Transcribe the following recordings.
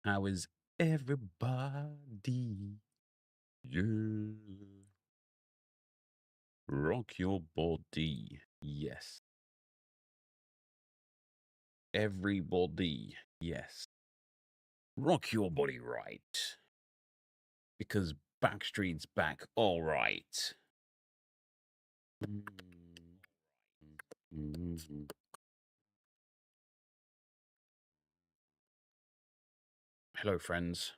How is everybody? Yeah. Rock your body. Yes. Everybody. Yes. Rock your body right. Because Backstreet's back. All right. Hello, friends.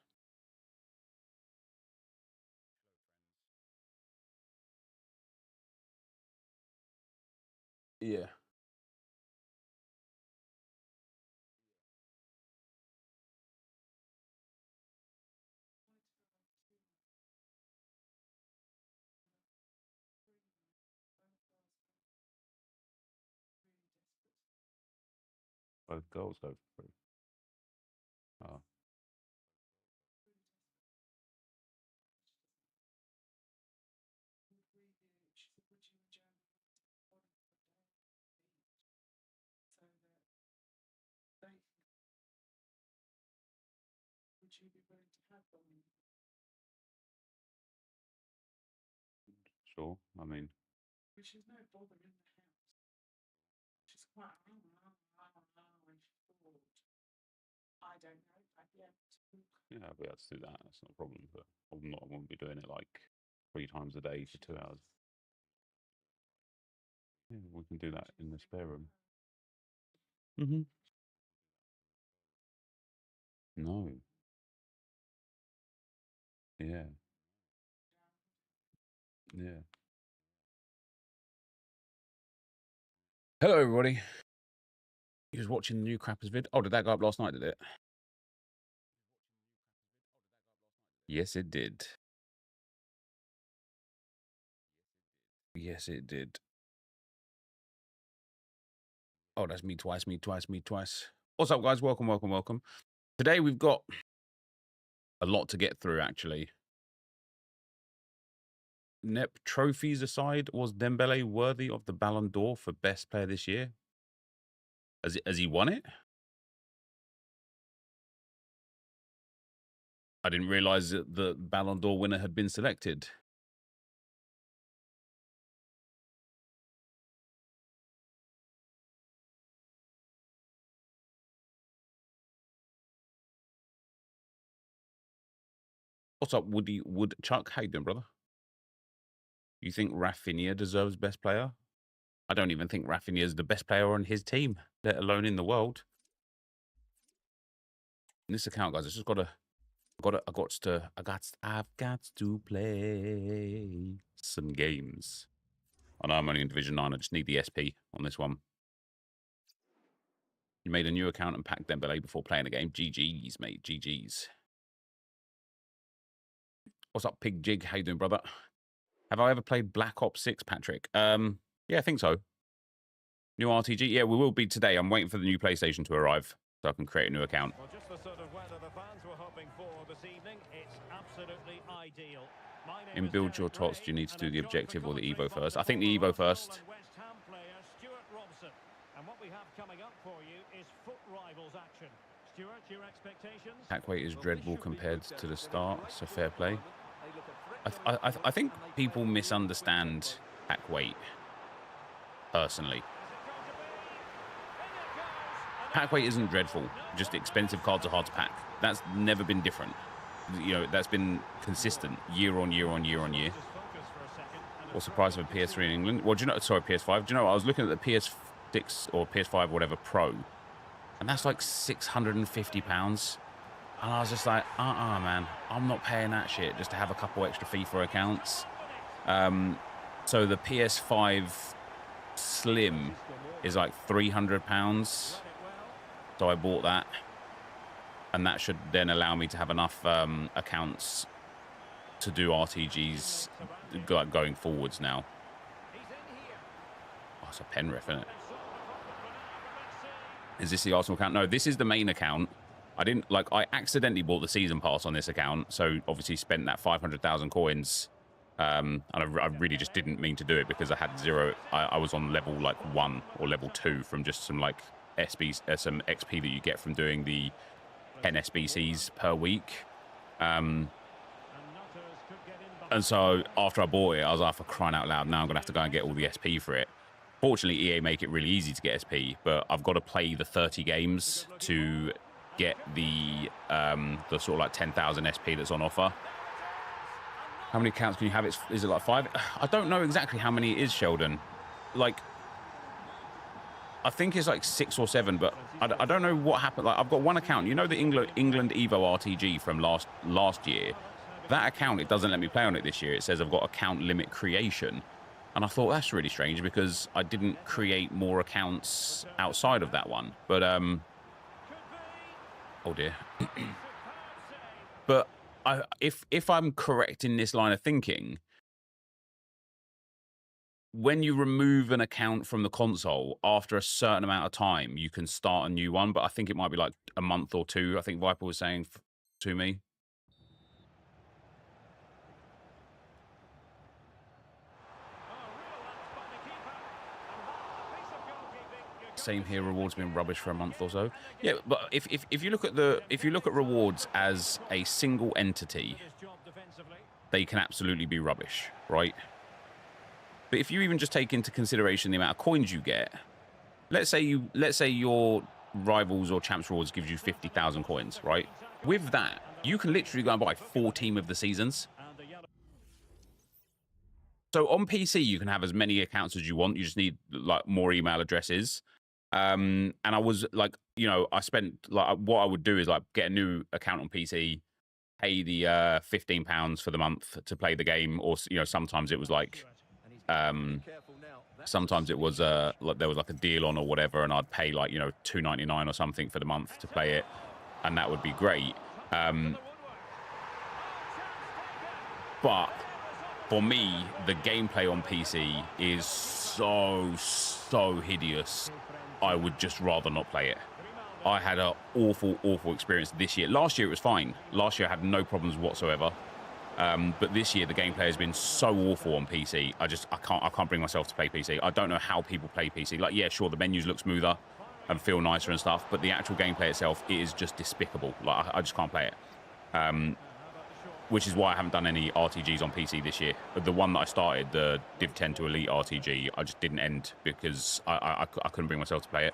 Yeah. Both girls go for free. Oh. Sure. I mean, yeah, I'll be able to do that. That's not a problem. But I won't be doing it like 3 times a day for 2 hours. Yeah, we can do that in the spare room. No. Yeah. Yeah. Hello, everybody. You was watching the new Crappers vid? Oh, did that go up last night, did it? Yes, it did. Yes, it did. Oh, that's me twice, me twice, me twice. What's up, guys? Welcome, welcome, welcome. Today, we've got a lot to get through, actually. Nep, trophies aside, was Dembele worthy of the Ballon d'Or for best player this year? Has he won it? I didn't realize that the Ballon d'Or winner had been selected. What's up, Woody Woodchuck? How you doing, brother? You think Rafinha deserves best player? I don't even think Rafinha is the best player on his team, let alone in the world. In this account, guys, I just I've got to play some games. I know I'm only in Division 9. I just need the SP on this one. You made a new account and packed Dembele before playing a game. GG's, mate. GG's. What's up, Pig Jig? How you doing, brother? Have I ever played Black Ops 6, Patrick? Yeah, I think so. New RTG? Yeah, we will be today. I'm waiting for the new PlayStation to arrive so I can create a new account. Well, just the sort of weather the fans were hoping for this evening. It's absolutely ideal. In Build Your Tots, do you need to do the objective or the Evo first? I think the Evo first. And what we have coming up for you is foot rivals action. Stuart, your expectations? Pack weight is dreadful compared to the start, so fair play. I think people misunderstand pack weight, personally. Pack weight isn't dreadful, just expensive cards are hard to pack. That's never been different. You know, that's been consistent year on year on year on year. What's the price of a PS3 in England? Well, do you know, sorry, PS5. Do you know, I was looking at the PS6 or PS5, whatever, Pro, and that's like £650. And I was just like, man, I'm not paying that shit just to have a couple extra FIFA accounts. So the PS5 Slim is like £300. So I bought that. And that should then allow me to have enough accounts to do RTGs going forwards now. Oh, it's a pen ref, isn't it? Is this the Arsenal account? No, this is the main account. I accidentally bought the season pass on this account, so obviously spent that 500,000 coins. And I really just didn't mean to do it because I had zero. I was on level like 1 or level 2 from just some like SBs, some XP that you get from doing the 10 SBCs per week. And so after I bought it, I was like, for crying out loud, now I'm going to have to go and get all the SP for it. Fortunately, EA make it really easy to get SP, but I've got to play the 30 games to get the sort of like 10,000 SP that's on offer. How many accounts can you have? Is it like 5? I don't know exactly how many it is, Sheldon. Like, I think it's like 6 or 7, but I don't know what happened. Like, I've got one account. You know the England Evo RTG from last year? That account, it doesn't let me play on it this year. It says I've got account limit creation. And I thought that's really strange because I didn't create more accounts outside of that one. But, oh dear. But if I'm correct in this line of thinking, when you remove an account from the console, after a certain amount of time, you can start a new one. But I think it might be like a month or 2, I think Viper was saying to me. Same here. Rewards been rubbish for a month or so. Yeah, but if you look at rewards as a single entity, they can absolutely be rubbish, right? But if you even just take into consideration the amount of coins you get, let's say your rivals or champs rewards gives you 50,000 coins, right? With that, you can literally go and buy 4 team of the seasons. So on PC, you can have as many accounts as you want. You just need like more email addresses. And I was like, you know, I spent like what I would do is like get a new account on PC, pay the £15 for the month to play the game, or you know, sometimes it was like, sometimes it was like there was like a deal on or whatever, and I'd pay like, you know, $2.99 or something for the month to play it, and that would be great. But for me, the gameplay on PC is so hideous. I would just rather not play it. I had an awful experience this year. Last year it was fine. Last year I had no problems whatsoever. But this year the gameplay has been so awful on PC. I can't bring myself to play PC. I don't know how people play PC. Like, yeah, sure, the menus look smoother and feel nicer and stuff, but the actual gameplay itself, it is just despicable. Like, I just can't play it. Which is why I haven't done any RTGs on PC this year. The one that I started, the Div 10 to Elite RTG, I just didn't end because I couldn't bring myself to play it.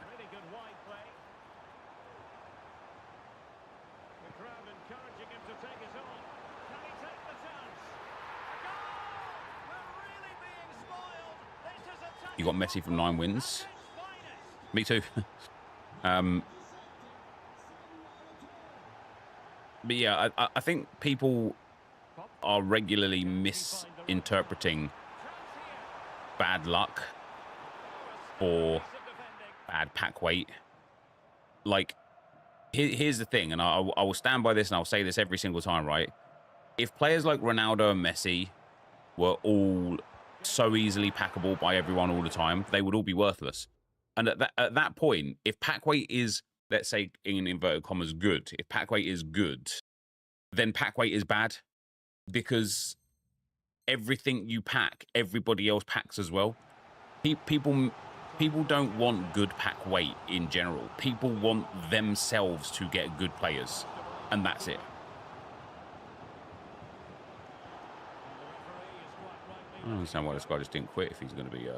You got Messi from 9 wins. Me too. But yeah, I think people are regularly misinterpreting bad luck or bad pack weight. Like, here's the thing, and I will stand by this, and I'll say this every single time, right? If players like Ronaldo and Messi were all so easily packable by everyone all the time, they would all be worthless. And at that point, if pack weight is, let's say in inverted commas, good, if pack weight is good, then pack weight is bad, because everything you pack, everybody else packs as well. People don't want good pack weight in general. People want themselves to get good players, and that's it. I don't understand why this guy just didn't quit if he's going to be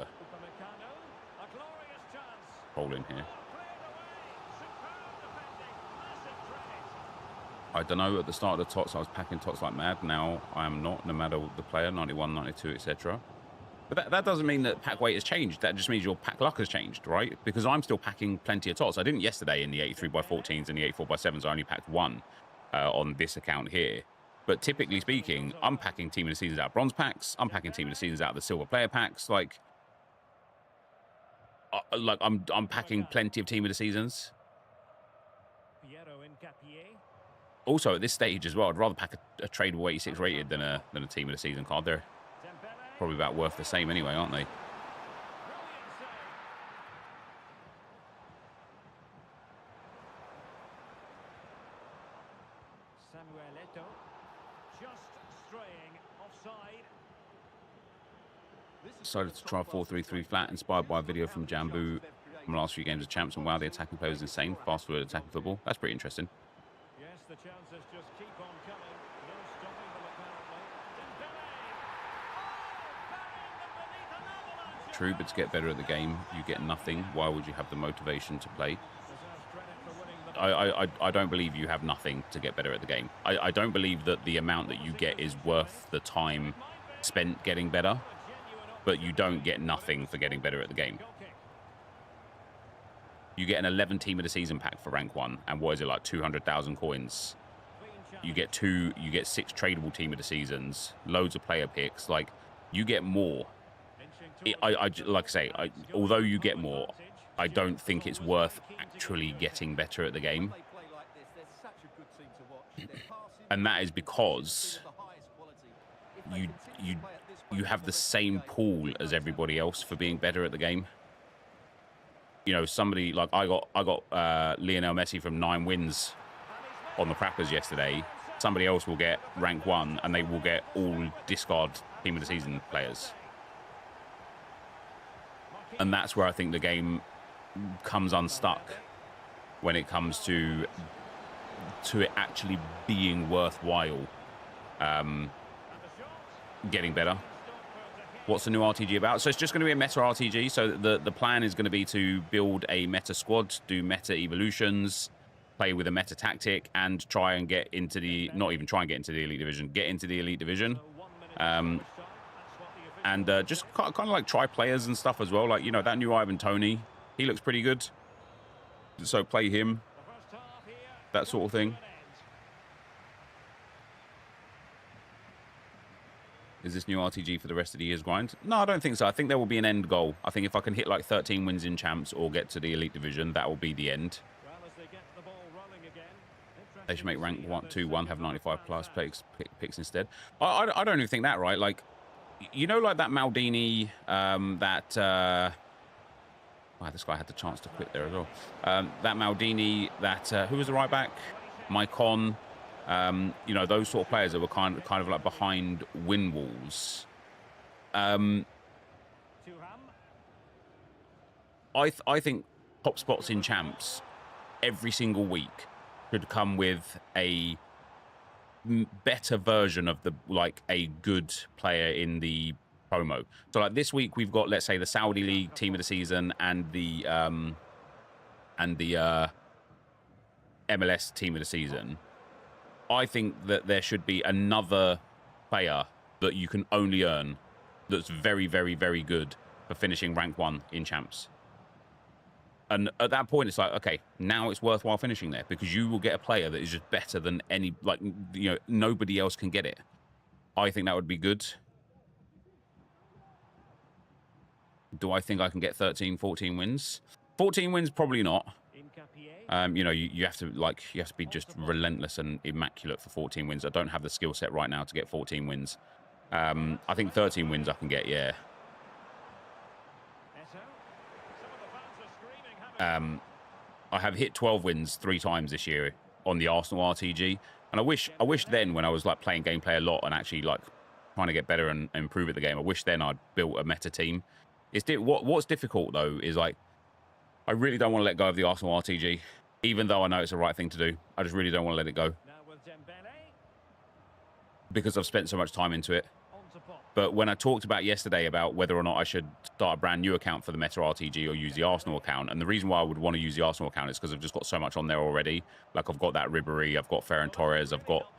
rolling here. I don't know, at the start of the tots, I was packing tots like mad. Now I am not, no matter the player, 91, 92, etc. But that doesn't mean that pack weight has changed. That just means your pack luck has changed, right? Because I'm still packing plenty of tots. I didn't yesterday in the 83x14s and the 84x7s. I only packed 1 on this account here. But typically speaking, I'm packing Team of the Seasons out of bronze packs. I'm packing Team of the Seasons out of the silver player packs. Like I'm packing plenty of Team of the Seasons. Also, at this stage as well, I'd rather pack a tradable 86 rated than a Team of the Season card. They're probably about worth the same anyway, aren't they? Decided to try 4-3-3 flat, inspired by a video from Jambu from the last few games of champs, and wow, the attacking player is insane. Fast forward attacking football. That's pretty interesting. the chances just keep on coming. No stopping them apparently. Dembele. Oh, burying them beneath an avalanche. True, but to get better at the game, you get nothing. Why would you have the motivation to play? Deserves credit for winning the I don't believe you have nothing to get better at the game. I don't believe that the amount that you get is worth the time spent getting better, but you don't get nothing for getting better at the game. goal kick. You get an 11 team of the season pack for rank 1, and what is it, like 200,000 coins? Clean You challenge. get 6 tradable team of the seasons, loads of player picks. Like, you get more. Inching towards Like I say, although you get more, I don't think it's worth actually getting better at the game. And that is because you have the same pool as everybody else for being better at the game. You know, somebody like I got Lionel Messi from 9 wins on the Crappers yesterday. Somebody else will get rank 1 and they will get all discard team of the season players. And that's where I think the game comes unstuck when it comes to it actually being worthwhile getting better. What's the new RTG about? So it's just going to be a meta RTG. So the plan is going to be to build a meta squad, do meta evolutions, play with a meta tactic, and try and get into the, not even try and get into the Elite Division, get into the Elite Division. And just kind of like try players and stuff as well. Like, you know, that new Ivan Toney, he looks pretty good. So play him, that sort of thing. Is this new RTG for the rest of the year's grind? No, I don't think so. I think there will be an end goal. I think if I can hit like 13 wins in champs or get to the Elite Division, that will be the end. They should make rank 2-1, have 95 plus picks instead. I don't even think that, right? Like, you know, like that Maldini, wow, this guy had the chance to quit there as well. That Maldini, who was the right back? Maicon. You know, those sort of players that were kind of like behind win walls. I think top spots in champs every single week should come with a better version of a good player in the promo. So like this week we've got, let's say, the Saudi League team of the season and the MLS team of the season. I think that there should be another player that you can only earn that's very, very, very good for finishing rank 1 in champs. And at that point, it's like, okay, now it's worthwhile finishing there because you will get a player that is just better than any, like, you know, nobody else can get it. I think that would be good. Do I think I can get 13, 14 wins? 14 wins, probably not. You know, you have to be just relentless and immaculate for 14 wins. I don't have the skill set right now to get 14 wins. I think 13 wins I can get, yeah. I have hit 12 wins 3 times this year on the Arsenal RTG, and I wish then, when I was like playing gameplay a lot and actually like trying to get better and improve at the game, I wish then I'd built a meta team. What's difficult though is like I really don't want to let go of the Arsenal RTG, even though I know it's the right thing to do. I just really don't want to let it go because I've spent so much time into it. But when I talked about yesterday about whether or not I should start a brand new account for the Meta RTG or use the Arsenal account, and the reason why I would want to use the Arsenal account is because I've just got so much on there already. Like I've got that Ribery, I've got Ferran Torres, I've got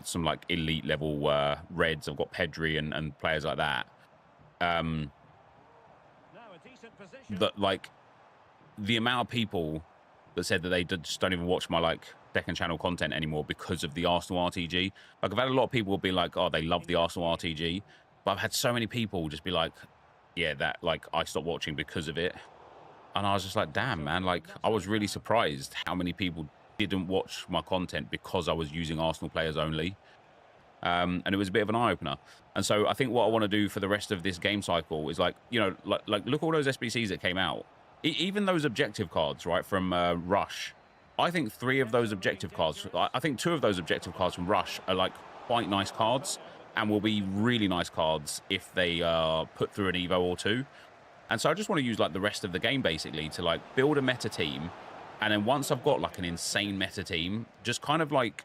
some like elite level Reds, I've got Pedri and players like that. That like the amount of people that said that they just don't even watch my like second channel content anymore because of the Arsenal RTG. Like I've had a lot of people be like, oh, they love the Arsenal RTG. But I've had so many people just be like, yeah, that like I stopped watching because of it. And I was just like, damn, man, like I was really surprised how many people didn't watch my content because I was using Arsenal players only. And it was a bit of an eye-opener. And so I think what I want to do for the rest of this game cycle is like, you know, like look at all those SBCs that came out. Even those objective cards, right, from Rush. I think 3 of those objective cards, I think 2 of those objective cards from Rush are like quite nice cards and will be really nice cards if they are put through an Evo or 2. And so I just want to use like the rest of the game basically to like build a meta team And then once I've got like an insane meta team, just kind of like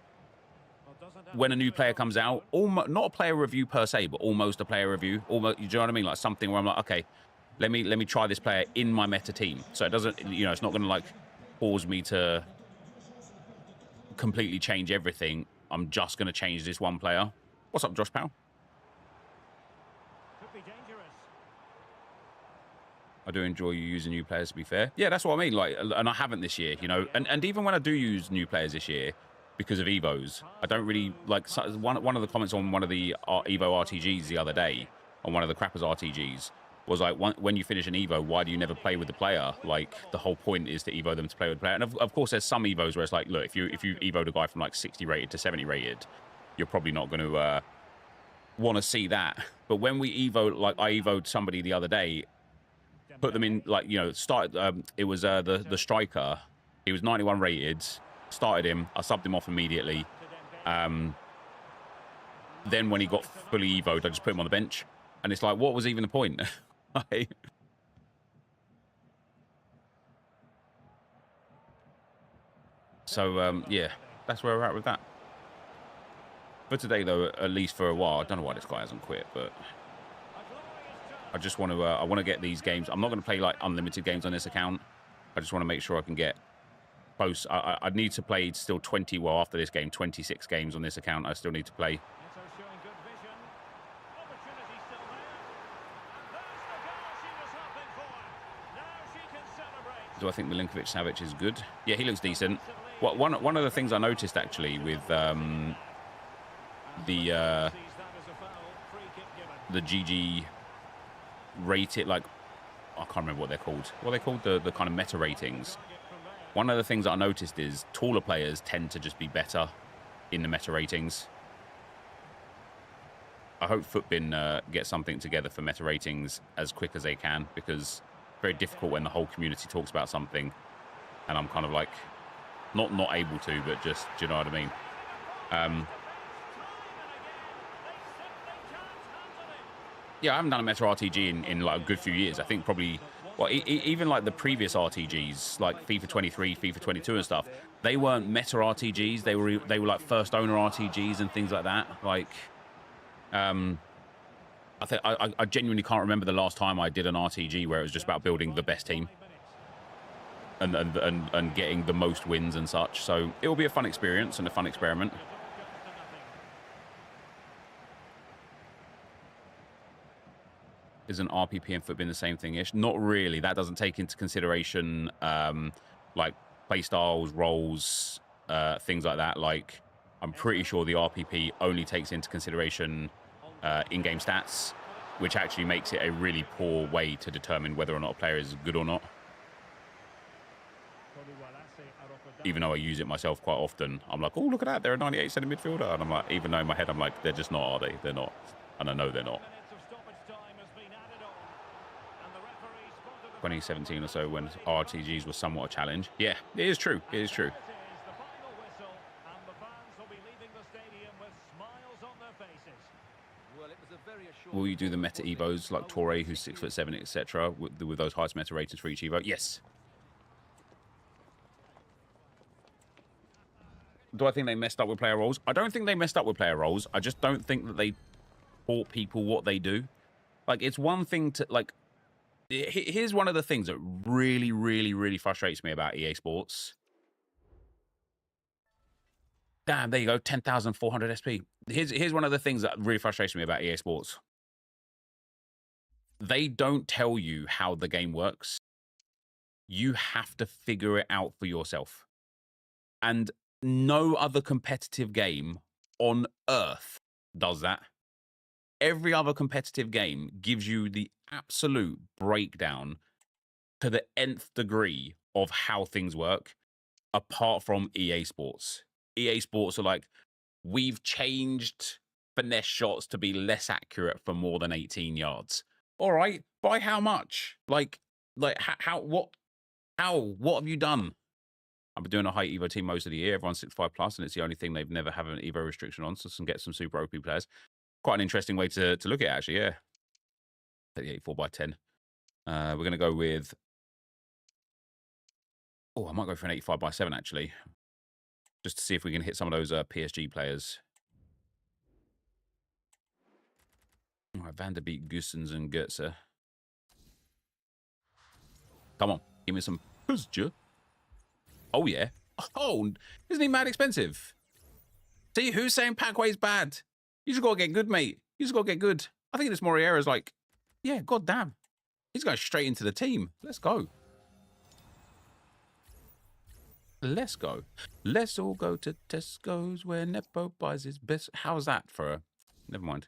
when a new player comes out, almost not a player review per se, but almost a player review. Almost, you know what I mean? Like something where I'm like, okay, let me try this player in my meta team. So it doesn't, you know, it's not going to like cause me to completely change everything. I'm just going to change this one player. What's up, Josh Powell? Could be dangerous. I do enjoy you using new players, to be fair. Yeah, that's what I mean. Like, and I haven't this year, you know. And even when I do use new players this year, because of Evos, I don't really like one of the comments on one of the Evo RTGs the other day, on one of the Crappers RTGs, was like, when you finish an Evo, why do you never play with the player? Like, the whole point is to Evo them to play with the player. And of course, there's some Evos where it's like, look, if you Evo'd a guy from like 60 rated to 70 rated, you're probably not going to want to see that. But when we Evo, like I Evo'd somebody the other day, put them in, like, you know, started, it was the striker. He was 91 rated, started him, I subbed him off immediately. Then when he got fully Evo'd, I just put him on the bench. And it's like, what was even the point? So, yeah, that's where we're at with that. For today, though, at least for a while, I don't know why this guy hasn't quit, but I just want to, I want to get these games. I'm not going to play like unlimited games on this account. I just want to make sure I can get close. I need to play still 20, well, after this game, 26 games on this account. I still need to play. Showing good vision. Opportunity still there. And there's the goal she was hoping for. Now she can celebrate. Do I think Milinkovic-Savic is good? Yeah, he looks decent. One of the things I noticed actually with the GG rated, like, I can't remember what they're called. What are they called? The kind of meta ratings. One of the things that I noticed is taller players tend to just be better in the meta ratings. I hope Footbin gets something together for meta ratings as quick as they can, because it's very difficult when the whole community talks about something and I'm kind of like not able to, but just, do you know what I mean? Yeah, I haven't done a meta RTG in like a good few years. I think probably, well, even like the previous RTGs, like FIFA 23, FIFA 22 and stuff, they weren't meta RTGs. They were like first owner RTGs and things like that. Like, I think I genuinely can't remember the last time I did an RTG where it was just about building the best team and getting the most wins and such. So it will be a fun experience and a fun experiment. Isn't RPP and Footbin the same thing-ish? Not really. That doesn't take into consideration like playstyles, roles, things like that. Like, I'm pretty sure the RPP only takes into consideration in-game stats, which actually makes it a really poor way to determine whether or not a player is good or not. Even though I use it myself quite often, I'm like, oh, look at that, they're a 98 centre midfielder. And I'm like, even though in my head I'm like, they're just not, are they? They're not. And I know they're not. 2017 or so, when RTGs was somewhat a challenge. Yeah, it is true. It is true. Will you do the meta Evos like Torre, who's 6'7", etc., with those highest meta ratings for each Evo? Yes. Do I think they messed up with player roles? I don't think they messed up with player roles. I just don't think that they taught people what they do. Like, it's one thing to, like, here's one of the things that really, really, really frustrates me about EA Sports. Damn, there you go, 10,400 SP. Here's one of the things that really frustrates me about EA Sports. They don't tell you how the game works. You have to figure it out for yourself. And no other competitive game on earth does that. Every other competitive game gives you the absolute breakdown to the nth degree of how things work, apart from EA Sports. EA Sports are like, we've changed finesse shots to be less accurate for more than 18 yards. All right, by how much? Like what have you done? I've been doing a high Evo team most of the year. Everyone's 65 plus, and it's the only thing they've never had an Evo restriction on, so can get some super OP players. Quite an interesting way to look at it, actually, yeah. 38 4x10. We're going to go with Oh, I might go for an 85/7, actually. Just to see if we can hit some of those PSG players. All right, Van der Beek, Goossens, and Goetze. Come on, give me some puzzle. Oh, yeah. Oh, isn't he mad expensive? See, who's saying Packway's bad? You just got to get good, mate. You just got to get good. I think this Moriera's like, yeah, goddamn. He's going straight into the team. Let's go. Let's go. Let's all go to Tesco's where Nepo buys his best. How's that for a... Never mind.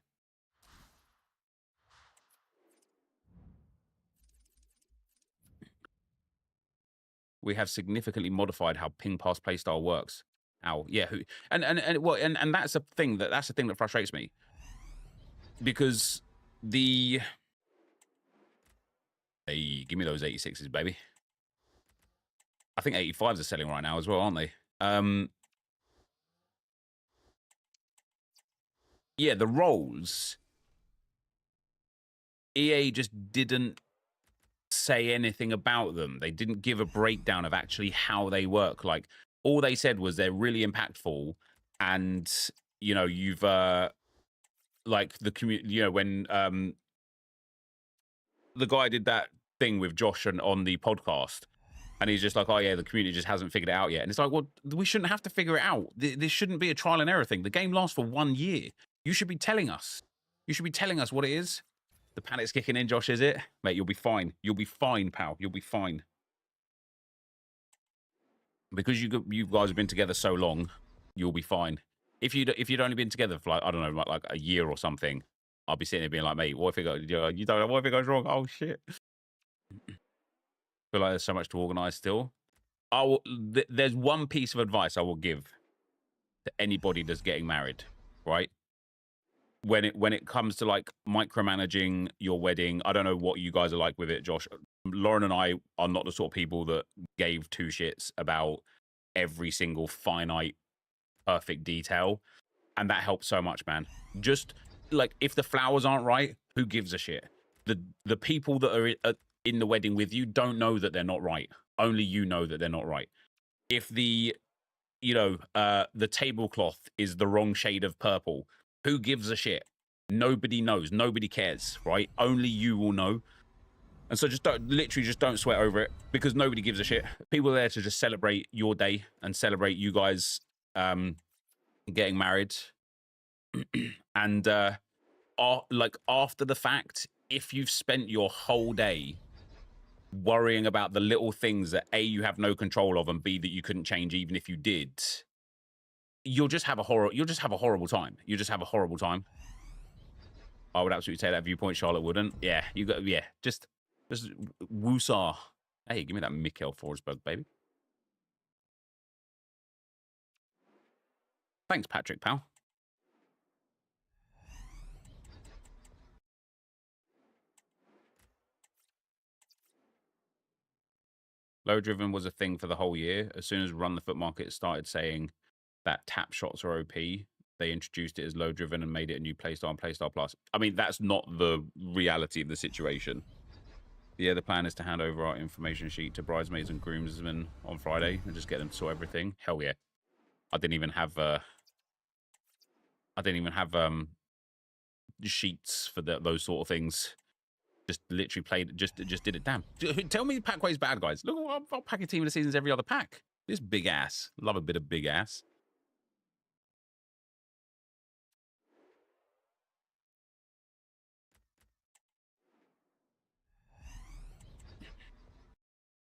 We have significantly modified how ping pass playstyle works. Ow, yeah, and that's a thing that frustrates me, because the hey, give me those 86s, baby. I think 85s are selling right now as well, aren't they? Yeah, the rolls. EA just didn't say anything about them. They didn't give a breakdown of actually how they work. Like, all they said was they're really impactful, and you know, you've like the community, you know, when the guy did that thing with Josh and on the podcast, and he's just like, oh yeah, the community just hasn't figured it out yet. And it's like, well, we shouldn't have to figure it out. This shouldn't be a trial and error thing. The game lasts for 1 year. You should be telling us. You should be telling us what it is. The panic's kicking in, Josh, is it? Mate, you'll be fine. You'll be fine, pal. You'll be fine. Because you guys have been together so long, you'll be fine. If you'd only been together for like, I don't know, like a year or something, I'll be sitting there being like, mate, what if it goes, you don't know, what if it goes wrong? Oh shit. Feel like there's so much to organize still. There's one piece of advice I will give to anybody that's getting married, right? When it comes to like micromanaging your wedding, I don't know what you guys are like with it, Josh. Lauren and I are not the sort of people that gave two shits about every single finite, perfect detail, and that helps so much, man. Just like, if the flowers aren't right, who gives a shit? The people that are in the wedding with you don't know that they're not right. Only you know that they're not right. If the, you know, the tablecloth is the wrong shade of purple, who gives a shit? Nobody knows. Nobody cares, right? Only you will know. And so just don't sweat over it, because nobody gives a shit. People are there to just celebrate your day and celebrate you guys getting married. And like, after the fact, if you've spent your whole day worrying about the little things that A, you have no control of, and B, that you couldn't change even if you did, you'll just have a horrible time. You just have a horrible time. I would absolutely take that viewpoint. Charlotte wouldn't. Yeah, you got, yeah, just woosah. Hey, give me that Mikkel Forsberg, baby. Thanks, Patrick, pal. Low driven was a thing for the whole year. As soon as Run the Foot Market started saying that tap shots are OP, they introduced it as low driven and made it a new playstyle and playstyle plus. I mean, that's not the reality of the situation. Yeah, the plan is to hand over our information sheet to bridesmaids and groomsmen on Friday and just get them to sort everything. Hell yeah. I didn't even have sheets for those sort of things. Just literally played, just did it. Damn. Tell me Packway's bad, guys. Look, I'll pack a team of the season's every other pack. This big ass. Love a bit of big ass.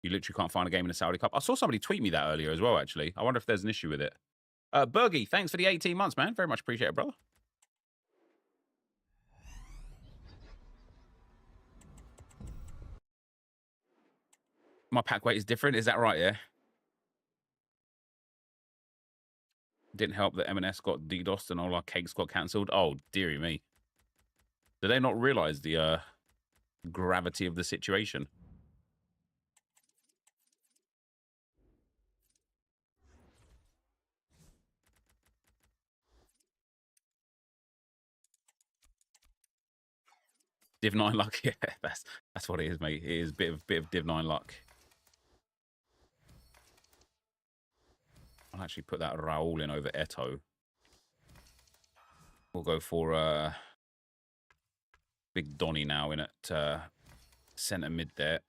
You literally can't find a game in the Saudi Cup. I saw somebody tweet me that earlier as well, actually. I wonder if there's an issue with it. Bergie, thanks for the 18 months, man. Very much appreciate it, brother. My pack weight is different. Is that right, yeah? Didn't help that M&S got DDoSed and all our cakes got cancelled. Oh, dearie me. Did they not realize the gravity of the situation? Div 9 luck. Yeah, that's what it is, mate. It is a bit of Div 9 luck. I'll actually put that Raul in over Eto. We'll go for Big Donny now in at centre mid there.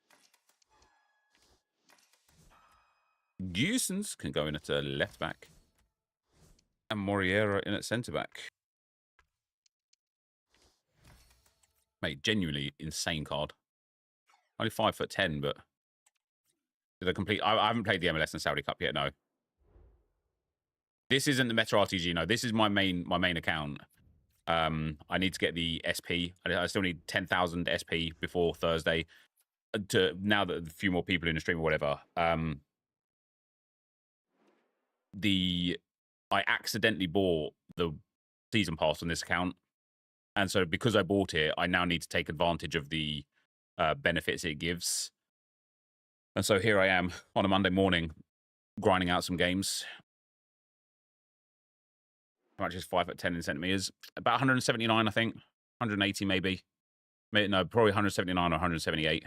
Gusens can go in at left back. And Moriera in at centre back. Mate, genuinely insane card. Only 5'10", but did I complete? I haven't played the MLS and Saudi Cup yet. No, this isn't the Meta RTG. No, this is my main account. I need to get the SP. I still need 10,000 SP before Thursday. Now that a few more people in the stream or whatever. I accidentally bought the season pass on this account, and so because I bought it, I now need to take advantage of the benefits it gives. And so here I am on a Monday morning, grinding out some games. How much is 5'10" in centimeters? About 179, I think. 180 maybe. No, probably 179 or 178.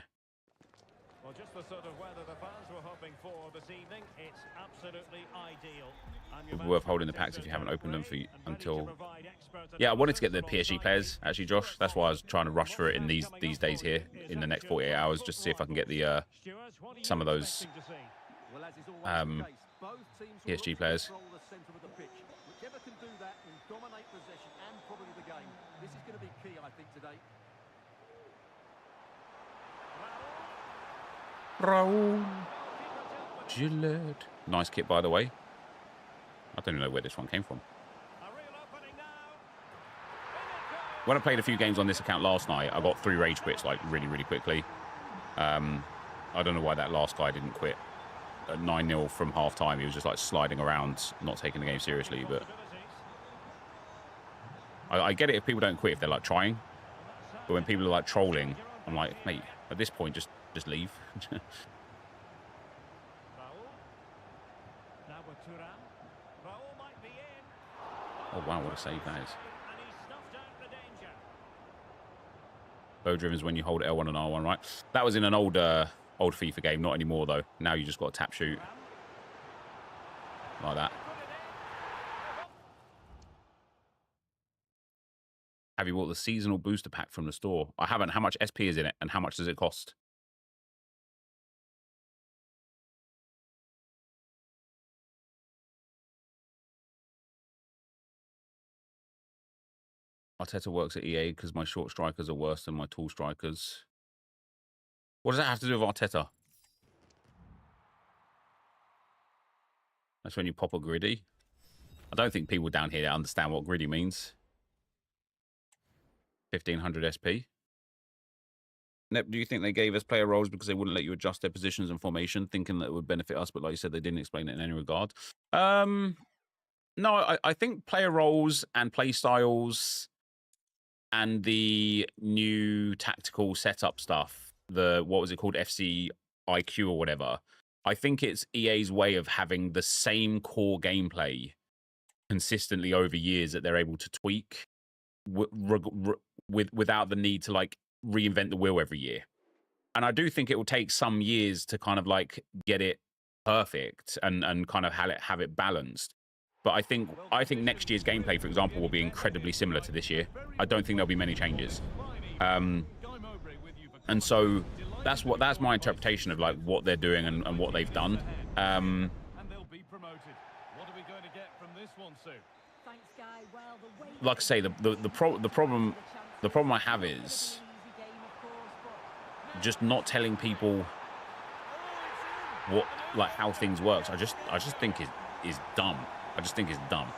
Well, just the sort of weather the fans were hoping for this evening. It's absolutely ideal. It's worth holding the packs if you haven't opened them until... Yeah, I wanted to get the PSG players, actually, Josh. That's why I was trying to rush for it in these days here, in the next 48 hours, just to see if I can get the some of those PSG players. Whichever can do that will dominate possession and probably the game. This is going to be key, I think, today. Raul Gillette. Nice kit, by the way. I don't even know where this one came from. When I played a few games on this account last night, I got 3 rage quits like really, really quickly. I don't know why that last guy didn't quit. At 9-0 from half time, he was just like sliding around, not taking the game seriously. But I get it if people don't quit if they're like trying. But when people are like trolling, I'm like, mate, at this point, just leave. Oh wow, what a save that is. Bow driven is when you hold L1 and R1, right? That was in an old FIFA game, not anymore though. Now you just got to tap shoot. Like that. Have you bought the seasonal booster pack from the store? I haven't. How much SP is in it and how much does it cost? Arteta works at EA because my short strikers are worse than my tall strikers. What does that have to do with Arteta? That's when you pop a griddy. I don't think people down here understand what griddy means. 1500 SP. Nep, do you think they gave us player roles because they wouldn't let you adjust their positions and formation, thinking that it would benefit us, but like you said, they didn't explain it in any regard? No, I think player roles and play styles and the new tactical setup stuff, what was it called, FC IQ or whatever, I think it's EA's way of having the same core gameplay consistently over years that they're able to tweak without the need to like reinvent the wheel every year. And I do think it will take some years to kind of like get it perfect and kind of have it balanced. But I think next year's gameplay, for example, will be incredibly similar to this year. I don't think there'll be many changes. And so that's my interpretation of like what they're doing and what they've done. And they'll be promoted. What are we going to get from this one, Sue? Like I say, the problem I have is just not telling people how things work. I just think is dumb. I just think it's dumb.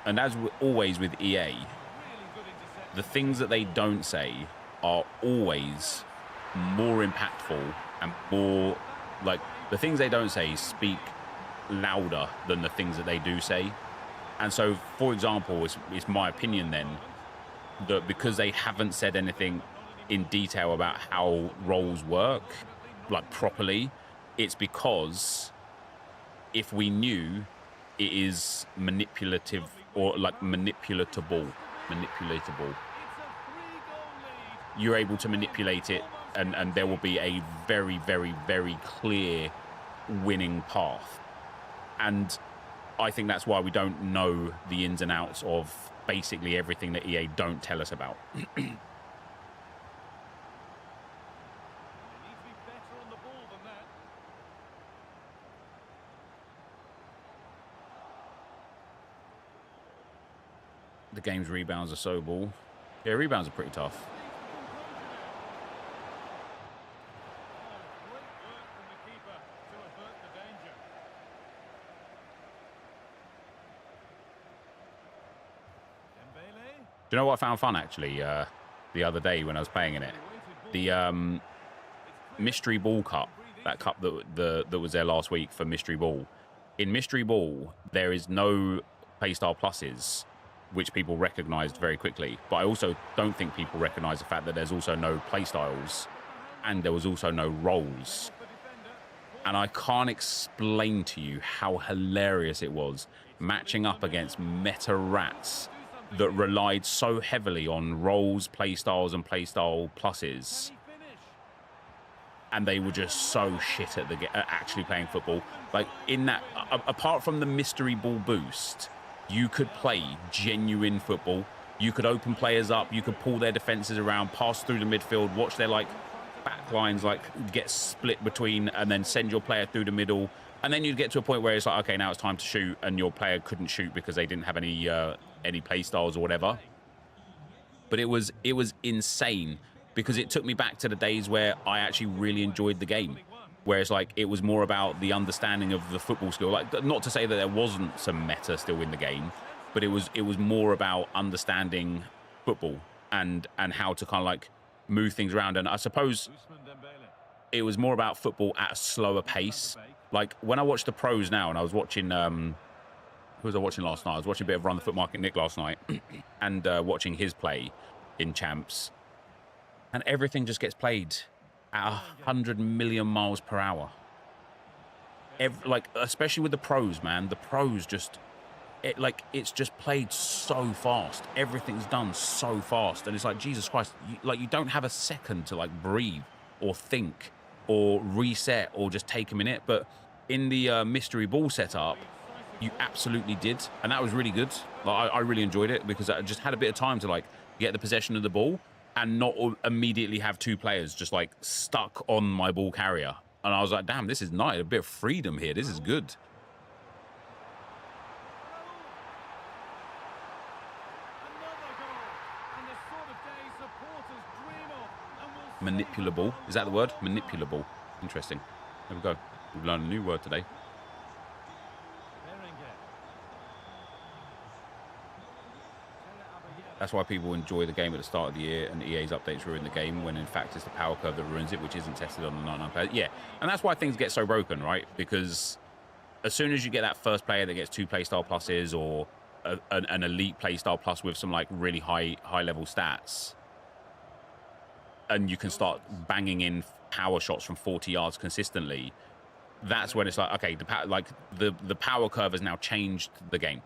And as always with EA, the things that they don't say are always more impactful and more like the things they don't say speak louder than the things that they do say. And so, for example, it's my opinion then that because they haven't said anything in detail about how roles work, like properly, it's because if we knew it is manipulative or like manipulatable, you're able to manipulate it and there will be a very, very, very clear winning path. And I think that's why we don't know the ins and outs of basically everything that EA don't tell us about. They need to be better on the ball than that. The game's rebounds are so ball. Yeah, rebounds are pretty tough. Great work from the keeper to avert the danger. Dembele. Do you know what I found fun, actually, the other day when I was playing in it? The Mystery Ball Cup, that cup that was there last week for Mystery Ball. In Mystery Ball, there is no playstyle pluses, which people recognised very quickly. But I also don't think people recognise the fact that there's also no playstyles, and there was also no roles. And I can't explain to you how hilarious it was matching up against meta rats that relied so heavily on roles, playstyles, and playstyle pluses. And they were just so shit at actually playing football. Like, in that, apart from the mystery ball boost, you could play genuine football. You could open players up, you could pull their defenses around, pass through the midfield, watch their like back lines like get split between, and then send your player through the middle. And then you'd get to a point where it's like, okay, now it's time to shoot, and your player couldn't shoot because they didn't have any play styles or whatever. But it was insane, because it took me back to the days where I actually really enjoyed the game, where it's like it was more about the understanding of the football skill. Like, not to say that there wasn't some meta still in the game, but it was more about understanding football and how to kind of like move things around. And I suppose it was more about football at a slower pace. Like, when I watch the pros now, and I was watching who was I watching last night? I was watching a bit of Run the Foot Market Nick last night, and watching his play in Champs, and everything just gets played at 100 million miles per hour. Like, especially with the pros, man. The pros just, it's just played so fast. Everything's done so fast, and it's like, Jesus Christ, you don't have a second to like breathe or think or reset or just take a minute. But in the mystery ball setup, you absolutely did, and that was really good. Like, I really enjoyed it, because I just had a bit of time to like get the possession of the ball and not immediately have two players just like stuck on my ball carrier. And I was like, damn, this is nice. A bit of freedom here. This is good. Manipulable. Is that the word? Manipulable. Interesting. There we go. We've learned a new word today. That's why people enjoy the game at the start of the year, and EA's updates ruin the game, when in fact it's the power curve that ruins it, which isn't tested on the 99 players. Yeah, and that's why things get so broken, right? Because as soon as you get that first player that gets two playstyle pluses, or an elite playstyle plus with some like really high level stats, and you can start banging in power shots from 40 yards consistently, that's when it's like, okay, the power curve has now changed the game.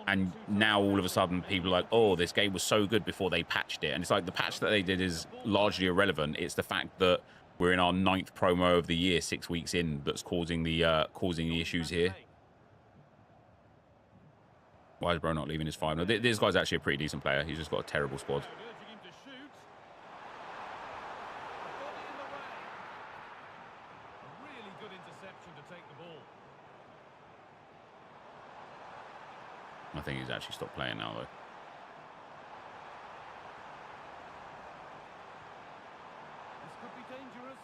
And now all of a sudden people are like, oh, this game was so good before they patched it. And it's like, the patch that they did is largely irrelevant. It's the fact that we're in our 9th promo of the year, 6 weeks in, that's causing the issues here. Why is bro not leaving his 5? No, this guy's actually a pretty decent player. He's just got a terrible squad. I think he's actually stopped playing now, though. This could be dangerous.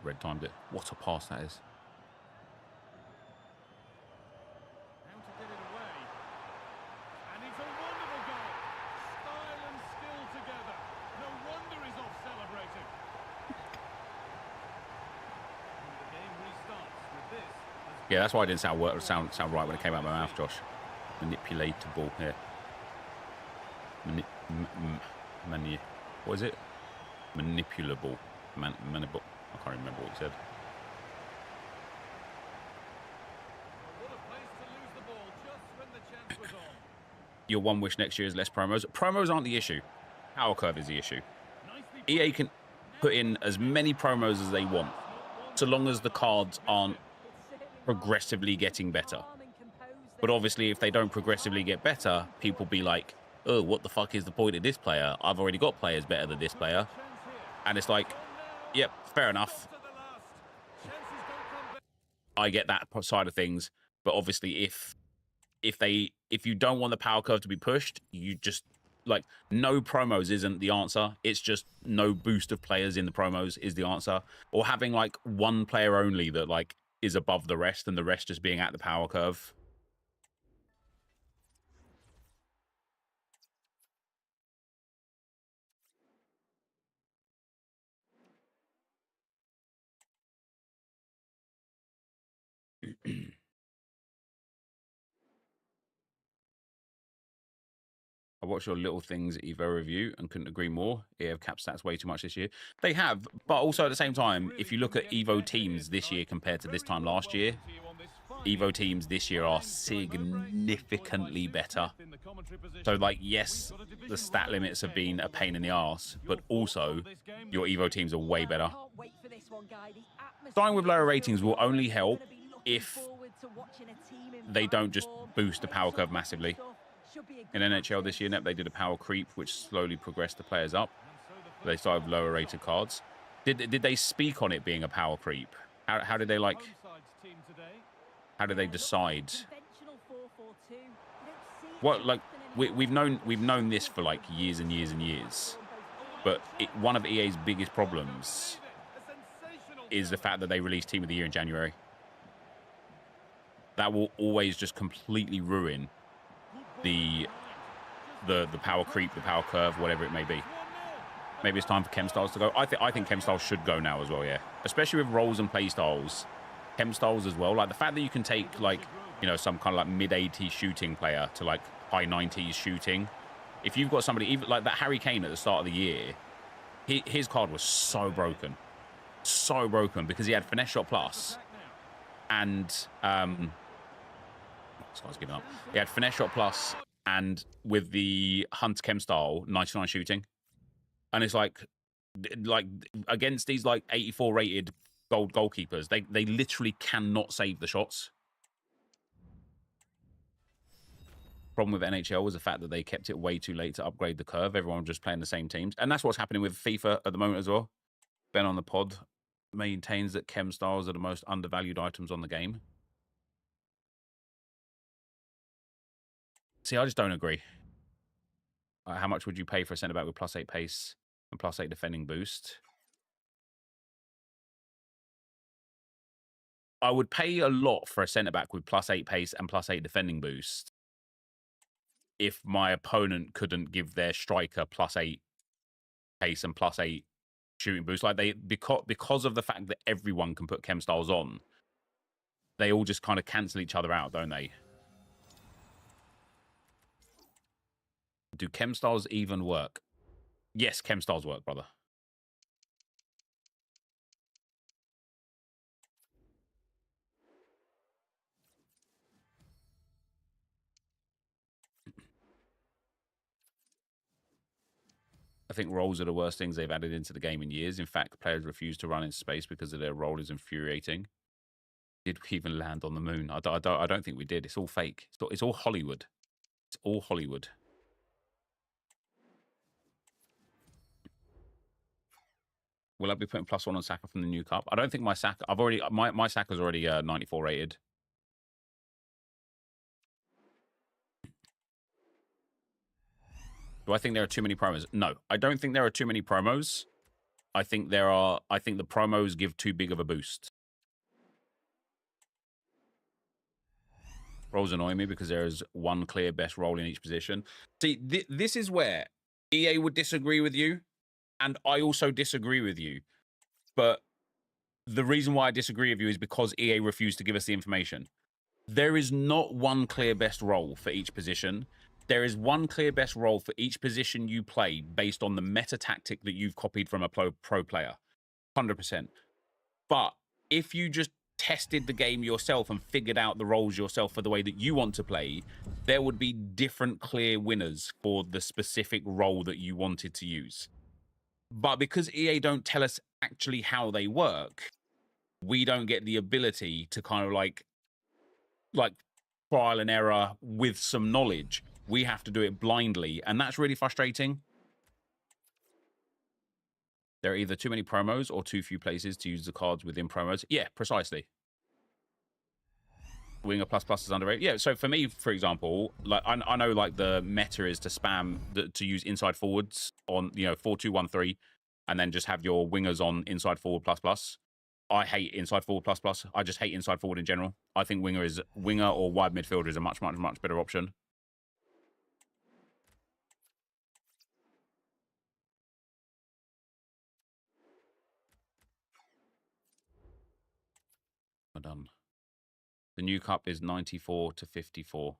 Red timed it. What a pass that is. How to get it away. And it's a wonderful goal. Style and skill together. No wonder he's off celebrating. Yeah, that's why I didn't sound right when it came out of my mouth, Josh. Manipulatable here. What is it? Manipulable. I can't remember what he said. What a place to lose the ball just when the chance was on. Your one wish next year is less promos. Promos aren't the issue. Power curve is the issue. EA can put in as many promos as they want, so long as the cards aren't progressively getting better. But obviously, if they don't progressively get better, people be like, oh, what the fuck is the point of this player? I've already got players better than this player. And it's like, yep, fair enough. I get that side of things. But obviously, if you don't want the power curve to be pushed, you just, like, no promos isn't the answer. It's just no boost of players in the promos is the answer. Or having, like, one player only that, like, is above the rest and the rest just being at the power curve. I watched your Little Things Evo review and couldn't agree more. EA have capped stats way too much this year. They have, but also at the same time, if you look at Evo teams this year compared to this time last year, Evo teams this year are significantly better. So, like, yes, the stat limits have been a pain in the arse, but also your Evo teams are way better. Starting with lower ratings will only help if they don't just boost the power curve massively. In NHL this year, they did a power creep, which slowly progressed the players up. They started with lower rated cards. Did they speak on it being a power creep? How did they, like, how did they decide? What, like, we've known this for, like, years and years and years. But one of EA's biggest problems is the fact that they released Team of the Year in January. That will always just completely ruin the power creep, the power curve, whatever it may be. Maybe it's time for chem styles to go. I think chem styles should go now as well, yeah. Especially with roles and play styles. Chem styles as well. Like, the fact that you can take, like, you know, some kind of, like, mid-80s shooting player to, like, high 90s shooting. If you've got somebody, even like that Harry Kane at the start of the year, his card was so broken. So broken because he had finesse shot plus and this guy's giving up. He had finesse shot plus and with the Hunt Chem style 99 shooting, and it's like against these, like, 84 rated gold goalkeepers, they literally cannot save the shots. Problem with NHL was the fact that they kept it way too late to upgrade the curve. Everyone was just playing the same teams, and that's what's happening with FIFA at the moment as well. Ben on the pod maintains that chem styles are the most undervalued items on the game. See, I just don't agree. How much would you pay for a centre back with +8 pace and +8 defending boost? I would pay a lot for a centre back with +8 pace and +8 defending boost if my opponent couldn't give their striker +8 pace and +8 shooting boost. Like, because of the fact that everyone can put chem styles on, they all just kind of cancel each other out, don't they? Do chem styles even work? Yes, chem styles work, brother. I think rolls are the worst things they've added into the game in years. In fact, players refuse to run in space because of their role is infuriating. Did we even land on the moon? I don't think we did. It's all fake. It's all Hollywood. It's all Hollywood. Will I be putting +1 on Saka from the new cup? I don't think my Saka... My Saka's already 94 rated. Do I think there are too many promos? No, I don't think there are too many promos. I think the promos give too big of a boost. Roles annoy me because there is one clear best role in each position. See, this is where EA would disagree with you, and I also disagree with you. But the reason why I disagree with you is because EA refused to give us the information. There is not one clear best role for each position. There is one clear best role for each position you play based on the meta tactic that you've copied from a pro player. 100%. But if you just tested the game yourself and figured out the roles yourself for the way that you want to play, there would be different clear winners for the specific role that you wanted to use. But because EA don't tell us actually how they work, we don't get the ability to kind of like trial and error with some knowledge. We have to do it blindly, and that's really frustrating. There are either too many promos or too few places to use the cards within promos. Yeah, precisely. Winger plus plus is underrated. Yeah, so for me, for example, like I know like the meta is to spam to use inside forwards on 4-2-1-3, and then just have your wingers on inside forward plus plus. I hate inside forward plus plus. I just hate inside forward in general. I think winger or wide midfielder is a much better option. We're done. The new cup is 94 to 54.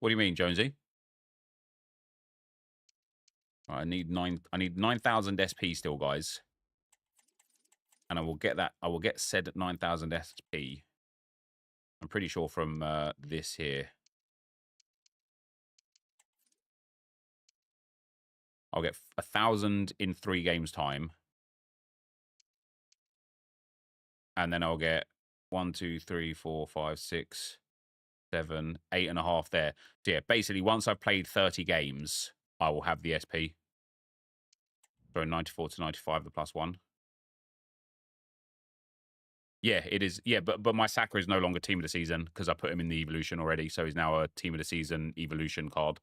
What do you mean, Jonesy? Right, I need 9,000 SP still, guys. And I will get that. I will get said 9,000 SP. I'm pretty sure from this here. I'll get 1,000 in 3 games time. And then I'll get 1, 2, 3, 4, 5, 6, 7, 8.5 there. So yeah, basically once I've played 30 games, I will have the SP. So 94 to 95, the +1. Yeah, it is. Yeah, but my Saka is no longer team of the season because I put him in the evolution already. So he's now a team of the season evolution card.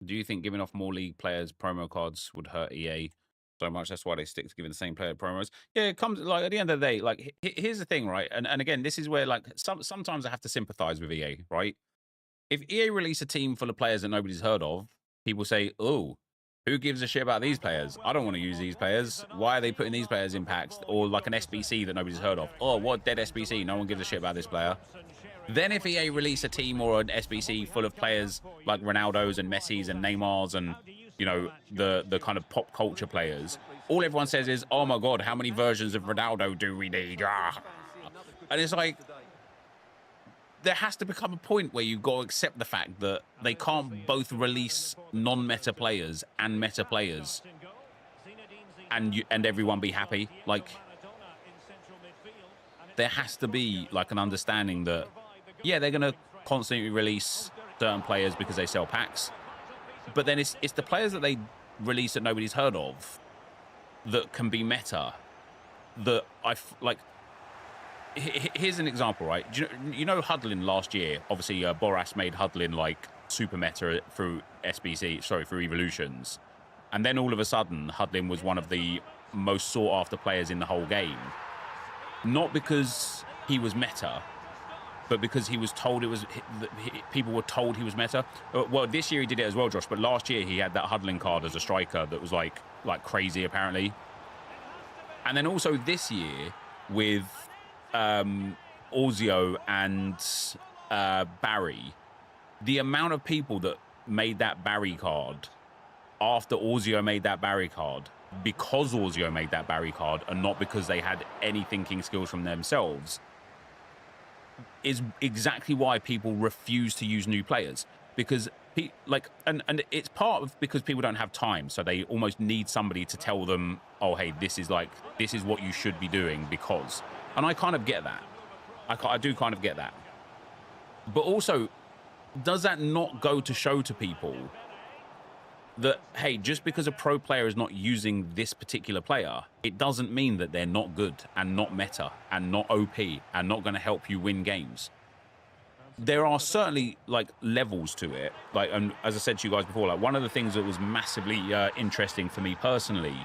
Do you think giving off more league players promo cards would hurt EA so much? That's why they stick to giving the same player promos. Yeah, it comes like at the end of the day, like here's the thing, right? And again, this is where like sometimes I have to sympathize with EA, right? If EA release a team full of players that nobody's heard of, people say, "Oh, who gives a shit about these players? I don't want to use these players. Why are they putting these players in packs?" Or like an SBC that nobody's heard of. "Oh, what dead SBC? No one gives a shit about this player." Then if EA release a team or an SBC full of players like Ronaldo's and Messi's and Neymar's and, you know, the kind of pop culture players, all everyone says is, "Oh my God, how many versions of Ronaldo do we need?" And it's like, there has to become a point where you got to accept the fact that they can't both release non-meta players and meta players and everyone be happy. Like, there has to be like an understanding that, yeah, they're going to constantly release certain players because they sell packs, but then it's the players that they release that nobody's heard of that can be meta. That like. Here's an example, right? You know Huddlin last year? Obviously, Boras made Huddlin like super meta through through evolutions, and then all of a sudden, Huddlin was one of the most sought after players in the whole game. Not because he was meta, but because he was told it was. People were told he was meta. Well, this year he did it as well, Josh. But last year he had that Huddlin card as a striker that was like crazy apparently. And then also this year with Ozio and Barry, the amount of people that made that Barry card after Ozio made that Barry card because Ozio made that Barry card and not because they had any thinking skills from themselves is exactly why people refuse to use new players, because and it's part of because people don't have time, so they almost need somebody to tell them, oh hey, this is what you should be doing, because, and I kind of get that. I do kind of get that. But also, does that not go to show to people that, hey, just because a pro player is not using this particular player, it doesn't mean that they're not good and not meta and not OP and not going to help you win games? There are certainly like levels to it. Like, and as I said to you guys before, like one of the things that was massively interesting for me personally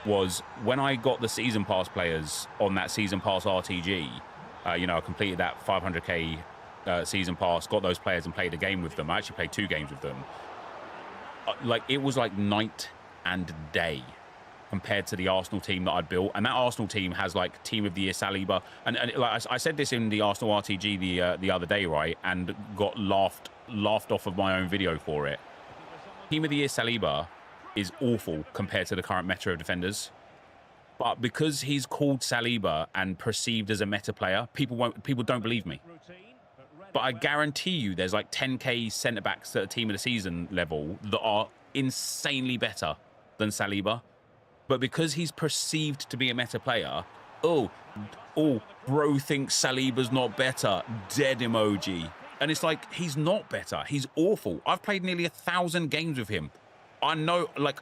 was when I got the season pass players on that season pass RTG. I completed that 500k season pass, got those players and played a game with them. I actually played 2 games with them. Like, it was like night and day compared to the Arsenal team that I'd built. And that Arsenal team has like team of the year Saliba. And like I said this in the Arsenal RTG the other day, right? And got laughed off of my own video for it. Team of the year Saliba is awful compared to the current meta of defenders. But because he's called Saliba and perceived as a meta player, people don't believe me. But I guarantee you there's like 10k centre-backs at a team of the season level that are insanely better than Saliba. But because he's perceived to be a meta player, oh, bro thinks Saliba's not better. Dead emoji. And it's like, he's not better. He's awful. I've played nearly 1,000 games with him. I know, like,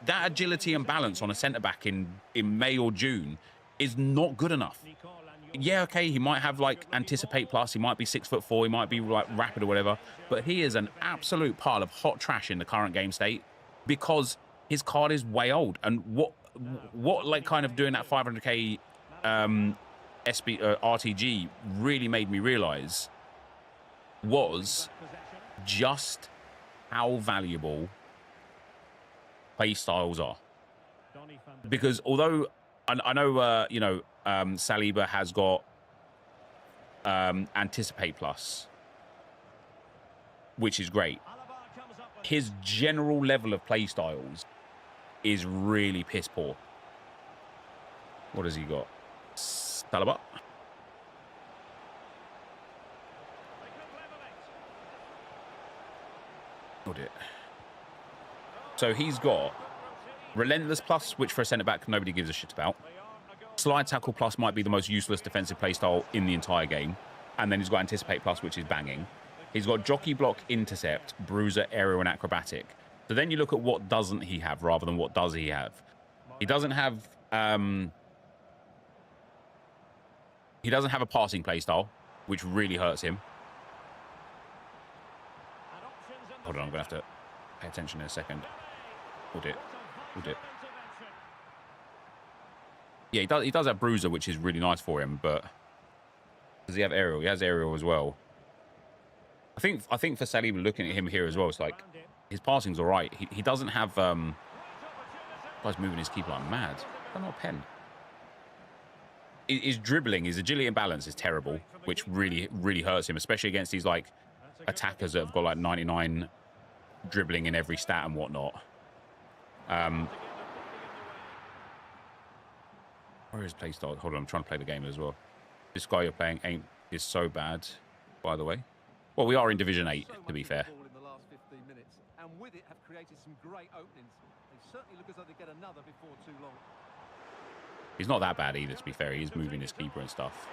that agility and balance on a centre-back in May or June is not good enough. Yeah, okay, he might have, like, anticipate plus. He might be 6'4". He might be, like, rapid or whatever. But he is an absolute pile of hot trash in the current game state because his card is way old. And what like, kind of doing that 500k RTG really made me realise was just how valuable playstyles are. Because although I know, you know, Saliba has got anticipate plus, which is great. His general level of playstyles is really piss poor. What has he got? Saliba. Got it. So he's got Relentless Plus, which for a centre-back nobody gives a shit about. Slide Tackle Plus might be the most useless defensive playstyle in the entire game. And then he's got Anticipate Plus, which is banging. He's got Jockey Block, Intercept, Bruiser, Aerial, and Acrobatic. So then you look at what doesn't he have rather than what does he have. He doesn't have a passing playstyle, which really hurts him. Hold on, I'm going to have to pay attention in a second. Hold it. Yeah, he does have Bruiser, which is really nice for him, but does he have Aerial? He has Aerial as well. I think for Saliba, looking at him here as well, it's like his passing's all right. He doesn't have guy's moving his keeper like mad. I'm not a pen. His dribbling, his agility and balance is terrible, which really hurts him, especially against these like attackers that have got like 99 dribbling in every stat and whatnot. Where is playstyle? Hold on, I'm trying to play the game as well. This guy you're playing is so bad, by the way. Well, we are in Division 8, to be fair. In the last 15 minutes, and with it have created some great openings. They certainly look as though they get another before too long. He's not that bad either, to be fair. He's moving his keeper and stuff.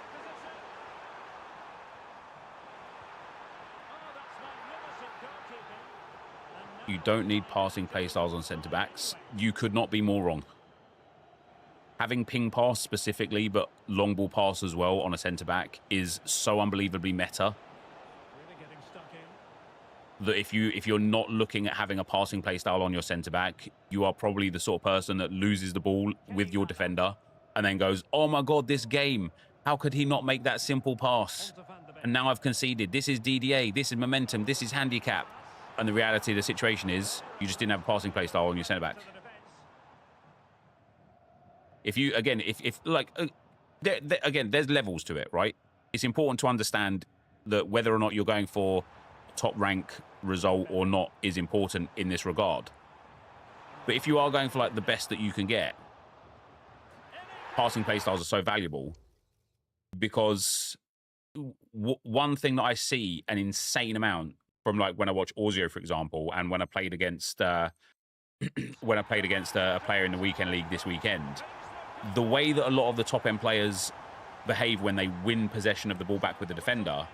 You don't need passing playstyles on centre-backs. You could not be more wrong. Having ping pass specifically, but long ball pass as well on a centre-back is so unbelievably meta that if you're not looking at having a passing playstyle on your centre-back, you are probably the sort of person that loses the ball with your defender and then goes, oh my God, this game, how could he not make that simple pass? And now I've conceded. This is DDA, this is momentum, this is handicap. And the reality of the situation is you just didn't have a passing playstyle on your centre-back. If you, again, again, there's levels to it, right? It's important to understand that whether or not you're going for top rank result or not is important in this regard. But if you are going for like the best that you can get, passing playstyles are so valuable because one thing that I see an insane amount from like when I watch Orzio, for example, and when I played against a player in the weekend league this weekend, the way that a lot of the top end players behave when they win possession of the ball back with the defender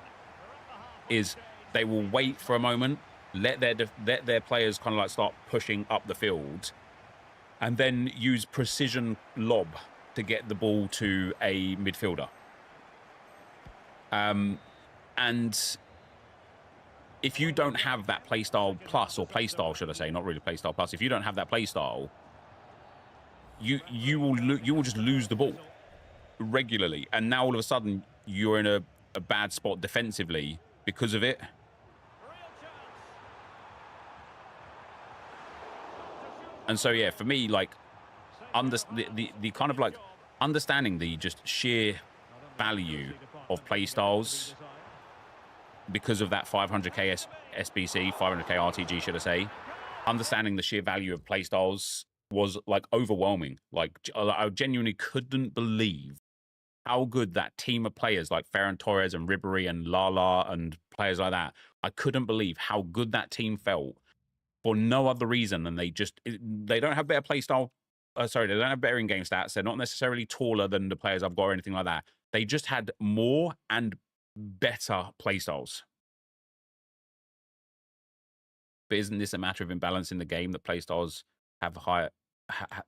is they will wait for a moment, let their players kind of like start pushing up the field, and then use precision lob to get the ball to a midfielder. And if you don't have that playstyle plus, or playstyle should I say, not really playstyle plus, if you don't have that playstyle, you will just lose the ball regularly, and now all of a sudden you're in a bad spot defensively because of it. And so yeah, for me, like the kind of like understanding the just sheer value of playstyles because of that 500k SBC, 500k RTG, should I say, understanding the sheer value of playstyles was like overwhelming. Like I genuinely couldn't believe how good that team of players like Ferran Torres and Ribéry and Lala and players like that. I couldn't believe how good that team felt for no other reason than they don't have better play style. Sorry, they don't have better in-game stats. They're not necessarily taller than the players I've got or anything like that. They just had more and better play styles. But isn't this a matter of imbalance in the game that play styles have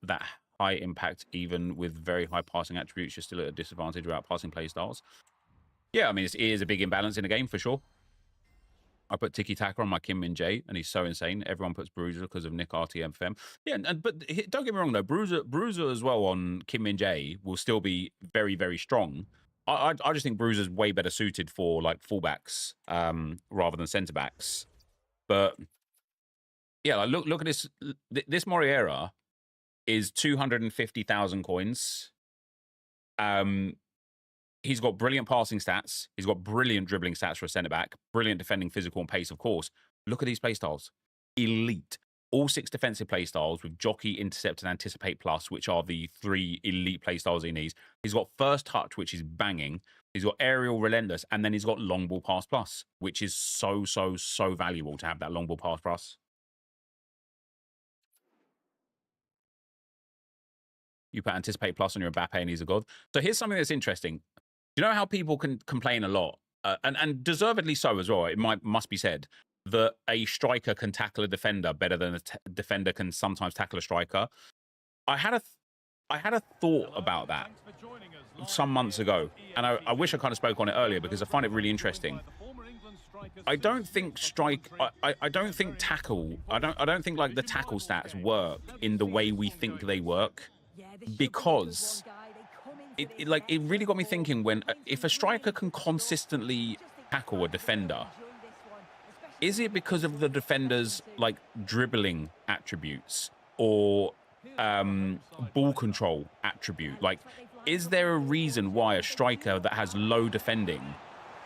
that high impact even with very high passing attributes? You're still at a disadvantage without passing play styles? Yeah, I mean, it is a big imbalance in the game for sure. I put Tiki Taka on my Kim Min Jae, and he's so insane. Everyone puts Bruiser because of Nick RTFM. Yeah, but don't get me wrong though, Bruiser as well on Kim Min Jae will still be very, very strong. I just think Bruiser's way better suited for like fullbacks rather than centre backs. But yeah, like look at this. This Moriera is 250,000 coins. He's got brilliant passing stats. He's got brilliant dribbling stats for a centre-back. Brilliant defending, physical, and pace, of course. Look at these playstyles. Elite. All 6 defensive playstyles with Jockey, Intercept, and Anticipate Plus, which are the 3 elite playstyles he needs. He's got First Touch, which is banging. He's got Aerial, Relentless, and then he's got Long Ball Pass Plus, which is so valuable to have that Long Ball Pass Plus. You put Anticipate Plus on your Mbappe and he's a god. So here's something that's interesting. You know how people can complain a lot, and deservedly so as well, it must be said, that a striker can tackle a defender better than a defender can sometimes tackle a striker. I had a thought about that some months ago, and I wish I kind of spoke on it earlier because I find it really interesting. I don't think I don't think tackle. I don't think like the tackle stats work in the way we think they work, because it really got me thinking when if a striker can consistently tackle a defender, is it because of the defender's like dribbling attributes or ball control attribute? Like, is there a reason why a striker that has low defending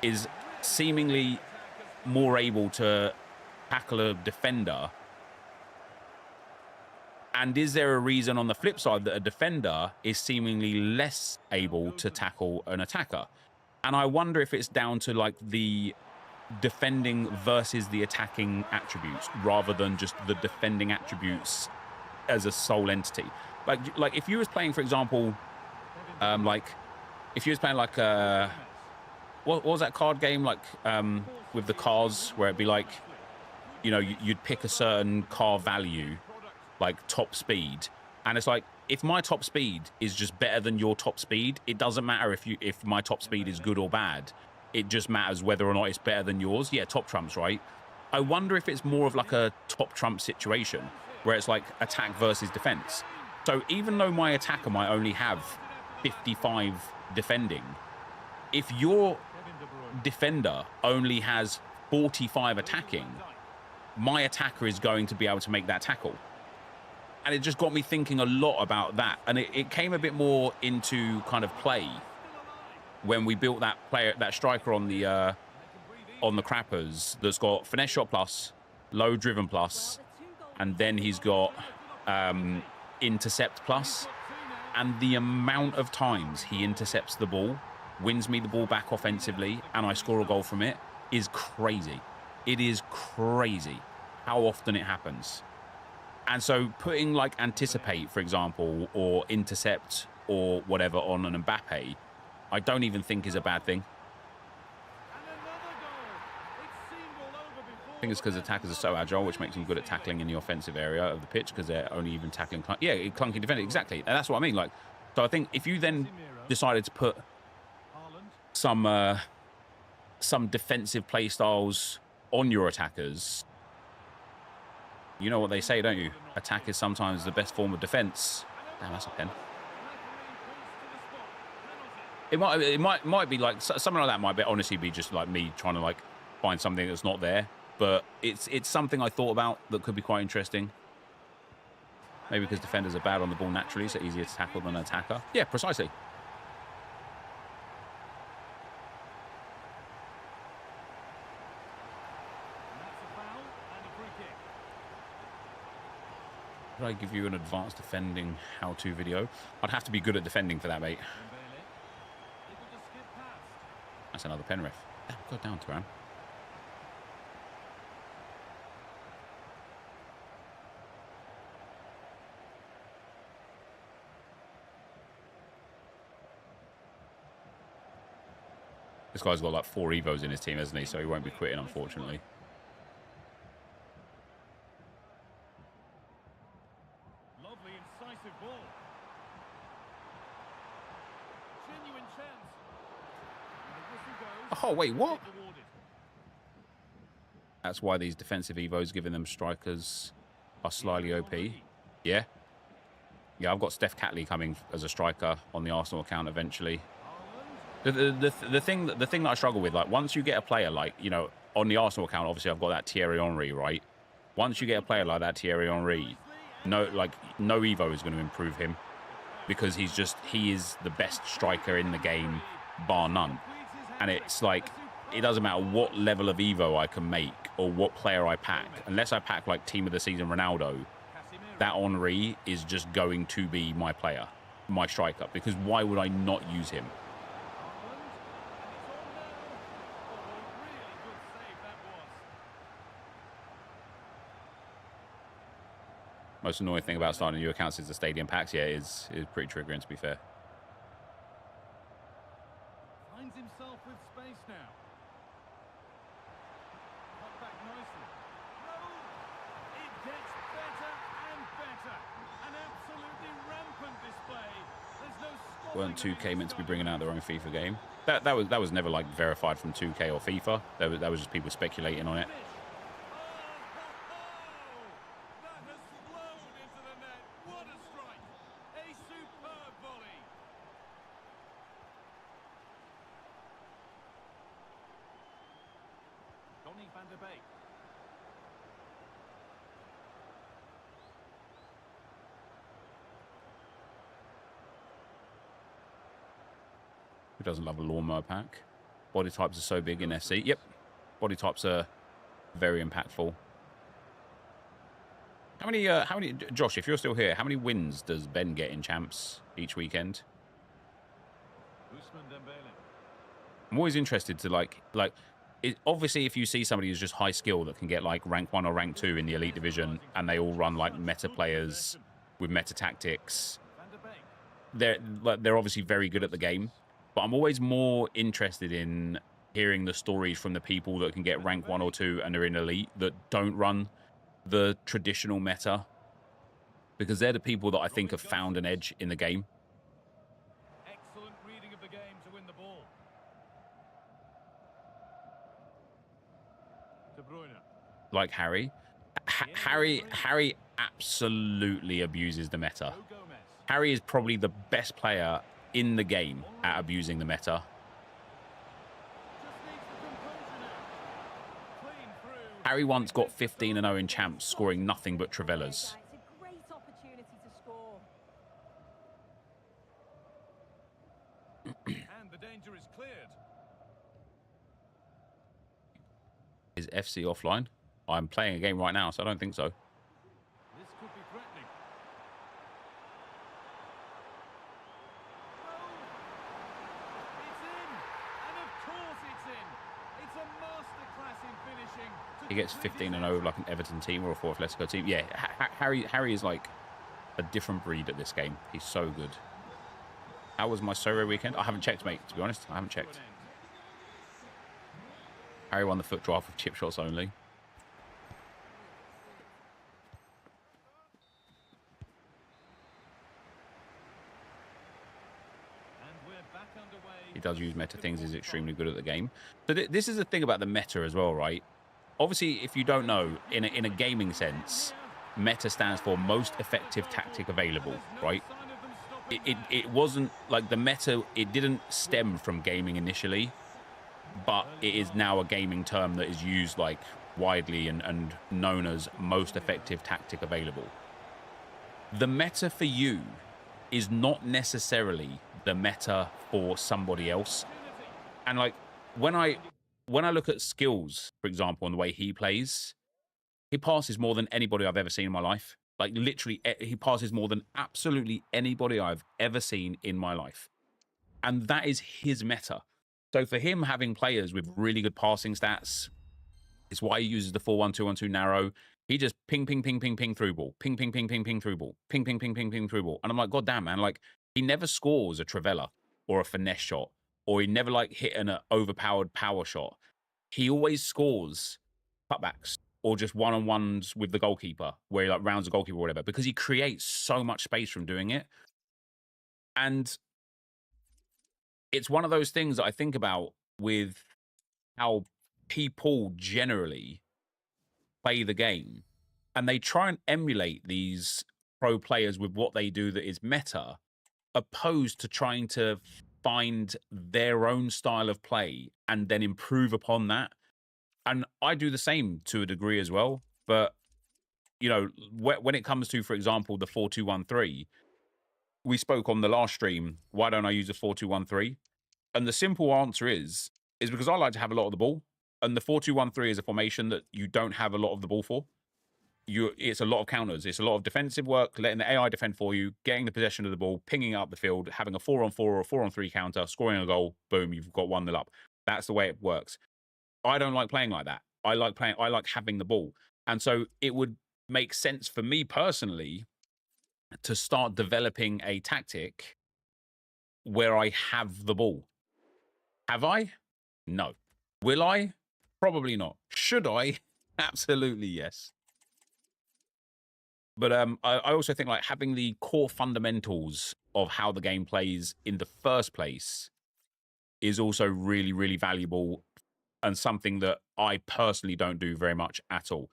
is seemingly more able to tackle a defender? And is there a reason on the flip side that a defender is seemingly less able to tackle an attacker? And I wonder if it's down to like the defending versus the attacking attributes rather than just the defending attributes as a sole entity. Like if you was playing, for example, like if you was playing like what was that card game like with the cars where it'd be like, you know, you'd pick a certain car value, like top speed, and it's like if my top speed is just better than your top speed, it doesn't matter if my top speed is good or bad. It just matters whether or not it's better than yours. Yeah, top trumps, right? I wonder if it's more of like a top trump situation where it's like attack versus defense. So even though my attacker might only have 55 defending, if your defender only has 45 attacking, my attacker is going to be able to make that tackle. And it just got me thinking a lot about that. And it came a bit more into kind of play when we built that striker on the crappers that's got finesse shot plus, low driven plus, and then he's got intercept plus. And the amount of times he intercepts the ball, wins me the ball back offensively, and I score a goal from it is crazy. It is crazy how often it happens. And so putting like Anticipate, for example, or Intercept or whatever on an Mbappe, I don't even think is a bad thing. I think it's because attackers are so agile, which makes them good at tackling in the offensive area of the pitch because they're only even tackling. Yeah, clunky defending. Exactly. And that's what I mean. Like, so I think if you then decided to put some defensive play styles on your attackers, you know what they say, don't you? Attack is sometimes the best form of defense. Damn, that's a pen. It might be like something like that. Might honestly be just like me trying to like find something that's not there. But it's something I thought about that could be quite interesting. Maybe because defenders are bad on the ball naturally, so easier to tackle than an attacker. Yeah, precisely. Could I give you an advanced defending how-to video? I'd have to be good at defending for that, mate. Dembele, able to skip past. That's another pen ref. Damn, go down, Turan. This guy's got like 4 Evos in his team, hasn't he? So he won't be quitting, unfortunately. Lovely, incisive ball. Genuine chance. And the whistle goes. Oh, wait, what? Rewarded. That's why these defensive Evos giving them strikers are slightly OP. Yeah. Yeah, I've got Steph Catley coming as a striker on the Arsenal account eventually. The thing that I struggle with, like, once you get a player like, you know, on the Arsenal account, obviously I've got that Thierry Henry, right? Once you get a player like that Thierry Henry, no Evo is going to improve him because he is the best striker in the game, bar none. And it's like, it doesn't matter what level of Evo I can make or what player I pack, unless I pack like team of the season Ronaldo, that Henry is just going to be my player, my striker, because why would I not use him? Most annoying thing about starting new accounts is the stadium packs. Yeah, it is pretty triggering, to be fair. Finds himself with space now. Cut back nicely. No! It gets better and better. An absolutely rampant display. There's no stopping. Weren't 2K meant to be bringing out their own FIFA game? That was never like verified from 2K or FIFA. That was just people speculating on it. Who doesn't love a lawnmower pack? Body types are so big in FC. Yep. Body types are very impactful. How many, Josh, if you're still here, how many wins does Ben get in champs each weekend? I'm always interested to obviously if you see somebody who's just high skill that can get like rank 1 or rank 2 in the elite division and they all run like meta players with meta tactics, they're obviously very good at the game. But I'm always more interested in hearing the stories from the people that can get rank 1 or 2 and are in elite that don't run the traditional meta, because they're the people that I think have found an edge in the game. Excellent reading of the game to win the ball. De Bruyne. Like Harry. Harry absolutely abuses the meta. Harry is probably the best player in the game at abusing the meta. Harry once got 15-0 in champs, scoring nothing but Travellas. It's a great opportunity to score. And the danger is cleared. Is FC offline? I'm playing a game right now, so I don't think so. This could be threatening. It's in! And of course it's in! It's a masterclass in finishing. He gets 15-0 like an Everton team or a 4 Atletico team. Yeah, Harry is like a different breed at this game. He's so good. How was my Soro weekend? I haven't checked, mate, to be honest. I haven't checked. Harry won the foot draft with chip shots only. He does use meta things. He's extremely good at the game. So this is the thing about the meta as well, right? Obviously, if you don't know, in a gaming sense, meta stands for most effective tactic available, right? It wasn't like the meta, it didn't stem from gaming initially, but it is now a gaming term that is used like widely and known as most effective tactic available. The meta for you is not necessarily the meta for somebody else. And like when I look at skills, for example, and the way he plays, he passes more than anybody I've ever seen in my life. Like, literally, he passes more than absolutely anybody I've ever seen in my life. And that is his meta. So for him, having players with really good passing stats is why he uses the 4-1-2-1-2 narrow. He just ping, ping, ping, ping, ping through ball. Ping, ping, ping, ping, ping through ball. Ping, ping, ping, ping, ping through ball. And I'm like, God damn, man. Like, he never scores a Trivela or a finesse shot, or he never, like, hit an overpowered power shot. He always scores cutbacks or just one-on-ones with the goalkeeper, where he, like, rounds the goalkeeper or whatever, because he creates so much space from doing it. And it's one of those things that I think about with how people generally play the game, and they try and emulate these pro players with what they do that is meta, opposed to trying to find their own style of play and then improve upon that. And I do the same to a degree as well. But, you know, when it comes to, for example, the 4-2-1-3, we spoke on the last stream, why don't I use a 4-2-1-3? And the simple answer is because I like to have a lot of the ball. And the 4-2-1-3 is a formation that you don't have a lot of the ball for. It's a lot of counters. It's a lot of defensive work, letting the AI defend for you, getting the possession of the ball, pinging it up the field, having a 4-on-4 or a 4-on-3 counter, scoring a goal, boom, you've got 1-0 up. That's the way it works. I don't like playing like that. I like having the ball. And so it would make sense for me personally to start developing a tactic where I have the ball. Have I? No. Will I? Probably not. Should I? Absolutely yes. But I also think, like, having the core fundamentals of how the game plays in the first place is also really, really valuable, and something that I personally don't do very much at all.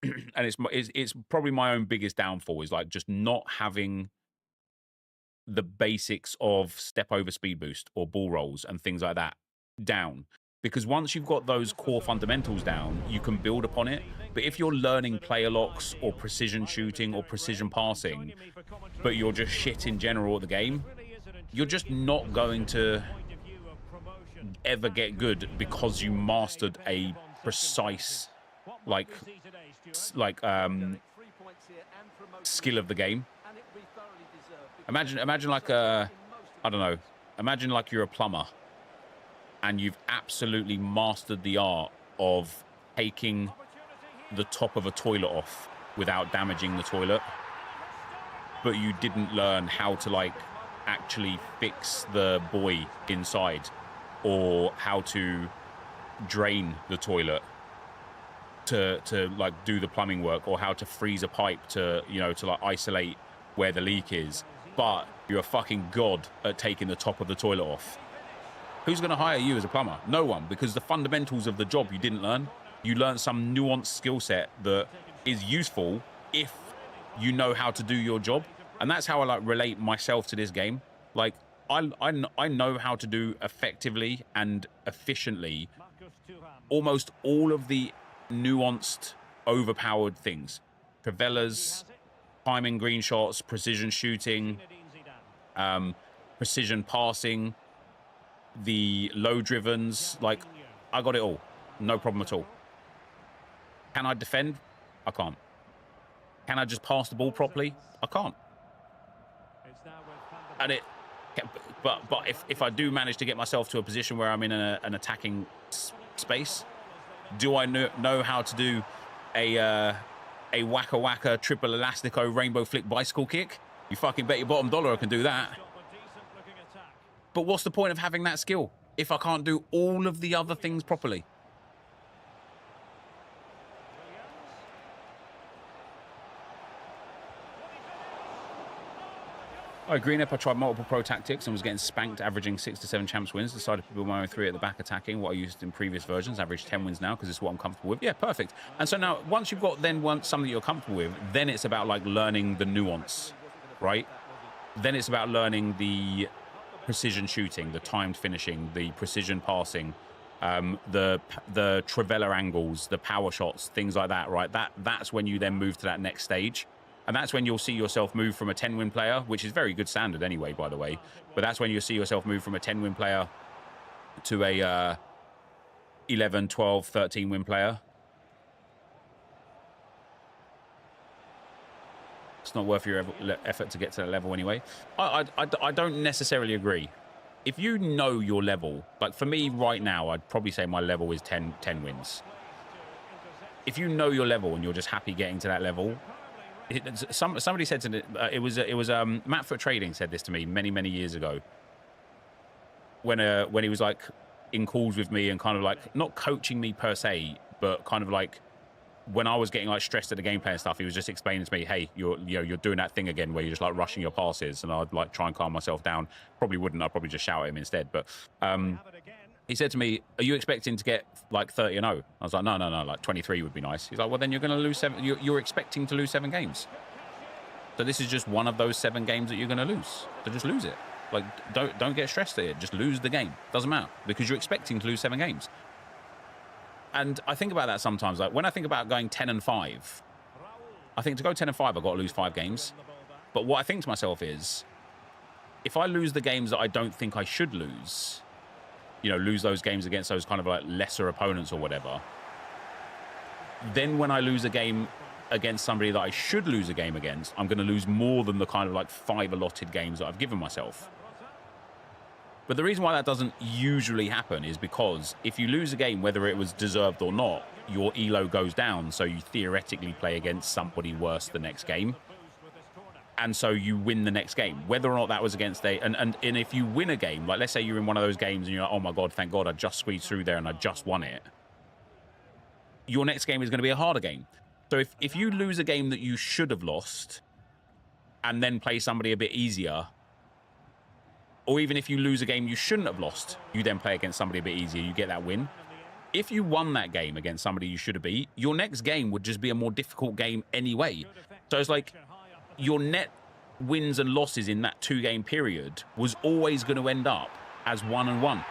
And it's probably my own biggest downfall, is like just not having the basics of step over speed boost or ball rolls and things like that down. Because once you've got those core fundamentals down, you can build upon it. But if you're learning player locks or precision shooting or precision passing, but you're just shit in general at the game, you're just not going to ever get good because you mastered a precise skill of the game. Imagine like I don't know, imagine like you're a plumber and you've absolutely mastered the art of taking the top of a toilet off without damaging the toilet, but you didn't learn how to, like, actually fix the buoy inside, or how to drain the toilet to like do the plumbing work, or how to freeze a pipe to, you know, to like isolate where the leak is. But you're a fucking god at taking the top of the toilet off. Who's going to hire you as a plumber? No one, because the fundamentals of the job you didn't learn. You learn some nuanced skill set that is useful if you know how to do your job. And that's how I like relate myself to this game. Like, I know how to do effectively and efficiently almost all of the nuanced, overpowered things. Trivelas, timing green shots, precision shooting, precision passing, the low drivens. Like, I got it all. No problem at all. Can I defend? I can't. Can I just pass the ball properly? I can't. And but if I do manage to get myself to a position where I'm in an attacking space, do I know how to do a wacka wacka triple elastico rainbow flick bicycle kick? You fucking bet your bottom dollar I can do that. But what's the point of having that skill if I can't do all of the other things properly? I agree, Nep. I tried multiple pro tactics and was getting spanked, averaging 6 to 7 champs wins. Decided to build my own 3 at the back attacking, what I used in previous versions. Average 10 wins now because it's what I'm comfortable with. Yeah, perfect. And so now, once you've got something you're comfortable with, then it's about like learning the nuance, right? Then it's about learning the precision shooting, the timed finishing, the precision passing, the Trivela angles, the power shots, things like that, right? That's when you then move to that next stage. And that's when you'll see yourself move from a 10-win player, which is very good standard anyway, by the way. But that's when you'll see yourself move from a 10-win player to a 11, 12, 13-win player. It's not worth your effort to get to that level anyway. I don't necessarily agree. If you know your level, like for me right now, I'd probably say my level is 10 wins. If you know your level and you're just happy getting to that level, somebody said to it was Matt Foot Trading said this to me many years ago when he was like in calls with me and kind of like not coaching me per se, but kind of like when I was getting like stressed at the gameplay and stuff, he was just explaining to me, hey, you're doing that thing again where you're just like rushing your passes, and I'd like try and calm myself down. Probably wouldn't. I'd probably just shout at him instead. But he said to me, are you expecting to get like 30-0? I was like, no, like 23 would be nice. He's like, well, then you're going to lose 7. You're expecting to lose 7 games. So this is just one of those 7 games that you're going to lose. So just lose it. Like, don't get stressed at it. Just lose the game. Doesn't matter, because you're expecting to lose 7 games. And I think about that sometimes. Like when I think about going 10-5, I think to go 10-5, I've got to lose 5 games. But what I think to myself is, if I lose the games that I don't think I should lose, lose those games against those kind of like lesser opponents or whatever, then when I lose a game against somebody that I should lose a game against, I'm going to lose more than the kind of like 5 allotted games that I've given myself. But the reason why that doesn't usually happen is because if you lose a game, whether it was deserved or not, your elo goes down, so you theoretically play against somebody worse the next game. And so you win the next game, whether or not that was against and if you win a game, like let's say you're in one of those games and you're like, oh my God, thank God I just squeezed through there and I just won it. Your next game is going to be a harder game. So if you lose a game that you should have lost and then play somebody a bit easier, or even if you lose a game you shouldn't have lost, you then play against somebody a bit easier, you get that win. If you won that game against somebody you should have beat, your next game would just be a more difficult game anyway. So it's like your net wins and losses in that 2-game period was always going to end up as 1-1.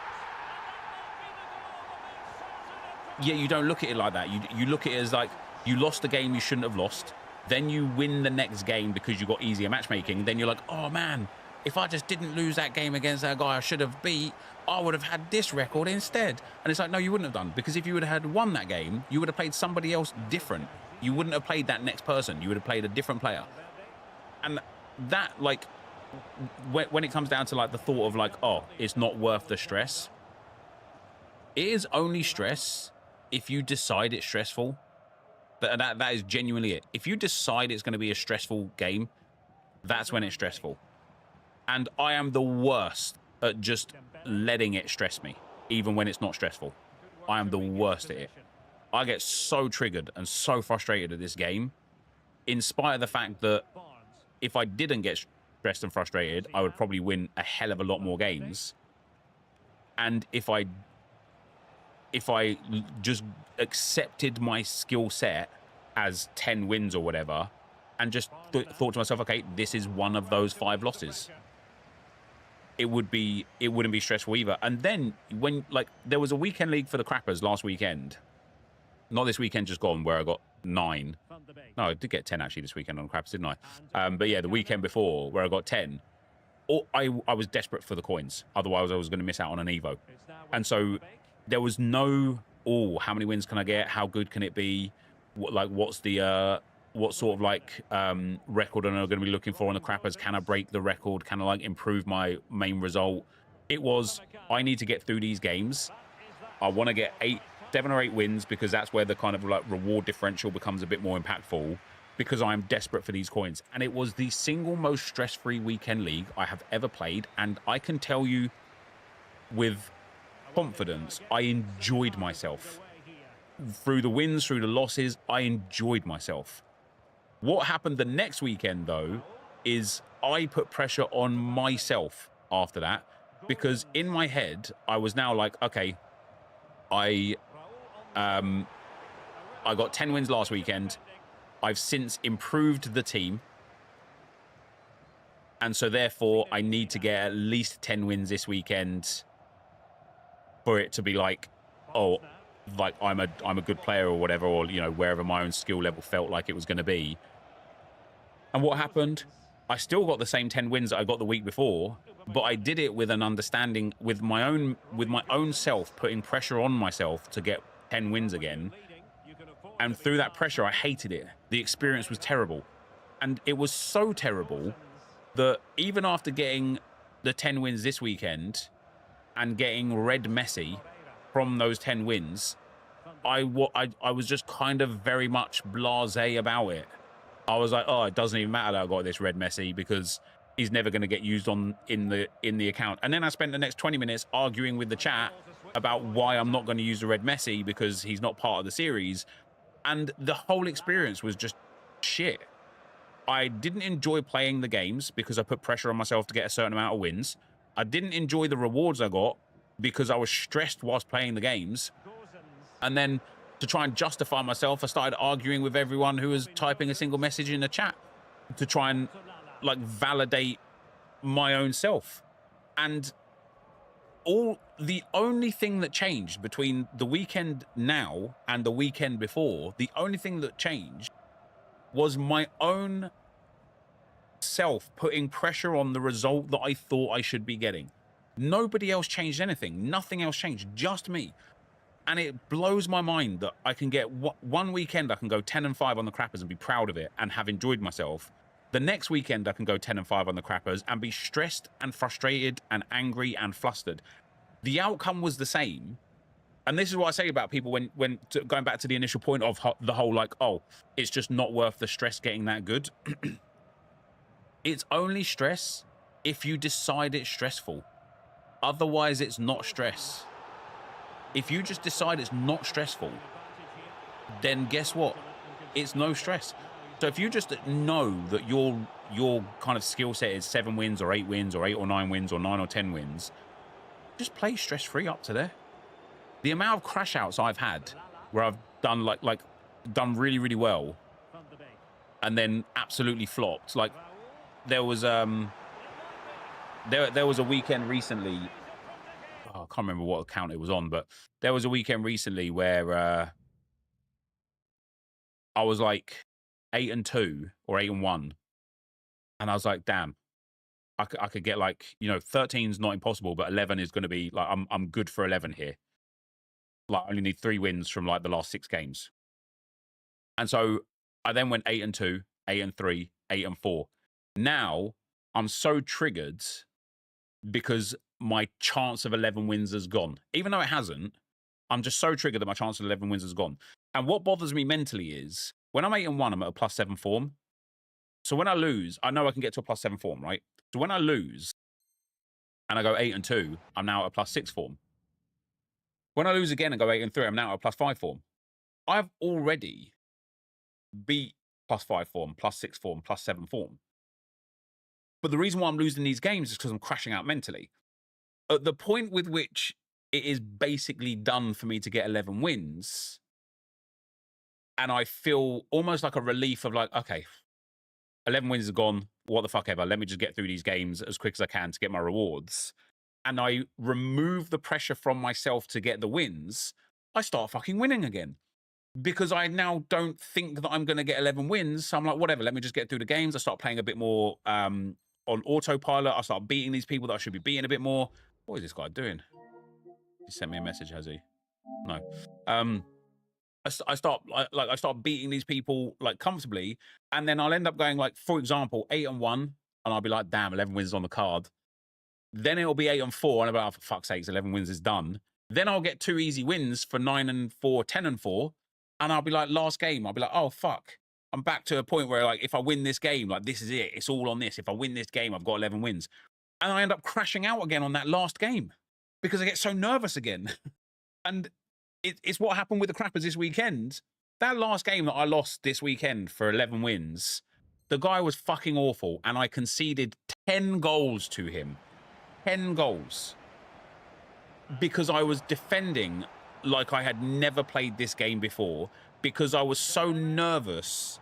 Yeah, you don't look at it like that. You look at it as like you lost the game you shouldn't have lost, then you win the next game because you got easier matchmaking, then you're like, oh man, if I just didn't lose that game against that guy I should have beat, I would have had this record instead. And it's like, no, you wouldn't have done, because if you would have had won that game, you would have played somebody else different. You wouldn't have played that next person. You would have played a different player. And that, like, when it comes down to like the thought of like, oh, it's not worth the stress, it is only stress if you decide it's stressful. That is genuinely it. If you decide it's going to be a stressful game, that's when it's stressful. And I am the worst at just letting it stress me, even when it's not stressful. I am the worst at it. I get so triggered and so frustrated at this game, in spite of the fact that if I didn't get stressed and frustrated, I would probably win a hell of a lot more games. And if I just accepted my skill set as 10 wins or whatever, and just thought to myself, okay, this is one of those 5 losses, it wouldn't be stressful either. And then when, like, there was a weekend league for the Crappers last weekend, not this weekend just gone, where I got 9. No, I did get 10 actually this weekend on Crappers, didn't I? But yeah, the weekend before where I got 10. I was desperate for the coins, otherwise I was going to miss out on an Evo. And so there was no, how many wins can I get? How good can it be? What's the what sort of like record am I going to be looking for on the Crappers? Can I break the record? Can I like improve my main result? It was, I need to get through these games. I want to get 7 or 8 wins, because that's where the kind of like reward differential becomes a bit more impactful, because I'm desperate for these coins. And it was the single most stress-free weekend league I have ever played. And I can tell you with confidence, I enjoyed myself. Through the wins, through the losses, I enjoyed myself. What happened the next weekend, though, is I put pressure on myself after that, because in my head, I was now like, okay, I got 10 wins last weekend. I've since improved the team. And so therefore, I need to get at least 10 wins this weekend for it to be like, oh, like I'm a good player or whatever, or, you know, wherever my own skill level felt like it was going to be. And what happened? I still got the same 10 wins that I got the week before, but I did it with an understanding, with my own self, putting pressure on myself to get 10 wins again. And through that pressure, I hated it. The experience was terrible. And it was so terrible that even after getting the 10 wins this weekend and getting red Messi from those 10 wins, I was just kind of very much blasé about it. I was like, oh, it doesn't even matter that I got this red Messi because he's never going to get used in the account. And then I spent the next 20 minutes arguing with the chat about why I'm not going to use the red Messi because he's not part of the series. And the whole experience was just shit. I didn't enjoy playing the games because I put pressure on myself to get a certain amount of wins. I didn't enjoy the rewards I got because I was stressed whilst playing the games. And then to try and justify myself, I started arguing with everyone who was typing a single message in the chat to try and like validate my own self. And the only thing that changed between the weekend now and the weekend before, the only thing that changed was my own self putting pressure on the result that I thought I should be getting. Nobody else changed anything. Nothing else changed, just me. And it blows my mind that I can get one weekend, I can go 10-5 on the crappers and be proud of it and have enjoyed myself. The next weekend, I can go 10-5 on the crappers and be stressed and frustrated and angry and flustered. The outcome was the same. And this is what I say about people when going back to the initial point of the whole, like, oh, it's just not worth the stress getting that good. It's only stress if you decide it's stressful. Otherwise, it's not stress. If you just decide it's not stressful, then guess what? It's no stress. So if you just know that your kind of skill set is 7 wins or 8 wins or 8 or 9 wins or 9 or 10 wins, just play stress-free up to there. The amount of crash outs I've had where I've done done really, really well and then absolutely flopped. Like there was there was a weekend recently. Oh, I can't remember what account it was on, but there was a weekend recently where I was like 8-2 or 8-1, and I was like, damn, I could get like, you know, 13's not impossible, but 11 is going to be like I'm good for 11 here. Like I only need 3 wins from like the last 6 games, and so I then went 8-2, 8-3, 8-4. Now I'm so triggered because my chance of 11 wins has gone. Even though it hasn't, I'm just so triggered that my chance of 11 wins has gone. And what bothers me mentally is when I'm 8-1, I'm at a +7 form. So when I lose, I know I can get to a +7 form, right? So when I lose and I go 8-2, I'm now at a +6 form. When I lose again and go 8-3, I'm now at a +5 form. I've already beat +5 form, +6 form, +7 form. But the reason why I'm losing these games is because I'm crashing out mentally. At the point with which it is basically done for me to get 11 wins, and I feel almost like a relief of like, okay, 11 wins is gone, what the fuck ever, let me just get through these games as quick as I can to get my rewards, and I remove the pressure from myself to get the wins, I start fucking winning again. Because I now don't think that I'm going to get 11 wins, so I'm like, whatever, let me just get through the games. I start playing a bit more on autopilot. I start beating these people that I should be beating a bit more. What is this guy doing? He sent me a message, has he? No. I start beating these people like comfortably, and then I'll end up going like, for example, 8-1, and I'll be like, damn, 11 wins on the card. Then it'll be 8-4, and I'll be like, oh, for fuck's sakes, 11 wins is done. Then I'll get 2 easy wins for 9-4, 10-4, and I'll be like, last game, I'll be like, oh fuck, I'm back to a point where like, if I win this game, like this is it, it's all on this. If I win this game, I've got 11 wins, and I end up crashing out again on that last game because I get so nervous again. And it's what happened with the crappers this weekend. That last game that I lost this weekend for 11 wins, the guy was fucking awful, and I conceded 10 goals to him. 10 goals. Because I was defending like I had never played this game before, because I was so nervous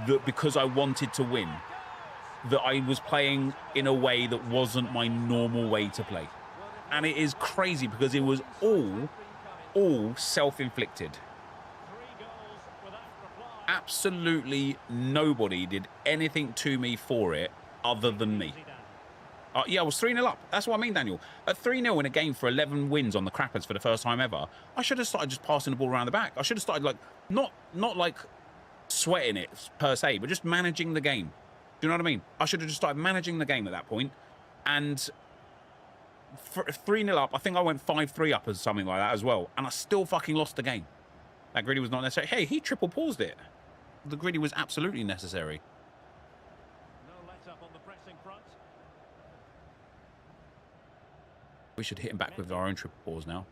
that because I wanted to win, that I was playing in a way that wasn't my normal way to play. And it is crazy because it was all self-inflicted. Absolutely nobody did anything to me for it other than me. Yeah, I was 3-0 up. That's what I mean, Daniel. At 3-0 in a game for 11 wins on the crappers for the first time ever, I should have started just passing the ball around the back. I should have started like, not like sweating it per se, but just managing the game. Do you know what I mean? I should have just started managing the game at that point. And 3-0 up, I think I went 5-3 up or something like that as well. And I still fucking lost the game. That griddy was not necessary. Hey, he triple paused it. The griddy was absolutely necessary. No let up on the pressing front. We should hit him back with our own triple pause now.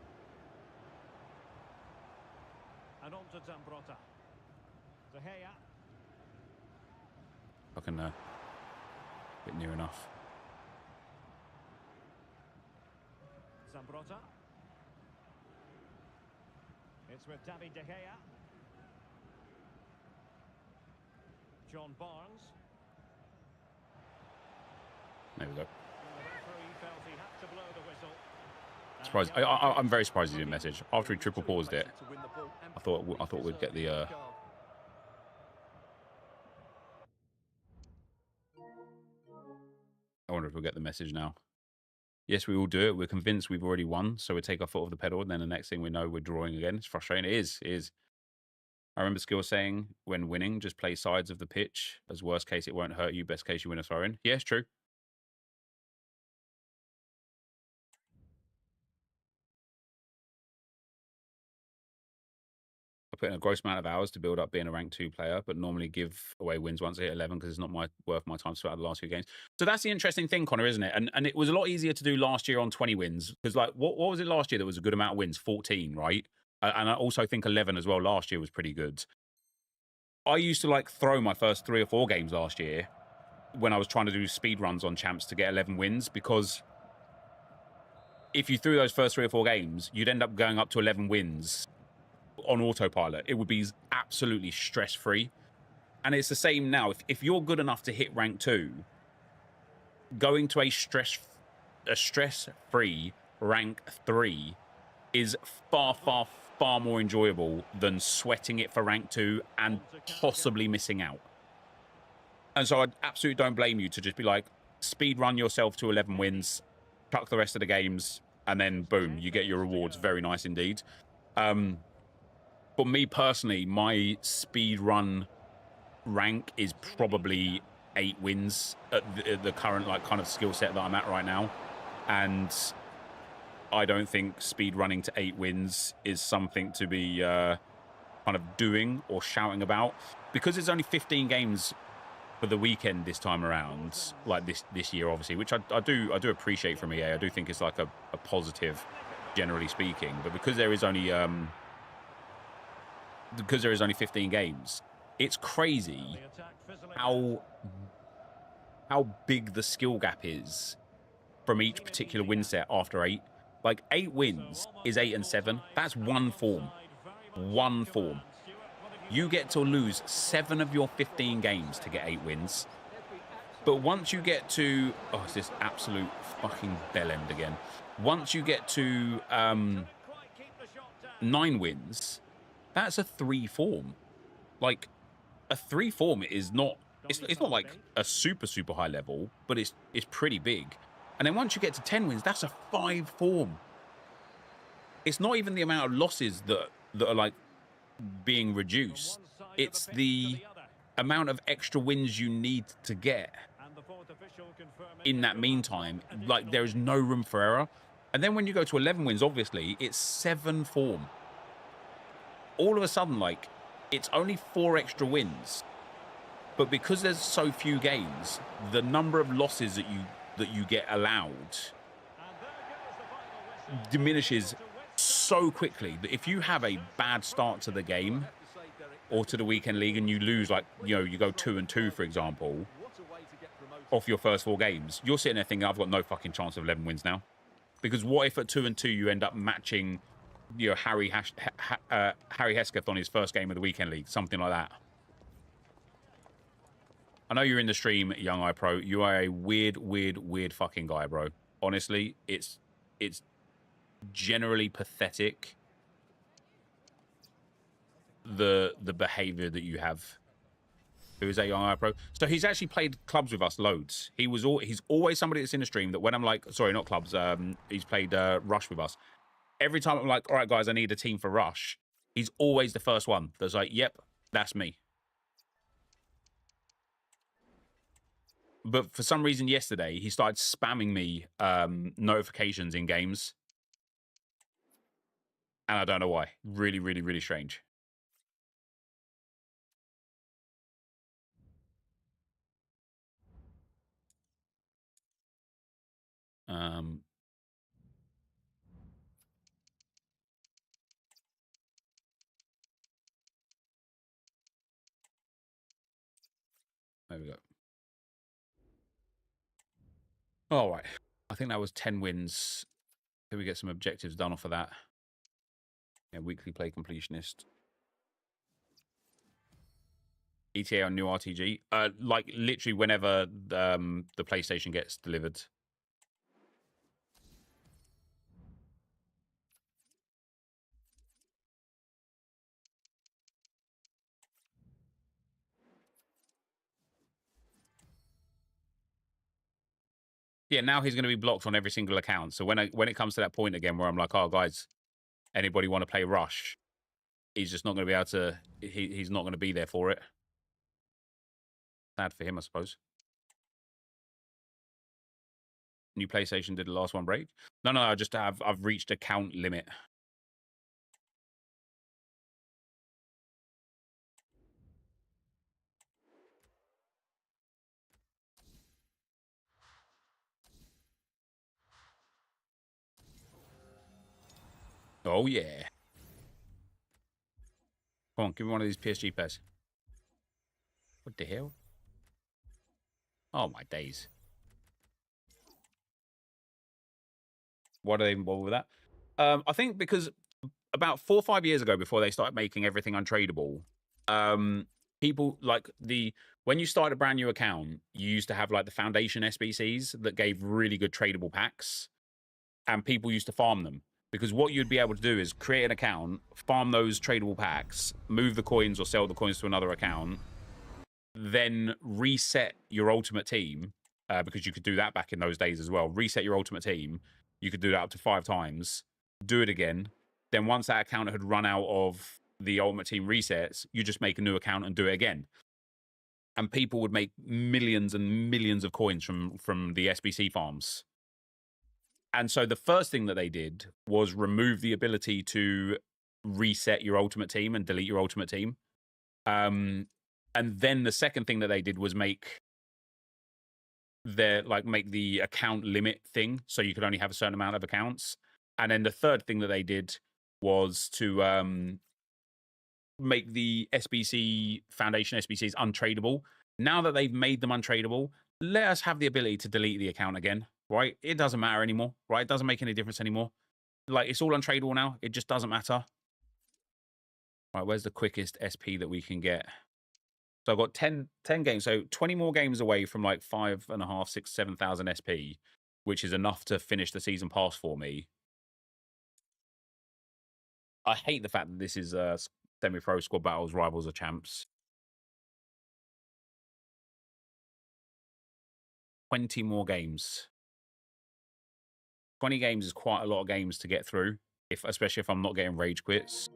And on to Zambrotta. De Gea. I can get near enough. Zambrotta. It's with David De Gea. John Barnes. There we go. And the referee felt he had to blow the whistle. Surprised. I'm very surprised he didn't message after he triple paused it. I thought we'd get the. I wonder if we'll get the message now. Yes, we will do it. We're convinced we've already won, so we take our foot off the pedal, and then the next thing we know, we're drawing again. It's frustrating. It is. I remember Skill saying, when winning, just play sides of the pitch. As worst case, it won't hurt you. Best case, you win a throw-in. Yeah, it's true. I put in a gross amount of hours to build up being a rank 2 player, but normally give away wins once I hit 11 because it's not worth my time to start the last few games. So that's the interesting thing, Connor, isn't it? And it was a lot easier to do last year on 20 wins because, like, what was it last year that was a good amount of wins? 14, right? And I also think 11 as well last year was pretty good. I used to, like, throw my first 3 or 4 games last year when I was trying to do speed runs on champs to get 11 wins because if you threw those first 3 or 4 games, you'd end up going up to 11 wins on autopilot. It would be absolutely stress-free. And it's the same now. If you're good enough to hit rank 2, going to a stress-free rank 3 is far, far, far more enjoyable than sweating it for rank 2 and possibly missing out. And so I absolutely don't blame you to just be like, speed run yourself to 11 wins, chuck the rest of the games, and then boom, you get your rewards. Very nice indeed. For me personally, my speed run rank is probably 8 wins at the current kind of skill set that I'm at right now. And I don't think speed running to 8 wins is something to be kind of doing or shouting about, because it's only 15 games for the weekend this time around, like this year, obviously, which I do appreciate from EA. I do think it's like a positive, generally speaking. But because there is only 15 games, it's crazy how big the skill gap is from each particular win set after 8. Like 8 wins is 8 and 7. That's one form. One form. You get to lose 7 of your 15 games to get 8 wins. But once you get to... Oh, it's this absolute fucking bell end again. Once you get to 9 wins, that's a 3 form. Like, a 3 form is not... It's not like a super, super high level, but it's pretty big. And then once you get to 10 wins, that's a 5 form. It's not even the amount of losses that are like being reduced. It's the amount of extra wins you need to get in that meantime. Like, there is no room for error. And then when you go to 11 wins, obviously, it's 7 form. All of a sudden, like, it's only 4 extra wins. But because there's so few games, the number of losses that you get allowed diminishes so quickly that if you have a bad start to the game or to the weekend league and you lose, like, you know, you go 2-2, for example, off your first 4 games, you're sitting there thinking, I've got no fucking chance of 11 wins now. Because what if at 2-2 you end up matching, you know, Harry Hesketh on his first game of the weekend league, something like that. I know you're in the stream, Young Eye Pro. You are a weird fucking guy, bro. Honestly, it's generally pathetic, the behavior that you have. Who is a Young Eye Pro? So he's actually played clubs with us loads. He's always somebody that's in the stream that when I'm like, sorry, not clubs. He's played Rush with us. Every time I'm like, all right, guys, I need a team for Rush. He's always the first one that's like, yep, that's me. But for some reason yesterday, he started spamming me notifications in games. And I don't know why. Really, really, really strange. There we go. All right. I think that was 10 wins. Can we get some objectives done off of that? Yeah, weekly play completionist. ETA on new RTG. Like literally whenever the PlayStation gets delivered. Yeah, now he's going to be blocked on every single account. So when it comes to that point again where I'm like, oh guys, anybody want to play Rush? He's just not going to be able to. He's not going to be there for it. Sad for him, I suppose. New PlayStation did the last one break? No, I just have. I've reached account limit. Oh yeah. Come on, give me one of these PSG players. What the hell? Oh my days. Why do they even bother with that? I think because about 4 or 5 years ago, before they started making everything untradeable, people like when you start a brand new account, you used to have like the foundation SBCs that gave really good tradable packs, and people used to farm them. Because what you'd be able to do is create an account, farm those tradable packs, move the coins or sell the coins to another account, then reset your ultimate team, because you could do that back in those days as well. Reset your ultimate team. You could do that up to 5 times. Do it again. Then once that account had run out of the ultimate team resets, you just make a new account and do it again. And people would make millions and millions of coins from the SBC farms. And so the first thing that they did was remove the ability to reset your ultimate team and delete your ultimate team. And then the second thing that they did was make the account limit thing, so you could only have a certain amount of accounts. And then the third thing that they did was to make the SBC Foundation SBCs untradeable. Now that they've made them untradeable, let us have the ability to delete the account again, right? It doesn't matter anymore, right? It doesn't make any difference anymore. Like, it's all untradeable now. It just doesn't matter. Right, where's the quickest SP that we can get? So I've got 10 games, so 20 more games away from like 5.5, 6, 7,000 SP, which is enough to finish the season pass for me. I hate the fact that this is semi-pro squad battles, rivals of champs. 20 more games. 20 games is quite a lot of games to get through, especially if I'm not getting rage quits.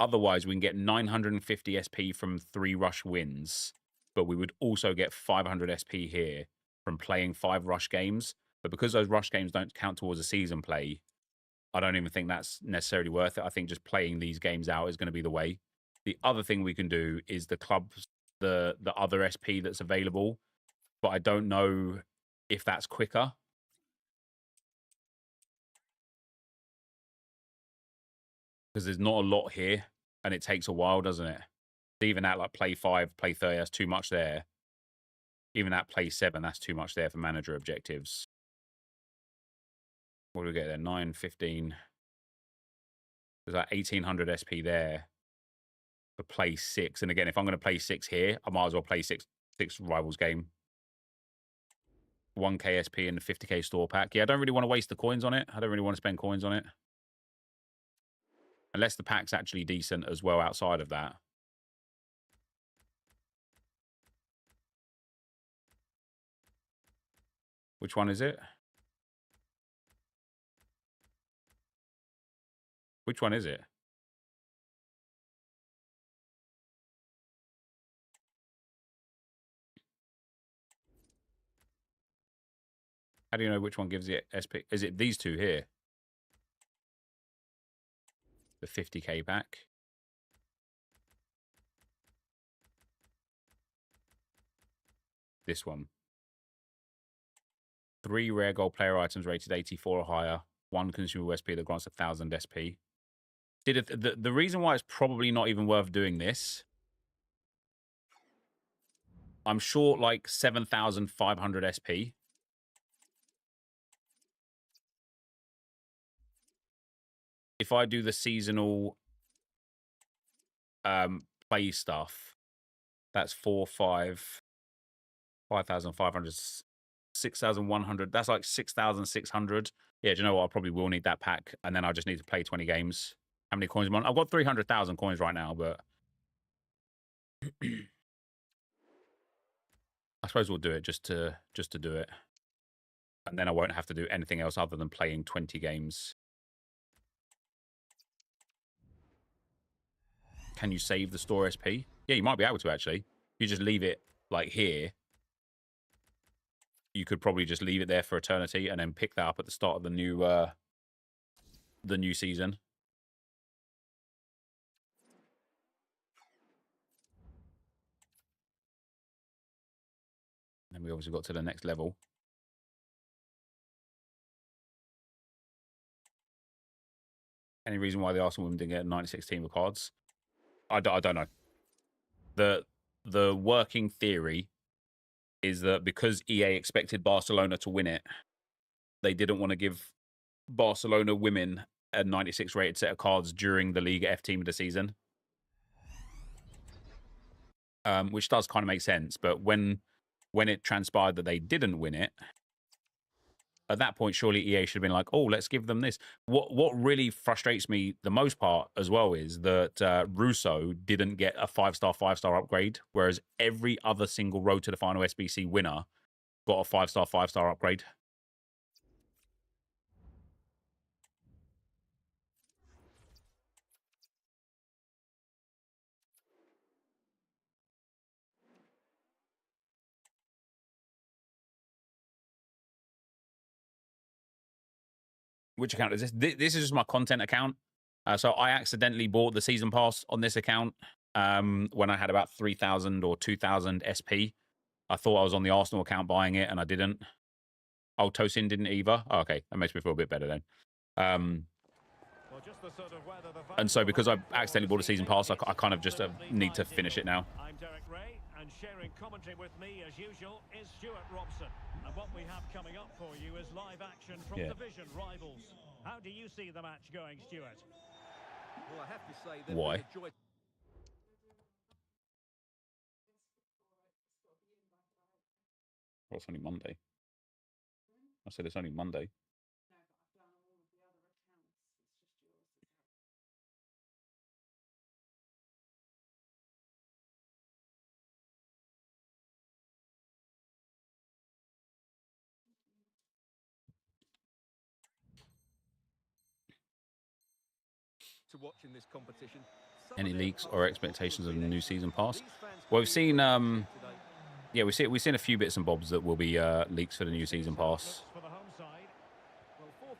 Otherwise, we can get 950 SP from 3 rush wins, but we would also get 500 SP here from playing 5 rush games. But because those rush games don't count towards a season play, I don't even think that's necessarily worth it. I think just playing these games out is going to be the way. The other thing we can do is the clubs, the other SP that's available, but I don't know if that's quicker. Because there's not a lot here, and it takes a while, doesn't it? Even at like play 5, play 30, that's too much there. Even at play 7, that's too much there for manager objectives. What do we get there? 9, 15. There's like 1,800 SP there for play 6. And again, if I'm going to play 6 here, I might as well play 6 rivals game. 1k SP and the 50k store pack. Yeah, I don't really want to waste the coins on it. I don't really want to spend coins on it. Unless the pack's actually decent as well outside of that. Which one is it? Which one is it? How do you know which one gives it SP? Is it these two here? The 50k pack. This one. 3 rare gold player items rated 84 or higher. 1 consumable SP that grants 1,000 SP. The reason why it's probably not even worth doing this, I'm short like 7,500 SP. If I do the seasonal play stuff, that's 5,500, 6,100. That's like 6,600. Yeah, do you know what? I probably will need that pack, and then I just need to play 20 games. How many coins am I on? I've got 300,000 coins right now, but I suppose we'll do it just to do it, and then I won't have to do anything else other than playing 20 games. Can you save the store SP? Yeah, you might be able to actually. You just leave it like here. You could probably just leave it there for eternity and then pick that up at the start of the new season. And we obviously got to the next level. Any reason why the Arsenal women didn't get a 96 team of cards? I don't know. The working theory is that because EA expected Barcelona to win it, they didn't want to give Barcelona women a 96 rated set of cards during the Liga F team of the season. Which does kind of make sense, but when it transpired that they didn't win it, at that point, surely EA should have been like, oh, let's give them this. What really frustrates me the most part as well is that Russo didn't get a 5-star upgrade, whereas every other single Road to the Final SBC winner got a 5-star upgrade. Which account is this? This is just my content account. So I accidentally bought the season pass on this account when I had about 3,000 or 2,000 SP. I thought I was on the Arsenal account buying it, and I didn't. Oh, Tosin didn't either. Oh, okay, that makes me feel a bit better then. And so because I accidentally bought a season pass, I kind of just need to finish it now. I'm Derek Ray, and sharing commentary with me as usual is Stuart Robson. And what we have coming up for you is live action from division rivals. How do you see the match going, Stuart? Well, I have to say that Why? Well, it's only Monday. I said it's only Monday. To watch in this competition. Any leaks or expectations of the new season pass? Well, we've seen yeah, we've seen a few bits and bobs that will be leaks for the new season pass. Well,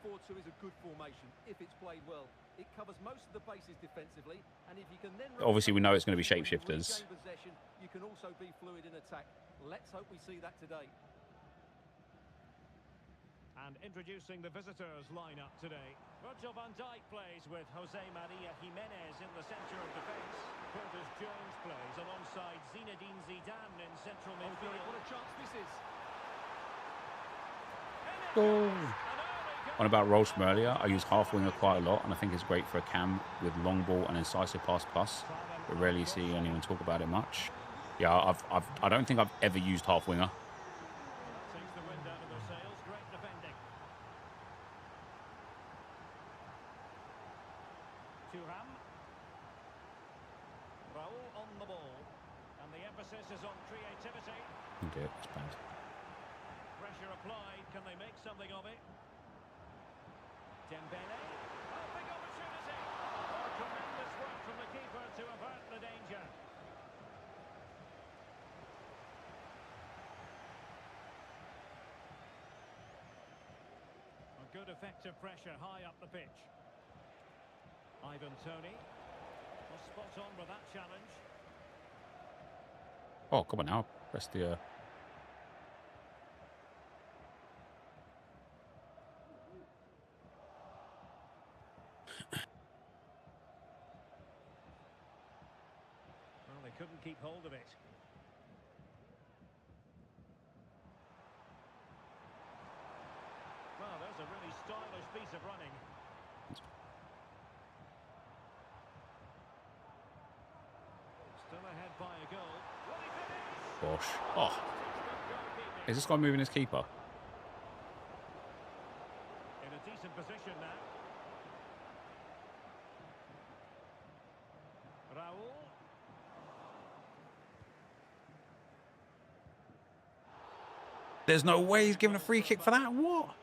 4-4-2 is a good formation if it's played well. It covers most of the bases defensively, and if you can then obviously we know it's going to be shapeshifters. possession, you can also be fluid in attack. Let's hope we see that today. And introducing the visitors lineup today. Virgil van Dijk plays with Jose Maria Jimenez in the centre of defence. Curtis Jones plays alongside Zinedine Zidane in central midfield. What a chance this is. On about Rolls from earlier, I use half winger quite a lot, and I think it's great for a cam with long ball and incisive pass plus. But rarely see anyone talk about it much. Yeah, I don't think I've ever used half winger. Takes the wind out of their sails. Great defending. Thuram. Raul on the ball. And the emphasis is on creativity. Okay, it's bad. Pressure applied. Can they make something of it? Dembele. Oh, big opportunity. Oh, tremendous work from the keeper to avert the danger. good effective pressure high up the pitch. Ivan Toney was spot on with that challenge. Oh, come on now. Press the... Well, they couldn't keep hold of it. Well, there's a really stylish piece of running. Still ahead by a goal. Will he finish? Gosh. Oh. Is this guy moving his keeper? In a decent position now. Raul. There's no way he's giving a free kick for that. What?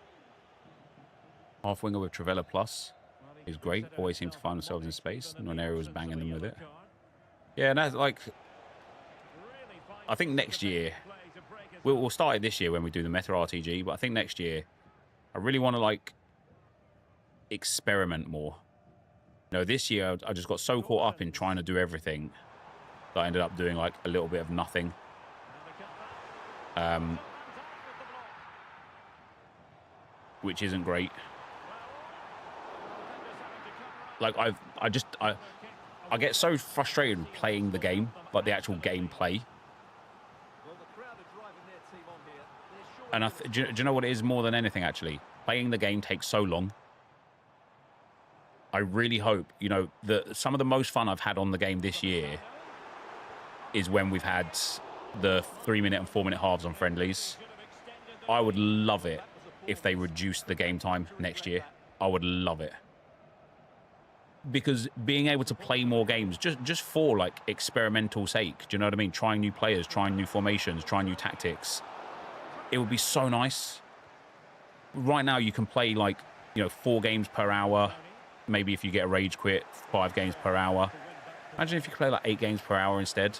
Half winger with Trivela plus. He's great. Always seem to find themselves in space. Noneri was banging them with it. Yeah, and that's like... I think next year... We'll start it this year when we do the Meta RTG, but I think next year I really want to, like, experiment more. You know, this year I just got so caught up in trying to do everything that I ended up doing, like, a little bit of nothing. Which isn't great. Like, I get so frustrated with playing the game, like the actual gameplay. And do you know what it is more than anything, actually? Playing the game takes so long. I really hope, you know, that some of the most fun I've had on the game this year is when we've had the 3-minute and 4-minute halves on friendlies. I would love it if they reduced the game time next year. I would love it. Because being able to play more games, just for, like, experimental sake, do you know what I mean? Trying new players, trying new formations, trying new tactics. It would be so nice. Right now, you can play, like, you know, 4 games per hour. Maybe if you get a rage quit, 5 games per hour. Imagine if you could play, like, 8 games per hour instead.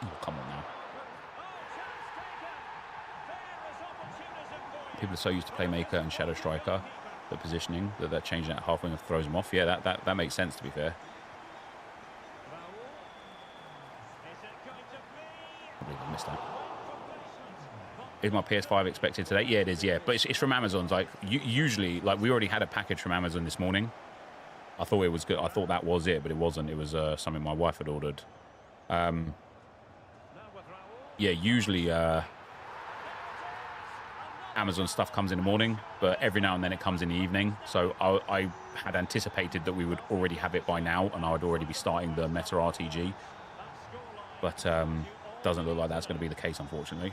Oh, come on now. People are so used to Playmaker and Shadow Striker, the positioning, that they're changing that half wing and throws them off. Yeah, that makes sense, to be fair. I believe I missed that. Is my PS5 expected today? Yeah, it is, yeah. But it's from Amazon. Like, usually, like, we already had a package from Amazon this morning. I thought it was good. I thought that was it, but it wasn't. It was something my wife had ordered. Yeah, usually Amazon stuff comes in the morning, but every now and then it comes in the evening. So I had anticipated that we would already have it by now, and I would already be starting the Meta RTG. But doesn't look like that's going to be the case, unfortunately.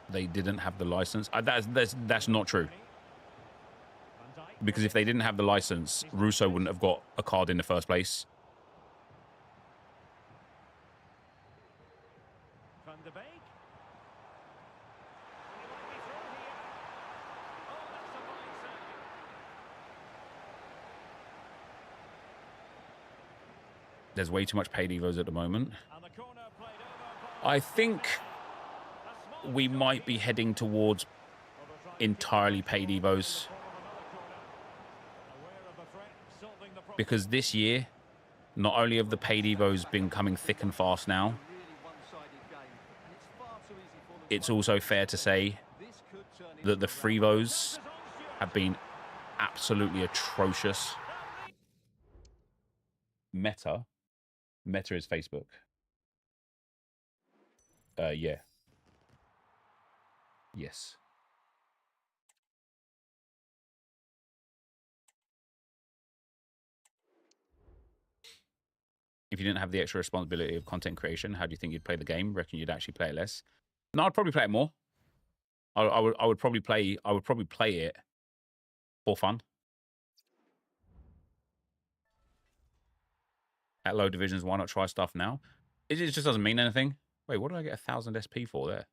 They didn't have the license. That's not true. Because if they didn't have the license, Russo wouldn't have got a card in the first place. There's way too much paid Evos at the moment. I think we might be heading towards entirely paid Evos. Because this year, not only have the paid Evos been coming thick and fast now, it's also fair to say that the Freevos have been absolutely atrocious. Meta is Facebook. Yeah. Yes. If you didn't have the extra responsibility of content creation, how do you think you'd play the game? Reckon you'd actually play it less? No, I'd probably play it more. I would probably play it for fun. At low divisions, why not try stuff now? It just doesn't mean anything. Wait, what did I get 1,000 SP for there?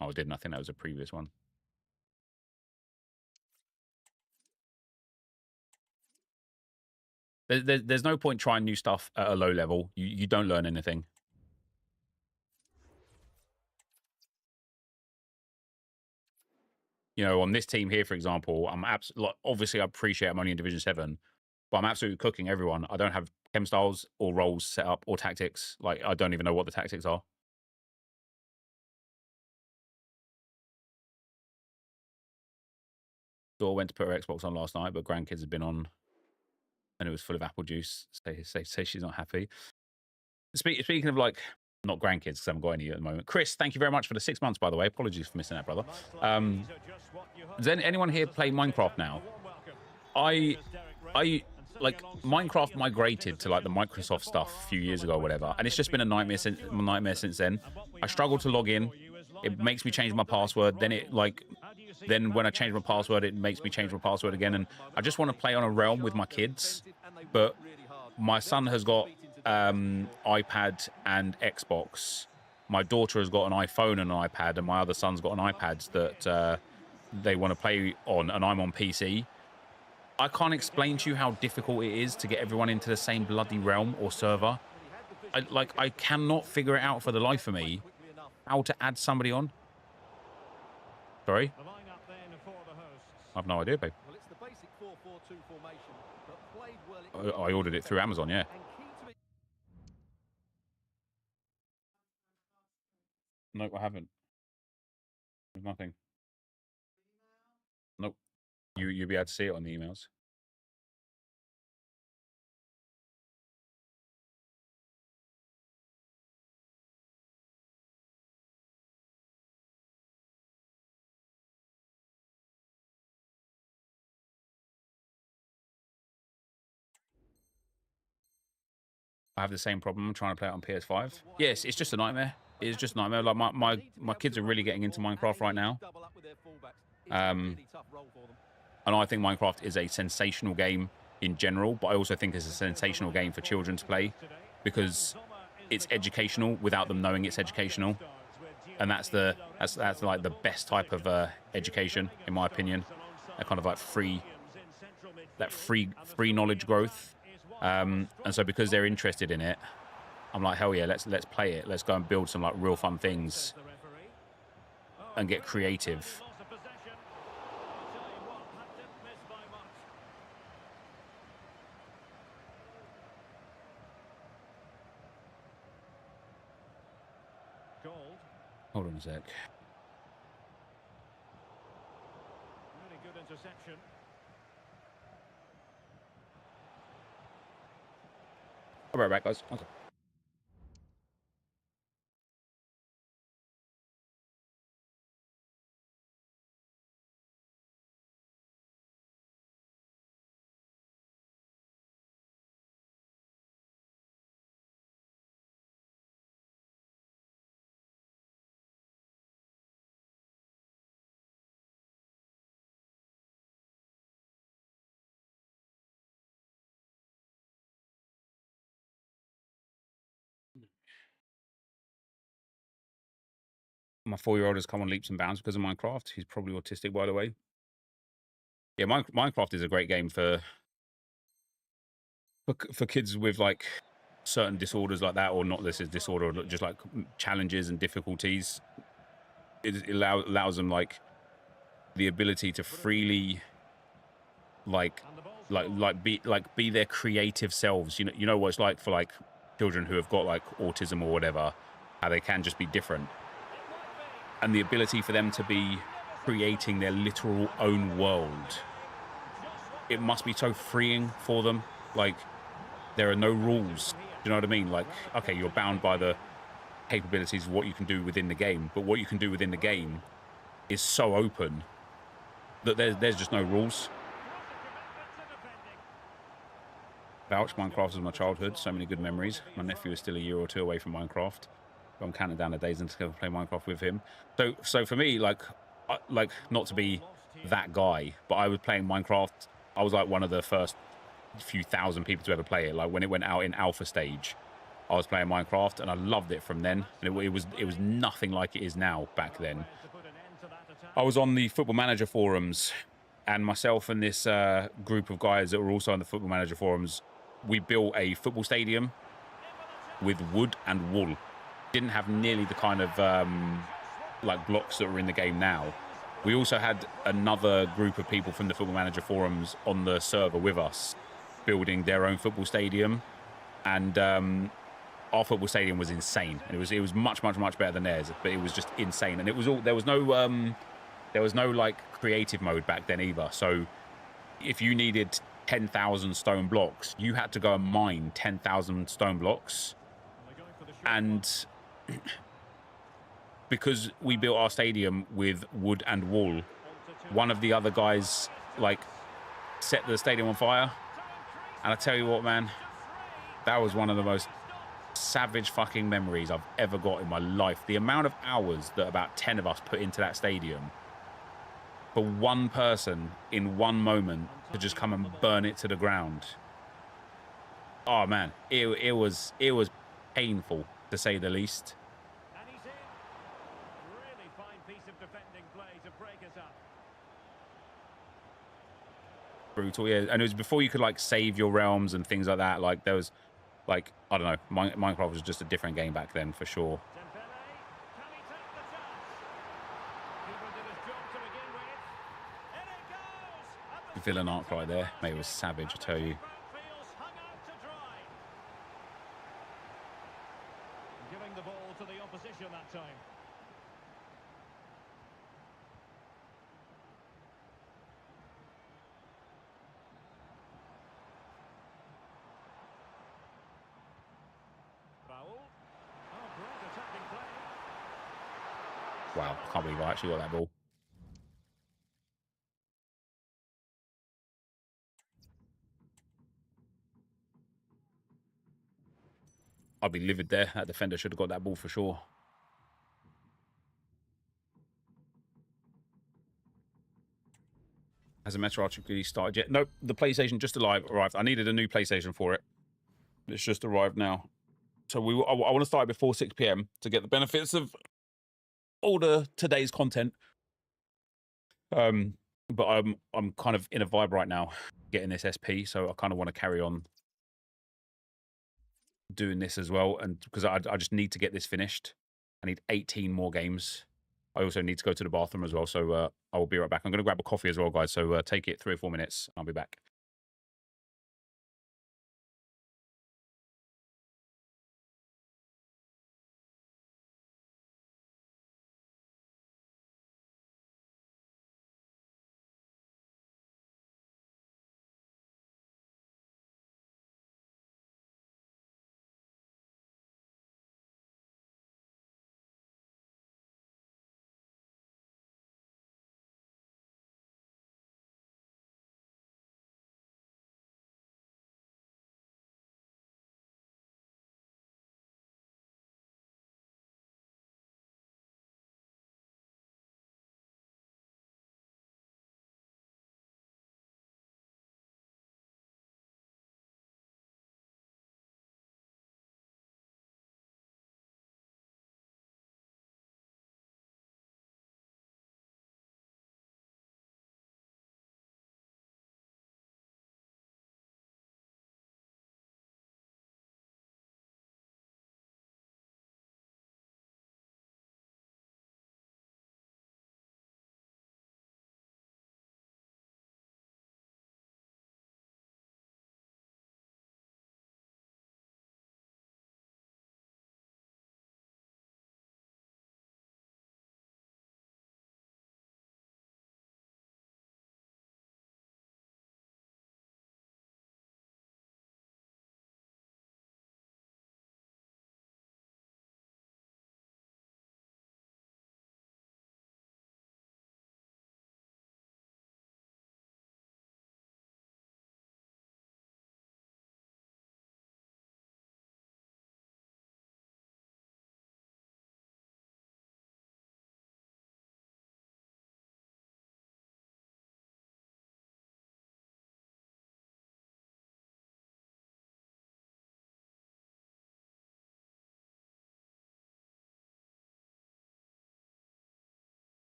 Oh, I didn't. I think that was a previous one. There's no point trying new stuff at a low level. You don't learn anything. You know, on this team here, for example, I'm absolutely, obviously I appreciate I'm only in Division 7, but I'm absolutely cooking everyone. I don't have chem styles or roles set up or tactics. Like, I don't even know what the tactics are. Dor went to put her Xbox on last night, but grandkids had been on and it was full of apple juice. Say she's not happy. Speaking of, like, not grandkids, because I haven't got any at the moment. Chris, thank you very much for the 6 months, by the way. Apologies for missing that, brother. Does anyone here play Minecraft now? I like, Minecraft migrated to, like, the Microsoft stuff a few years ago or whatever, and it's just been a nightmare since then. I struggle to log in. It makes me change my password. Then when I change my password, it makes me change my password again. And I just want to play on a realm with my kids, but my son has got iPad and Xbox. My daughter has got an iPhone and an iPad, and my other son's got an iPad that they want to play on, and I'm on PC. I can't explain to you how difficult it is to get everyone into the same bloody realm or server. I cannot figure it out for the life of me how to add somebody on. Sorry? I've no idea, babe. Well, it's the basic 4-4-2 formation, but played well. I ordered it through Amazon, yeah. No, I haven't. There's nothing. Nope. You'll be able to see it on the emails. I have the same problem. I'm trying to play it on PS5. Yes, it's just a nightmare. It's just a nightmare. Like, my kids are really getting into Minecraft right now. And I think Minecraft is a sensational game in general, but I also think it's a sensational game for children to play because it's educational without them knowing it's educational. And that's like the best type of education, in my opinion. That kind of like free knowledge growth. And so because they're interested in it, I'm like, hell yeah, let's play it. Let's go and build some, like, real fun things and get creative. Hold on a sec. Really good interception. I'll be right back, guys. Okay. My 4-year-old has come on leaps and bounds because of Minecraft. He's probably autistic, by the way. Yeah, Minecraft is a great game for kids with, like, certain disorders like that, or not this is disorder, just like challenges and difficulties. It allows them, like, the ability to freely be their creative selves. You know what it's like for, like, children who have got, like, autism or whatever, how they can just be different. And the ability for them to be creating their literal own world. It must be so freeing for them. Like, there are no rules. Do you know what I mean? Like, okay, you're bound by the capabilities of what you can do within the game, but what you can do within the game is so open that there's just no rules. Vouch, Minecraft was my childhood. So many good memories. My nephew is still a year or two away from Minecraft. I'm counting down the days until I play Minecraft with him. So for me, like not to be that guy, but I was playing Minecraft. I was like one of the first few thousand people to ever play it. Like, when it went out in alpha stage, I was playing Minecraft and I loved it from then. And it was nothing like it is now back then. I was on the Football Manager forums, and myself and this group of guys that were also on the Football Manager forums, we built a football stadium with wood and wool. Didn't have nearly the kind of like blocks that are in the game now. We also had another group of people from the Football Manager forums on the server with us, building their own football stadium, and our football stadium was insane. And it was much better than theirs, but it was just insane. And it was all there was no like creative mode back then either. So if you needed 10,000 stone blocks, you had to go and mine 10,000 stone blocks. And because we built our stadium with wood and wool, one of the other guys like set the stadium on fire. And I tell you what, man, that was one of the most savage fucking memories I've ever got in my life. The amount of hours that about 10 of us put into that stadium for one person in one moment to just come and burn it to the ground. Oh man, it was painful, to say the least. And he's in. Really fine piece of defending play to break us up. Brutal, yeah. And it was before you could like save your realms and things like that. Like there was, like, I don't know, Minecraft was just a different game back then for sure. Dembele, can he take the chance? Keeper did his job to begin with. In it goes. The villain arc right there, mate, it was savage, I tell you. Feels hung out to dry. Giving the ball to the opposition that time. Foul. Oh, great attacking play. Wow, can't believe I actually got that ball. I'd be livid there. That defender should have got that ball for sure. Has a Metro actually started yet? Nope, the PlayStation just arrived. I needed a new PlayStation for it. It's just arrived now. So I want to start before 6 PM to get the benefits of all today's content. But I'm kind of in a vibe right now, getting this SP, so I kind of want to carry on doing this as well, and because I just need to get this finished. I need 18 more games. I also need to go to the bathroom as well, so I will be right back. I'm going to grab a coffee as well, guys, so take it 3 or 4 minutes. I'll be back.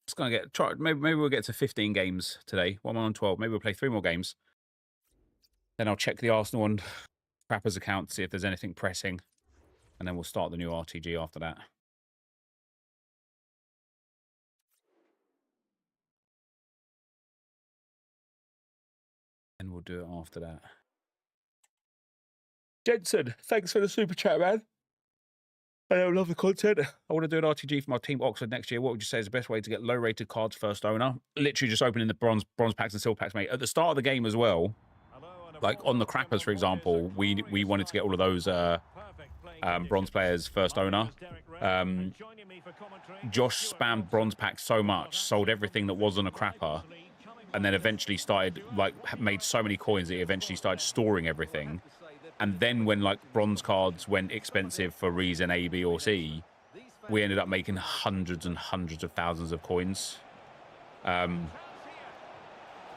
It's gonna get try. Maybe we'll get to 15 games today. One on 12. Maybe we'll play 3 more games. Then I'll check the Arsenal and Crappers account to see if there's anything pressing, and then we'll start the new RTG after that. And we'll do it after that. Jensen, thanks for the super chat, man. I love the content. I want to do an RTG for my team Oxford next year. What would you say is the best way to get low-rated cards first owner? Literally just opening the bronze packs and silver packs, mate. At the start of the game as well, like on the Crappers, for example, we wanted to get all of those bronze players first owner. Josh spammed bronze packs so much, sold everything that wasn't a crapper, and then eventually started, like, made so many coins that he eventually started storing everything. And then when, like, bronze cards went expensive for reason A, B, or C, we ended up making hundreds and hundreds of thousands of coins.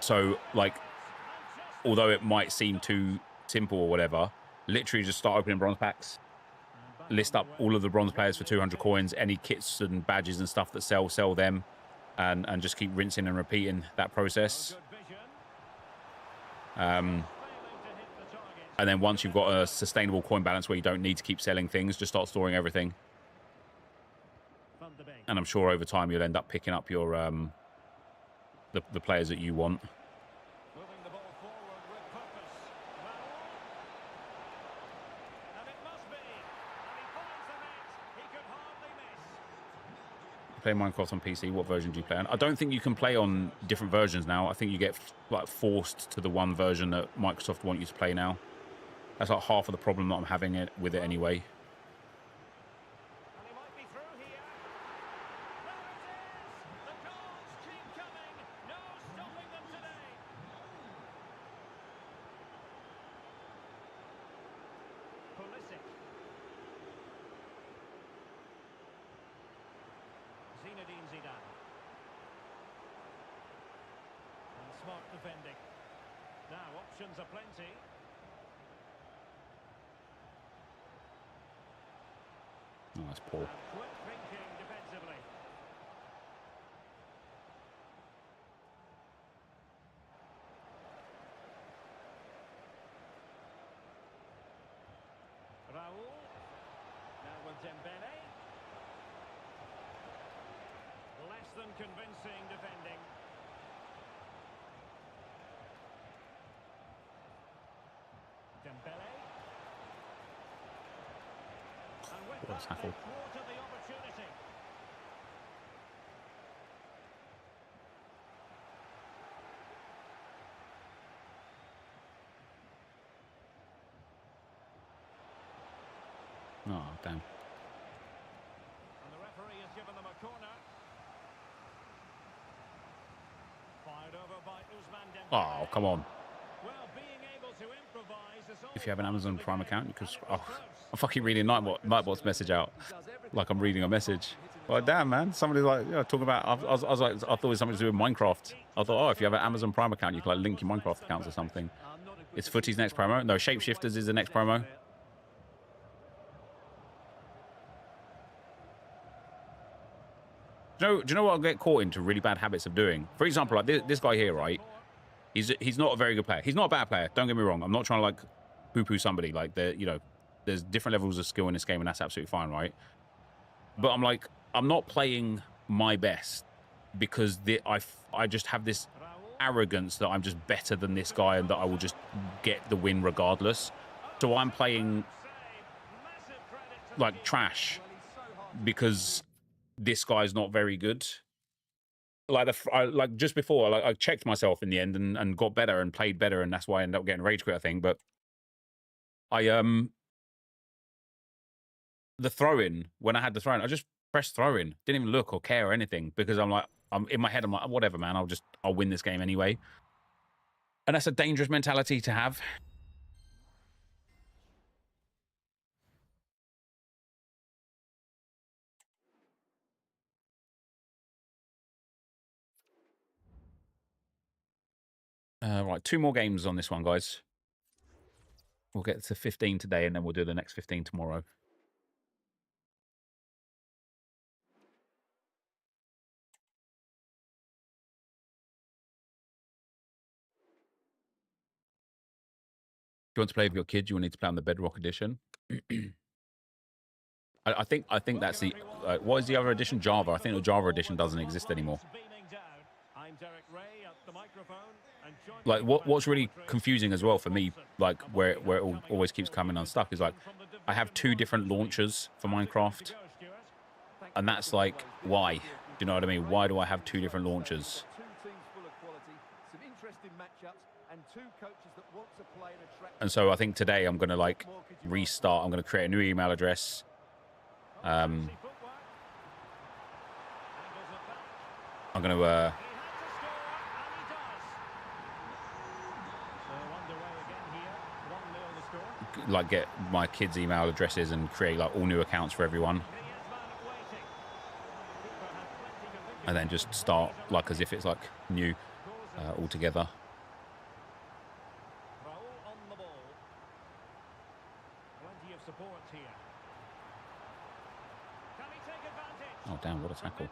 So, like, although it might seem too simple or whatever, literally just start opening bronze packs, list up all of the bronze players for 200 coins, any kits and badges and stuff that sell them, and just keep rinsing and repeating that process. And then once you've got a sustainable coin balance where you don't need to keep selling things, just start storing everything. And I'm sure over time you'll end up picking up your the players that you want. Play Minecraft on PC. What version do you play on? I don't think you can play on different versions now. I think you get like forced to the one version that Microsoft want you to play now. That's like half of the problem that I'm having with it anyway. Smart defending. Now options are plenty. Oh, that's poor. Quick thinking defensively. Raul. Now with Dembele. Less than convincing defending. Dembele. And with What a tackle. thwarted the opportunity. Oh, damn. And the referee has given them a corner. Fired over by Ousmane Dembele. Oh, come on. Well, being able to improvise is If you have an Amazon Prime account, you could... Oh, I'm fucking reading Nightbot's message out like I'm reading a message. Well, damn, man. Somebody's like, yeah, talking about... I was like, I thought it was something to do with Minecraft. I thought, oh, if you have an Amazon Prime account, you can like link your Minecraft accounts or something. It's Footy's next promo. No, Shapeshifters is the next promo. Do you know what I get caught into really bad habits of doing? For example, like this guy here, right? He's not a very good player. He's not a bad player. Don't get me wrong. I'm not trying to like poo-poo somebody. Like there's different levels of skill in this game, and that's absolutely fine, right? But I'm like, I'm not playing my best because I just have this arrogance that I'm just better than this guy and that I will just get the win regardless. So I'm playing like trash because this guy's not very good. Like just before, I checked myself in the end and got better and played better, and that's why I ended up getting rage quit, I think. But the throw-in, when I had the throw-in, I just pressed throw-in, didn't even look or care or anything, because I'm in my head, I'm like, whatever, man, I'll win this game anyway. And that's a dangerous mentality to have. Right, 2 more games on this one, guys. We'll get to 15 today, and then we'll do the next 15 tomorrow. you want to play with your kids, you will need to play on the Bedrock edition. I think that's the what is the other edition? Java. I think the Java edition doesn't exist anymore. Like what's really confusing as well for me, like where it always keeps coming unstuck, is like I have 2 different launchers for Minecraft, and that's like why? Do you know what I mean? Why do I have 2 different launchers? And so I think today I'm going to like restart. I'm going to create a new email address. I'm going to like get my kids' email addresses and create like all new accounts for everyone, and then just start like as if it's like new altogether. Oh damn, what a tackle.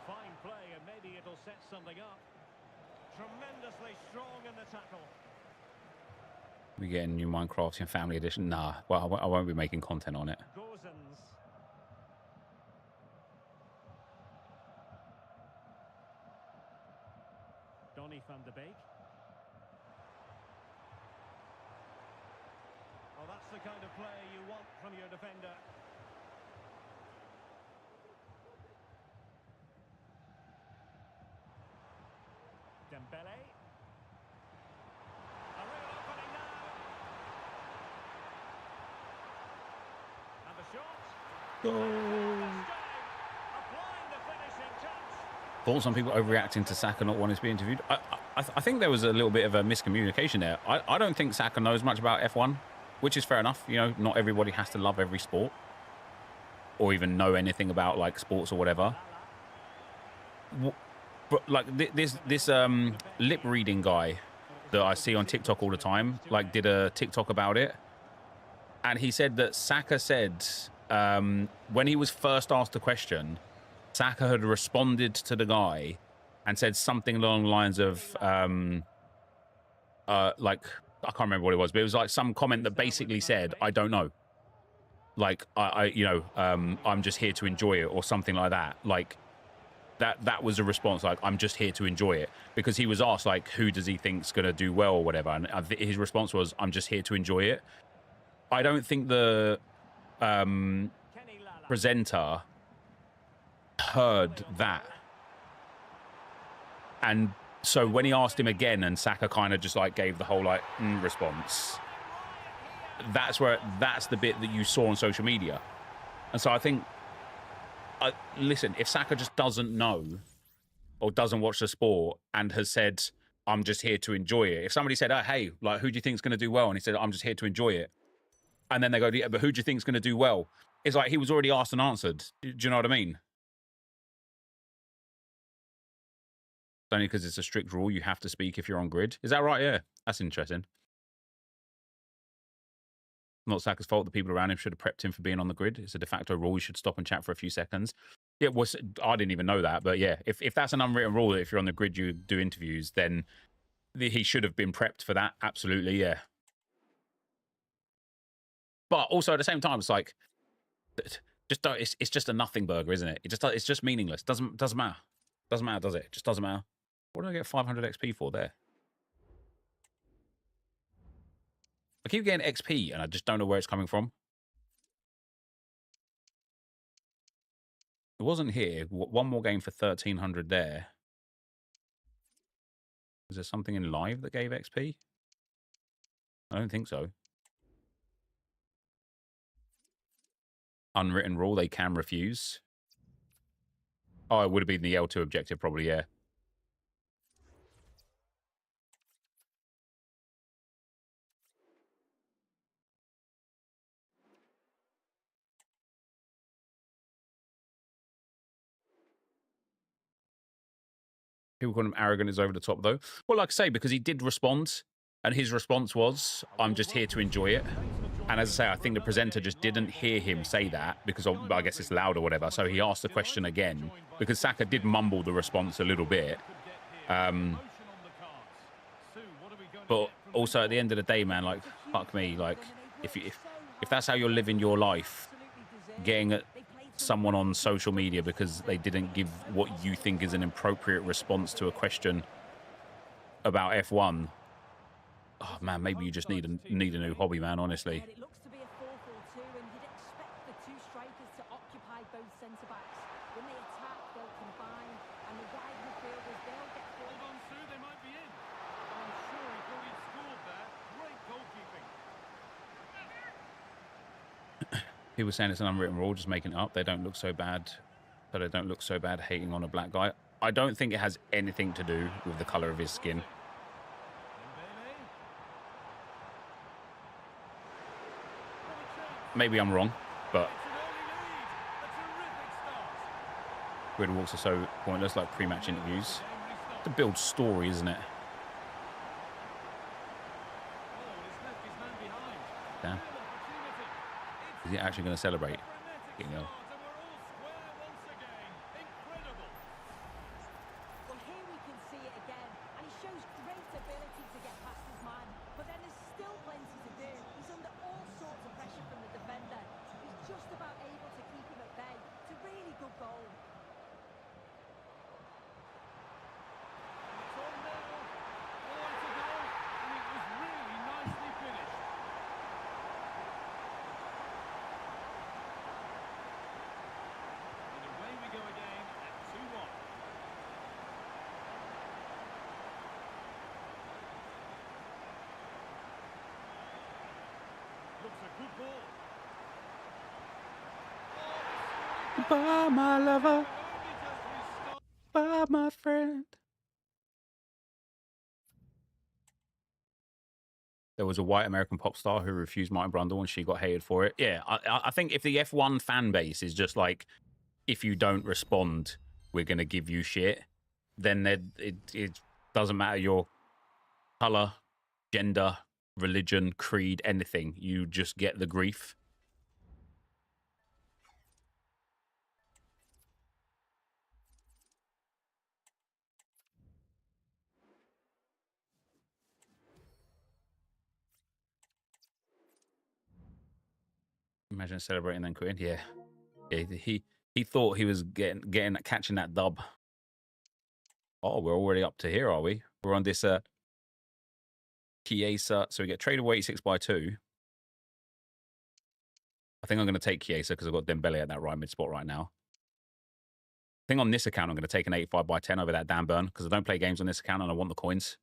Fine play, and maybe it'll set something up. Tremendously strong in the tackle. We get a new Minecraft Family Edition. Nah, well, I won't be making content on it. Donny van de Beek. Oh, that's the kind of play you want from your defender. Dembele. A real opening now. And the shot. Applying the finishing touch. Thought some people overreacting to Saka not wanting to be interviewed. I think there was a little bit of a miscommunication there. I don't think Saka knows much about F1, which is fair enough. You know, not everybody has to love every sport or even know anything about like sports or whatever. But like this lip reading guy that I see on TikTok all the time, like did a TikTok about it, and he said that Saka said when he was first asked a question, Saka had responded to the guy and said something along the lines of like I can't remember what it was, but it was like some comment that basically said, "I don't know." Like I'm just here to enjoy it, or something like that. Like that was a response, like I'm just here to enjoy it, because he was asked like who does he think's gonna do well or whatever, and his response was, I'm just here to enjoy it. I don't think the presenter heard that, and so when he asked him again and Saka kind of just like gave the whole like response, that's the bit that you saw on social media. And so I think listen, if Saka just doesn't know or doesn't watch the sport and has said, I'm just here to enjoy it. If somebody said, oh, hey, like, who do you think is going to do well? And he said, I'm just here to enjoy it. And then they go, yeah, but who do you think is going to do well? It's like he was already asked and answered. Do you know what I mean? It's only because it's a strict rule. You have to speak if you're on grid. Is that right? Yeah. That's interesting. Not Saka's fault. The people around him should have prepped him for being on the grid. It's a de facto rule. You should stop and chat for a few seconds. Yeah, well, I didn't even know that. But yeah, if that's an unwritten rule, that if you're on the grid, you do interviews, then he should have been prepped for that. Absolutely, yeah. But also at the same time, it's like, just don't, it's just a nothing burger, isn't it? It's just meaningless. Doesn't matter. Doesn't matter, does it? Just doesn't matter. What did I get 500 XP for there? I keep getting XP, and I just don't know where it's coming from. It wasn't here. One more game for 1,300 there. Is there something in live that gave XP? I don't think so. Unwritten rule, they can refuse. Oh, it would have been the L2 objective, probably, yeah. People call him arrogant is over the top, though. Well, like I say, because he did respond, and his response was, I'm just here to enjoy it. And as I say, I think the presenter just didn't hear him say that because of, I guess it's loud or whatever. So he asked the question again because Saka did mumble the response a little bit. But also at the end of the day, man, like, fuck me. Like, if that's how you're living your life, getting at someone on social media because they didn't give what you think is an appropriate response to a question about F1, oh man, maybe you just need a new hobby, man, honestly. It looks to be a 4-4-2, and you'd expect the two strikers to occupy both centre backs. When they attack, they'll combine, and the wide midfielders, they'll get forward. Hold on, Sue, they might be in. I'm sure he thought he'd scored there. Great goalkeeping. People saying it's an unwritten rule, just making it up. They don't look so bad, but they don't look so bad hating on a black guy. I don't think it has anything to do with the colour of his skin. Maybe I'm wrong, but grid walks are so pointless, like pre-match interviews. To build story, isn't it? Damn. Is he actually going to celebrate? You know. Well, here we can see it again, and he shows great ability to get past his man, but then there's still plenty to do. He's under all sorts of pressure from the defender. He's just about able to keep him at bay. It's a really good goal. It's on now. Oh, it's a goal, and it was really nicely finished. And away we go again at 2-1. Looks a good ball. Bye, my lover. Only just restart. Bye, my friend. There was a white American pop star who refused Martin Brundle and she got hated for it. Yeah, I think if the F1 fan base is just like, if you don't respond, we're going to give you shit, then it doesn't matter your colour, gender, religion, creed, anything. You just get the grief. Imagine celebrating then quitting. Yeah, he thought he was catching that dub. Oh, we're already up to here, are we? We're on this Chiesa. So we get traded away 6x2. I think I'm going to take Chiesa because I've got Dembele at that right mid spot right now. I think on this account I'm going to take an 85x10 over that Dan Burn because I don't play games on this account and I want the coins.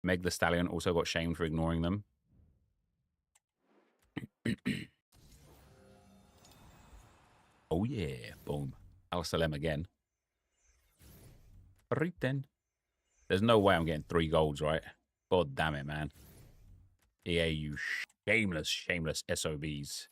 Meg the Stallion also got shamed for ignoring them. Oh yeah, boom. Al-Salem again. Right then. There's no way I'm getting 3 golds, right? God damn it, man. EA, you shameless SOBs.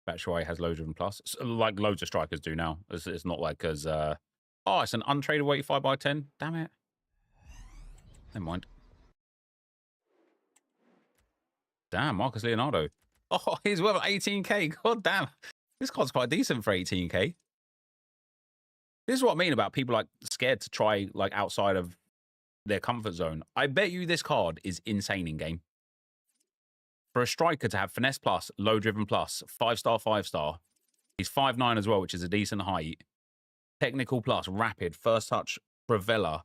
Batshuayi has loads of them plus. It's like loads of strikers do now. It's not like as... oh, it's an untraded 85x10. Damn it. Never mind. Damn, Marcus Leonardo. Oh, he's worth 18k. God damn. This card's quite decent for 18k. This is what I mean about people like scared to try like outside of their comfort zone. I bet you this card is insane in game. For a striker to have finesse plus, low driven plus, 5-star, 5-star. He's 5'9" as well, which is a decent height. Technical plus, rapid, first touch, Pravella,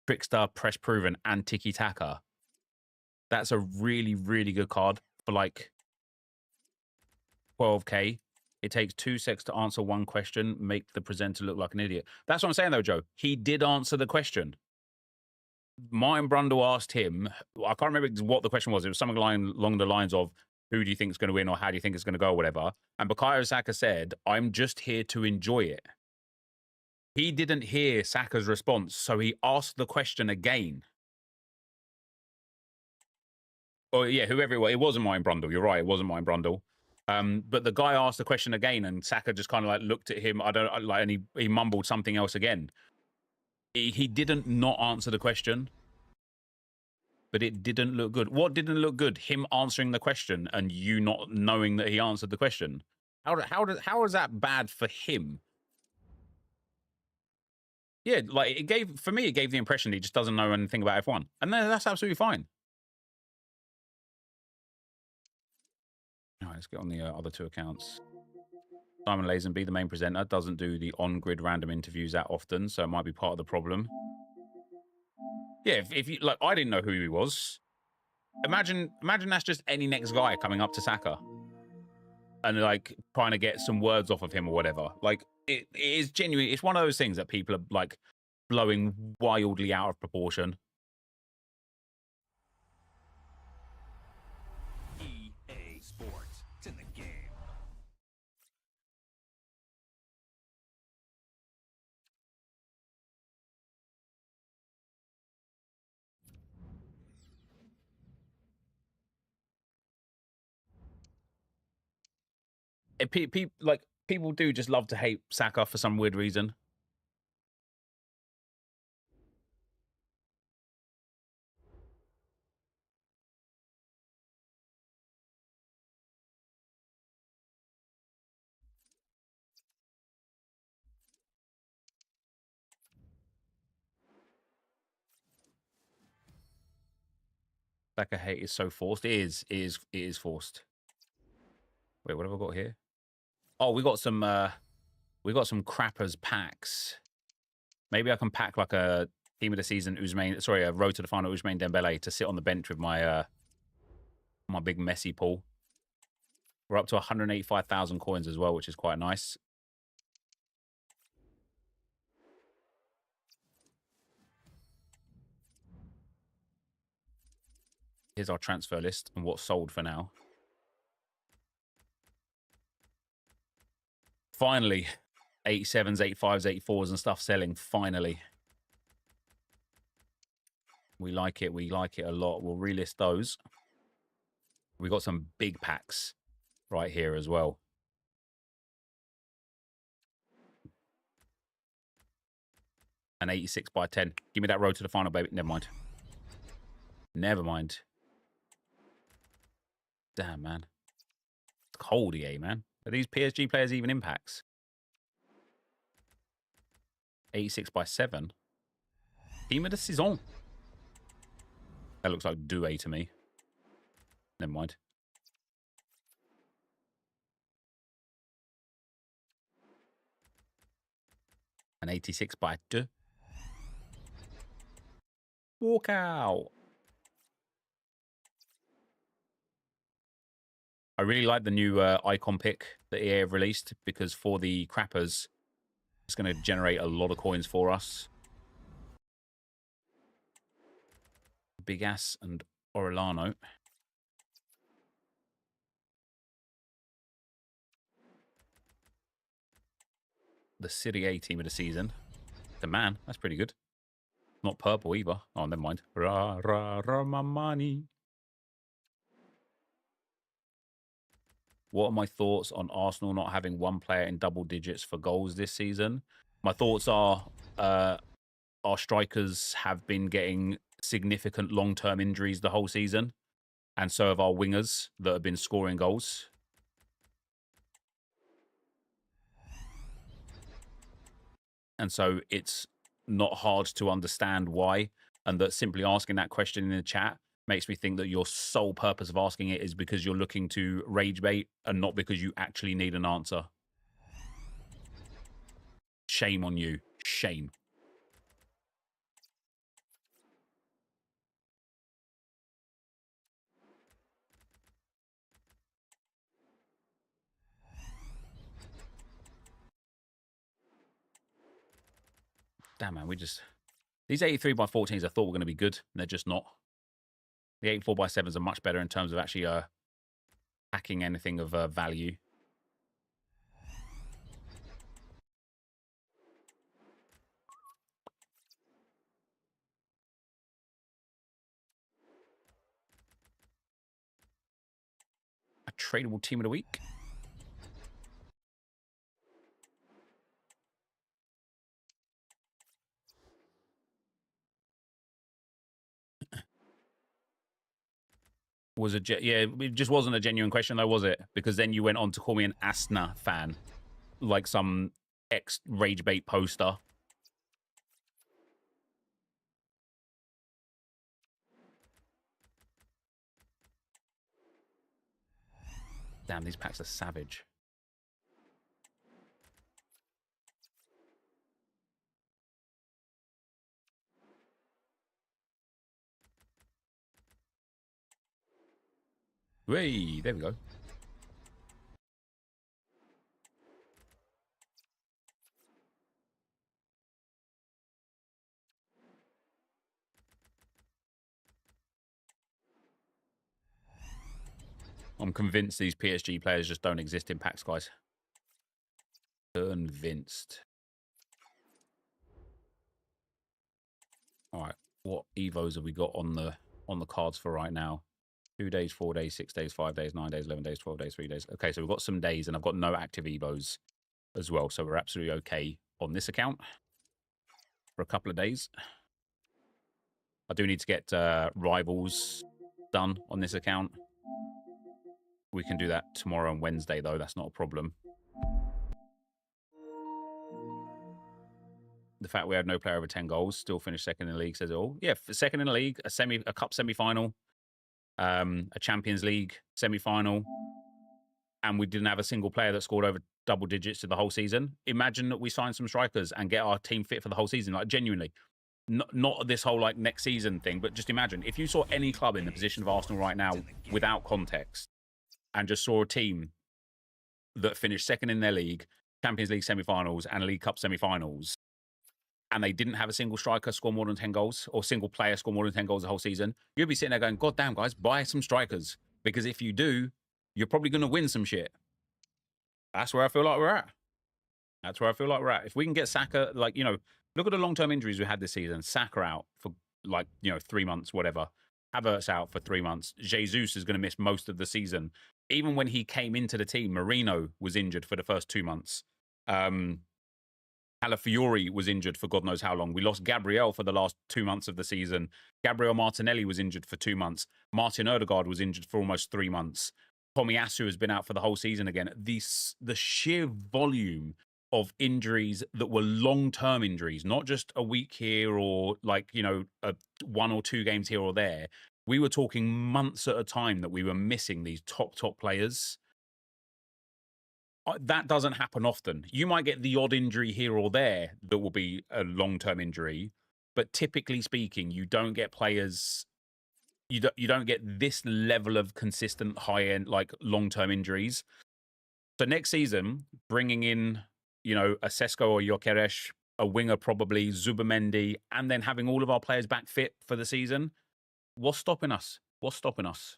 trickster, press proven, and tiki taka. That's a really, really good card for like 12k. It takes 2 seconds to answer one question, make the presenter look like an idiot. That's what I'm saying though, Joe. He did answer the question. Martin Brundle asked him, I can't remember what the question was. It was something along the lines of, who do you think is going to win or how do you think it's going to go or whatever. And Bukayo Saka said, I'm just here to enjoy it. He didn't hear Saka's response, so he asked the question again. Oh, yeah, whoever it was. It wasn't Martin Brundle. You're right. It wasn't Martin Brundle. But the guy asked the question again and Saka just kind of like looked at him. I don't like, and he mumbled something else again. He didn't not answer the question, but it didn't look good. What didn't look good? Him answering the question and you not knowing that he answered the question. How is that bad for him? Yeah, like it gave the impression he just doesn't know anything about F1, and that's absolutely fine. All right, let's get on the other two accounts. Simon Lazenby, the main presenter, doesn't do the on-grid random interviews that often, so it might be part of the problem. Yeah, if you like, I didn't know who he was. Imagine that's just any next guy coming up to Saka and like trying to get some words off of him or whatever. Like it is genuine. It's one of those things that people are like blowing wildly out of proportion. EA Sports. It's in the game. People do just love to hate Saka for some weird reason. Saka hate is so forced. It is forced. Wait, what have I got here? Oh, we got some crappers packs. Maybe I can pack like a team of the season a road to the final Ousmane Dembele to sit on the bench with my my big Messi pool. We're up to 185,000 coins as well, which is quite nice. Here's our transfer list and what's sold for now. Finally, 87s, 85s, 84s and stuff selling, finally. We like it a lot. We'll relist those. We got some big packs right here as well. An 86 by 10. Give me that road to the final, baby. Never mind. Never mind. Damn, man. It's cold, EA, man. Are these PSG players even impacts? 86 by 7. Team of the saison. That looks like Doué to me. Never mind. An 86 by 2. Walk out. I really like the new icon pick that EA have released because for the crappers, it's going to generate a lot of coins for us. Big Ass and Orellano. The Serie A team of the season. The man, that's pretty good. Not purple either. Oh, never mind. Ra ra ra mamani. What are my thoughts on Arsenal not having one player in double digits for goals this season? My thoughts are our strikers have been getting significant long-term injuries the whole season, and so have our wingers that have been scoring goals. And so it's not hard to understand why, and that simply asking that question in the chat makes me think that your sole purpose of asking it is because you're looking to rage bait and not because you actually need an answer. Shame on you. Shame. Damn, man, these 83 by 14s I thought were going to be good. They're just not. The 84 by 7s are much better in terms of actually hacking anything of value. A tradable team of the week. Was yeah, it just wasn't a genuine question though, was it? Because then you went on to call me an Asna fan, like some rage bait poster. Damn, these packs are savage. Hey, there we go. I'm convinced these PSG players just don't exist in packs, guys. Convinced. All right, what evos have we got on the cards for right now? 2 days, 4 days, 6 days, 5 days, 9 days, 11 days, 12 days, 3 days. Okay, so we've got some days, and I've got no active evos as well, so we're absolutely okay on this account for a couple of days. I do need to get rivals done on this account. We can do that tomorrow and Wednesday, though. That's not a problem. The fact we had no player over 10 goals, still finished second in the league, says it all. Yeah, second in the league, a cup semi-final, a Champions League semi-final, and we didn't have a single player that scored over double digits to the whole season. Imagine that we sign some strikers and get our team fit for the whole season, like genuinely. Not this whole like next season thing, but just imagine if you saw any club in the position of Arsenal right now without context and just saw a team that finished second in their league, Champions League semi-finals and League Cup semi-finals, and they didn't have a single striker score more than 10 goals or single player score more than 10 goals the whole season, you'd be sitting there going, God damn, guys, buy some strikers. Because if you do, you're probably going to win some shit. That's where I feel like we're at. That's where I feel like we're at. If we can get Saka, like, you know, look at the long-term injuries we had this season. Saka out for, like, you know, 3 months, whatever. Havertz out for 3 months. Jesus is going to miss most of the season. Even when he came into the team, Marino was injured for the first 2 months. Calafiori was injured for God knows how long. We lost Gabriel for the last 2 months of the season. Gabriel Martinelli was injured for 2 months. Martin Odegaard was injured for almost 3 months. Tomiyasu has been out for the whole season again. The sheer volume of injuries that were long-term injuries, not just a week here or like, you know, 1 or 2 games here or there. We were talking months at a time that we were missing these top players. That doesn't happen often. You might get the odd injury here or there that will be a long-term injury, but typically speaking, you don't get players. You don't get this level of consistent high-end, like long-term injuries. So next season, bringing in, you know, a Sesko or Gyökeres, a winger probably, Zubamendi, and then having all of our players back fit for the season, what's stopping us? What's stopping us?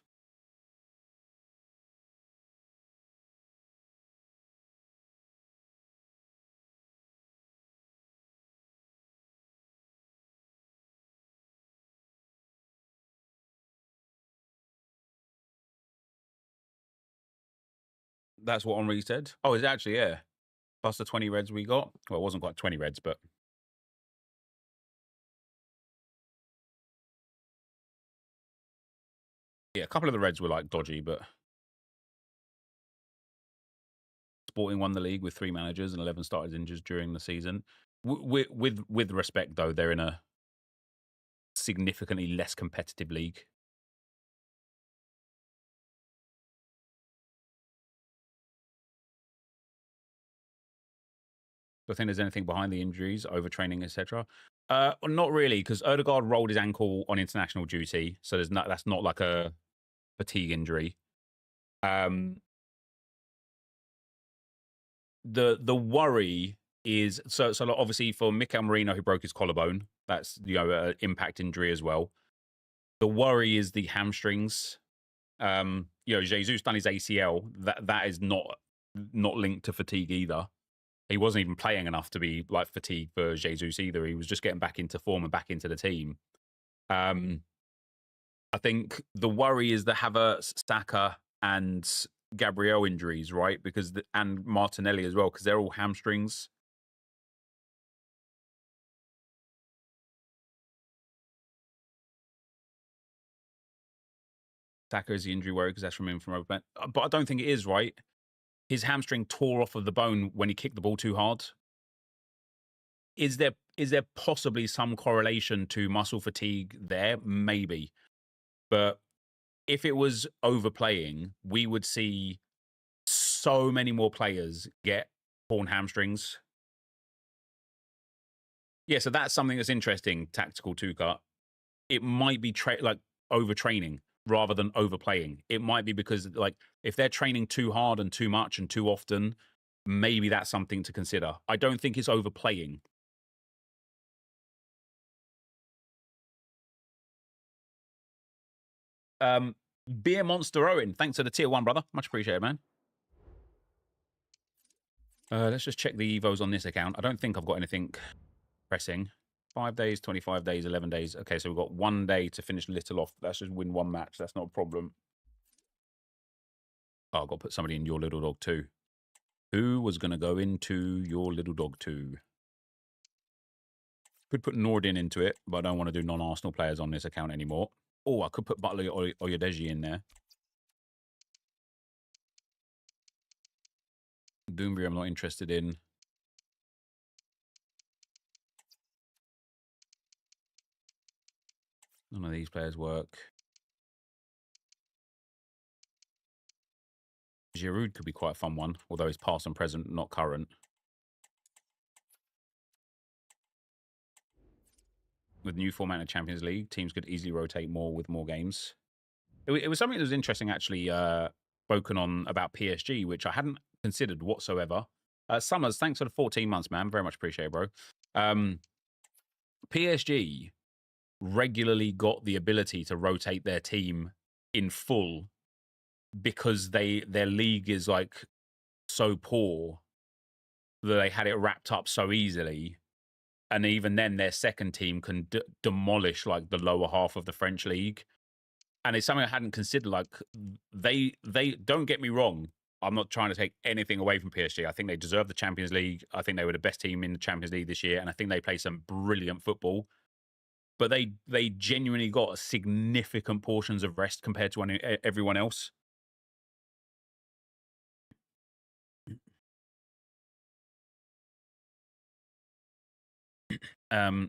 That's what Henri said. Oh, it's actually, yeah. Plus the 20 reds we got. Well, it wasn't quite 20 reds, but... yeah, a couple of the reds were, like, dodgy, but... Sporting won the league with 3 managers and 11 starters injured during the season. With respect, though, they're in a significantly less competitive league. Do I think there's anything behind the injuries, overtraining, etc.? Not really, because Odegaard rolled his ankle on international duty, so that's not like a fatigue injury. The worry is so obviously for Mikel Merino, who broke his collarbone, that's, you know, an impact injury as well. The worry is the hamstrings. You know, Jesus done his ACL. That is not linked to fatigue either. He wasn't even playing enough to be like fatigued for Jesus either. He was just getting back into form and back into the team. I think the worry is the Havertz, Saka, and Gabriel injuries, right? Because and Martinelli as well, because they're all hamstrings. Saka is the injury worry because that's from him from overplaying. But I don't think it is, right? His hamstring tore off of the bone when he kicked the ball too hard. Is there possibly some correlation to muscle fatigue there? Maybe. But if it was overplaying, we would see so many more players get torn hamstrings. Yeah, so that's something that's interesting, tactical two-cut. It might be like overtraining rather than overplaying. It might be because like if they're training too hard and too much and too often, maybe that's something to consider. I don't think it's overplaying. Beer Monster Owen, thanks for the tier 1, brother. Much appreciated, man. Let's just check the Evos on this account. I don't think I've got anything pressing. 5 days, 25 days, 11 days. Okay, so we've got 1 day to finish Little off. Let's just win 1 match. That's not a problem. Oh, I've got to put somebody in your little dog too. Who was going to go into your little dog too? Could put Nordin into it, but I don't want to do non-Arsenal players on this account anymore. Oh, I could put Butler or Oyedeji in there. Doombury I'm not interested in. None of these players work. Giroud could be quite a fun one, although he's past and present, not current. With new format of Champions League, teams could easily rotate more with more games. It was something that was interesting, actually, spoken on about PSG, which I hadn't considered whatsoever. Summers, thanks for the 14 months, man. Very much appreciated, bro. PSG regularly got the ability to rotate their team in full because their league is like so poor that they had it wrapped up so easily. And even then, their second team can demolish like the lower half of the French league. And it's something I hadn't considered. Like they don't get me wrong. I'm not trying to take anything away from PSG. I think they deserve the Champions League. I think they were the best team in the Champions League this year. And I think they play some brilliant football. But they genuinely got significant portions of rest compared to everyone else. Right,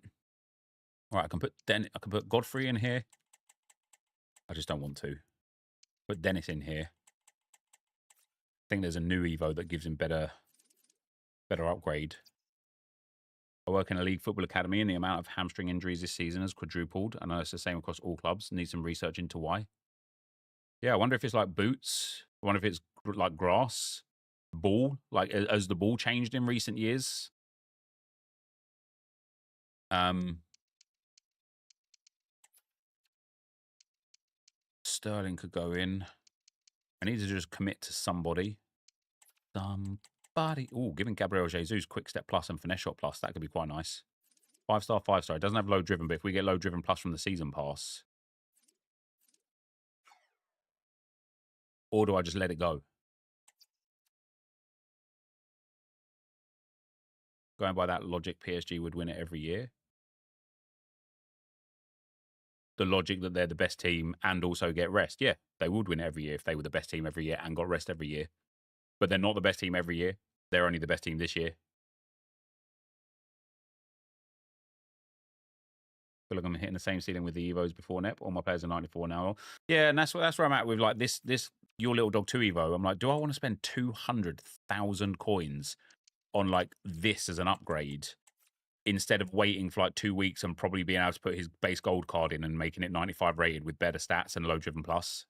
I can put Godfrey in here. I just don't want to. Put Dennis in here. I think there's a new Evo that gives him better upgrade. I work in a league football academy and the amount of hamstring injuries this season has quadrupled. I know it's the same across all clubs. Need some research into why. Yeah, I wonder if it's like boots. I wonder if it's like grass, ball. Like, has the ball changed in recent years? Sterling could go in. I need to just commit to somebody. Oh, giving Gabriel Jesus quick step plus and finesse shot plus. That could be quite nice. 5-star, 5-star. It doesn't have low driven, but if we get low driven plus from the season pass. Or do I just let it go? Going by that logic, PSG would win it every year. The logic that they're the best team and also get rest. Yeah, they would win every year if they were the best team every year and got rest every year. But they're not the best team every year. They're only the best team this year. I feel like I'm hitting the same ceiling with the Evos before Nep. All my players are 94 now. Yeah, and that's where I'm at with like this Your Little Dog 2 Evo. I'm like, do I want to spend 200,000 coins on like this as an upgrade instead of waiting for like 2 weeks and probably being able to put his base gold card in and making it 95 rated with better stats and low driven plus?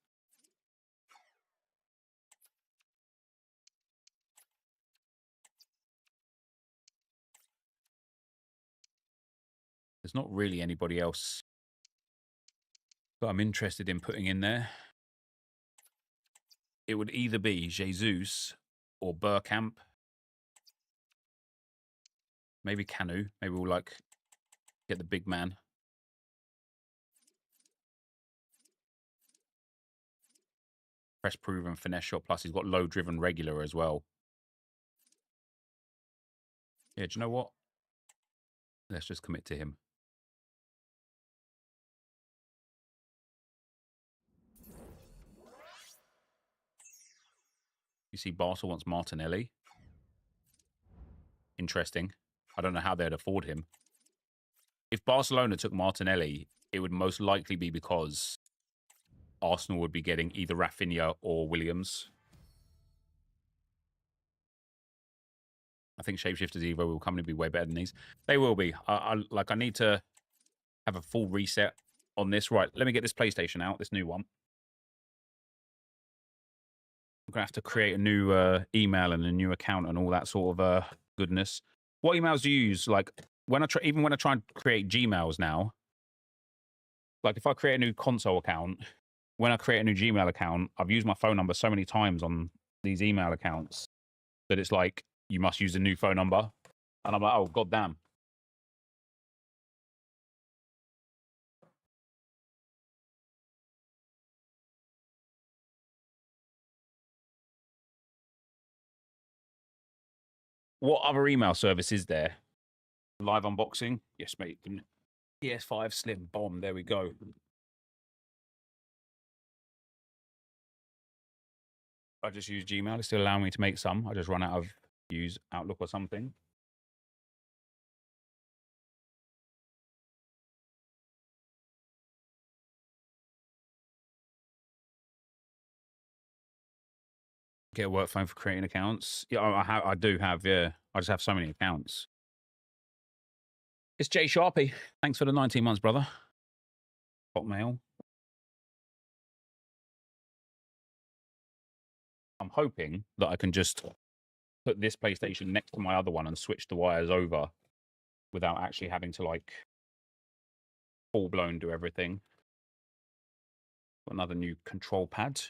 There's not really anybody else that I'm interested in putting in there. It would either be Jesus or Burkamp. Maybe Canu. Maybe we'll like get the big man. Press proven finesse shot plus he's got low driven regular as well. Yeah, do you know what? Let's just commit to him. You see, Barca wants Martinelli. Interesting. I don't know how they'd afford him. If Barcelona took Martinelli, it would most likely be because Arsenal would be getting either Rafinha or Williams. I think Shapeshifters Evo will come and be way better than these. They will be. I need to have a full reset on this. Right, let me get this PlayStation out, this new one. I'm going to have to create a new email and a new account and all that sort of goodness. What emails do you use? Like, even when I try and create Gmails now, like if I create a new console account, when I create a new Gmail account, I've used my phone number so many times on these email accounts that it's like, you must use a new phone number. And I'm like, oh, goddamn. What other email service is there? Live unboxing? Yes, mate. PS5 Slim Bomb. There we go. I just use Gmail. It's still allowing me to make some. I just run out of use Outlook or something. Get a work phone for creating accounts. Yeah, I do have, yeah. I just have so many accounts. It's Jay Sharpie. Thanks for the 19 months, brother. Hotmail. I'm hoping that I can just put this PlayStation next to my other one and switch the wires over without actually having to, like, full-blown do everything. Got another new control pad.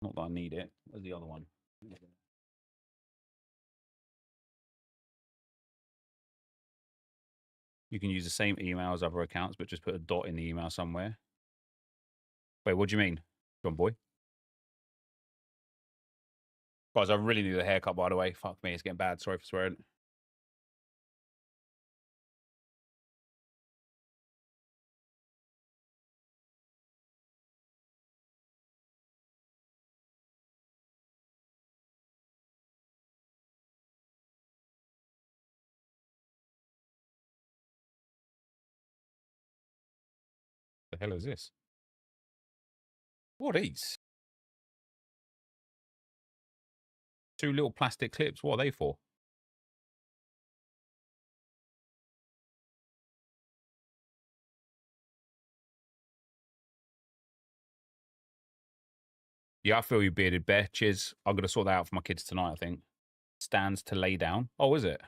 Not that I need it. Where's the other one? You can use the same email as other accounts, but just put a dot in the email somewhere. Wait, what do you mean? John boy? Guys, I really need a haircut, by the way. Fuck me, it's getting bad. Sorry for swearing. The hell is this? What are these? Two little plastic clips. What are they for? Yeah, I feel you, bearded bear. Cheers. I'm going to sort that out for my kids tonight, I think. Stands to lay down. Oh, is it?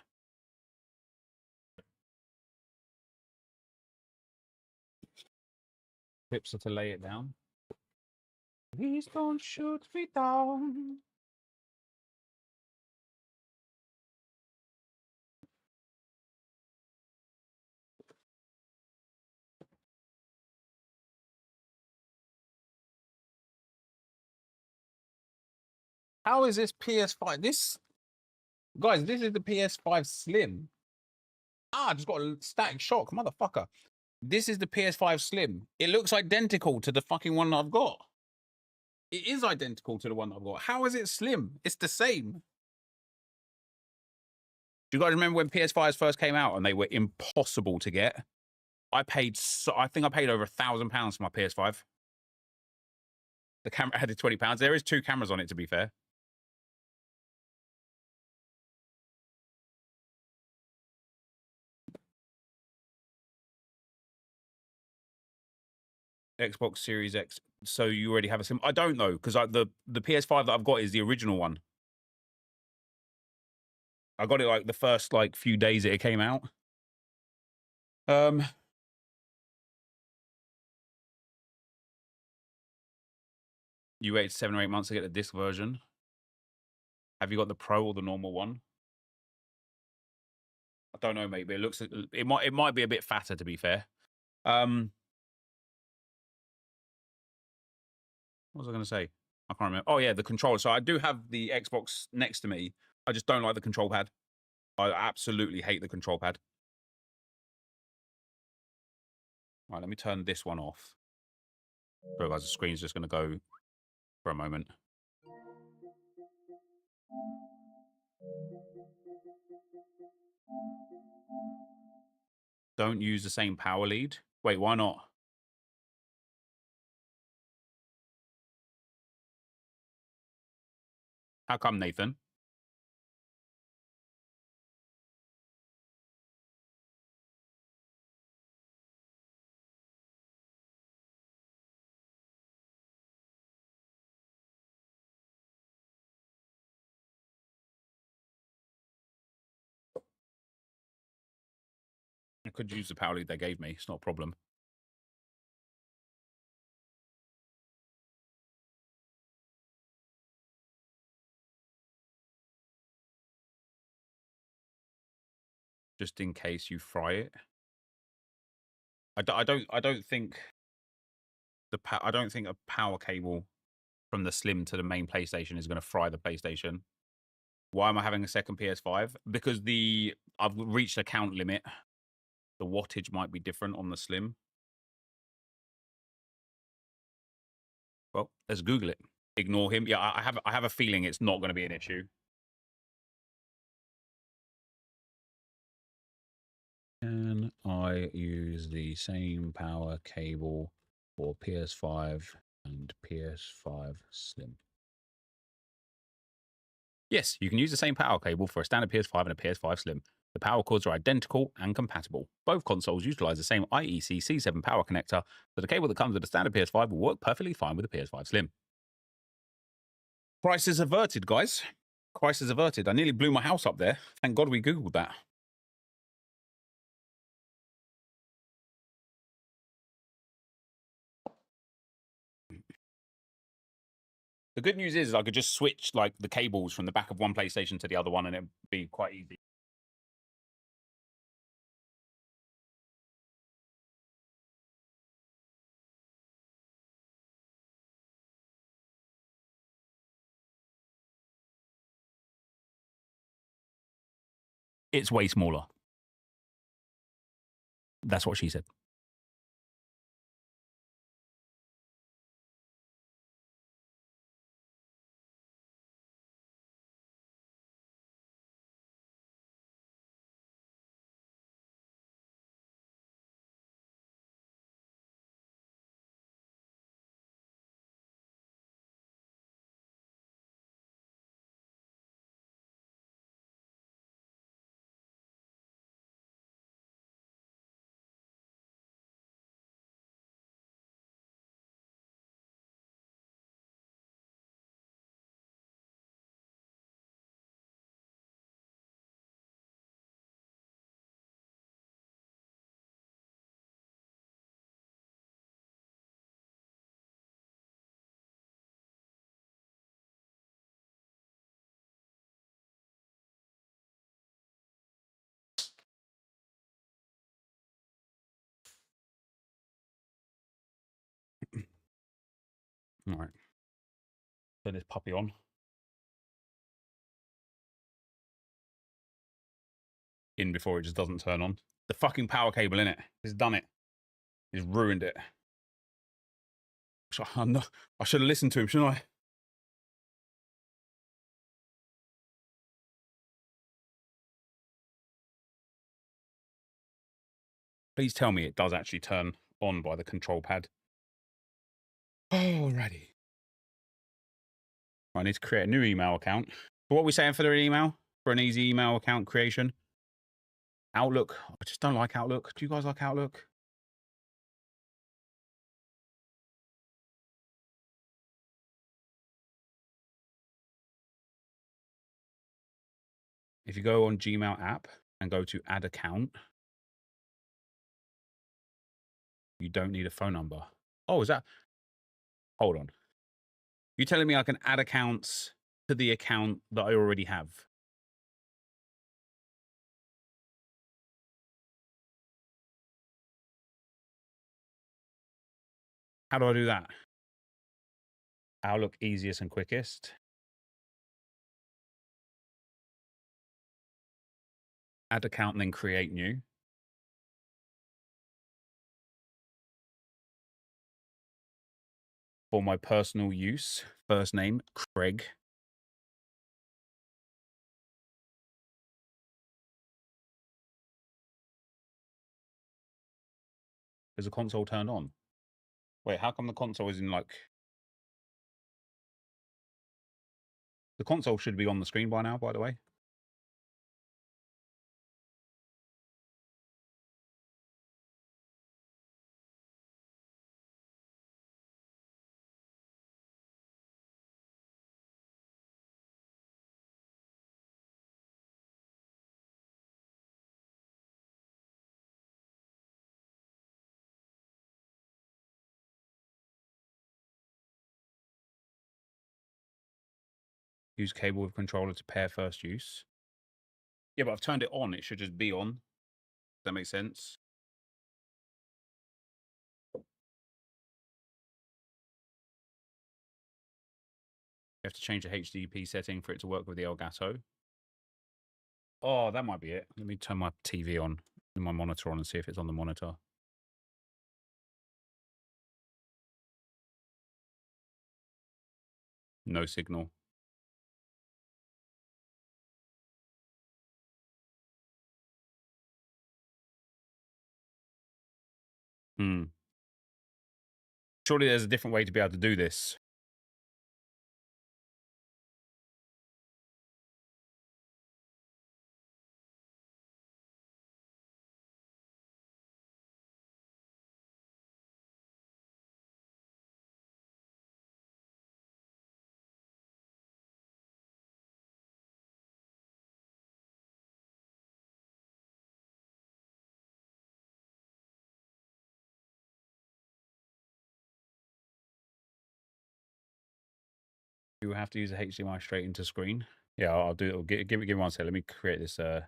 Clips are to lay it down. Please don't shoot me down. How is this PS5? Guys, this is the PS5 Slim. Ah, I just got a static shock, motherfucker. This is the PS5 Slim. It looks identical to the fucking one that I've got. It is identical to the one that I've got. How is it slim? It's the same. Do you guys remember when PS5s first came out and they were impossible to get? I think I paid over £1,000 for my PS5. The camera added £20. There is 2 cameras on it, to be fair. Xbox Series X. So you already have a Slim? I don't know, because the PS5 that I've got is the original one. I got it like the first few days that it came out. You waited 7 or 8 months to get the disc version. Have you got the Pro or the normal one? I don't know, mate, but it might be a bit fatter, to be fair. What was I going to say? I can't remember. Oh yeah, the controller. So I do have the Xbox next to me. I just don't like the control pad. I absolutely hate the control pad. All right, let me turn this one off. Sorry guys, the screen's just going to go for a moment. Don't use the same power lead. Wait, why not? How come, Nathan? I could use the power lead they gave me. It's not a problem. Just in case you fry it. I don't think I don't think a power cable from the Slim to the main PlayStation is going to fry the PlayStation. Why am I having a second PS5? Because I've reached a count limit. The wattage might be different on the Slim. Well, let's Google it. Ignore him. Yeah, I have a feeling it's not going to be an issue. Can I use the same power cable for PS5 and PS5 Slim? Yes, you can use the same power cable for a standard PS5 and a PS5 Slim. The power cords are identical and compatible. Both consoles utilize the same IEC C7 power connector, so the cable that comes with a standard PS5 will work perfectly fine with the PS5 Slim. Crisis averted, guys. Crisis averted. I nearly blew my house up there. Thank God we Googled that. The good news is I could just switch like the cables from the back of one PlayStation to the other one and it'd be quite easy. It's way smaller. That's what she said. All right. Turn this puppy on. In before it just doesn't turn on. The fucking power cable in it. It's done it. It's ruined it. I should have listened to him, shouldn't I? Please tell me it does actually turn on by the control pad. Alrighty. I need to create a new email account. So what are we saying for the email? For an easy email account creation? Outlook. I just don't like Outlook. Do you guys like Outlook? If you go on Gmail app and go to add account, you don't need a phone number. Oh, is that? Hold on. You're telling me I can add accounts to the account that I already have? How do I do that? Outlook easiest and quickest. Add account and then create new. For my personal use, first name, Craig. Is the console turned on? Wait, how come the console is in like... The console should be on the screen by now, by the way. Use cable with controller to pair first use. Yeah, but I've turned it on. It should just be on. Does that make sense? You have to change the HDP setting for it to work with the Elgato. Oh, that might be it. Let me turn my TV on, my monitor on, and see if it's on the monitor. No signal. Surely there's a different way to be able to do this. You have to use a HDMI straight into screen. Yeah, I'll do it. Give me one second. Let me create this. So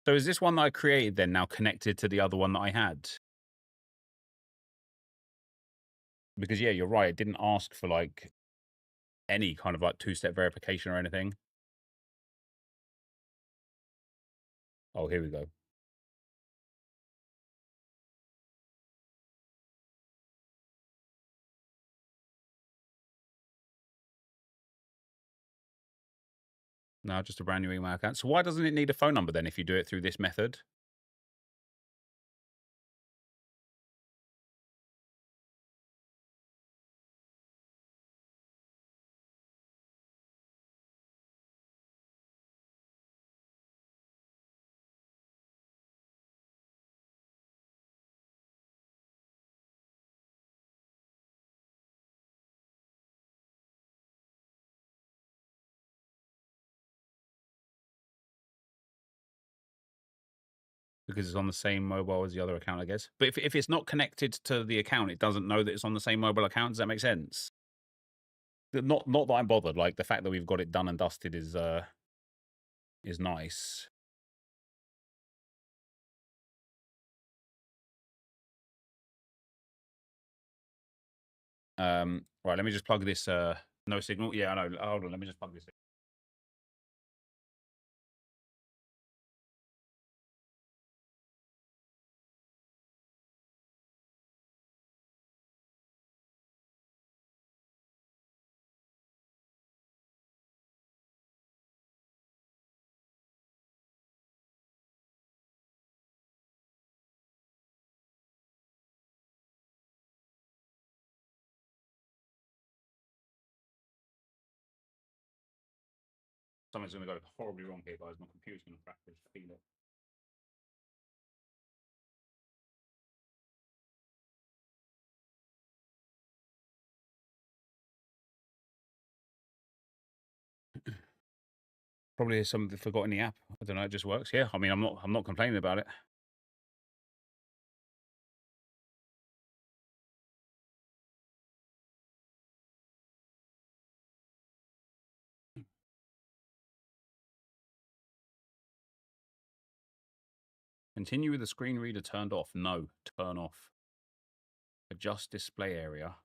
is this one that I created then now connected to the other one that I had? Because yeah, you're right. It didn't ask for like any kind of like two-step verification or anything. Oh, here we go. No, just a brand new email account. So why doesn't it need a phone number then if you do it through this method? Because it's on the same mobile as the other account, I guess. But if it's not connected to the account, it doesn't know that it's on the same mobile account. Does that make sense? Not that I'm bothered. Like the fact that we've got it done and dusted is nice. Right, let me just plug this no signal. Yeah, I know. Hold on, let me just plug this in. Something's going to go horribly wrong here, guys. My computer's going to crash. I just feel it. Probably something forgot in the app. I don't know. It just works. Yeah. I mean, I'm not complaining about it. Continue with the screen reader turned off. No, turn off. Adjust display area.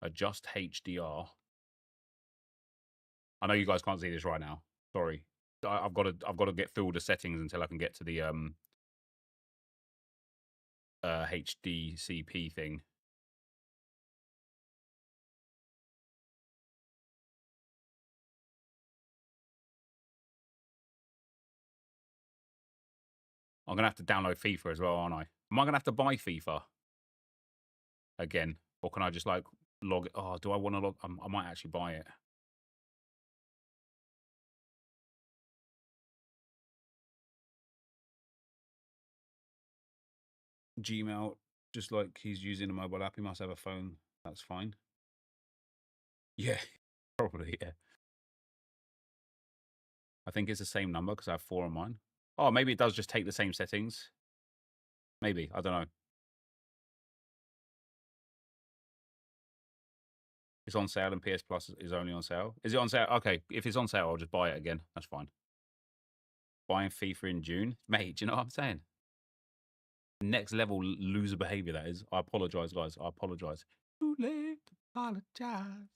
Adjust HDR. I know you guys can't see this right now. Sorry. I've got to get through all the settings until I can get to the HDCP thing. I'm going to have to download FIFA as well, aren't I? Am I going to have to buy FIFA again? Or can I just like log it? Oh, do I want to log? I might actually buy it. Gmail, just like he's using a mobile app, he must have a phone. That's fine. Yeah, probably, yeah. I think it's the same number because I have 4 on mine. Oh, maybe it does just take the same settings. Maybe, I don't know. It's on sale and PS Plus is only on sale. Is it on sale? Okay, if it's on sale, I'll just buy it again. That's fine. Buying FIFA in June? Mate, do you know what I'm saying? Next level loser behavior, that is. I apologize, guys. I apologize. Too late to apologize.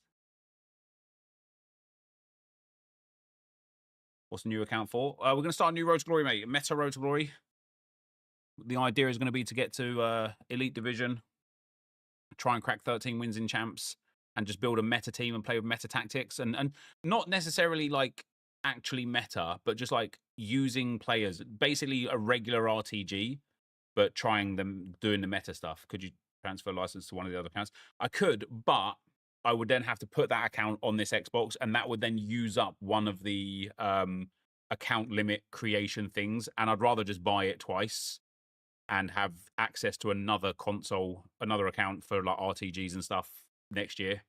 What's the new account for? We're going to start a new Road to Glory, mate. Meta Road to Glory. The idea is going to be to get to Elite Division, try and crack 13 wins in champs, and just build a meta team and play with meta tactics. And not necessarily like actually meta, but just like using players. Basically a regular RTG, but trying them doing the meta stuff. Could you transfer license to one of the other accounts? I could, but I would then have to put that account on this Xbox, and that would then use up one of the account limit creation things. And I'd rather just buy it twice and have access to another console, another account for like RTGs and stuff next year.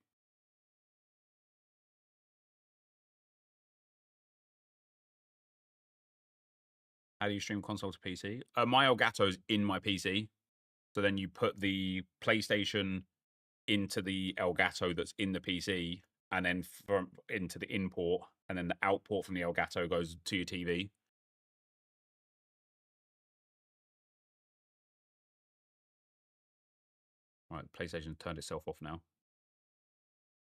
How do you stream console to PC? My Elgato's in my PC. So then you put the PlayStation into the Elgato that's in the PC, and then into the import, and then the output from the Elgato goes to your TV. Right, PlayStation turned itself off now.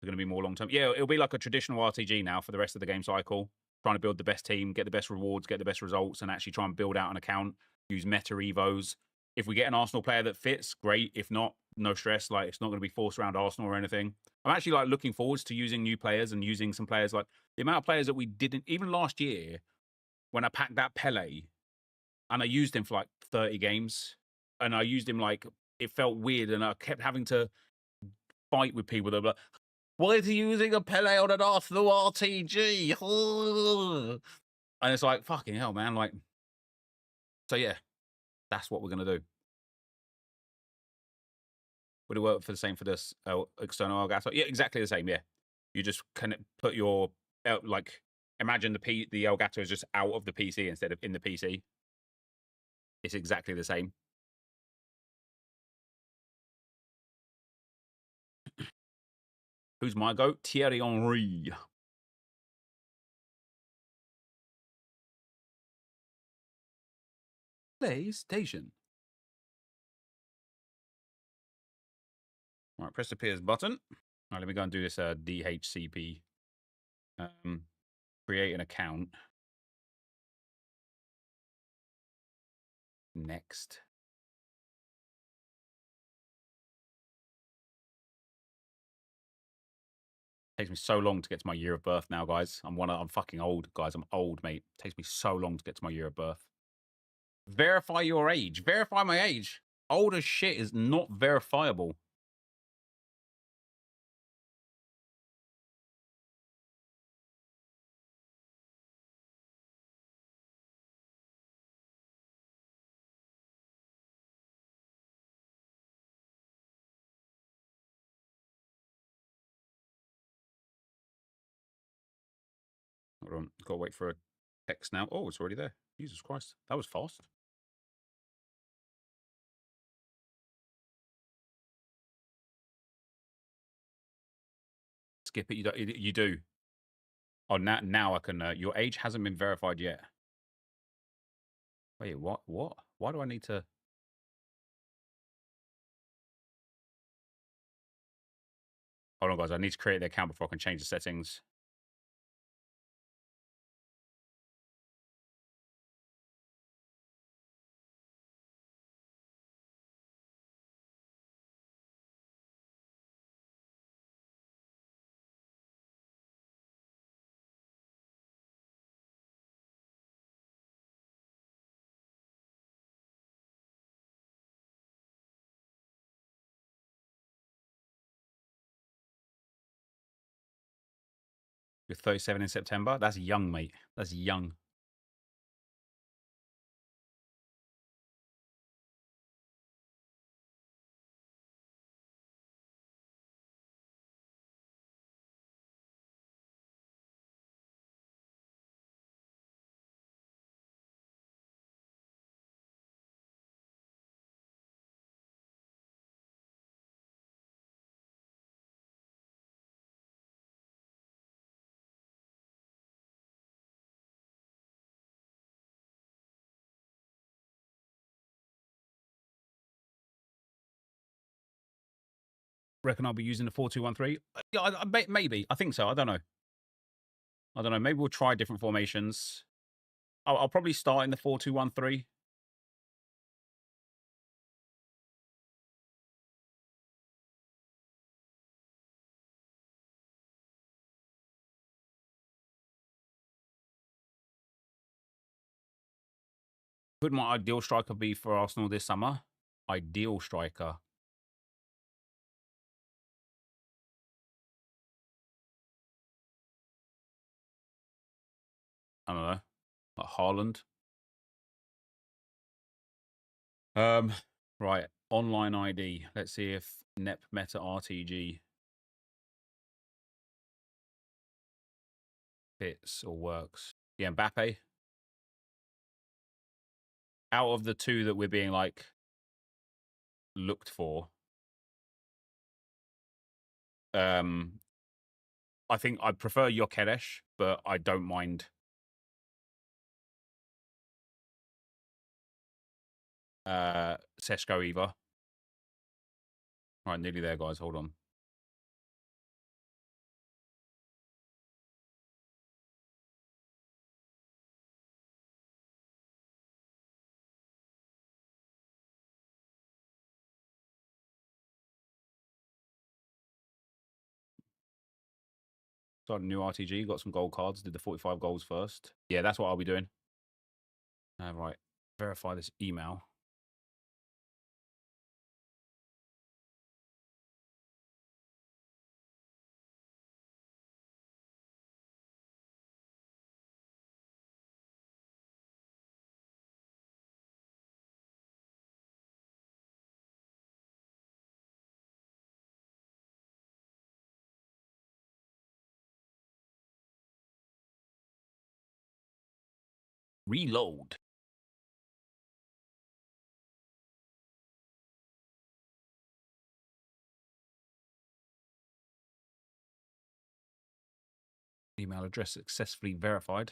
It's going to be more long term. Yeah, it'll be like a traditional RTG now for the rest of the game cycle. Trying to build the best team, get the best rewards, get the best results, and actually try and build out an account. Use meta evos. If we get an Arsenal player that fits, great. If not, no stress. Like, it's not going to be forced around Arsenal or anything. I'm actually like looking forwards to using new players and using some players. Like the amount of players that we didn't even last year when I packed that Pele, and I used him for like 30 games, and I used him like it felt weird, and I kept having to fight with people that were like, why is he using a Pele on an Arsenal RTG? And it's like, fucking hell, man. Like, so yeah, that's what we're going to do. Would it work for the same for this external Elgato? Yeah, exactly the same. Yeah. You just can put your, like, imagine the Elgato is just out of the PC instead of in the PC. It's exactly the same. Who's my goat? Thierry Henry. PlayStation. All right, press the PS button. All right, let me go and do this DHCP. Create an account. Next. Takes me so long to get to my year of birth now, guys. I'm fucking old, guys. I'm old, mate. Takes me so long to get to my year of birth. Verify your age. Verify my age. Old as shit is not verifiable. Hold on. Gotta wait for a text now. Oh, it's already there. Jesus Christ. That was fast. Skip it. You do. Oh, now I can. Your age hasn't been verified yet. Wait, what? What? Why do I need to? Hold on, guys. I need to create the account before I can change the settings. You're 37 in September. That's young, mate. That's young. Reckon I'll be using the 4-2-1-3. Yeah, maybe. I think so. I don't know. Maybe we'll try different formations. I'll probably start in the 4-2-1-3. Would my ideal striker be for Arsenal this summer? Ideal striker. I don't know. Like Haaland. Right. Online ID. Let's see if NepentheZ fits or works. Yeah, Mbappe. Out of the two that we're being like looked for, I think I prefer Jokeres, but I don't mind Sesko either. Right, nearly there, guys. Hold on. Started a new RTG, got some gold cards, did the 45 goals first. Yeah, that's what I'll be doing. Right, verify this email. Reload. Email address successfully verified.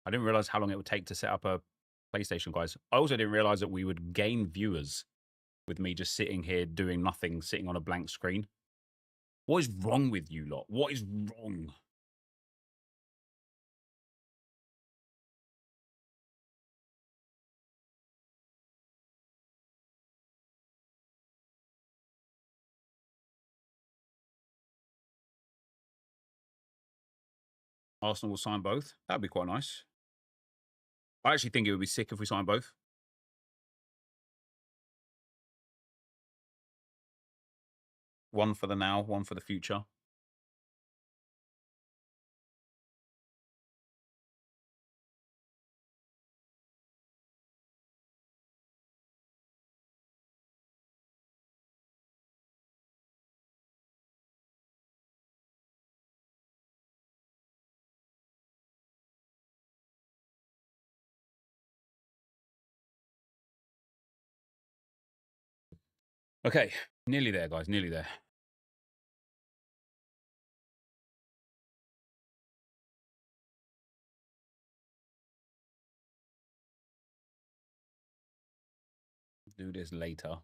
I didn't realize how long it would take to set up a PlayStation, guys. I also didn't realize that we would gain viewers with me just sitting here doing nothing, sitting on a blank screen. What is wrong with you lot? What is wrong? Arsenal will sign both. That'd be quite nice. I actually think it would be sick if we sign both. One for the now, one for the future. Okay, nearly there, guys. Nearly there. Do this later.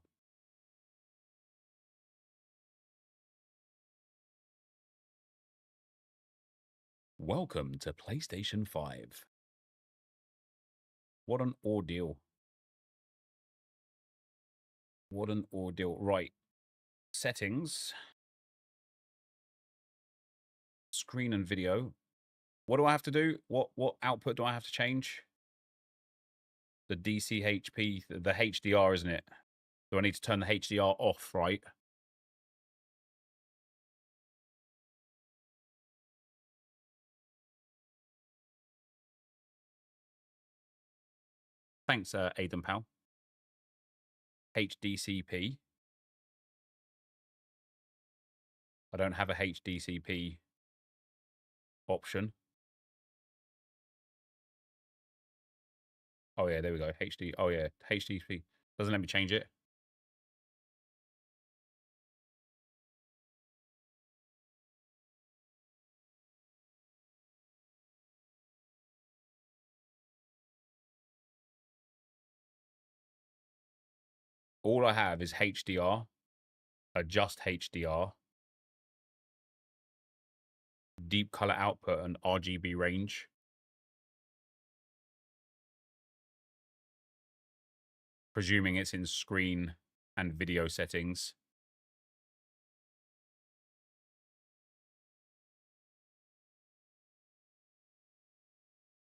Welcome to PlayStation 5. What an ordeal. What an ordeal. Right. Settings. Screen and video. What do I have to do? What output do I have to change? The DCHP, the HDR, isn't it? So I need to turn the HDR off, right? Thanks, Aidan Powell. HDCP. I don't have a HDCP option. Oh, yeah, there we go. HD. Oh, yeah, HDCP. Doesn't let me change it. All I have is HDR, adjust HDR, deep color output, and RGB range. Presuming it's in screen and video settings.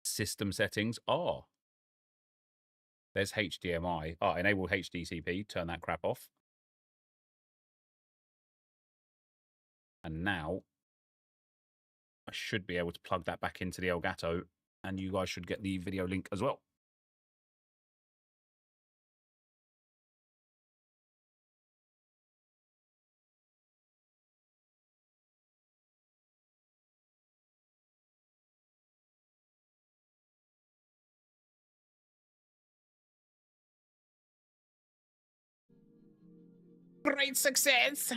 System settings. Oh, there's HDMI. Oh, enable HDCP. Turn that crap off. And now I should be able to plug that back into the Elgato, and you guys should get the video link as well. Great success!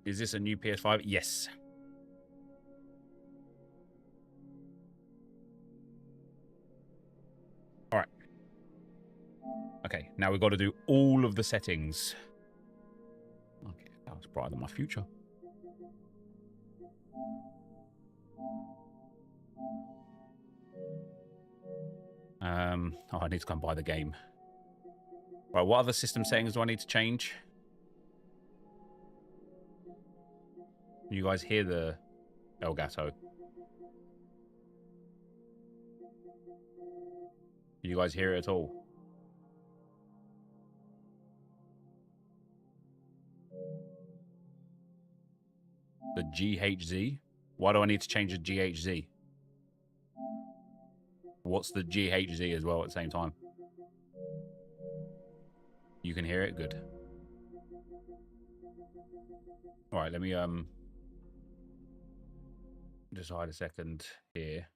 Is this a new PS5? Yes. All right. Okay, now we've got to do all of the settings. Okay, that was brighter than my future. Oh, I need to go and buy the game. Right, what other system settings do I need to change? You guys hear the Elgato? You guys hear it at all? The GHZ? Why do I need to change the GHZ? What's the GHZ as well at the same time? You can hear it? Good. All right, let me just hide a second here.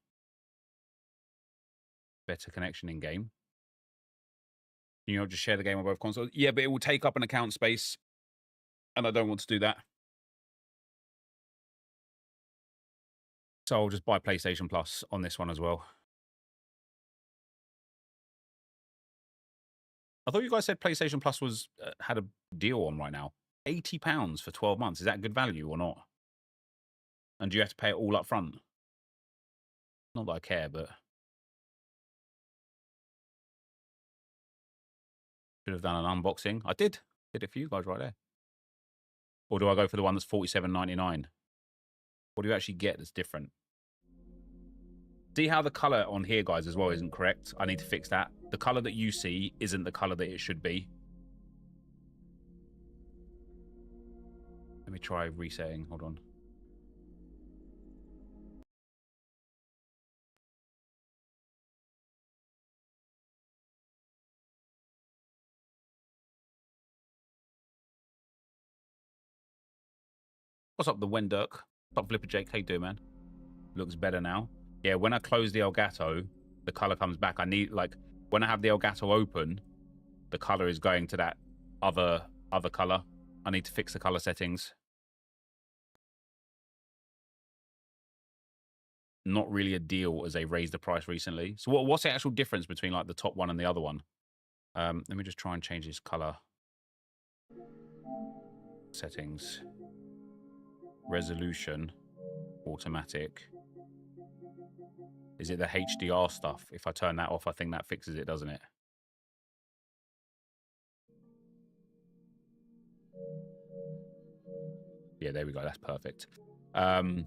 Better connection in game. Can you not just share the game on both consoles? Yeah, but it will take up an account space, and I don't want to do that. So I'll just buy PlayStation Plus on this one as well. I thought you guys said PlayStation Plus was had a deal on right now. £80 for 12 months. Is that good value or not? And do you have to pay it all up front? Not that I care, but should have done an unboxing. I did. Did it for you guys right there. Or do I go for the one that's $47.99? What do you actually get that's different? See how the color on here, guys, as well isn't correct? I need to fix that. The color that you see isn't the color that it should be. Let me try resetting. Hold on. What's up, the Wendirk? What's up, Flipper Jake? How you doing, man? Looks better now. Yeah, when I close the Elgato, the color comes back. I need, like, when I have the Elgato open, the color is going to that other color. I need to fix the color settings. Not really a deal as they raised the price recently. So what's the actual difference between like the top one and the other one? Let me just try and change this color. Settings. Resolution. Automatic. Is it the HDR stuff? If I turn that off, I think that fixes it, doesn't it? Yeah, there we go. That's perfect. Apart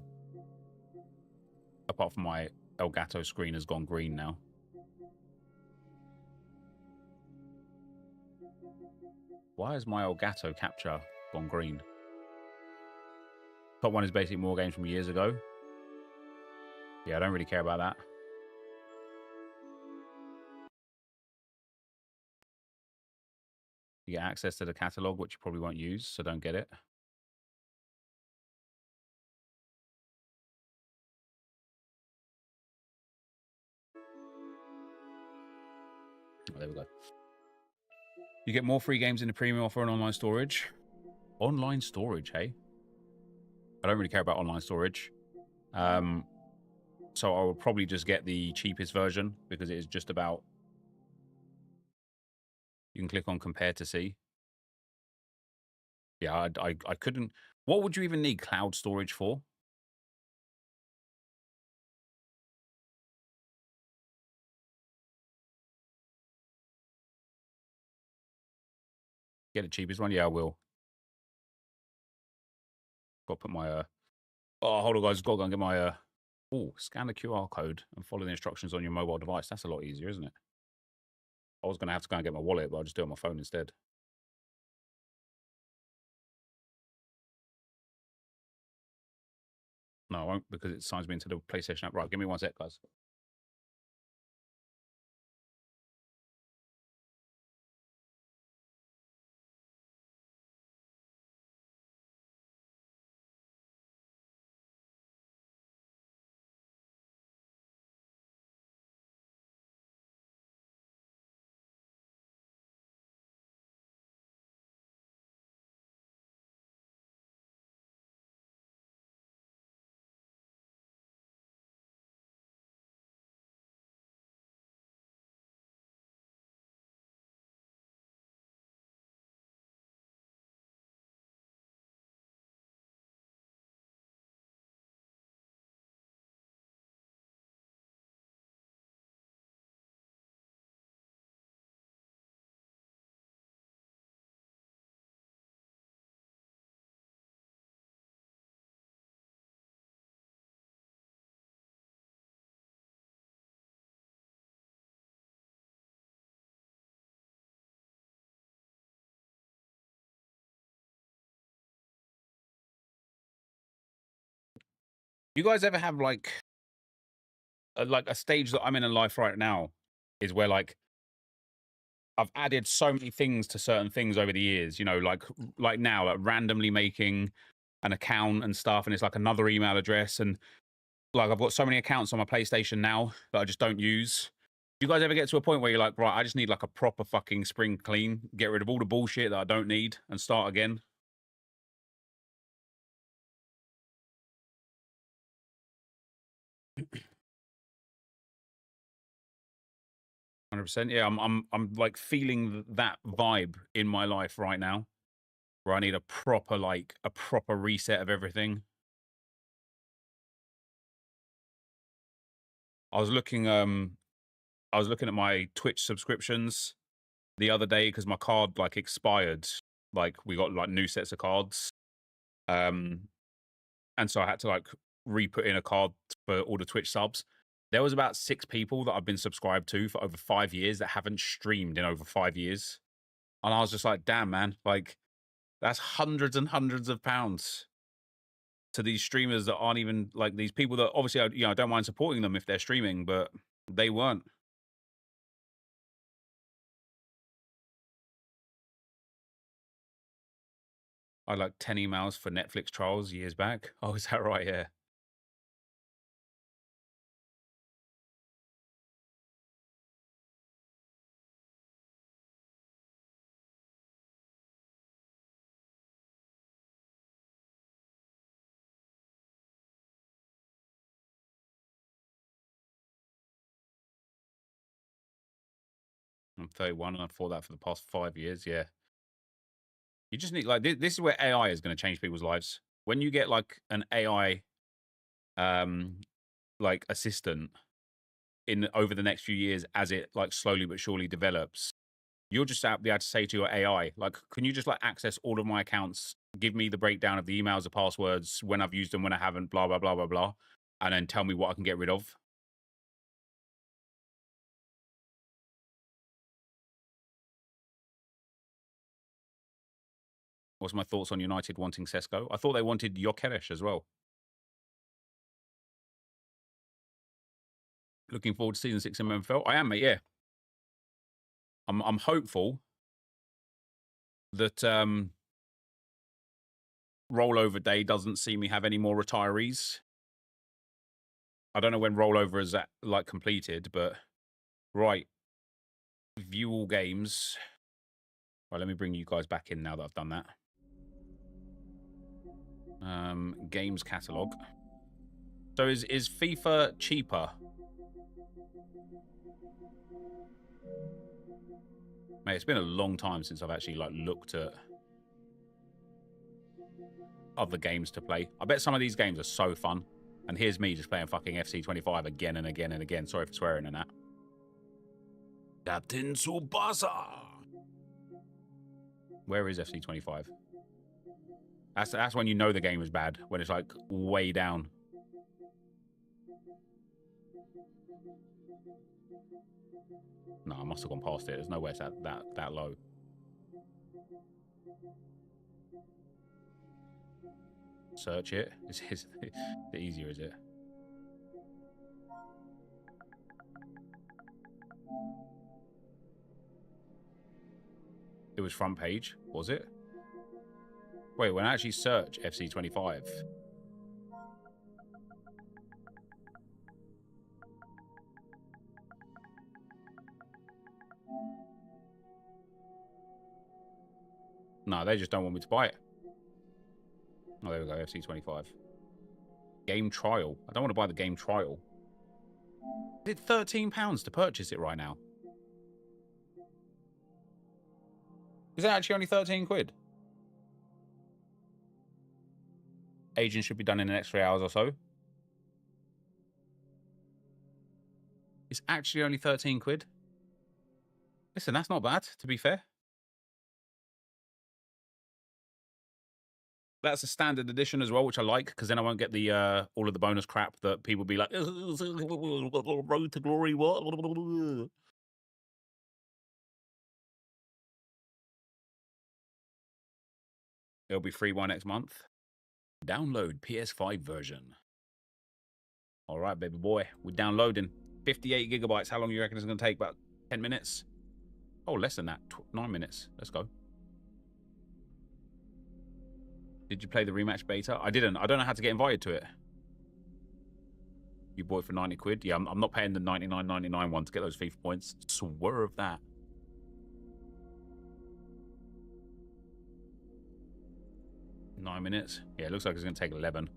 from my Elgato screen has gone green now. Why has my Elgato capture gone green? Top one is basically more games from years ago. Yeah, I don't really care about that. You get access to the catalog, which you probably won't use, so don't get it. Oh, there we go. You get more free games in the premium offer and online storage. Online storage, hey? I don't really care about online storage. So I will probably just get the cheapest version because it is just about... You can click on compare to see. Yeah, I couldn't... What would you even need cloud storage for? Get the cheapest one? Yeah, I will. Got to put my... Oh, hold on, guys. Got to go and get my... Oh, scan the QR code and follow the instructions on your mobile device. That's a lot easier, isn't it? I was going to have to go and get my wallet, but I'll just do it on my phone instead. No, I won't, because it signs me into the PlayStation app. Right, give me 1 sec, guys. You guys ever have like a stage that I'm in life right now is where like I've added so many things to certain things over the years, you know, like now, like randomly making an account and stuff, and it's like another email address, and like I've got so many accounts on my PlayStation now that I just don't use. Do you guys ever get to a point where you're like, right, I just need like a proper fucking spring clean, get rid of all the bullshit that I don't need and start again? %. Yeah, I'm like feeling that vibe in my life right now, where I need a proper reset of everything. I was looking at my Twitch subscriptions the other day because my card like expired. Like we got like new sets of cards, and so I had to like re-put in a card for all the Twitch subs. There was about 6 people that I've been subscribed to for over 5 years that haven't streamed in over 5 years, and I was just like, damn, man, like that's hundreds and hundreds of pounds to these streamers that aren't even like these people that obviously I don't mind supporting them if they're streaming, but they weren't. I had like 10 emails for Netflix trials years back. Oh, is that right? Yeah. I'm 31 and I've thought that for the past 5 years. Yeah. You just need like this is where AI is going to change people's lives. When you get like an AI like assistant in over the next few years as it like slowly but surely develops, you'll just be able to say to your AI, like, can you just like access all of my accounts give me the breakdown of the emails, the passwords, when I've used them, when I haven't, blah, blah, blah, blah, blah, and then tell me what I can get rid of. What's my thoughts on United wanting Sesko? I thought they wanted Jokeres as well. Looking forward to season 6 in MFL. I am, mate, yeah. I'm hopeful that rollover day doesn't see me have any more retirees. I don't know when rollover is like completed, but right. View all games. Right, let me bring you guys back in now that I've done that. Games catalog. So is FIFA cheaper? Mate, it's been a long time since I've actually like looked at other games to play. I bet some of these games are so fun. And here's me just playing fucking FC25 again and again and again. Sorry for swearing and that. Captain Tsubasa. Where is FC25? That's when you know the game is bad. When it's like way down. No, I must have gone past it. There's no way it's that low. Search it. Is it easier, is it? It was front page, was it? Wait, when I actually search FC25. No, they just don't want me to buy it. Oh, there we go, FC25. Game trial. I don't want to buy the game trial. Is it £13 to purchase it right now? Is it actually only 13 quid? Agent should be done in the next 3 hours or so. It's actually only 13 quid. Listen, that's not bad, to be fair. That's a standard edition as well, which I like, because then I won't get the all of the bonus crap that people be like, road to glory, what? It'll be free by next month. Download PS5 version. All right, baby boy. We're downloading 58 gigabytes. How long do you reckon it's going to take? About 10 minutes? Oh, less than that. 9 minutes. Let's go. Did you play the rematch beta? I didn't. I don't know how to get invited to it. You bought it for 90 quid? Yeah, I'm not paying the 99.99 one to get those FIFA points. Swerve that. Nine minutes. Yeah, it looks like it's going to take 11.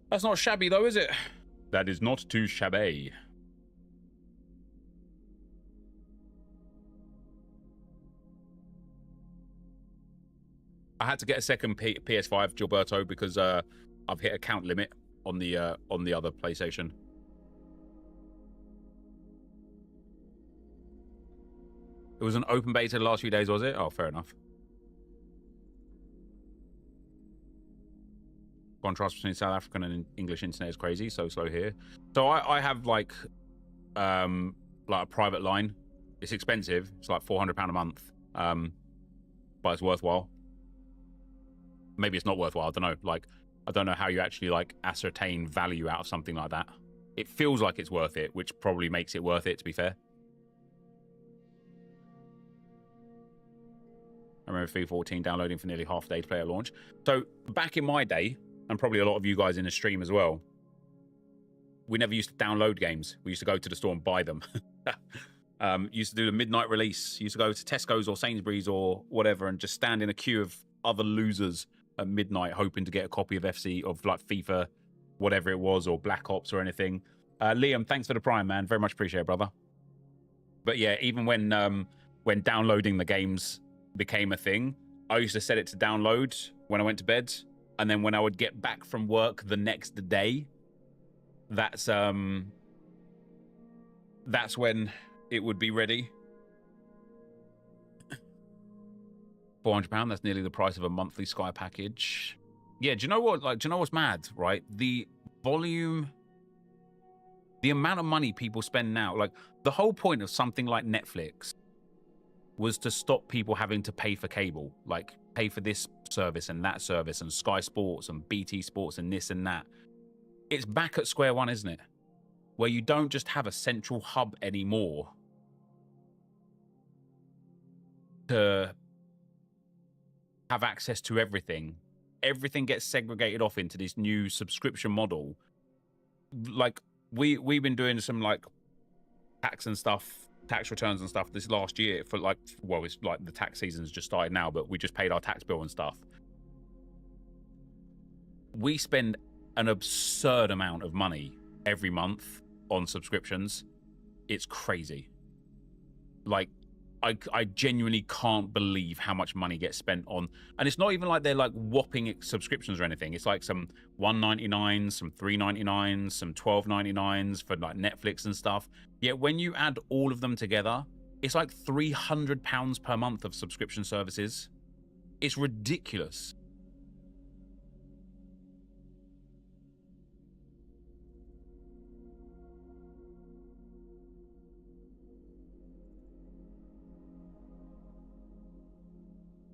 That's not shabby, though, is it? That is not too shabby. I had to get a second PS5, Gilberto, because I've hit a count limit on the other PlayStation. It was an open beta the last few days, was it? Oh, fair enough. Contrast between South African and English internet is crazy. So slow here. So I have like a private line. It's expensive. It's like £400 a month, but it's worthwhile. Maybe it's not worthwhile. I don't know. Like, I don't know how you actually like ascertain value out of something like that. It feels like it's worth it, which probably makes it worth it, to be fair. I remember FIFA 14 downloading for nearly half a day to play at launch. So back in my day, and probably a lot of you guys in the stream as well, we never used to download games. We used to go to the store and buy them. Used to do the midnight release. Used to go to Tesco's or Sainsbury's or whatever and just stand in a queue of other losers at midnight hoping to get a copy of FC, of like FIFA, whatever it was, or Black Ops or anything. Liam, thanks for the Prime, man. Very much appreciate it, brother. But yeah, even when downloading the games became a thing, I used to set it to download when I went to bed. And then when I would get back from work the next day, that's when it would be ready. £400. That's nearly the price of a monthly Sky package. Yeah, do you know what? Like, do you know what's mad? Right, the volume, the amount of money people spend now. Like, the whole point of something like Netflix was to stop people having to pay for cable, like pay for this service and that service and Sky Sports and BT Sports and this and that. It's back at square one, isn't it? Where you don't just have a central hub anymore to have access to everything. Everything gets segregated off into this new subscription model. Like, we've been doing some like tax returns and stuff this last year for like, well, it's like the tax season's just started now, but we just paid our tax bill and stuff. We spend an absurd amount of money every month on subscriptions. It's crazy. Like, I genuinely can't believe how much money gets spent on, and it's not even like they're like whopping subscriptions or anything. It's like some $1.99, some $3.99, some $12.99 for like Netflix and stuff. Yet when you add all of them together, it's like £300 per month of subscription services. It's ridiculous.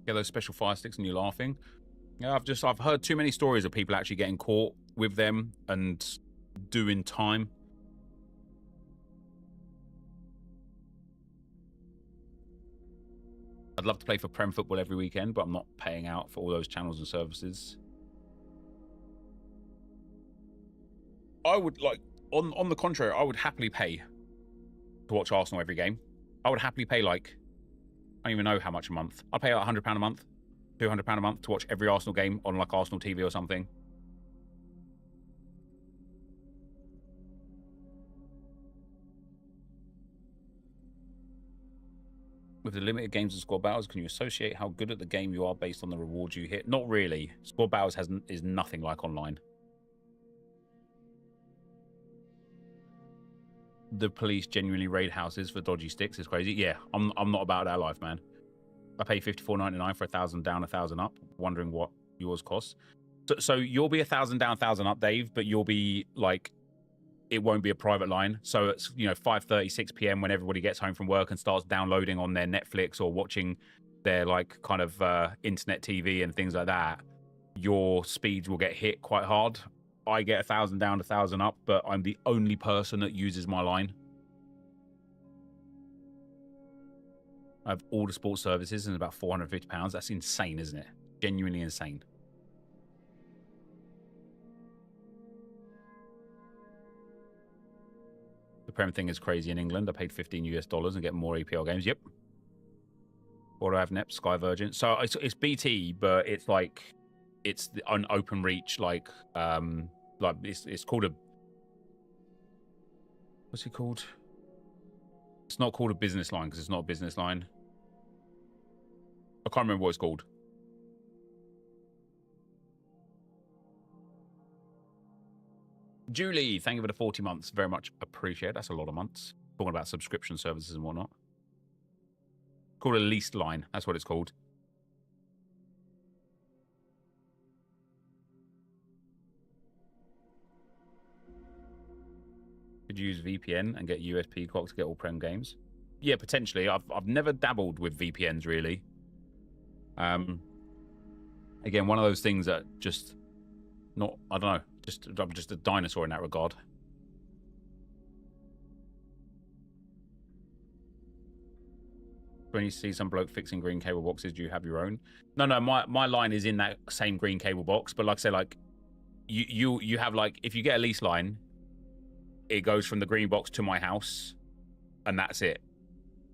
Get those special fire sticks and you're laughing. Yeah, I've heard too many stories of people actually getting caught with them and doing time. I'd love to play for Prem football every weekend, but I'm not paying out for all those channels and services. I would like, on the contrary, I would happily pay to watch Arsenal every game. I would happily pay like, I don't even know how much a month. I'll pay like £100 a month, £200 a month to watch every Arsenal game on like Arsenal TV or something. With the limited games and squad battles, can you associate how good at the game you are based on the rewards you hit? Not really. Squad battles is nothing like online. The police genuinely raid houses for dodgy sticks is crazy. Yeah, I'm not about that life, man. I pay $54.99 for 1,000 down, 1,000 up, wondering what yours costs. So you'll be 1,000 down, 1,000 up, Dave, but you'll be like, it won't be a private line. So it's, you know, 5:30, 6 p.m. when everybody gets home from work and starts downloading on their Netflix or watching their like kind of internet TV and things like that, your speeds will get hit quite hard. I get 1,000 down, 1,000 up, but I'm the only person that uses my line. I have all the sports services and about £450. That's insane, isn't it? Genuinely insane. The Prem thing is crazy in England. I paid $15 and get more EPL games. Yep. Or do I have NEP, Sky Virgin? So it's BT, but it's like, it's an open reach, like it's called a, what's it called? It's not called a business line because it's not a business line. I can't remember what it's called. Julie, thank you for the 40 months. Very much appreciate it. That's a lot of months. Talking about subscription services and whatnot. Called a leased line. That's what it's called. Could you use VPN and get US Peacock to get all Prem games? Yeah, potentially. I've never dabbled with VPNs really. Again, one of those things that just not, I don't know, I'm just a dinosaur in that regard. When you see some bloke fixing green cable boxes, do you have your own? No, my line is in that same green cable box, but like I say, like you have like, if you get a lease line, it goes from the green box to my house, and that's it.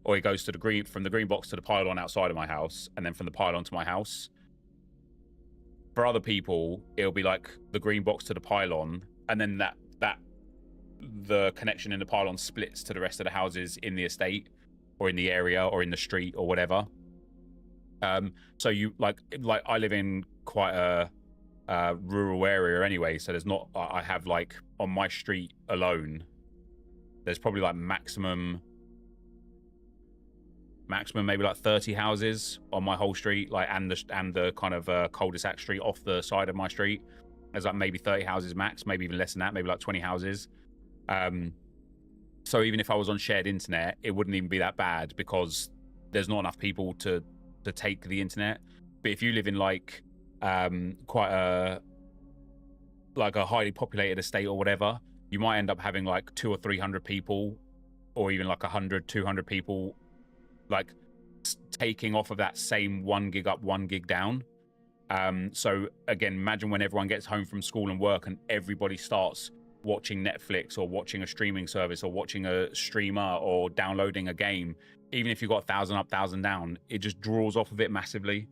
Or it goes to from the green box to the pylon outside of my house, and then from the pylon to my house. For other people, it'll be like the green box to the pylon, and then the connection in the pylon splits to the rest of the houses in the estate, or in the area, or in the street, or whatever. So you like I live in quite a rural area anyway, so there's not, I have like on my street alone, there's probably like maximum maximum maybe like 30 houses on my whole street, like and the kind of cul-de-sac street off the side of my street. There's like maybe 30 houses max, maybe even less than that, maybe like 20 houses. So even if I was on shared internet, it wouldn't even be that bad because there's not enough people to take the internet. But if you live in like quite a highly populated estate or whatever, you might end up having like 200 or 300 people, or even like 100, 200 people, like taking off of that same 1 gig up, 1 gig down. So again, imagine when everyone gets home from school and work and everybody starts watching Netflix or watching a streaming service or watching a streamer or downloading a game. Even if you've got 1,000 up, 1,000 down, it just draws off of it massively.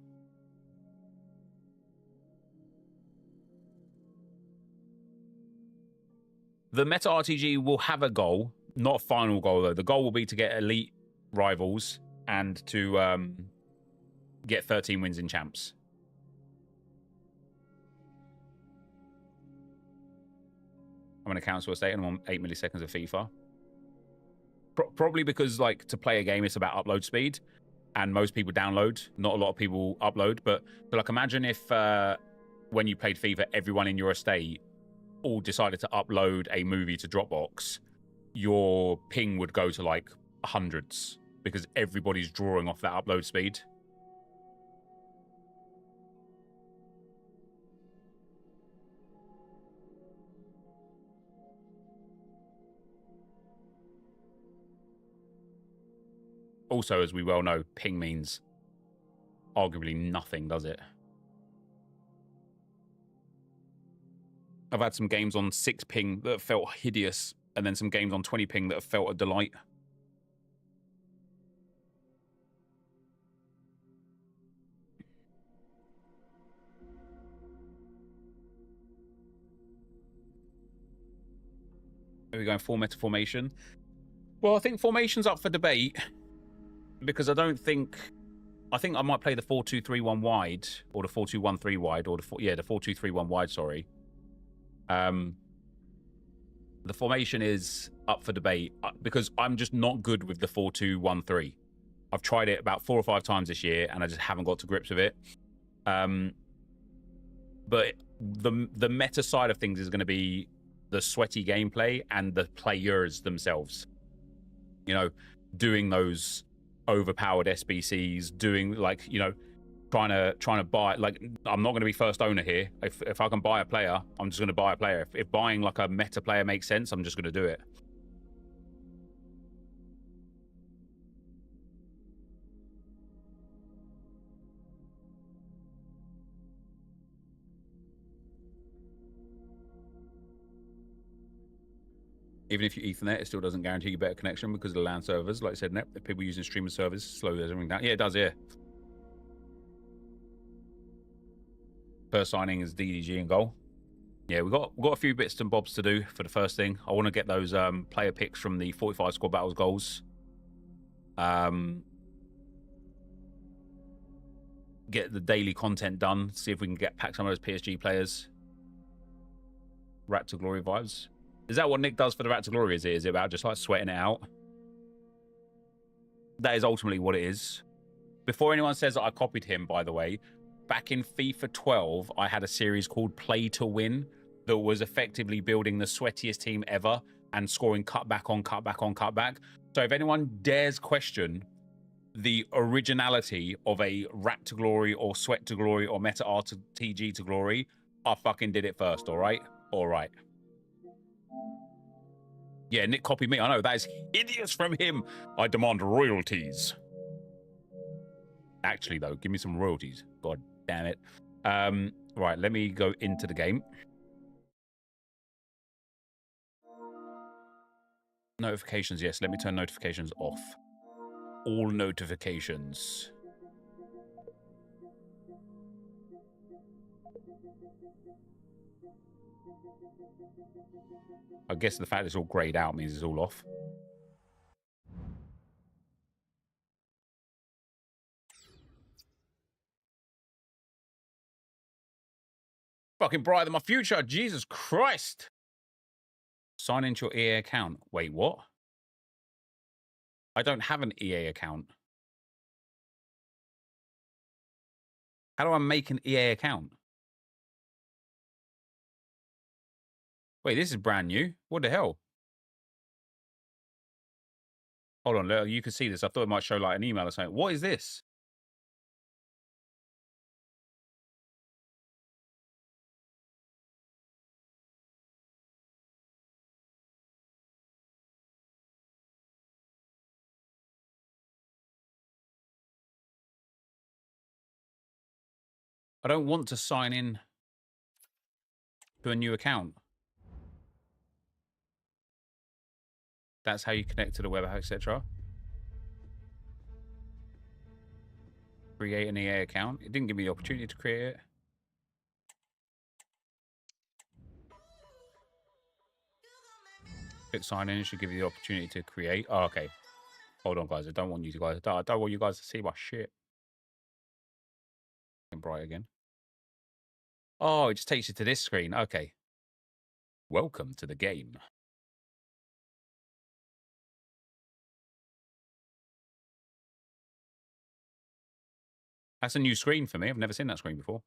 The Meta RTG will have a goal, not a final goal though. The goal will be to get elite rivals and to get 13 wins in champs. I'm in a council estate and I'm on 8 milliseconds of FIFA. Probably because, like, to play a game, it's about upload speed, and most people download. Not a lot of people upload. But like, imagine if when you played FIFA, everyone in your estate all decided to upload a movie to Dropbox. Your ping would go to like hundreds because everybody's drawing off that upload speed. Also, as we well know, ping means arguably nothing, does it? I've had some games on 6 ping that felt hideous, and then some games on 20 ping that have felt a delight. Are we going full meta formation? Well, I think formation's up for debate because I think I might play the 4-2-3-1 wide or the 4-2-1-3 wide or the 4-2-3-1 wide. Sorry. The formation is up for debate because I'm just not good with the 4-2-1-3. I've tried it about 4 or 5 times this year and I just haven't got to grips with it. But the meta side of things is going to be the sweaty gameplay and the players themselves. You know, doing those overpowered SBCs, doing, like, you know, trying to buy, like, I'm not going to be first owner here. If I can buy a player, I'm just going to buy a player. If buying like a meta player makes sense, I'm just going to do it. Even if you Ethernet, it still doesn't guarantee you better connection because of the LAN servers. Like I said, if people using streamer servers, slow everything down. Yeah, it does, yeah. First signing is DDG and goal. Yeah, we've got a few bits and bobs to do for the first thing. I want to get those player picks from the 45 squad battles goals. Get the daily content done. See if we can pack some of those PSG players. Rat to Glory vibes. Is that what Nick does for the Rat to Glory? Is it about just like sweating it out? That is ultimately what it is. Before anyone says that I copied him, by the way, back in FIFA 12, I had a series called Play to Win that was effectively building the sweatiest team ever and scoring cutback on cutback on cutback. So if anyone dares question the originality of a Rat to Glory or Sweat to Glory or Meta RTG to Glory, I fucking did it first, all right? All right. Yeah, Nick copied me. I know, that is hideous from him. I demand royalties. Actually, though, give me some royalties. God damn it. Right, let me go into the game. Notifications, yes. Let me turn notifications off. All notifications. I guess the fact it's all grayed out means it's all off. Fucking brighter than my future. Jesus Christ. Sign into your EA account. Wait, what? I don't have an EA account. How do I make an EA account? Wait, this is brand new. What the hell? Hold on, you can see this. I thought it might show like an email or something. What is this? I don't want to sign in to a new account. That's how you connect to the web, etc. Create an EA account. It didn't give me the opportunity to create it. Click sign in. It should give you the opportunity to create. Oh, okay. Hold on, guys. I don't want you guys. I don't want you guys to see my shit. Bright again. Oh, it just takes you to this screen. Okay. Welcome to the game. That's a new screen for me. I've never seen that screen before.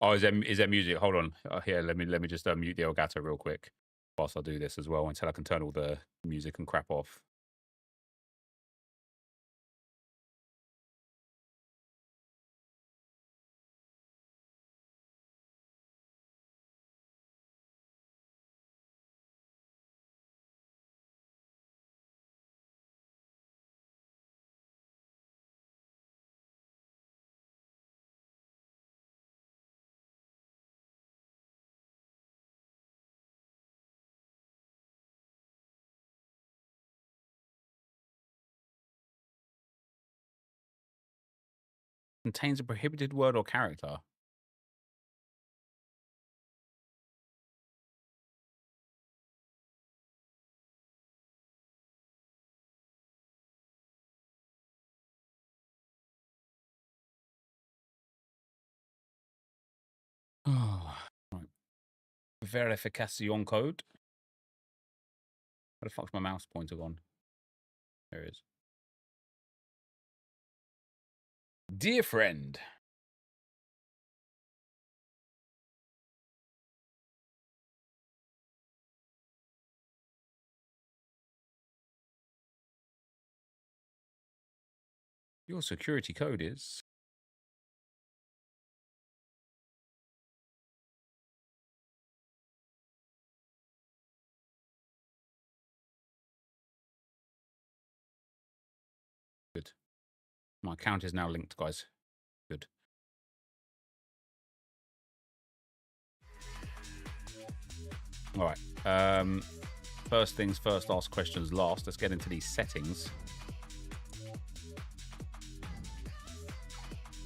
Oh, is there music? Hold on. Here, let me just mute the Elgato real quick whilst I do this as well until I can turn all the music and crap off. Contains a prohibited word or character. Oh, right. Verification code. Where the fuck's my mouse pointer gone? There it is. Dear friend. Your security code is... Good. My account is now linked, guys. Good. All right. First things first, ask questions last. Let's get into these settings.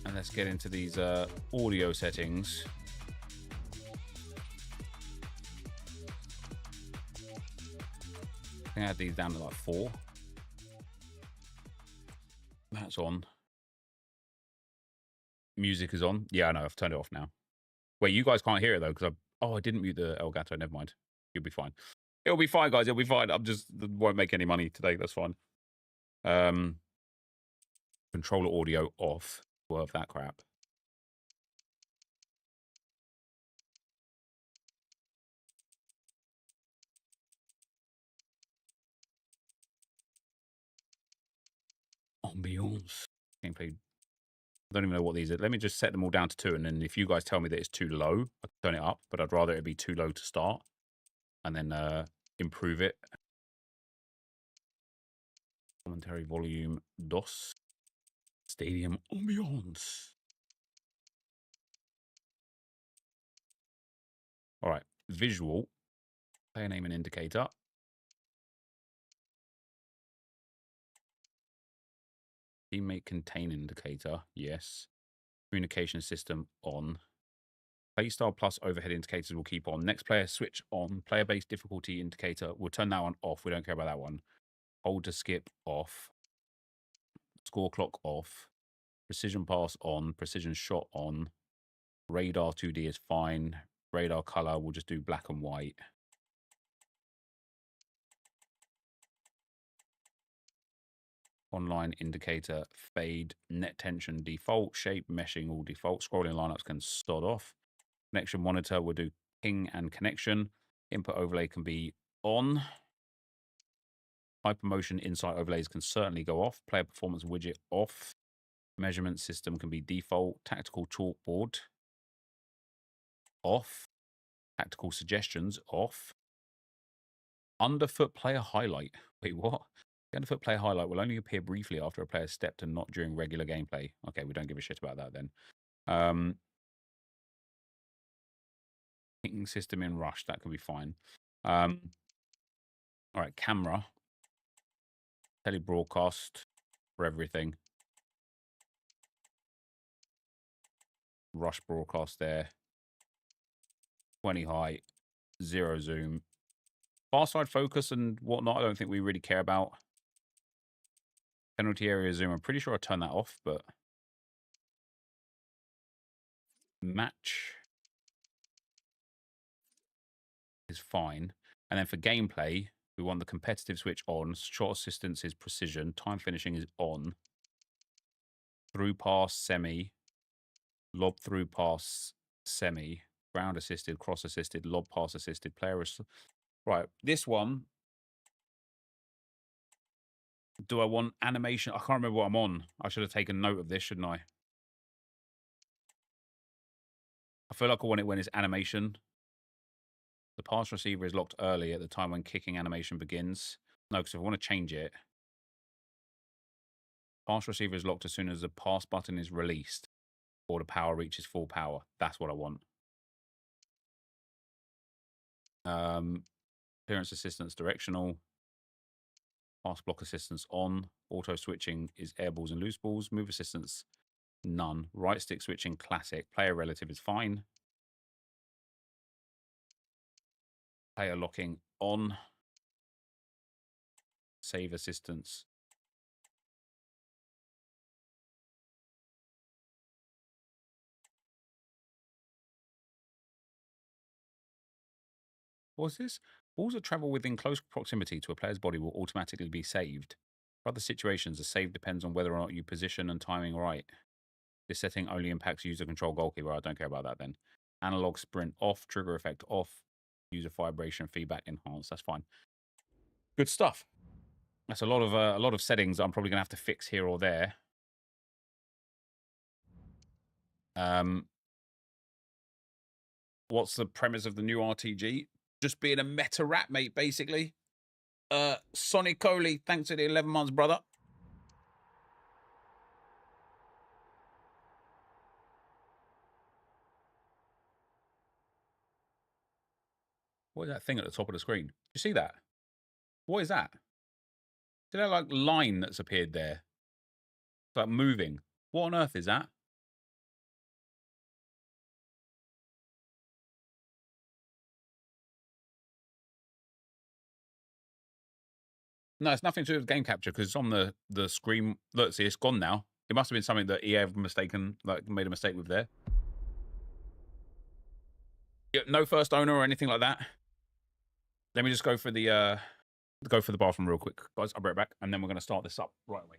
And let's get into these audio settings. I think I had these down to like 4. That's on. Music is on. Yeah, I know. I've turned it off now. Wait, you guys can't hear it though because I didn't mute the Elgato. Never mind. You'll be fine. It'll be fine, guys. It'll be fine. Won't make any money today. That's fine. Controller audio off. Worth that crap. Ambiance. Gameplay. I don't even know what these are. Let me just set them all down to 2, and then if you guys tell me that it's too low, I can turn it up, but I'd rather it be too low to start, and then improve it. Commentary volume DOS. Stadium ambiance. All right. Visual. Player name and indicator. Teammate contain indicator. Yes. Communication system on. Playstyle plus overhead indicators will keep on. Next player switch on. Player-based difficulty indicator. We'll turn that one off. We don't care about that one. Hold to skip off. Score clock off. Precision pass on. Precision shot on. Radar 2D is fine. Radar color, we'll just do black and white. Online indicator, fade, net tension default, shape, meshing all default. Scrolling lineups can start off. Connection monitor will do ping and connection. Input overlay can be on. Hypermotion insight overlays can certainly go off. Player performance widget off. Measurement system can be default. Tactical chalkboard off. Tactical suggestions off. Underfoot player highlight. Wait, what? The underfoot player highlight will only appear briefly after a player stepped and not during regular gameplay. Okay, we don't give a shit about that then. Ping system in rush, that can be fine. All right, camera. Telebroadcast for everything. Rush broadcast there. 20 height. 0 zoom. Far side focus and whatnot, I don't think we really care about. Penalty area zoom, I'm pretty sure I turned that off, but... Match is fine. And then for gameplay, we want the competitive switch on. Shot assistance is precision. Time finishing is on. Through pass, semi. Lob through pass, semi. Ground assisted, cross assisted, lob pass assisted. Player... Right, this one... Do I want animation? I can't remember what I'm on. I should have taken note of this, shouldn't I? I feel like I want it when it's animation. The pass receiver is locked early at the time when kicking animation begins. No, because if I want to change it, pass receiver is locked as soon as the pass button is released or the power reaches full power. That's what I want. Clearance assistance directional. Pass block assistance on. Auto switching is air balls and loose balls. Move assistance, none. Right stick switching, classic. Player relative is fine. Player locking on. Save assistance. What's this? Balls that travel within close proximity to a player's body will automatically be saved. For other situations, a save depends on whether or not you position and timing right. This setting only impacts user control goalkeeper. I don't care about that then. Analog sprint off, trigger effect off, user vibration feedback enhanced. That's fine. Good stuff. That's a lot of settings I'm probably gonna have to fix here or there. What's the premise of the new RTG? Just being a meta rat, mate, basically. Sonny Coley, thanks for the 11 months, brother. What is that thing at the top of the screen? Do you see that? What is that? See that like line that's appeared there? It's like moving. What on earth is that? No, it's nothing to do with game capture because it's on the screen. Look, see, it's gone now. It must have been something that EA have made a mistake with there. Yeah, no first owner or anything like that. Let me just go for the bathroom real quick, guys. I'll be right back, and then we're going to start this up right away.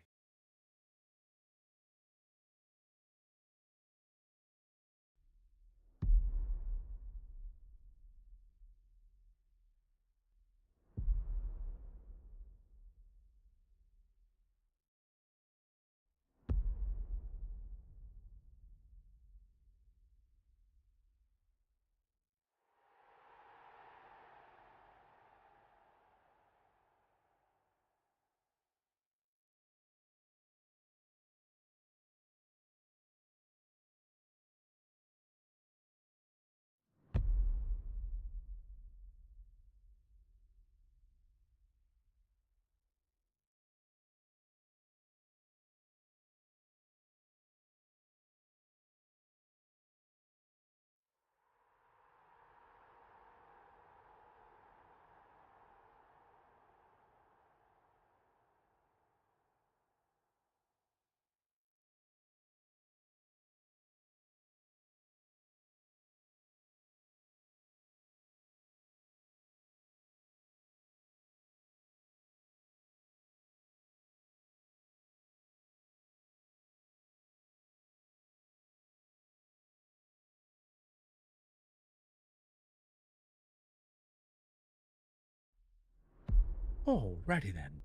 Alrighty then.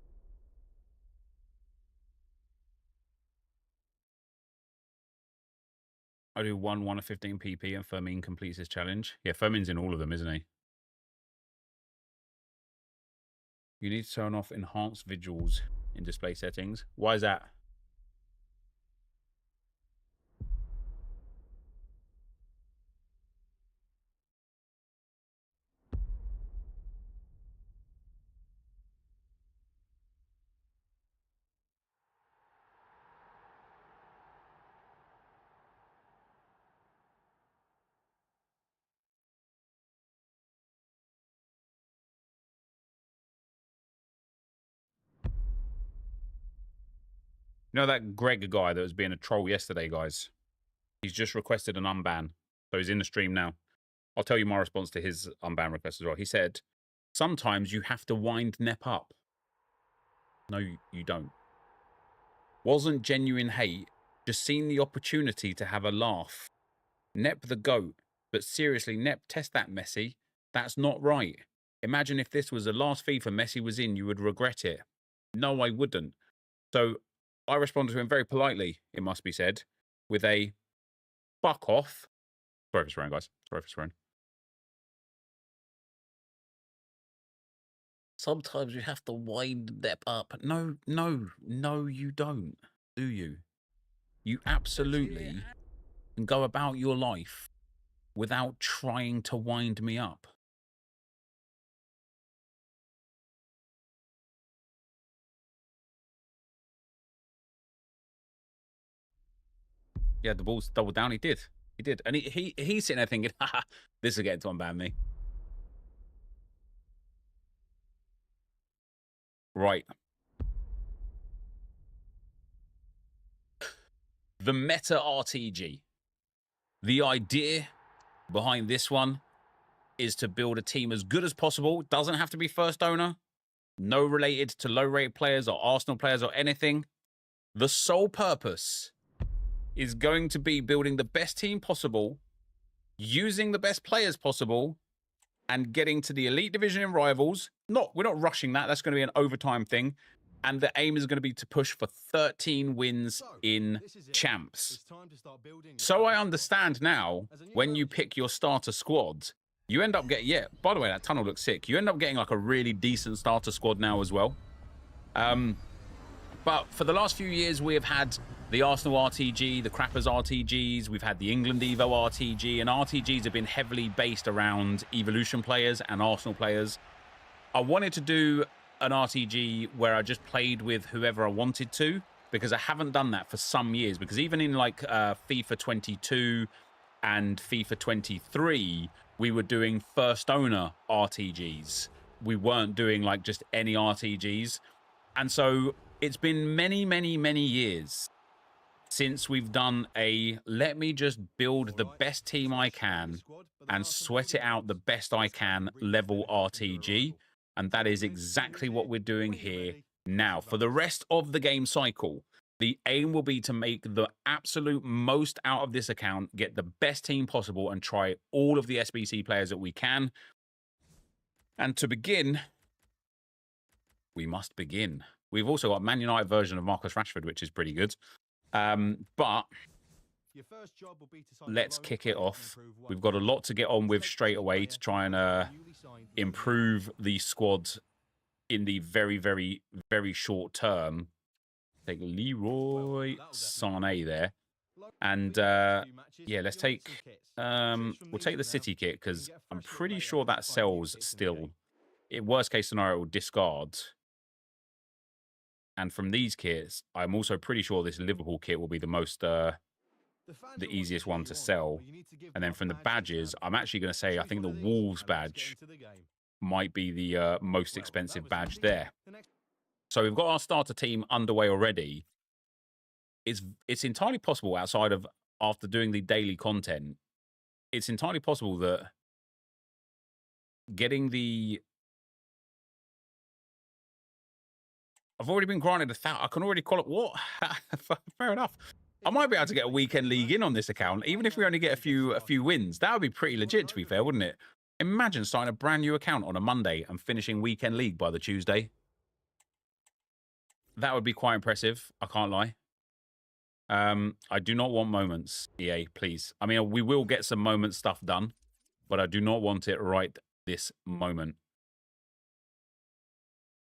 I do 1 of 15 PP and Fermin completes his challenge. Yeah, Fermin's in all of them, isn't he? You need to turn off enhanced visuals in display settings. Why is that? You know that Greg guy that was being a troll yesterday, guys? He's just requested an unban. So he's in the stream now. I'll tell you my response to his unban request as well. He said, sometimes you have to wind Nep up. No, you don't. Wasn't genuine hate. Just seen the opportunity to have a laugh. Nep the GOAT. But seriously, Nep, test that, Messi. That's not right. Imagine if this was the last FIFA Messi was in, you would regret it. No, I wouldn't. So I responded to him very politely, it must be said, with a fuck off. Sorry for swearing, guys. Sorry for swearing. Sometimes you have to wind Nep up. No, you don't, do you? You absolutely can go about your life without trying to wind me up. Yeah, the ball's doubled down. He did. He did. And he's sitting there thinking, haha, this is getting to unban me. Right. The meta RTG. The idea behind this one is to build a team as good as possible. Doesn't have to be first owner. No related to low-rate players or Arsenal players or anything. The sole purpose is going to be building the best team possible, using the best players possible, and getting to the elite division in rivals. We're not rushing that. That's going to be an overtime thing. And the aim is going to be to push for 13 wins in champs. So I understand now, when you pick your starter squad, you end up getting, yeah, by the way, that tunnel looks sick. You end up getting like a really decent starter squad now as well. But for the last few years, we have had the Arsenal RTG, the Crappers RTGs, we've had the England Evo RTG, and RTGs have been heavily based around Evolution players and Arsenal players. I wanted to do an RTG where I just played with whoever I wanted to, because I haven't done that for some years, because even in like FIFA 22 and FIFA 23, we were doing first owner RTGs. We weren't doing like just any RTGs. And so it's been many, many, many years since we've done a let me just build the best team I can and sweat it out the best I can level RTG. And that is exactly what we're doing here now. For the rest of the game cycle, the aim will be to make the absolute most out of this account, get the best team possible, and try all of the SBC players that we can. And to begin, we must begin. We've also got a Man United version of Marcus Rashford, which is pretty good. But let's kick it off. We've got a lot to get on with straight away to try and improve the squad in the very, very, very short term. Take Leroy Sané there. And yeah, let's take we'll take the City kit, because I'm pretty sure that sells still. In worst case scenario, it will discard. And from these kits, I'm also pretty sure this Liverpool kit will be the most the easiest one to sell. And then from the badges, I'm actually going to say I think the Wolves badge might be the most expensive badge there. So we've got our starter team underway already. It's entirely possible, outside of after doing the daily content, it's entirely possible that getting the... I've already been granted 1,000. I can already call it what? Fair enough. I might be able to get a weekend league in on this account, even if we only get a few wins. That would be pretty legit, to be fair, wouldn't it? Imagine starting a brand new account on a Monday and finishing weekend league by the Tuesday. That would be quite impressive. I can't lie. I do not want moments, EA, please. I mean, we will get some moment stuff done, but I do not want it right this moment.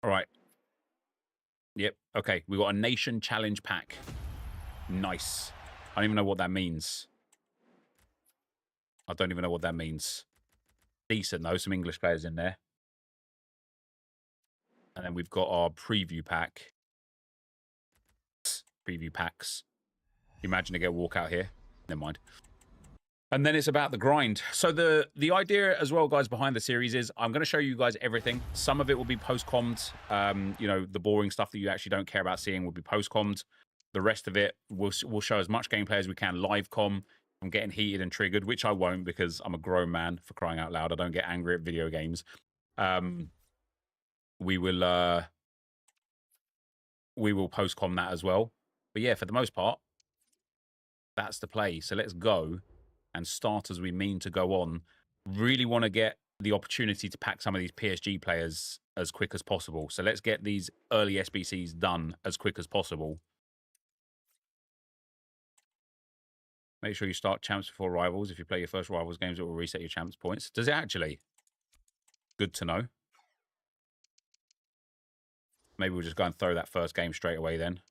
All right. Yep. Okay. We got a nation challenge pack. Nice. I don't even know what that means. I don't even know what that means. Decent, though. Some English players in there. And then we've got our preview pack. Preview packs. Imagine to get a walkout here. Never mind. And then it's about the grind. So the idea as well, guys, behind the series is I'm going to show you guys everything. Some of it will be post-commed. You know, the boring stuff that you actually don't care about seeing will be post-commed. The rest of it, we'll show as much gameplay as we can live-com. I'm getting heated and triggered, which I won't because I'm a grown man, for crying out loud. I don't get angry at video games. We will post-com that as well. But yeah, for the most part, that's the play. So let's go and start as we mean to go on. Really want to get the opportunity to pack some of these PSG players as quick as possible. So let's get these early SBCs done as quick as possible. Make sure you start champs before rivals. If you play your first rivals games, it will reset your champs points. Does it actually? Good to know. Maybe we'll just go and throw that first game straight away then.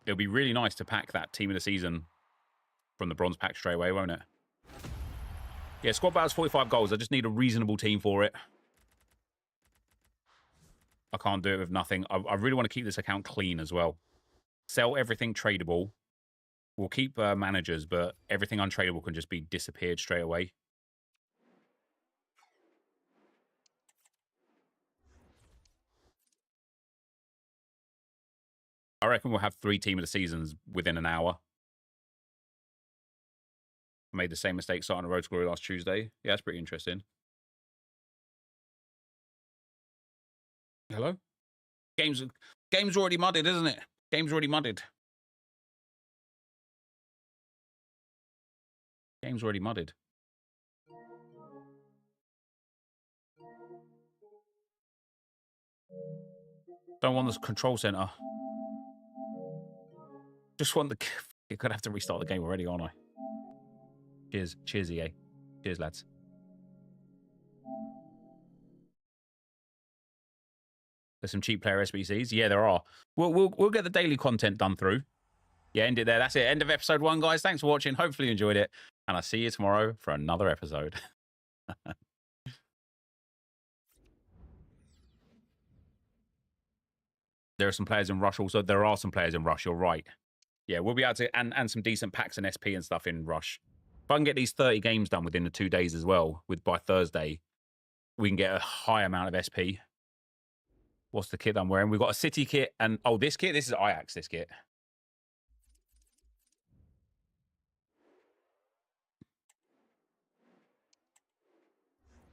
It'll be really nice to pack that team of the season from the bronze pack straight away, won't it? Yeah, squad battle's 45 goals. I just need a reasonable team for it. I can't do it with nothing. I really want to keep this account clean as well. Sell everything tradable. We'll keep managers, but everything untradeable can just be disappeared straight away. I reckon we'll have 3 team of the seasons within an hour. I made the same mistake starting a Road to Glory last Tuesday. Yeah, that's pretty interesting. Hello? Game's already mudded, isn't it? Game's already mudded. Game's already mudded. Don't want this control center. Just want the... You're going to have to restart the game already, aren't I? Cheers. Cheers, EA. Cheers, lads. There's some cheap player SBCs. Yeah, there are. We'll get the daily content done through. Yeah, end it there. That's it. End of episode 1, guys. Thanks for watching. Hopefully you enjoyed it. And I'll see you tomorrow for another episode. There are some players in Rush also. There are some players in Rush. You're right. Yeah, we'll be able to... And some decent packs and SP and stuff in Rush. If I can get these 30 games done within the 2 days as well, by Thursday, we can get a high amount of SP. What's the kit I'm wearing? We've got a City kit and... Oh, this kit? This is Ajax, this kit.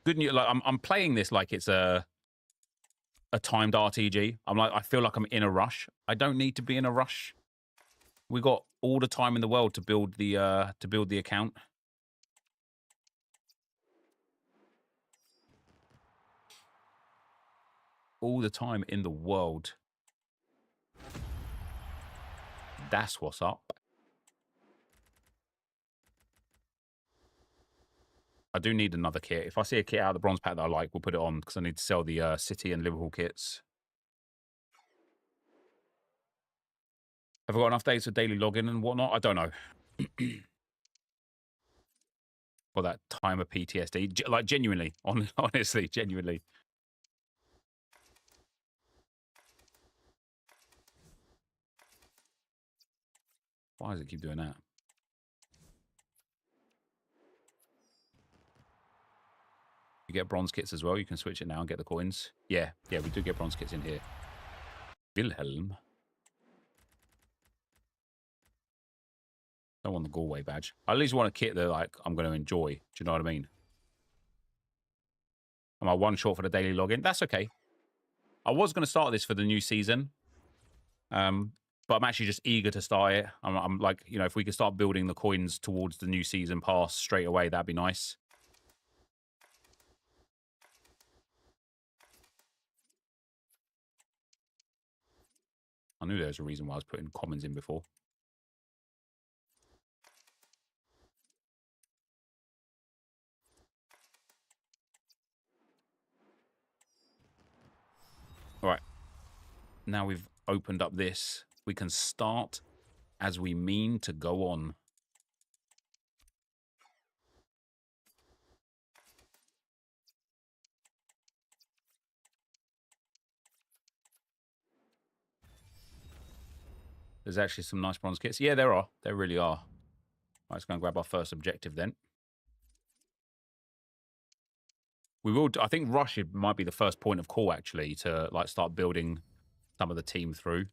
Good news. Like, I'm playing this like it's a timed RTG. I feel like I'm in a rush. I don't need to be in a rush. We got all the time in the world to build the account. All the time in the world. That's what's up. I do need another kit. If I see a kit out of the bronze pack that I like, we'll put it on because I need to sell the City and Liverpool kits. Have I got enough days for daily login and whatnot? I don't know. For that time of PTSD. Like, genuinely. Honestly, genuinely. Why does it keep doing that? You get bronze kits as well. You can switch it now and get the coins. Yeah, we do get bronze kits in here. Wilhelm. Don't want the Galway badge. I at least want a kit that like I'm going to enjoy. Do you know what I mean? Am I 1 short for the daily login? That's okay. I was going to start this for the new season. But I'm actually just eager to start it. I'm like, you know, if we could start building the coins towards the new season pass straight away, that'd be nice. I knew there was a reason why I was putting commons in before. All right. Now we've opened up this. We can start as we mean to go on. There's actually some nice bronze kits. Yeah, there are. There really are. Right, let's go and grab our first objective then. We will. I think rush might be the first point of call actually to like start building some of the team through.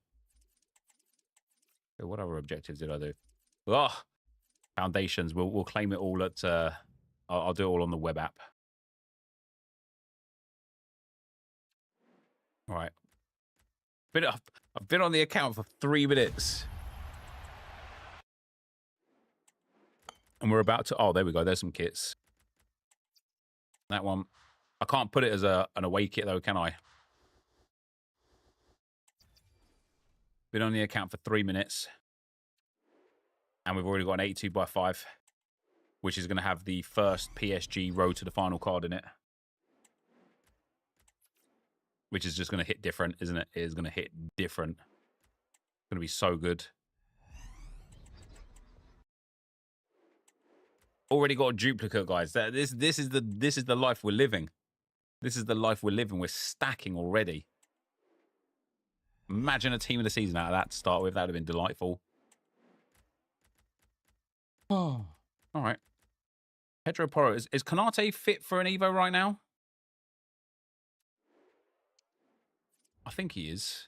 Okay, what other objectives did I do? Oh, foundations. We'll claim it all at. I'll do it all on the web app. All right. I've been on the account for 3 minutes. And we're about to... Oh, there we go. There's some kits. That one. I can't put it as an away kit, though, can I? Been on the account for 3 minutes. And we've already got an 82x5. Which is going to have the first PSG road to the final card in it. Which is just going to hit different, isn't it? It is going to hit different. It's going to be so good. Already got a duplicate, guys. This is the life we're living. This is the life we're living. We're stacking already. Imagine a team of the season out of that to start with. That would have been delightful. Oh, all right. Pedro Porro. Is Konate fit for an Evo right now? I think he is.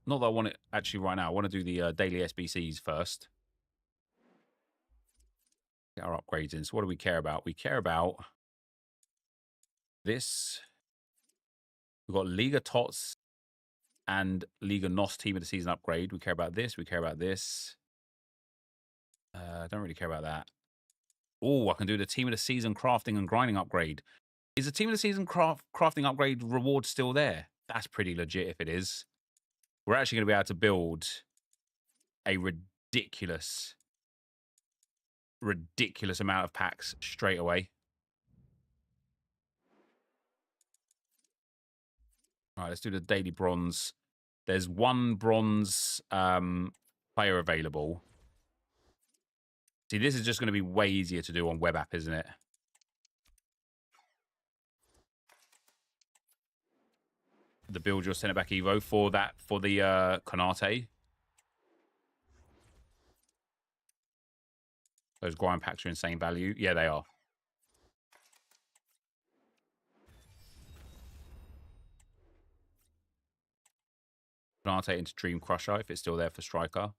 Not that I want it actually right now. I want to do the daily SBCs first. Get our upgrades in. So what do we care about? We care about this. We've got Liga Tots and Liga NOS team of the season upgrade. We care about this. We care about this. Don't really care about that. Oh, I can do the team of the season crafting and grinding upgrade. Is the team of the season crafting upgrade reward still there? That's pretty legit if it is. We're actually going to be able to build a ridiculous amount of packs straight away. All right, let's do the daily bronze. There's one bronze player available. See, this is just going to be way easier to do on web app, isn't it? The build your centre back Evo for the Konate. Those grind packs are insane value. Yeah, they are. Konate into Dream Crusher if it's still there for striker.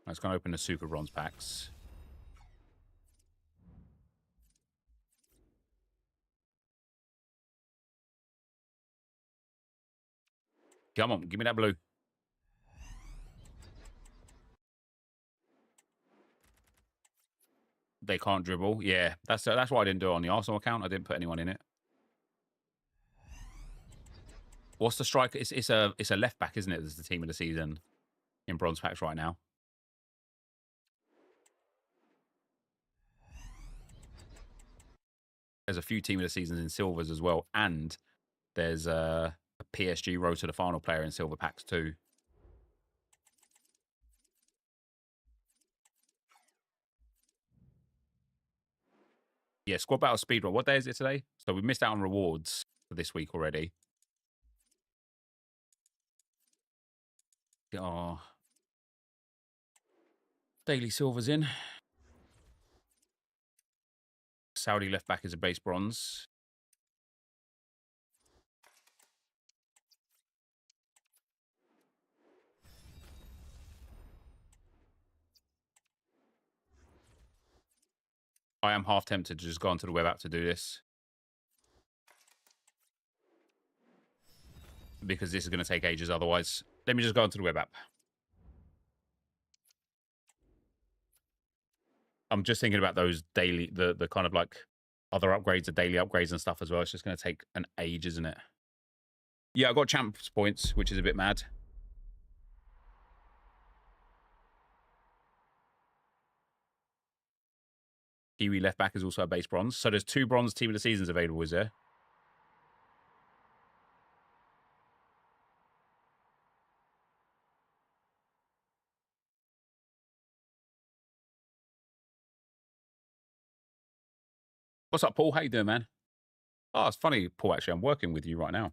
Let's go and open the super bronze packs. Come on, give me that blue. They can't dribble. Yeah, that's why I didn't do it on the Arsenal account. I didn't put anyone in it. What's the striker? It's a left back, isn't it? There's the team of the season in bronze packs right now. There's a few team of the seasons in silvers as well, and there's a PSG road to the final player in silver packs too. Yeah, squad battle speedrun. What day is it today? So we missed out on rewards for this week already. Get our daily silvers in. Saudi left back is a base bronze. I am half tempted to just go onto the web app to do this. Because this is going to take ages otherwise. Let me just go onto the web app. I'm just thinking about those daily, the kind of like other upgrades, the daily upgrades and stuff as well. It's just going to take an age, isn't it? Yeah, I got champs points, which is a bit mad. Kiwi left back is also a base bronze. So there's 2 bronze team of the seasons available, is there? What's up, Paul? How you doing, man? Oh, it's funny, Paul, actually, I'm working with you right now.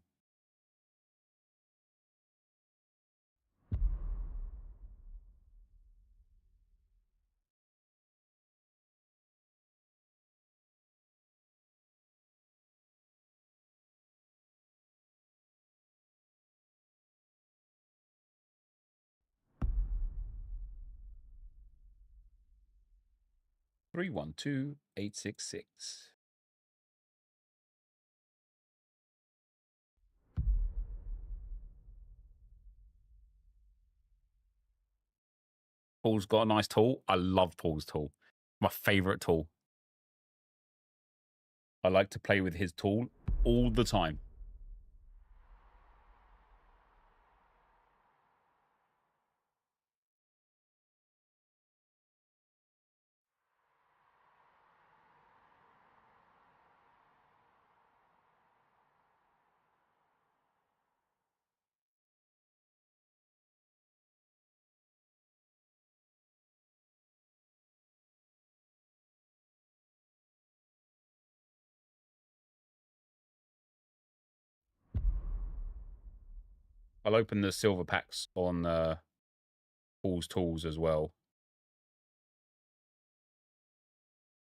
Three one two 866. Paul's got a nice tool. I love Paul's tool. My favorite tool. I like to play with his tool all the time. I'll open the silver packs on Paul's tools as well.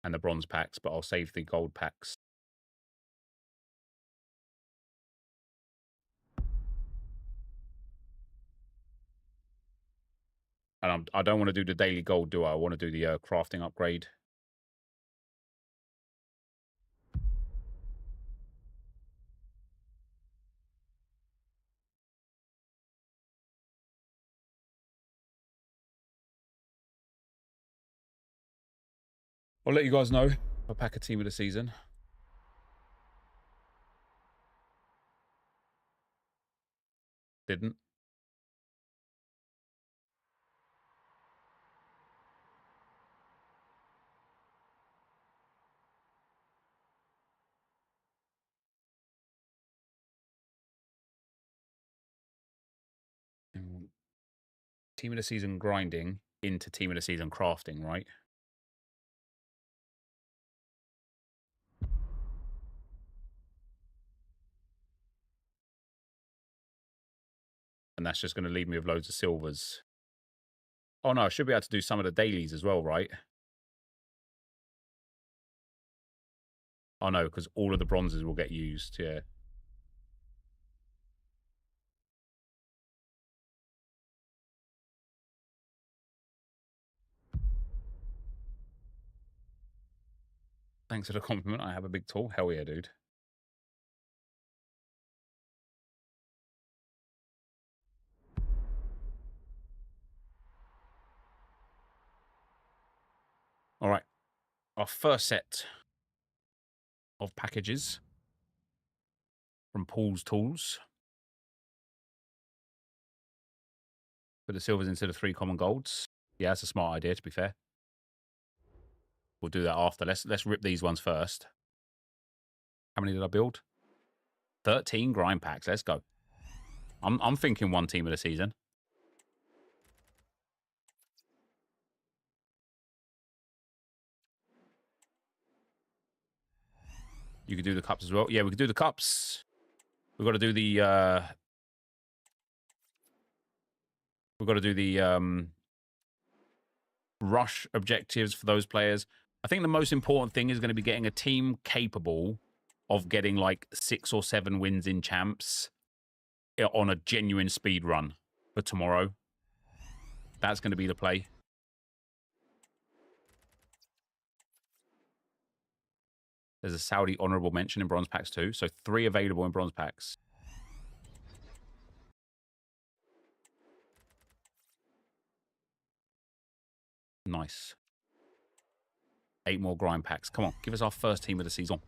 And the bronze packs, but I'll save the gold packs. And I don't want to do the daily gold, do I? I want to do the crafting upgrade. I'll let you guys know if I pack a team of the season. Didn't. Team of the season grinding into team of the season crafting, right? And that's just going to leave me with loads of silvers. Oh no, I should be able to do some of the dailies as well, right? Oh no, because all of the bronzes will get used, yeah. Thanks for the compliment. I have a big tool. Hell yeah, dude. All right. Our first set of packages from Paul's Tools. Put the silvers into the 3 common golds. Yeah, that's a smart idea, to be fair. We'll do that after. Let's rip these ones first. How many did I build? 13 grind packs. Let's go. I'm thinking 1 team of the season. You could do the cups as well. Yeah, we could do the cups. We've got to do the rush objectives for those players. I think the most important thing is going to be getting a team capable of getting like 6 or 7 wins in champs on a genuine speed run for tomorrow. That's going to be the play. There's a Saudi honorable mention in bronze packs too. So 3 available in bronze packs. Nice. 8 more grind packs. Come on, give us our first team of the season.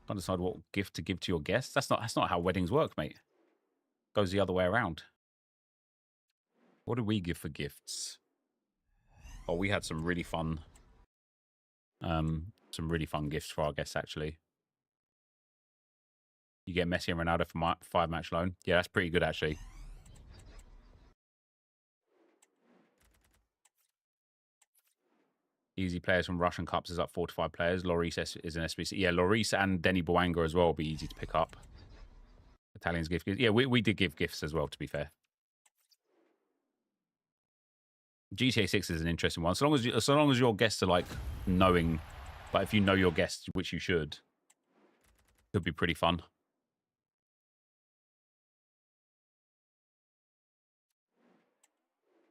Can't decide what gift to give to your guests. That's not how weddings work, mate. Goes the other way around. What did we give for gifts? Oh, we had some really fun gifts for our guests, actually. You get Messi and Ronaldo for 5-match loan. Yeah, that's pretty good, actually. Easy players from Russian Cups is up 4 to 5 players. Lloris is an SBC. Yeah, Lloris and Denny Bouanga as well will be easy to pick up. Italians give gifts. Yeah, we did give gifts as well, to be fair. GTA 6 is an interesting one. So long as your guests are like knowing, but if you know your guests, which you should, could be pretty fun.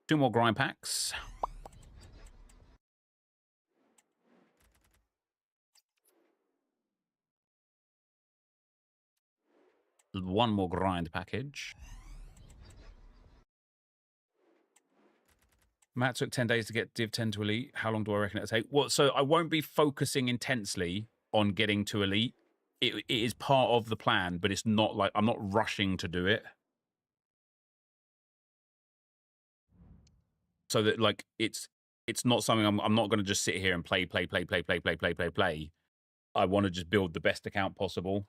Two more grind packs. One more grind package. Matt took 10 days to get Div 10 to Elite. How long do I reckon it'll take? Well, so I won't be focusing intensely on getting to Elite. It is part of the plan, but it's not like I'm not rushing to do it. So that like it's not something I'm not going to just sit here and play. I want to just build the best account possible.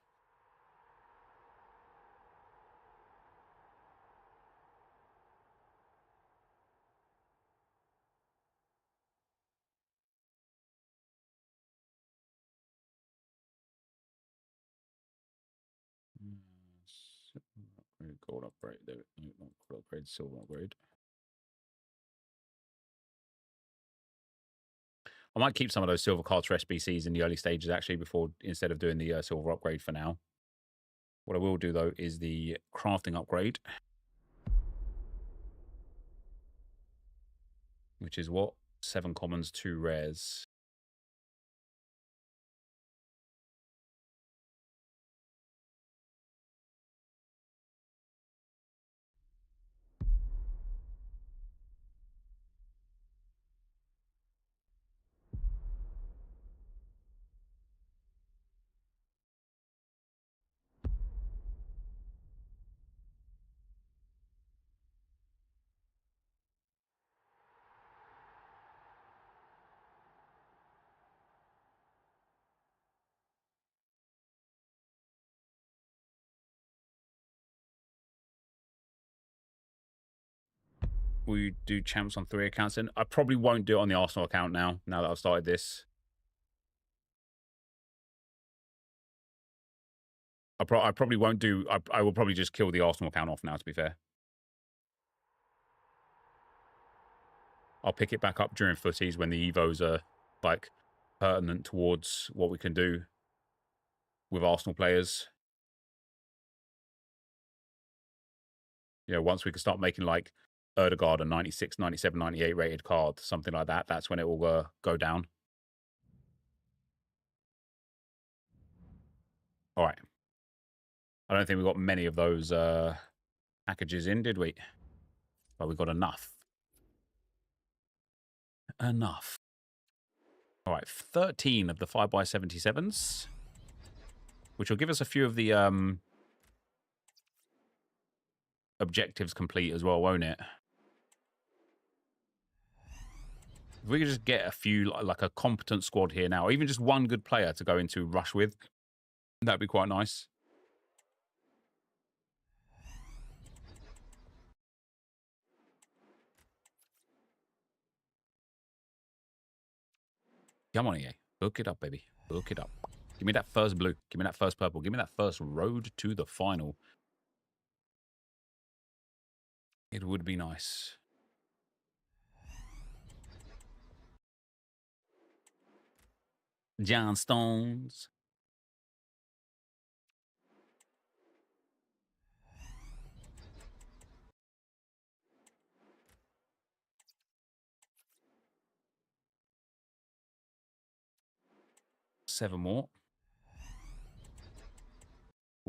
Gold upgrade, not gold upgrade, silver upgrade. I might keep some of those silver cards for SBCs in the early stages, actually, instead of doing the silver upgrade for now. What I will do, though, is the crafting upgrade. Which is what? 7 commons, 2 rares. We do champs on 3 accounts, and I probably won't do it on the Arsenal account now that I've started this. I probably won't do... I will probably just kill the Arsenal account off now, to be fair. I'll pick it back up during footies when the Evos are, like, pertinent towards what we can do with Arsenal players. You know, once we can start making, like, Erdegaard a 96, 97, 98 rated card, something like that, that's when it will go down. All right. I don't think we got many of those packages in, did we? But we got enough. Enough. All right, 13 of the 5x77s, which will give us a few of the objectives complete as well, won't it? If we could just get a few, like a competent squad here now, or even just one good player to go into rush with, that'd be quite nice. Come on, EA. Hook it up, baby. Hook it up. Give me that first blue. Give me that first purple. Give me that first road to the final. It would be nice. John Stones. Seven more.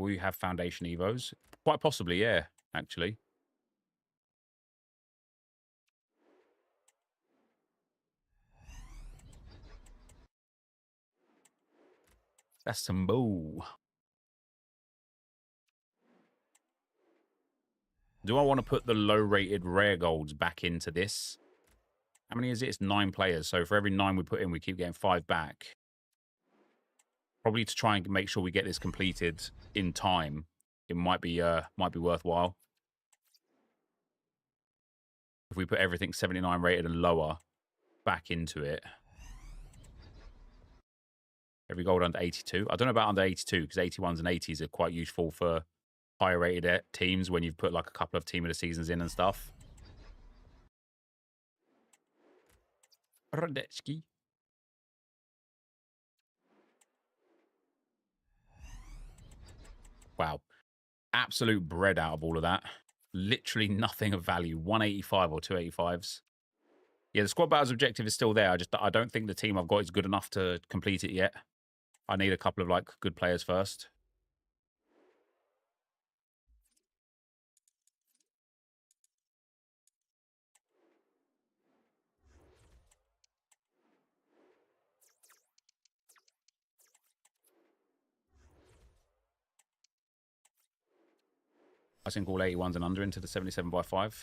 Will we have Foundation Evos? Quite possibly, yeah, actually. That's some bull. Do I want to put the low-rated rare golds back into this? How many is it? It's 9 players. So for every 9 we put in, we keep getting 5 back. Probably to try and make sure we get this completed in time. It might be worthwhile. If we put everything 79 rated and lower back into it. Every gold under 82. I don't know about under 82 because 81s and 80s are quite useful for higher rated teams when you've put like a couple of team of the seasons in and stuff. Radetsky. Wow. Absolute bread out of all of that. Literally nothing of value. 185 or 285s. Yeah, the squad battles objective is still there. I don't think the team I've got is good enough to complete it yet. I need a couple of like good players first. I think all 81s and under into the 77x5.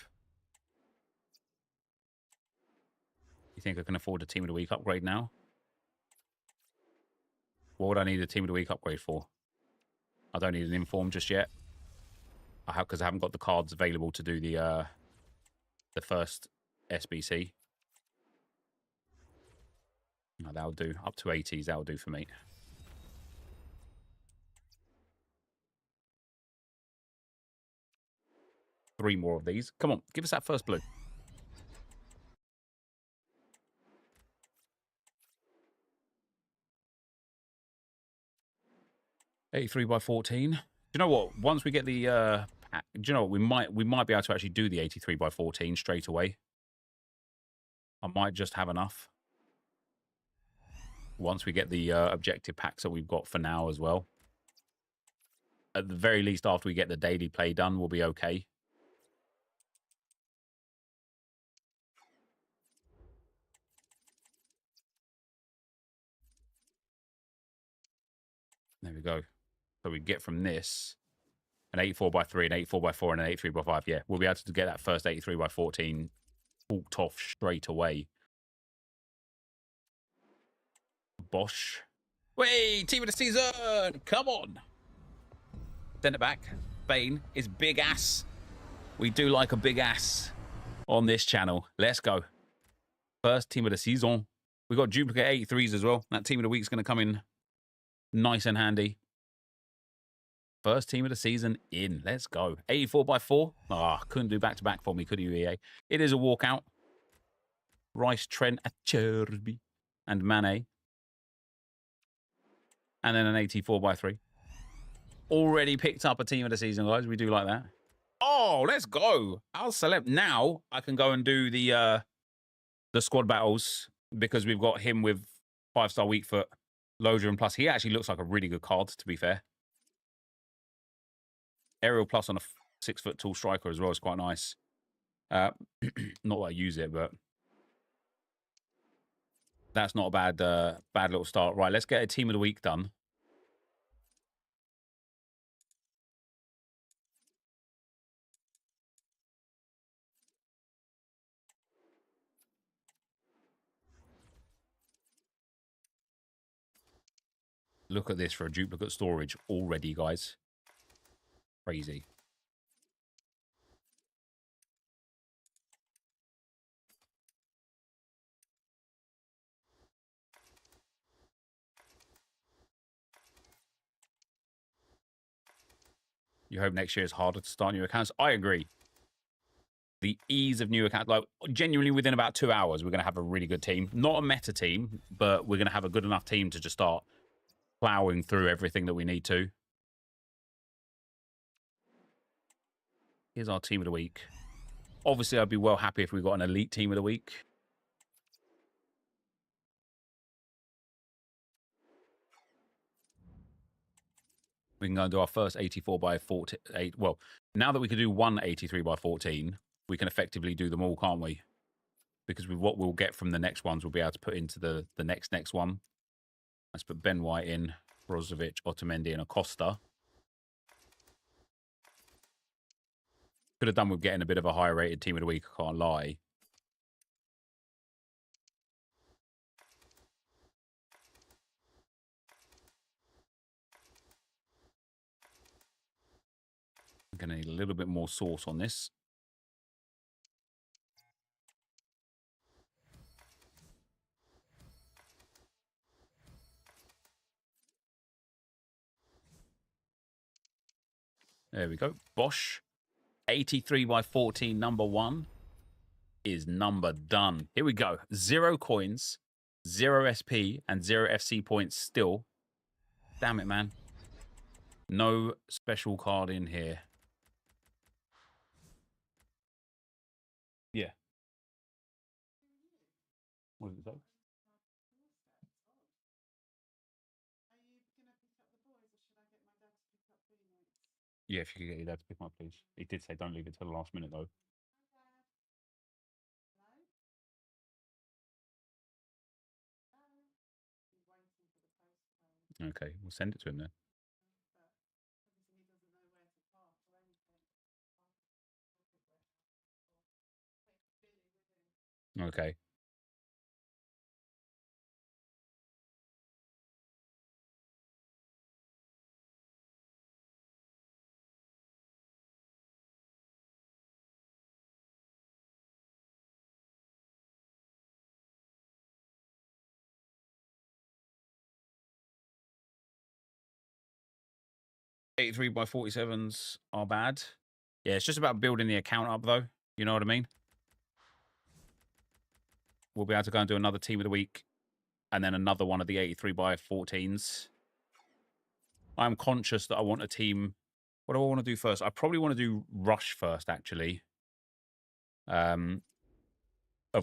You think I can afford a Team of the Week upgrade now? What would I need a Team of the Week upgrade for? I don't need an inform just yet. Because I haven't got the cards available to do the first SBC. No, that'll do. Up to 80s, that'll do for me. Three more of these. Come on, give us that first blue. $83x14. Do you know what? Once we get the do you know what? We might be able to actually do the 83x14 straight away. I might just have enough. Once we get the objective packs that we've got for now as well. At the very least, after we get the daily play done, we'll be okay. There we go. So we get from this an 84x3, an 84x4, and an 83x5. Yeah, we'll be able to get that first 83x14 walked off straight away. Bosch. Wait, team of the season! Come on! Send it back. Bane is big ass. We do like a big ass on this channel. Let's go. First team of the season. We got duplicate 83s as well. That team of the week's going to come in nice and handy. First team of the season in. Let's go. 84x4. Ah, couldn't do back-to-back for me, could you, EA? It is a walkout. Rice, Trent, Acherby, and Mane. And then an 84x3. Already picked up a team of the season, guys. We do like that. Oh, let's go. I'll select. Now I can go and do the squad battles because we've got him with 5-star weak foot, Loja, and plus he actually looks like a really good card, to be fair. Aerial plus on a 6-foot tall striker as well is quite nice. Not that I use it, but that's not a bad little start. Right, let's get a team of the week done. Look at this for a duplicate storage already, guys. Crazy. You hope next year is harder to start new accounts? I agree. The ease of new accounts, like genuinely within about 2 hours, we're going to have a really good team. Not a meta team, but we're going to have a good enough team to just start plowing through everything that we need to. Here's our team of the week. Obviously, I'd be well happy if we got an elite team of the week. We can go and do our first 84 by 48. Well, now that we can do one 83 by 14, we can effectively do them all, can't we? Because what we'll get from the next ones, we'll be able to put into the next one. Let's put Ben White in, Brozovic, Otamendi, and Acosta. Could have done with getting a bit of a higher rated team of the week, I can't lie. I'm going to need a little bit more sauce on this. There we go. Bosch. 83 by 14, number 1 is number done. Here we go. 0 coins, 0 SP, and 0 FC points still. Damn it, man. No special card in here. Yeah. What did it say? Yeah, if you could get your dad to pick them up, please. He did say don't leave it till the last minute, though. Okay, we'll send it to him then. Okay. $83 by 47s are bad. Yeah, it's just about building the account up, though. You know what I mean? We'll be able to go and do another team of the week and then another one of the 83 by 14s. I'm conscious that I want a team. What do I want to do first? I probably want to do Rush first, actually. Of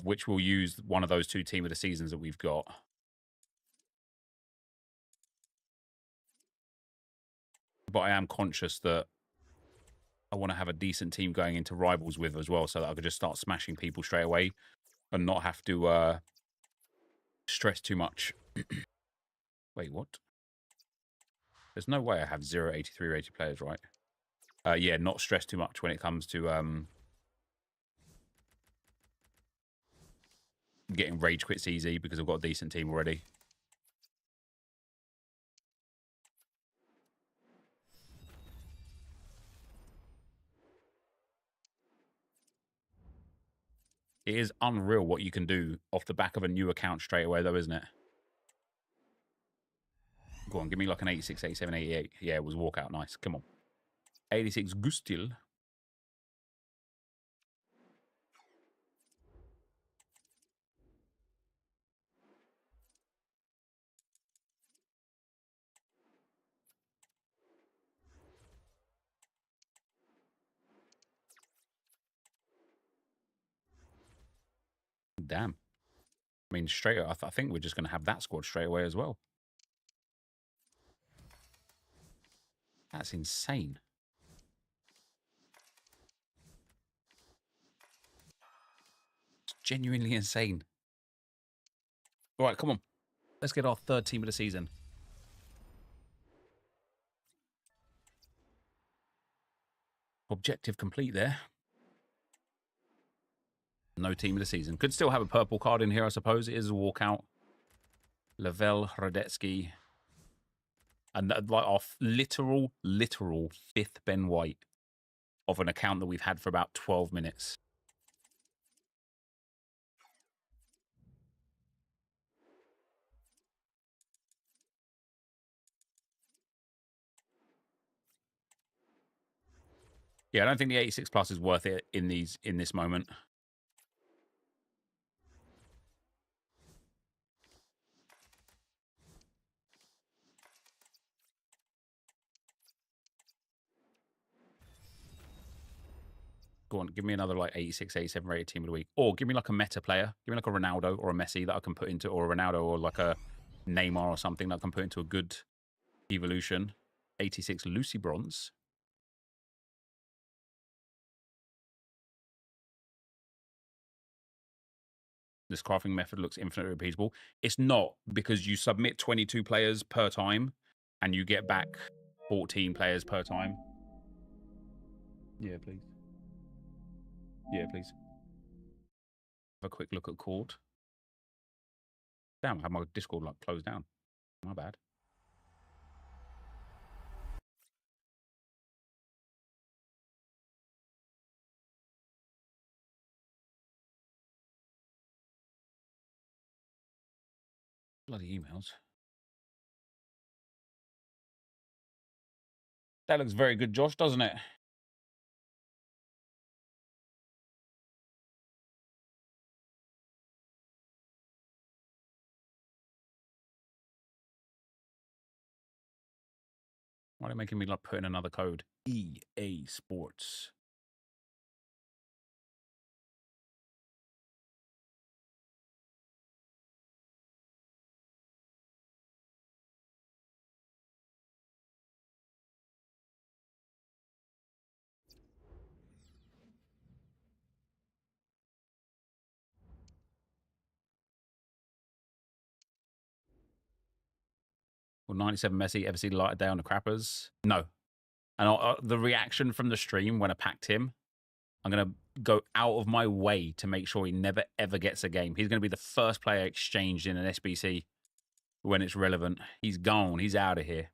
which we'll use one of those 2 team of the seasons that we've got. But I am conscious that I want to have a decent team going into rivals with as well, so that I could just start smashing people straight away and not have to stress too much. Wait, what? There's no way I have 0 83 rated players, right? Yeah, not stress too much when it comes to getting rage quits easy because I've got a decent team already. It is unreal what you can do off the back of a new account straight away, though, isn't it? Go on, give me like an 86, 87, 88. Yeah, it was walkout. Nice. Come on. 86 Gustil. Damn. I mean, straight. I think we're just going to have that squad straight away as well. That's insane. It's genuinely insane. All right, come on. Let's get our 3rd team of the season. Objective complete there. No team of the season. Could still have a purple card in here, I suppose. It is a walkout. Lavelle, Radetsky. And like our literal 5th Ben White of an account that we've had for about 12 minutes. Yeah, I don't think the 86 plus is worth it in this moment. Go on, give me another like 86, 87 rated team of the week. Or give me like a meta player. Give me like a Ronaldo or a Messi that I can put into, or a Ronaldo or like a Neymar or something that I can put into a good evolution. 86 Lucy Bronze. This crafting method looks infinitely repeatable. It's not, because you submit 22 players per time and you get back 14 players per time. Yeah, please. Yeah, please. Have a quick look at court. Damn, I had my Discord like closed down. My bad. Bloody emails. That looks very good, Josh, doesn't it? Why are they making me like put in another code? EA Sports. Will 97 Messi ever see the light of day on the crappers? No. And the reaction from the stream when I packed him, I'm going to go out of my way to make sure he never, ever gets a game. He's going to be the first player exchanged in an SBC when it's relevant. He's gone. He's out of here.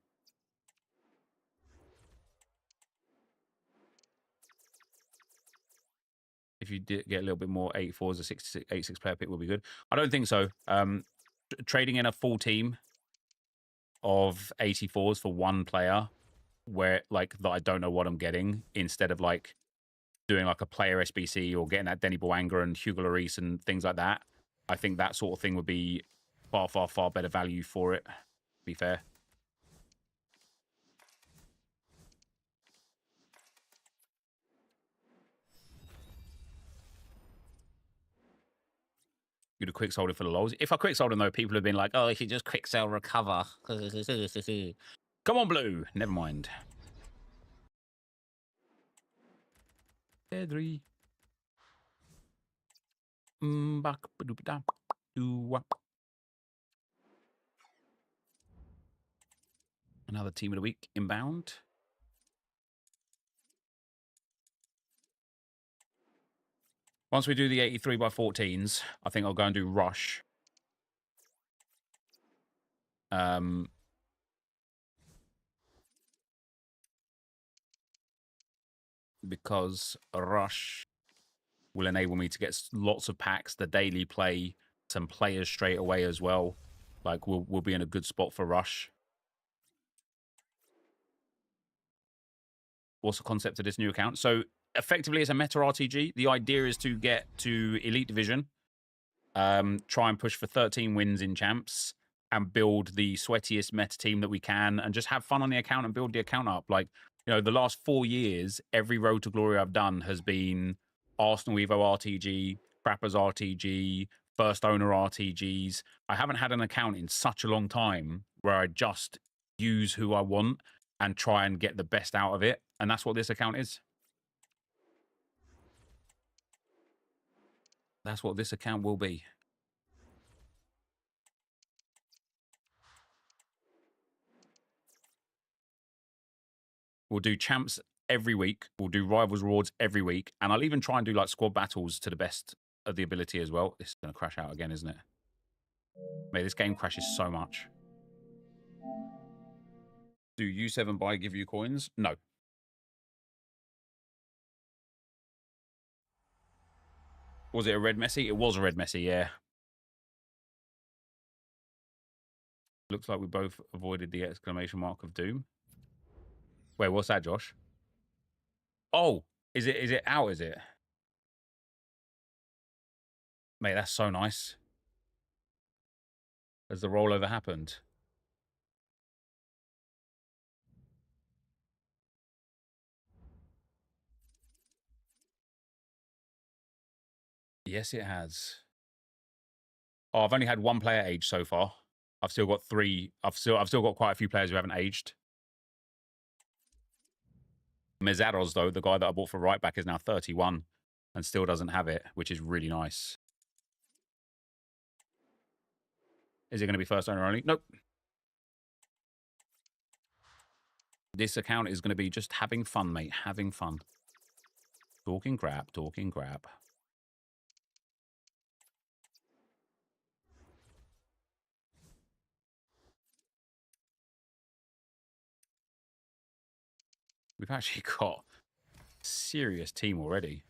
If you did get a little bit more 84s, a 86 player pick would be good. I don't think so. Trading in a full team of 84s for one player where like that I don't know what I'm getting, instead of like doing like a player SBC or getting that Denny Bouanga and Hugo Lloris and things like that. I think that sort of thing would be far, far, far better value for it, to be fair. You'd have quick sold it for the lows. If I quick sold them though, people have been like, oh, you should just quick sell recover. Come on, Blue. Never mind. Pedri. Another team of the week inbound. Once we do the 83 by 14s, I think I'll go and do rush. Because rush will enable me to get lots of packs, the daily play, some players straight away as well. Like we'll be in a good spot for rush. What's the concept of this new account? So effectively, it's a meta RTG. The idea is to get to Elite Division, try and push for 13 wins in champs, and build the sweatiest meta team that we can, and just have fun on the account and build the account up. Like, you know, the last 4 years, every Road to Glory I've done has been Arsenal Evo RTG, Crappers RTG, First Owner RTGs. I haven't had an account in such a long time where I just use who I want and try and get the best out of it. And that's what this account is. That's what this account will be. We'll do champs every week. We'll do rivals rewards every week. And I'll even try and do like squad battles to the best of the ability as well. This is going to crash out again, isn't it? Mate, this game crashes so much. Do U7 buy give you coins? No. Was it a red Messi? It was a red Messi, yeah. Looks like we both avoided the exclamation mark of doom. Wait, what's that, Josh? Oh, is it out, is it? Mate, that's so nice. Has the rollover happened? Yes, it has. Oh, I've only had one player age so far. I've still got 3. I've still got quite a few players who haven't aged. Mezaros, though, the guy that I bought for right back, is now 31 and still doesn't have it, which is really nice. Is it going to be first owner only? Nope. This account is going to be just having fun, mate. Having fun. Talking crap, talking crap. We've actually got a serious team already.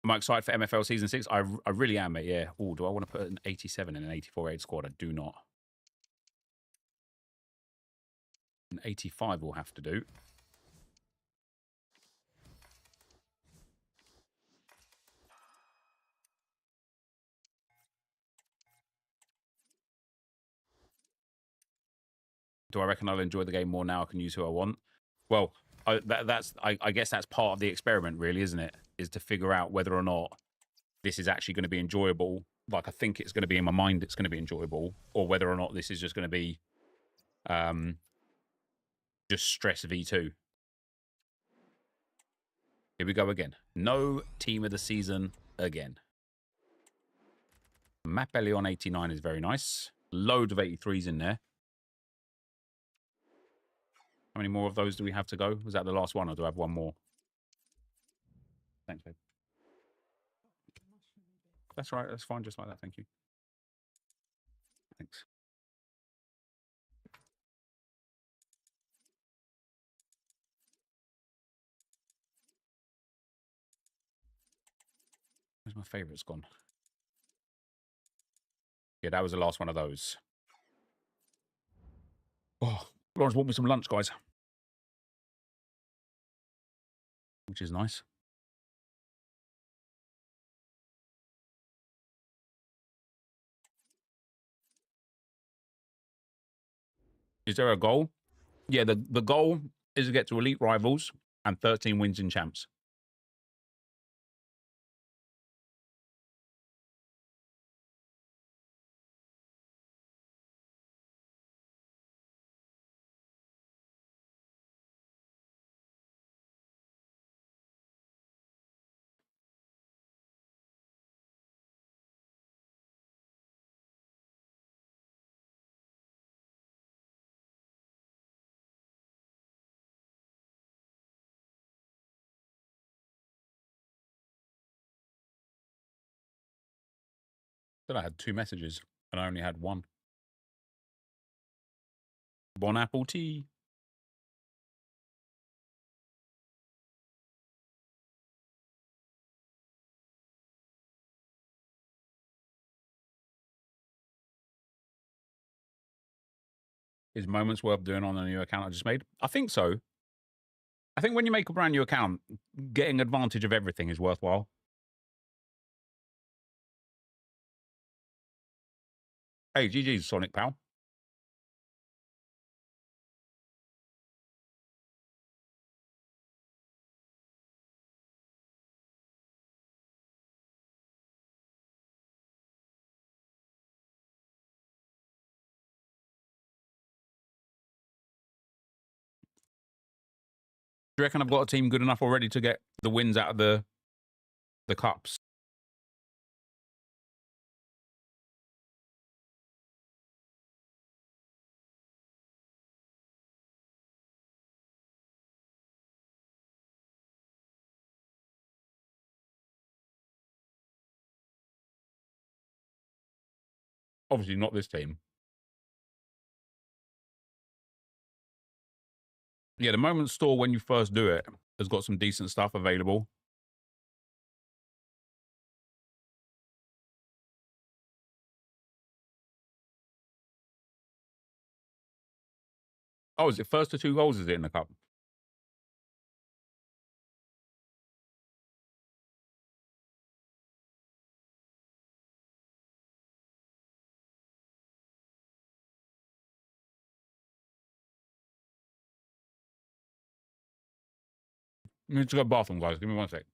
Am I excited for MFL Season 6? I really am, mate, yeah. Oh, do I want to put an 87 in an 84 8 squad? I do not. An 85 will have to do. Do I reckon I'll enjoy the game more now? I can use who I want. Well, I guess that's part of the experiment, really, isn't it? Is to figure out whether or not this is actually going to be enjoyable. Like, I think it's going to be in my mind it's going to be enjoyable, or whether or not this is just going to be just stress V2. Here we go again. No team of the season again. Mapelli on 89 is very nice. Load of 83s in there. How many more of those do we have to go? Was that the last one, or do I have one more? Thanks, babe. That's right. That's fine. Just like that. Thank you. Thanks. Where's my favourites gone? Yeah, that was the last one of those. Oh, Lawrence bought me some lunch, guys. Which is nice. Is there a goal? Yeah, the goal is to get to elite rivals and 13 wins in champs. Then I had 2 messages and I only had 1. Bon apple tea. Is moments worth doing on a new account I just made? I think so. I think when you make a brand new account, getting advantage of everything is worthwhile. Hey, GG's, Sonic Pal. Do you reckon I've got a team good enough already to get the wins out of the cups? Obviously not this team. Yeah, the Moment store, when you first do it, has got some decent stuff available. Oh, is it first to 2 goals, is it, in the cup? I need to go to the bathroom, guys. Give me 1 sec.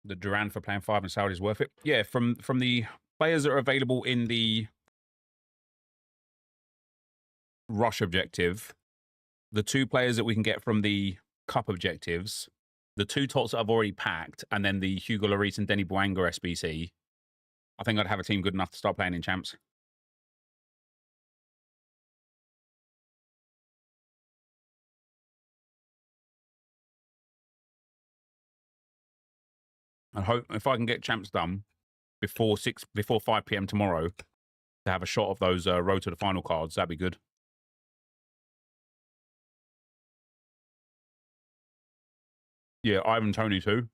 The Duran for playing 5 in Saudi is worth it. Yeah, from the players that are available in the Rush objective, the 2 players that we can get from the Cup objectives, the 2 tots that I've already packed, and then the Hugo Lloris and Denny Bouanga SBC, I think I'd have a team good enough to start playing in champs. I hope if I can get champs done before 5 p.m. tomorrow to have a shot of those road to the final cards, that'd be good. Yeah, Ivan Toney too.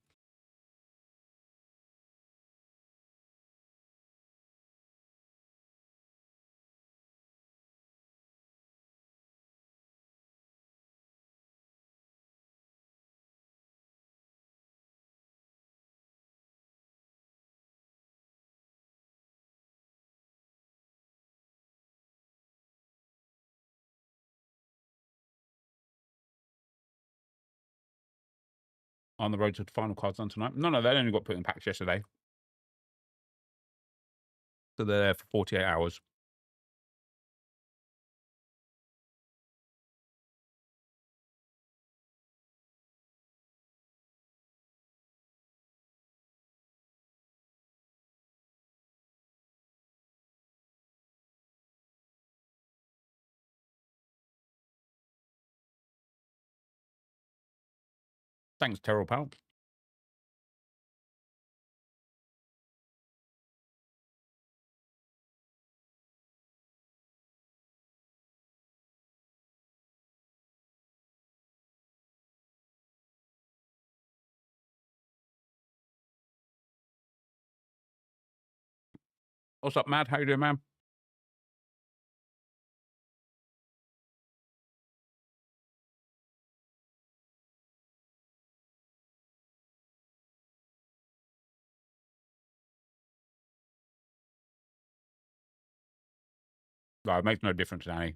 On the road to the final cards done tonight. No, they only got put in packs yesterday. So they're there for 48 hours. Thanks, Terrell Pal. What's up, Mad? How you doing, man? No, it makes no difference, Danny.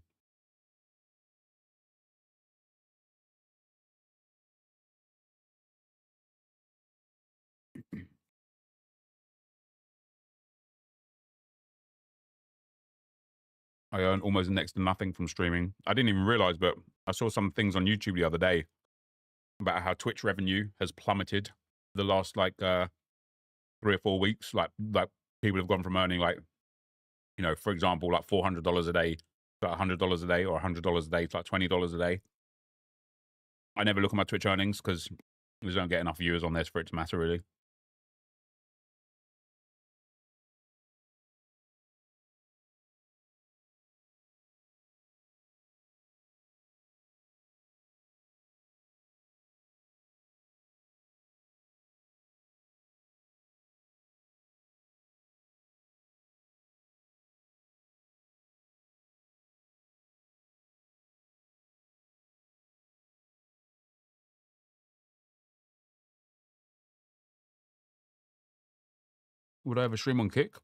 I earn almost next to nothing from streaming. I didn't even realize, but I saw some things on YouTube the other day about how Twitch revenue has plummeted the last 3 or 4 weeks. Like people have gone from earning for example, like $400 a day to $100 a day, or $100 a day to like $20 a day. I never look at my Twitch earnings because we don't get enough viewers on this for it to matter, really. Would I ever stream on Kick?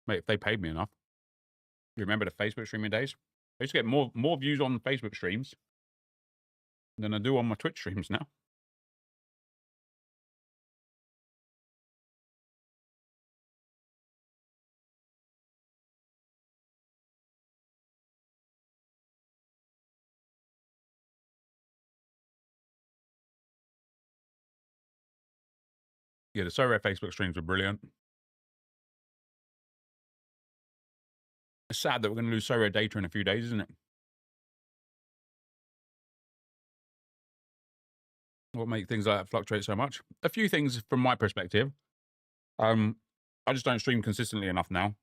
Mate, if they paid me enough. You remember the Facebook streaming days? I used to get more views on Facebook streams than I do on my Twitch streams now. Yeah, the Sorare Facebook streams were brilliant. It's sad that we're going to lose Sorare data in a few days, isn't it? What make things like that fluctuate so much? A few things from my perspective. I just don't stream consistently enough now,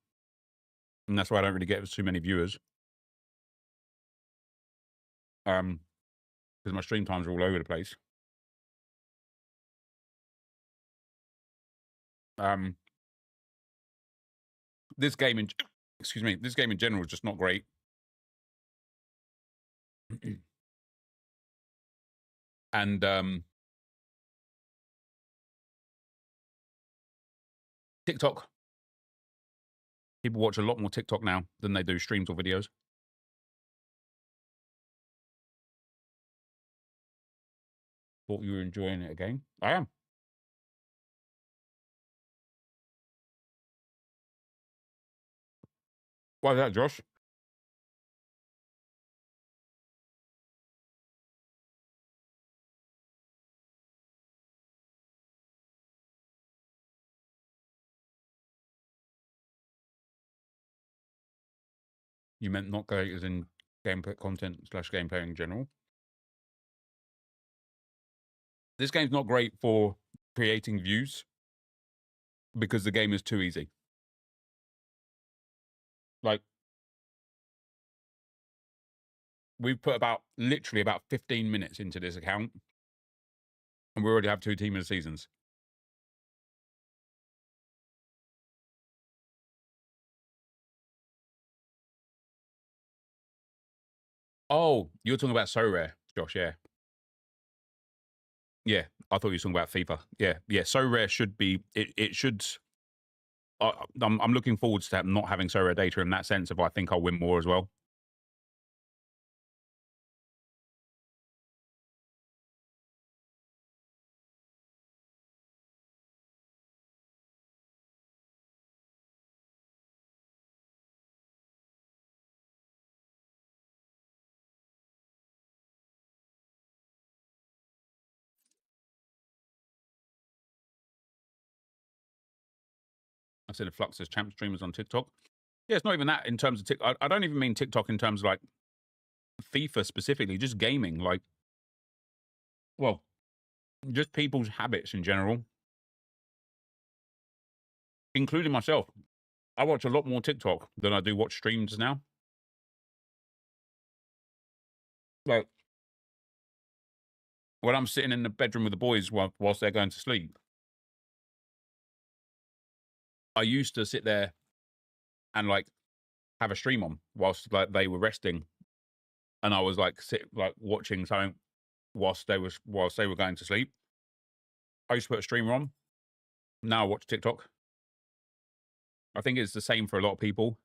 and that's why I don't really get too many viewers. Because my stream times are all over the place. This game in general is just not great. And TikTok. People watch a lot more TikTok now than they do streams or videos. Thought you were enjoying it again. I am. Why is that, Josh? You meant not great as in gameplay content / gameplay in general? This game's not great for creating views because the game is too easy. Like, we've put literally about 15 minutes into this account, and we already have 2 team of the seasons. Oh, you're talking about So Rare, Josh, yeah. Yeah, I thought you were talking about FIFA. Yeah. So Rare should be, it should, I'm looking forward to not having So Rare data in that sense of I think I'll win more as well. I've seen a flux as champ streamers on TikTok. Yeah, it's not even that in terms of TikTok. I don't even mean TikTok in terms of like FIFA specifically, just gaming. Like, well, just people's habits in general, including myself. I watch a lot more TikTok than I do watch streams now. Like, when I'm sitting in the bedroom with the boys whilst they're going to sleep, I used to sit there and like have a stream on whilst like they were resting, and I was like watching something whilst they were going to sleep. I used to put a streamer on. Now I watch TikTok. I think it's the same for a lot of people.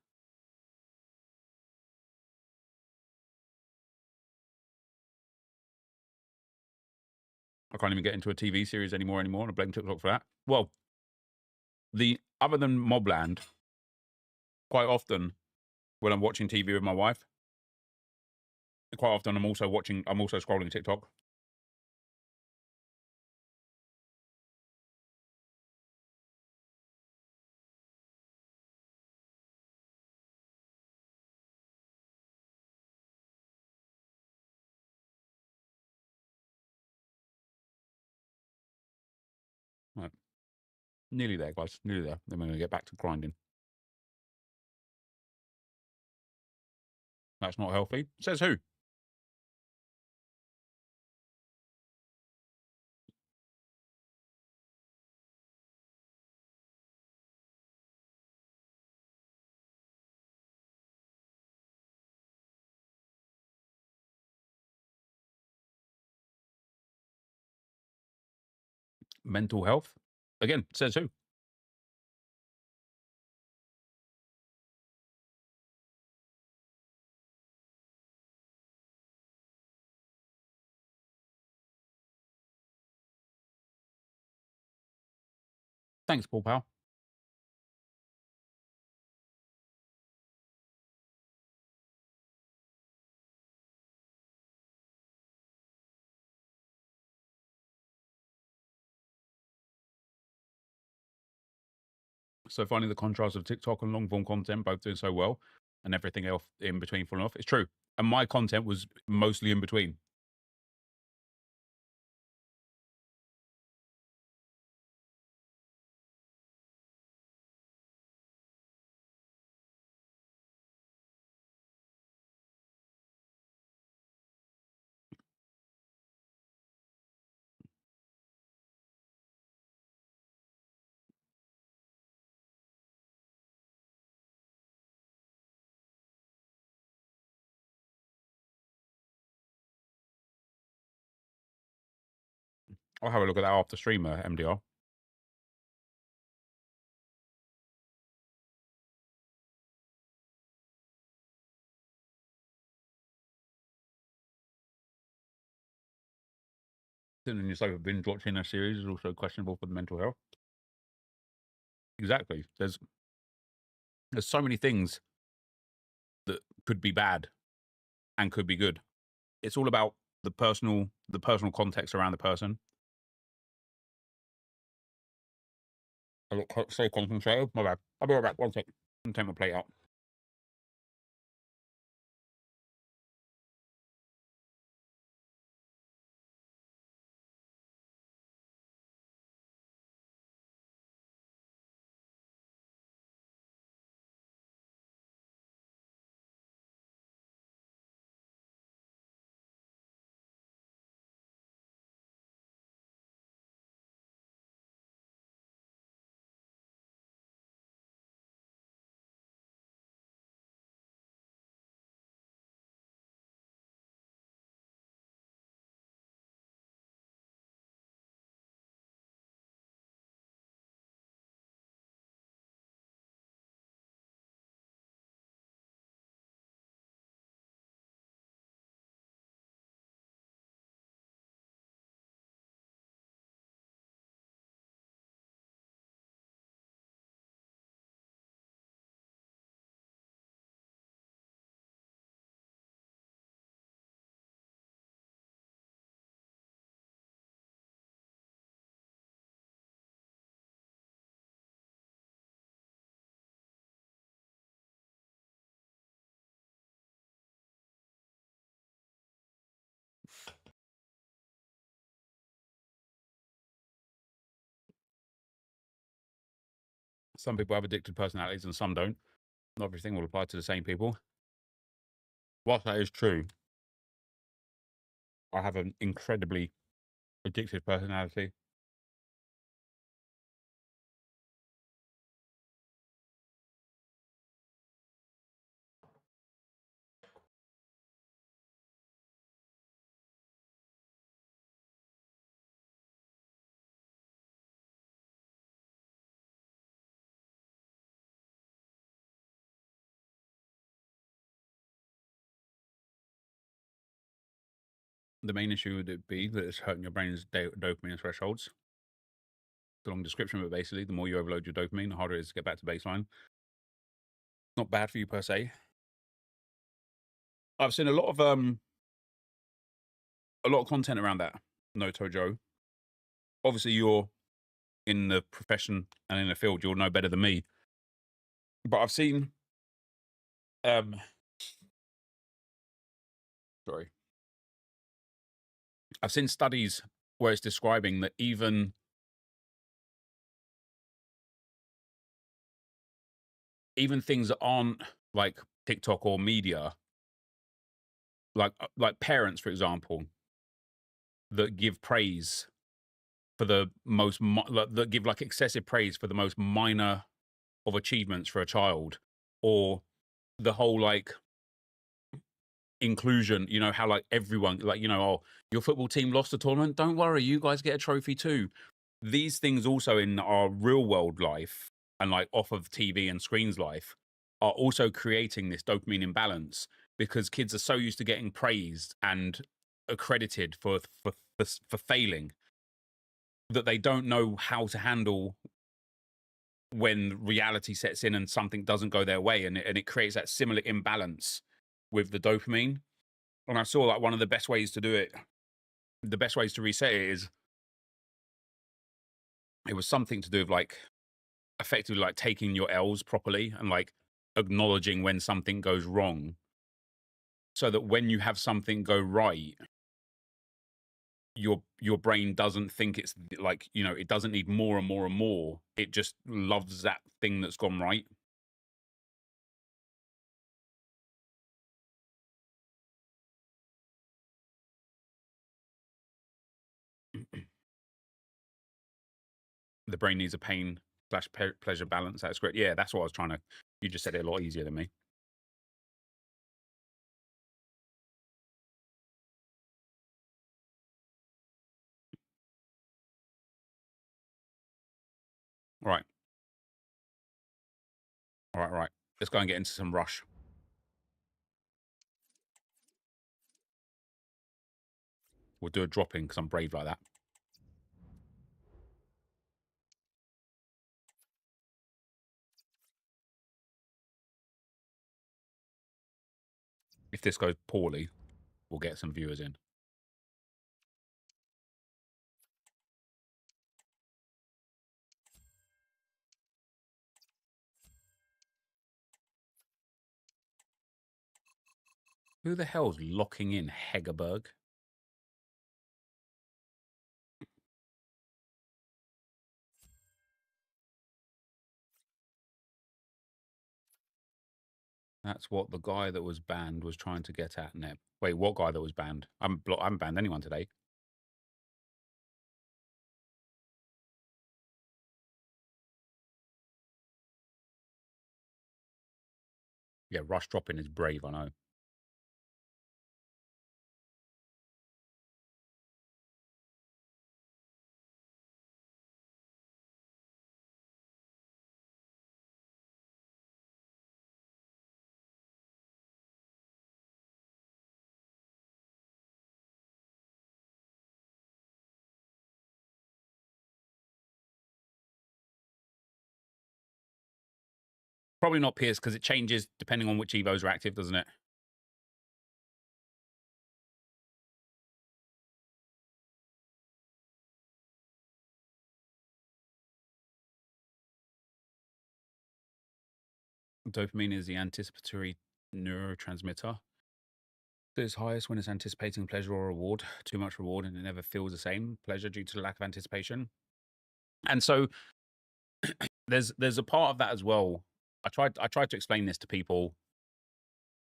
I can't even get into a TV series anymore, and I blame TikTok for that. Well, other than Mobland, quite often when I'm watching TV with my wife, quite often I'm also scrolling TikTok. Right. Nearly there, guys. Nearly there. Then we're going to get back to grinding. That's not healthy. Says who? Mental health. Again, says who? Thanks, Paul Powell. So finding the contrast of TikTok and long form content both doing so well and everything else in between falling off. It's true. And my content was mostly in between. I'll have a look at that after streamer, MDR. Sitting in your sofa binge watching a series is also questionable for the mental health. Exactly. There's so many things could be bad and could be good. It's all about the personal context around the person. I look so concentrated. My bad. I'll be right back. 1 sec. I'm take my plate out. Some people have addicted personalities and some don't. Not everything will apply to the same people. Whilst that is true, I have an incredibly addictive personality. The main issue would it be that it's hurting your brain's dopamine thresholds. It's a long description, but basically, the more you overload your dopamine, the harder it is to get back to baseline. Not bad for you per se. I've seen a lot of content around that. Noto Joe. Obviously, you're in the profession and in the field. You'll know better than me. But I've seen, I've seen studies where it's describing that even things that aren't like TikTok or media, like parents, for example, that give praise for the most that give like excessive praise for the most minor of achievements for a child, or the whole like inclusion, you know, how like everyone, like, you know, oh, your football team lost the tournament, don't worry, you guys get a trophy too. These things also in our real world life and like off of TV and screens life are also creating this dopamine imbalance, because kids are so used to getting praised and accredited for failing that they don't know how to handle when reality sets in and something doesn't go their way, and it creates that similar imbalance with the dopamine. And I saw like one of the best ways to do it, the best ways to reset it is, it was something to do with like effectively like taking your L's properly and like acknowledging when something goes wrong, so that when you have something go right, your brain doesn't think it's like, you know, it doesn't need more and more and more. It just loves that thing that's gone right. The brain needs a pain / pleasure balance. That's great. Yeah, that's what I was trying to. You just said it a lot easier than me. All right. All right. All right. Let's go and get into some rush. We'll do a drop in because I'm brave like that. If this goes poorly, we'll get some viewers in. Who the hell's locking in Hegerberg? That's what the guy that was banned was trying to get at, Neb. Wait, what guy that was banned? I haven't banned anyone today. Yeah, rush dropping is brave, I know. Probably not Pierce because it changes depending on which Evos are active, doesn't it? Dopamine is the anticipatory neurotransmitter. It's highest when it's anticipating pleasure or reward. Too much reward and it never feels the same pleasure due to the lack of anticipation. And so there's a part of that as well. I tried to explain this to people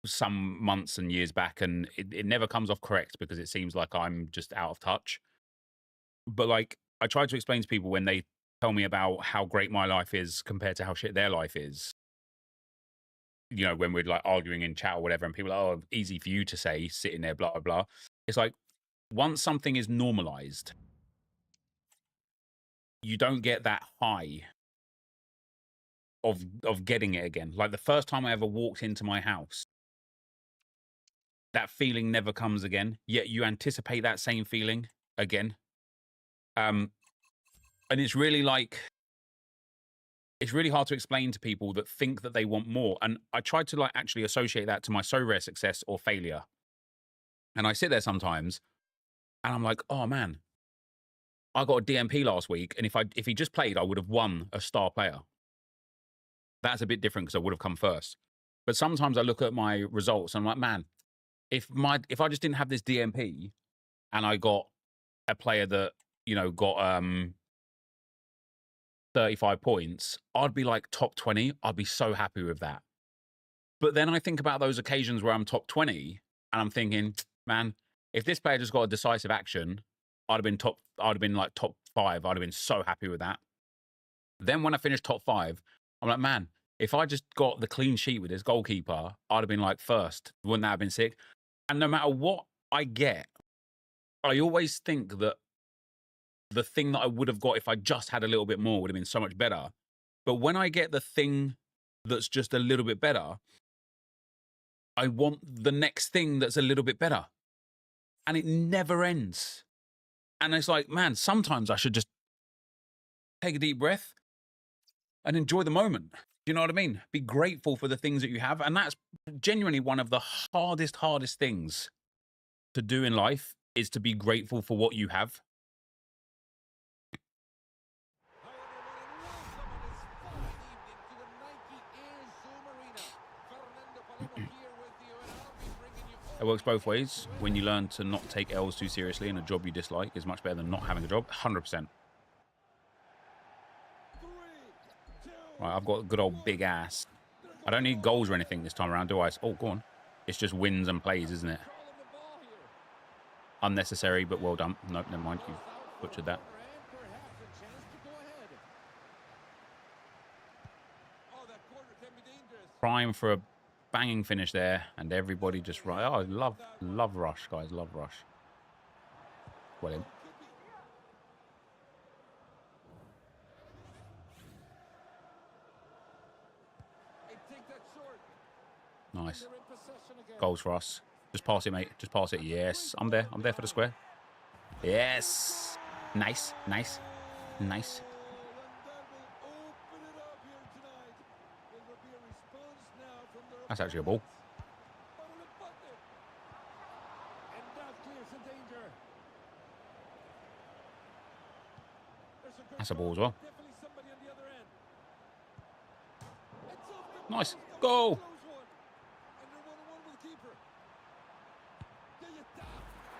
some months and years back, and it never comes off correct because it seems like I'm just out of touch. But like I try to explain to people when they tell me about how great my life is compared to how shit their life is. You know, when we're like arguing in chat or whatever, and people are, oh, easy for you to say, sitting there, blah, blah, blah. It's like, once something is normalized, you don't get that high of getting it again. Like the first time I ever walked into my house, that feeling never comes again, yet you anticipate that same feeling again. And it's really like, it's really hard to explain to people that think that they want more. And I tried to like actually associate that to my so rare success or failure. And I sit there sometimes and I'm like, oh man, I got a DMP last week. And if he just played, I would have won a star player. That's a bit different because I would have come first. But sometimes I look at my results and I'm like, man, if I just didn't have this DMP and I got a player that, you know, got 35 points, I'd be like top 20. I'd be so happy with that. But then I think about those occasions where I'm top 20 and I'm thinking, man, if this player just got a decisive action, I'd have been like top 5. I'd have been so happy with that. Then when I finished top 5, I'm like, man, if I just got the clean sheet with this goalkeeper, I'd have been like first. Wouldn't that have been sick? And no matter what I get, I always think that the thing that I would have got if I just had a little bit more would have been so much better. But when I get the thing that's just a little bit better, I want the next thing that's a little bit better. And it never ends. And it's like, man, sometimes I should just take a deep breath and enjoy the moment. Do you know what I mean? Be grateful for the things that you have. And that's genuinely one of the hardest things to do in life, is to be grateful for what you have. It works both ways. When you learn to not take L's too seriously in a job you dislike is much better than not having a job. 100%. Right, I've got a good old big ass. I don't need goals or anything this time around, do I? Oh, go on. It's just wins and plays, isn't it? Unnecessary, but well done. Nope, never mind. You butchered that. Prime for a banging finish there, and everybody just right. Oh, love rush, guys. Love rush. Well in. Nice. Goals for us. Just pass it, mate. Just pass it. Yes. I'm there. I'm there for the square. Yes. Nice. Nice. Nice. That's actually a ball. That's a ball as well. Nice. Goal.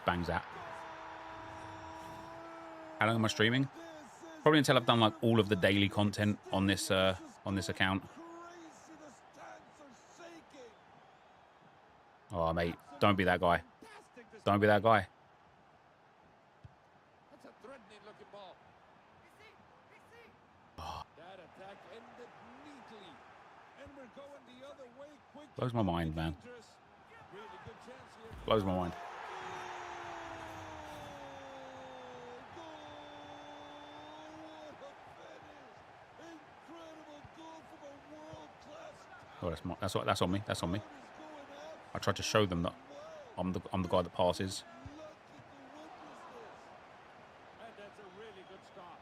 Bangs that. How long am I streaming? Probably until I've done like all of the daily content on this account. Oh, mate, don't be that guy. Don't be that guy. That's a threatening looking ball. That attack ended neatly. And we're going the other way quickly. Blows my mind, man. Really good chance here. Blows my mind. Oh, that's on me. That's on me. I tried to show them that I'm the guy that passes. And that's a really good start.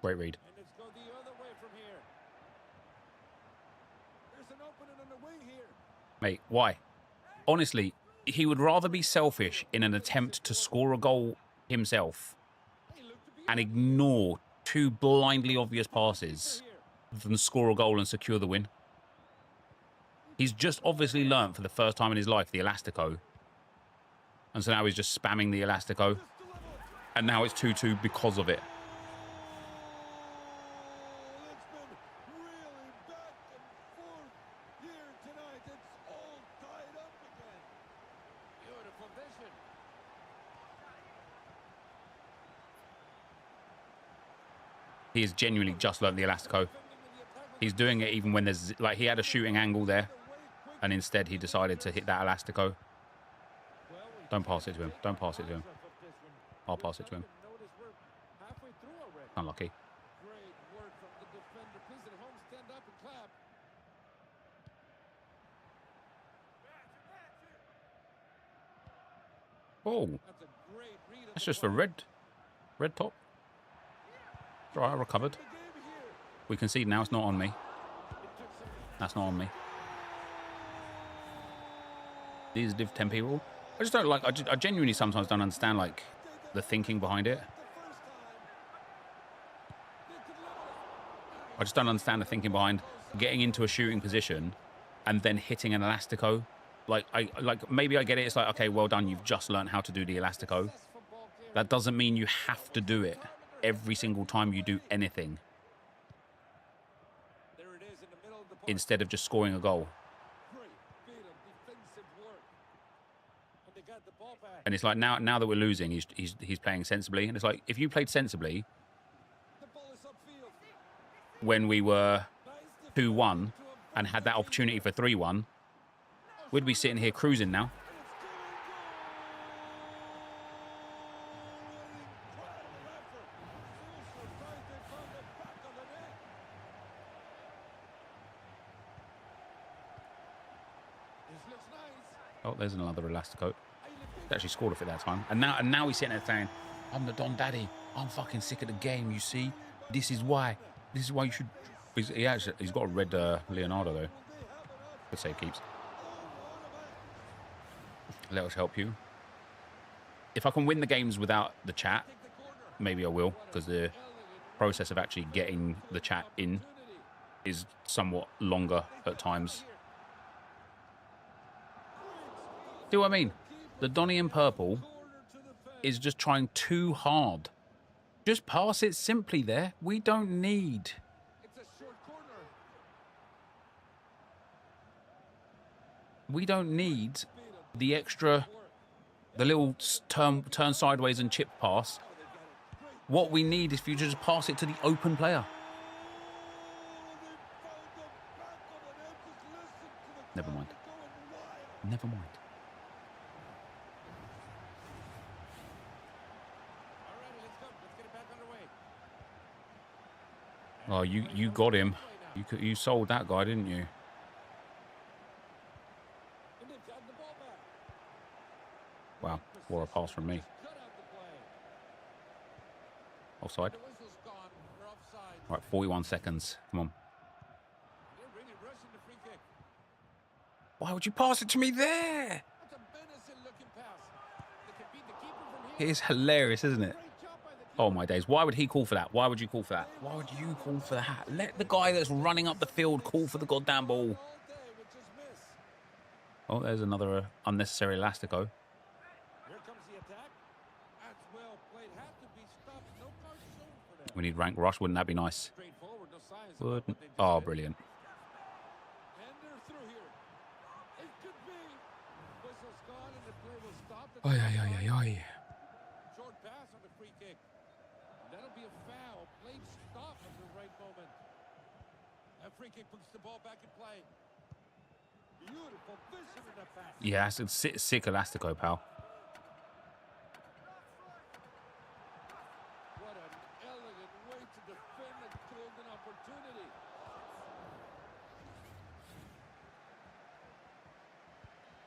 Great read. And let's go the other way from here. There's an opening on the wing here. Mate, why? Honestly, he would rather be selfish in an attempt to score a goal himself and ignore two blindly obvious passes than score a goal and secure the win. He's just obviously learnt for the first time in his life the Elastico. And so now he's just spamming the Elastico. And now it's 2-2 because of it. He has genuinely just learnt the Elastico. He's doing it even when there's... Like, he had a shooting angle there. And instead, he decided to hit that Elastico. Don't pass it to him. Don't pass it to him. I'll pass it to him. Unlucky. Oh. That's just for red top. It's all right, I recovered. We concede now. It's not on me. That's not on me. These div 10 people. I just don't like... I genuinely sometimes don't understand, like, the thinking behind it. I just don't understand the thinking behind getting into a shooting position and then hitting an Elastico. Like, maybe I get it. It's like, okay, well done. You've just learned how to do the Elastico. That doesn't mean you have to do it every single time you do anything. Instead of just scoring a goal. And it's like now that we're losing, he's playing sensibly. And it's like, if you played sensibly when we were 2-1 and had that opportunity for 3-1, we'd be sitting here cruising now. Oh, there's another Elastico. He actually scored off it that time. And now he's sitting there saying, I'm the Don Daddy. I'm fucking sick of the game, you see? This is why. This is why you should... He's got a red Leonardo, though. Good save keeps. Let us help you. If I can win the games without the chat, maybe I will, because the process of actually getting the chat in is somewhat longer at times. See what I mean? The Donny in purple is just trying too hard. Just pass it simply there. We don't need... We don't need the extra... The little turn sideways and chip pass. What we need is for you to just pass it to the open player. Never mind. Never mind. Oh, you got him. You sold that guy, didn't you? Wow, what a pass from me. Offside. Right, 41 seconds. Come on. Why would you pass it to me there? That's a menacing-looking pass. They can beat the keeper from here. It is hilarious, isn't it? Great job by the keeper. Oh, my days. Why would he call for that? Why would you call for that? Why would you call for that? Let the guy that's running up the field call for the goddamn ball. All day with just miss. Oh, there's another unnecessary elastico. Here comes the attack. That's well played. Had to be stopped. No card shown for that. We need rank rush. Wouldn't that be nice? Straightforward, no signs of Wouldn't. what they just Oh, did. brilliant. And they're through here. It could be. Whistle's gone and the play will stop. Oi, oi, oi, oi, oi. Short pass on the free kick. That'll be a foul. Play stop at the right moment. That free kick puts the ball back in play. Beautiful vision in the pass. Yeah, it's a sick elastico, pal. What an elegant way to defend a golden opportunity.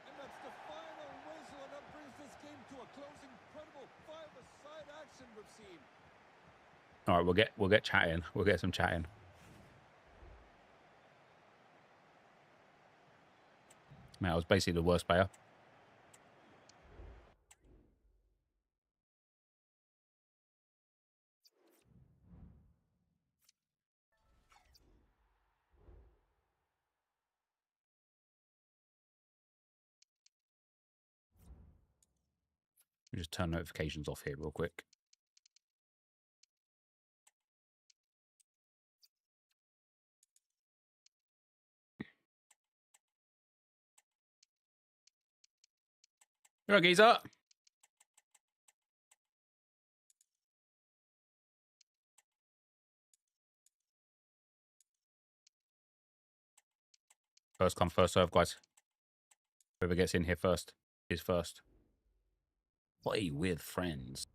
And that's the final whistle, and that brings this game to a close. Incredible five-a-side action we've seen. All right, we'll get chatting. We'll get some chatting. Man, I was basically the worst player. Let me just turn notifications off here real quick. You're right, geezer. First come, first serve, guys. Whoever gets in here first is first. Play with friends.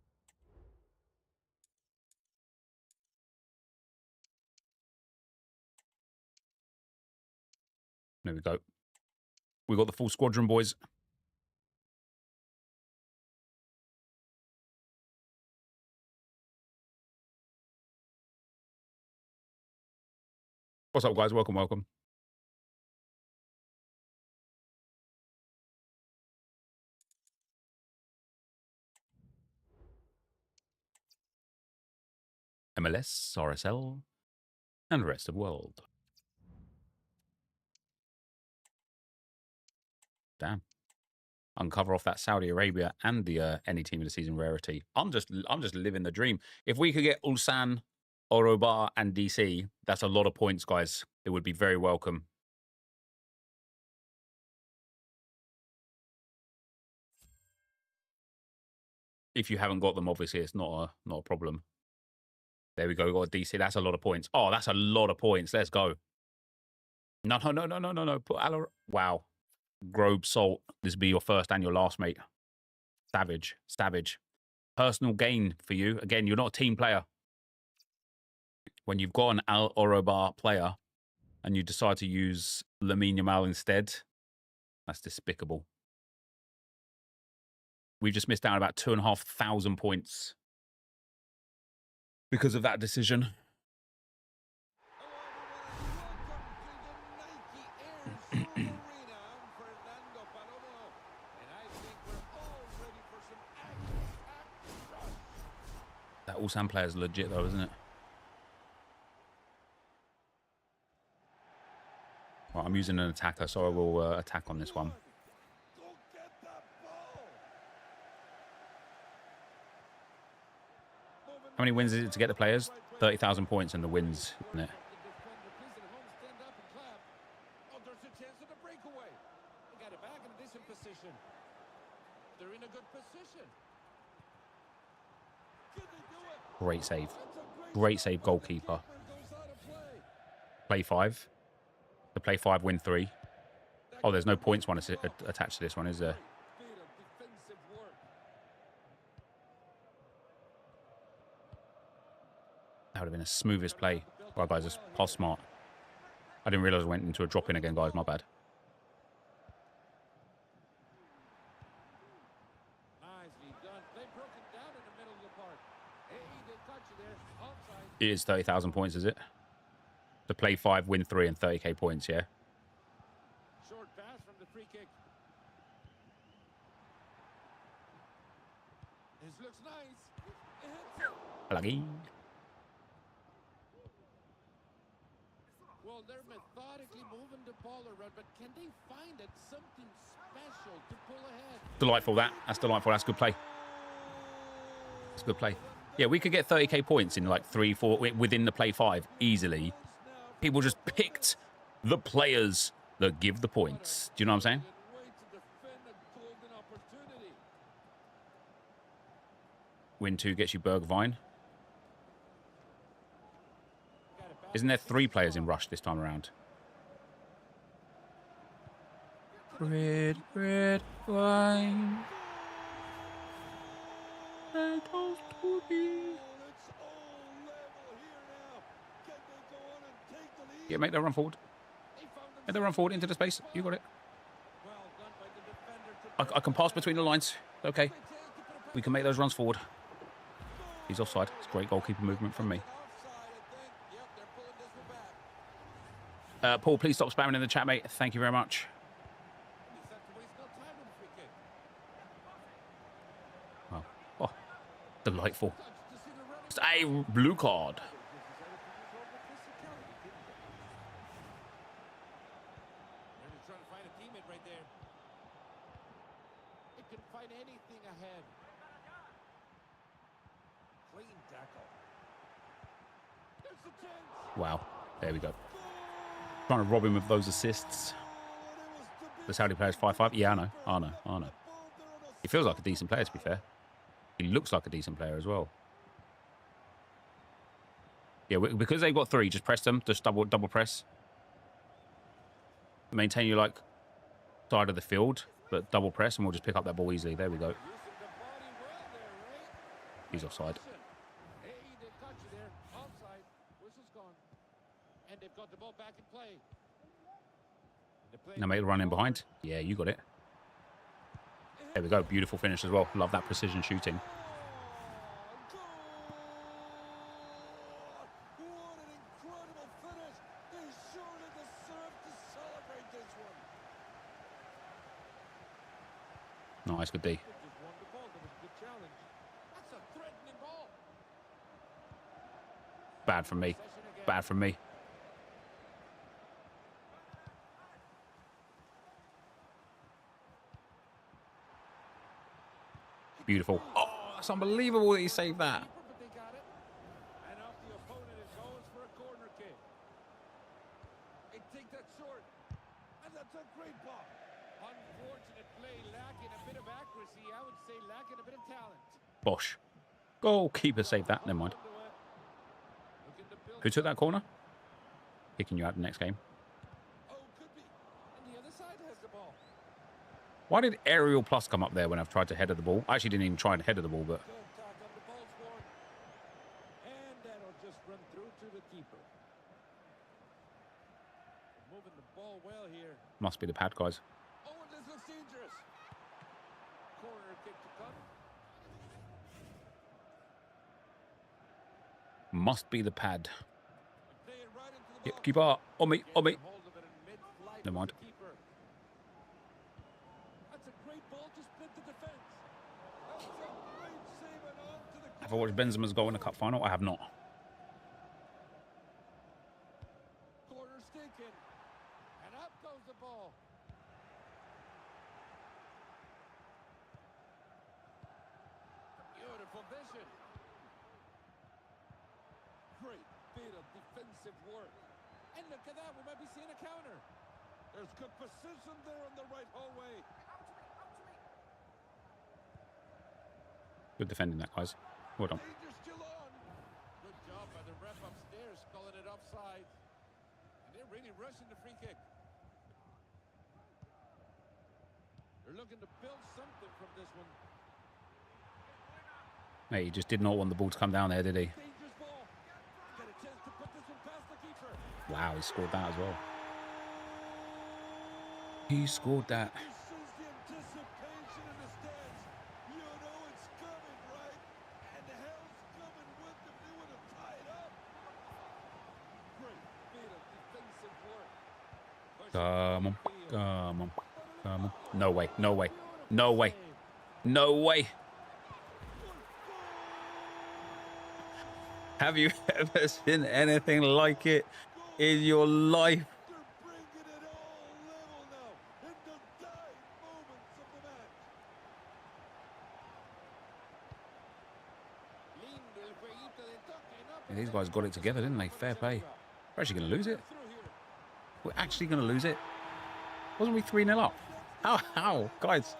There we go. We got the full squadron, boys. What's up, guys? Welcome, welcome. MLS, RSL, and the rest of the world. Damn. Uncover off that Saudi Arabia and the any team of the season rarity. I'm just living the dream. If we could get Ulsan, Orobar, and DC, that's a lot of points, guys. It would be very welcome. If you haven't got them, obviously it's not a problem. There we go. We got DC. That's a lot of points. Oh, that's a lot of points. Let's go. No. Put wow. Grobe Salt. This will be your first and your last, mate. Savage. Personal gain for you. Again, you're not a team player. When you've got an Al Orobar player and you decide to use Lamine Yamal instead, that's despicable. We've just missed out about 2,500 points because of that decision. That Ulsan player is legit, though, isn't it? Right, I'm using an attacker, so I will attack on this one. How many wins is it to get the players? 30,000 points and the wins, isn't it? Great save. Great save, goalkeeper. Play 5. The play 5, win 3. Oh, there's no points one attached to this one, is there? That would have been the smoothest play. Right, guys, just pass smart. I didn't realise I went into a drop-in again, guys. My bad. It is 30,000 points, is it? To play 5, win 3, and 30k points, yeah? Short pass from the free kick. This looks nice. It hits it. Lucky. Well, they're methodically moving the ball around, but can they find it something special to pull ahead? Delightful, that. That's delightful. That's good play. That's good play. Yeah, we could get 30k points in like 3, 4, within the play 5 easily. People just picked the players that give the points. Do you know what I'm saying? Win 2 gets you Bergvine. Isn't there 3 players in Rush this time around? Red wine. Yeah, make that run forward. Make that run forward into the space. You got it. I can pass between the lines. Okay. We can make those runs forward. He's offside. It's great goalkeeper movement from me. Paul, please stop spamming in the chat, mate. Thank you very much. Wow. Oh, delightful. It's a blue card. Trying to find a teammate right there. It could find anything ahead. Clean tackle. There's the chance. Wow. There we go. Trying to rob him of those assists. The Saudi player's 5-5. Yeah, I know. He feels like a decent player, to be fair. He looks like a decent player as well. Yeah, because they've got 3, just press them. Just double press. Maintain your, like, side of the field, but double press, and we'll just pick up that ball easily. There we go. He's offside. Hey, they've got you there. Offside. Whistle's gone. And they've got the ball back in play. Now make the run in behind. Yeah, you got it. There we go. Beautiful finish as well. Love that precision shooting. What an incredible finish. They surely deserve to celebrate this one. Nice, good D. Just won the ball. That was a good challenge. That's a threatening ball. Bad from me. Bad from me. Beautiful. Oh, it's unbelievable that he saved that. But they got it. And off the opponent it goes for a corner kick. They take that short. And that's a great ball. Unfortunate play, lacking a bit of accuracy. I would say lacking a bit of talent. Bosh. Goalkeeper saved that. Never mind. Who took that corner? Picking you out the next game. Oh, could be. And the other side has the ball. Why did Aerial Plus come up there when I've tried to header the ball? I actually didn't even try and header the ball, but... Good tackle, the ball's won. And that'll just run through to the keeper. Moving the ball well here. Must be the pad, guys. Oh, and this looks dangerous. Corner kick to come. Must be the pad. Play it right into the Yep, box. keeper. On me, on me. Hold of it in mid-flight Never mind. with the keeper. That's a great ball to split the defense. That's a great save and on to the Have I watched Benzema's goal in the cup final? I have not. corner stinking. And up goes the ball. Beautiful vision. Great bit of defensive work. And look at that, we might be seeing a counter. There's good precision there on the right hallway. Good defending that, guys. Well done. Danger still on. Good job by the ref upstairs calling it offside. And they're really rushing the free kick. They're looking to build something from this one. Mate, he just did not want the ball to come down there, did he? Dangerous ball. Get a chance to put this one past the keeper. Wow, he scored that as well. He scored that. This is the anticipation in the stands. You know it's coming, right? And the hell's coming with them. They would have tied up. Great bit of defensive work. Come on, come on. But a Come on. No way. No way. No way. No way. Have you ever seen anything like it in your life? They're bringing it all level now in the dying moments of the match. Lindo el jueguito de toque, ¿no? Yeah, these guys got it together, didn't they? Fair play. We're actually going to lose it. We're actually going to lose it. Wasn't we 3-0 up? How? Guys,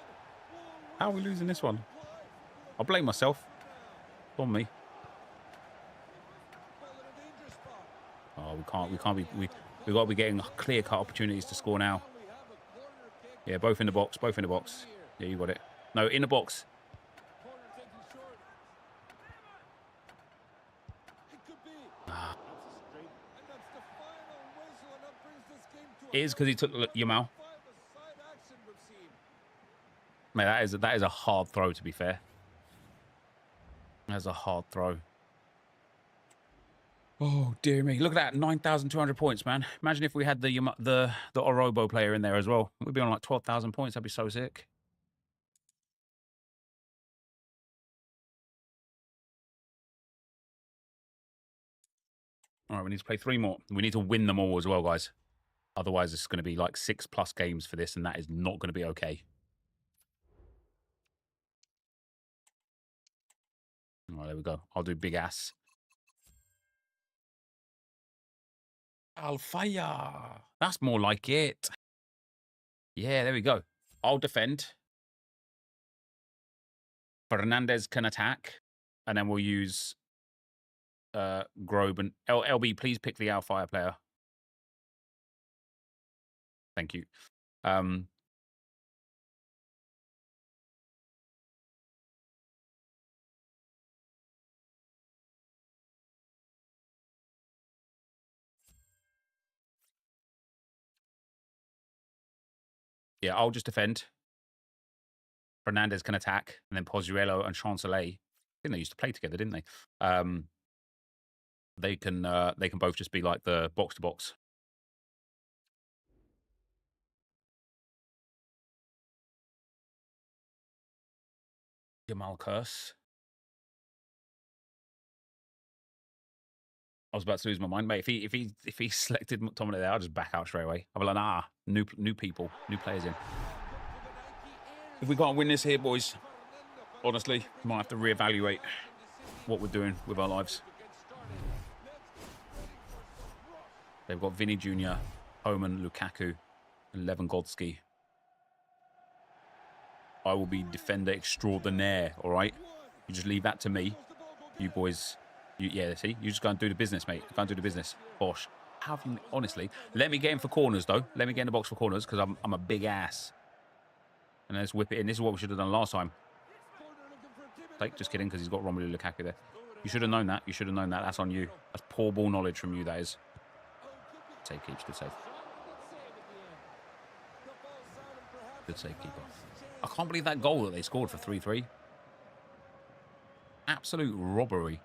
how are we losing this one? I'll blame myself. It's on me. Oh, we can't be, we got to be getting clear-cut opportunities to score now. Yeah, both in the box, both in the box. Yeah, you got it. No, in the box. It is because he took Yamal. Man, that is a hard throw, to be fair. That's a hard throw. Oh, dear me. Look at that. 9,200 points, man. Imagine if we had the Orobo player in there as well. We'd be on like 12,000 points. That'd be so sick. All right, we need to play 3 more. We need to win them all as well, guys. Otherwise, it's going to be like 6+ games for this, and that is not going to be okay. All right, there we go. I'll do big ass. Alfaya. That's more like it. Yeah, there we go. I'll defend. Fernandez can attack. And then we'll use Grobe and LB, please pick the Alfaya player. Thank you. Yeah, I'll just defend. Fernandez can attack, and then Pozuelo and Chancellor. I think they used to play together, didn't they? They can both just be like the box to box. Jamal Curse. I was about to lose my mind, mate. If he selected McTominay there, I'll just back out straight away. I'll be like, nah, new people, new players in. If we can't win this here, boys, honestly, we might have to reevaluate what we're doing with our lives. They've got Vinny Jr., Oman, Lukaku, and Lewandowski. I will be defender extraordinaire, all right? You just leave that to me. You boys, yeah, see? You just go and do the business, mate. Go and do the business. Bosh. How have you, honestly? Let me get in for corners, though. Let me get in the box for corners, because I'm a big ass. And let's whip it in. This is what we should have done last time. Like, just kidding, because he's got Romelu Lukaku there. You should have known that. You should have known that. That's on you. That's poor ball knowledge from you, that is. Save, keeps. Good save. Good save, keeper. I can't believe that goal that they scored for 3-3. Absolute robbery.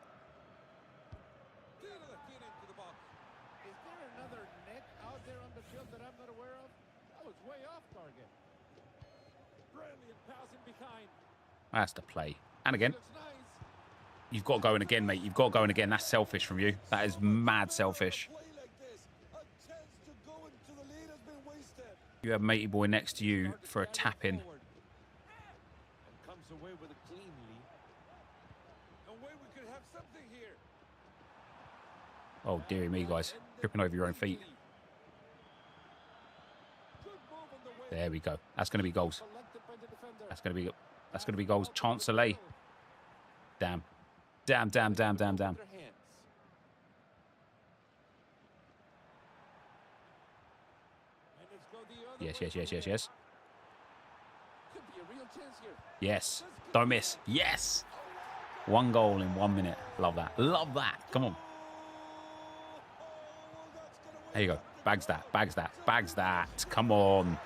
Is there another net out there on the field that I'm not aware of? I was way off target. Brilliant passing behind. That's the play. And again. Looks nice. You've got going again, mate. You've got going again. That's selfish from you. That is mad selfish. Play like this. A chance to go into the lead has been wasted. You have matey boy next to you for a tap-in. And comes away with a clean lead. No way we could have something here. Oh, dearie me, guys. Tripping over your own feet. Good move on the way. There we go. That's going to be goals. Collected by the defender. That's going to be goals. Chancellor. Damn. Damn. Their hands. And let's go the other way. Yes. Could be a real chance here. Yes. Don't miss. Yes. 1 goal in 1 minute. Love that. Love that. Come on. There you go. Bags that. Come on.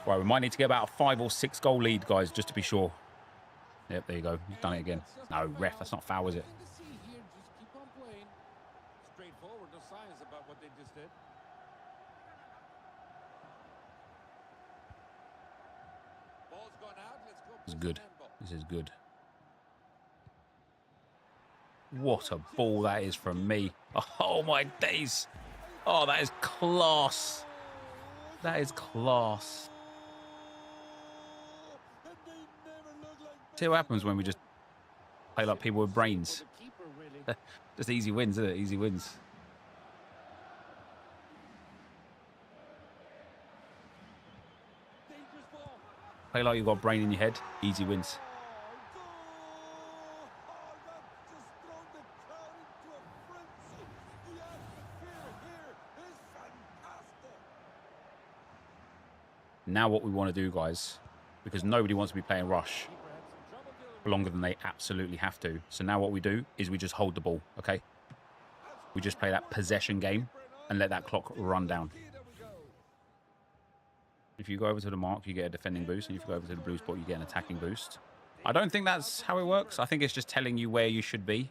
Right, we might need to get about a 5 or 6 goal lead, guys, just to be sure. Yep, there you go. You've done it again. No, ref, that's not foul, is it? Nothing to see here. Just keep on playing. Straightforward. No science about what they just did. This is good. This is good. What a ball that is from me. Oh, my days. Oh, that is class. That is class. See what happens when we just play like people with brains. Just easy wins, isn't it? Easy wins. Play like you've got a brain in your head. Easy wins. Now what we want to do, guys, because nobody wants to be playing rush for longer than they absolutely have to. So now what we do is we just hold the ball, okay? We just play that possession game and let that clock run down. If you go over to the mark, you get a defending boost. And if you go over to the blue spot, you get an attacking boost. I don't think that's how it works. I think it's just telling you where you should be.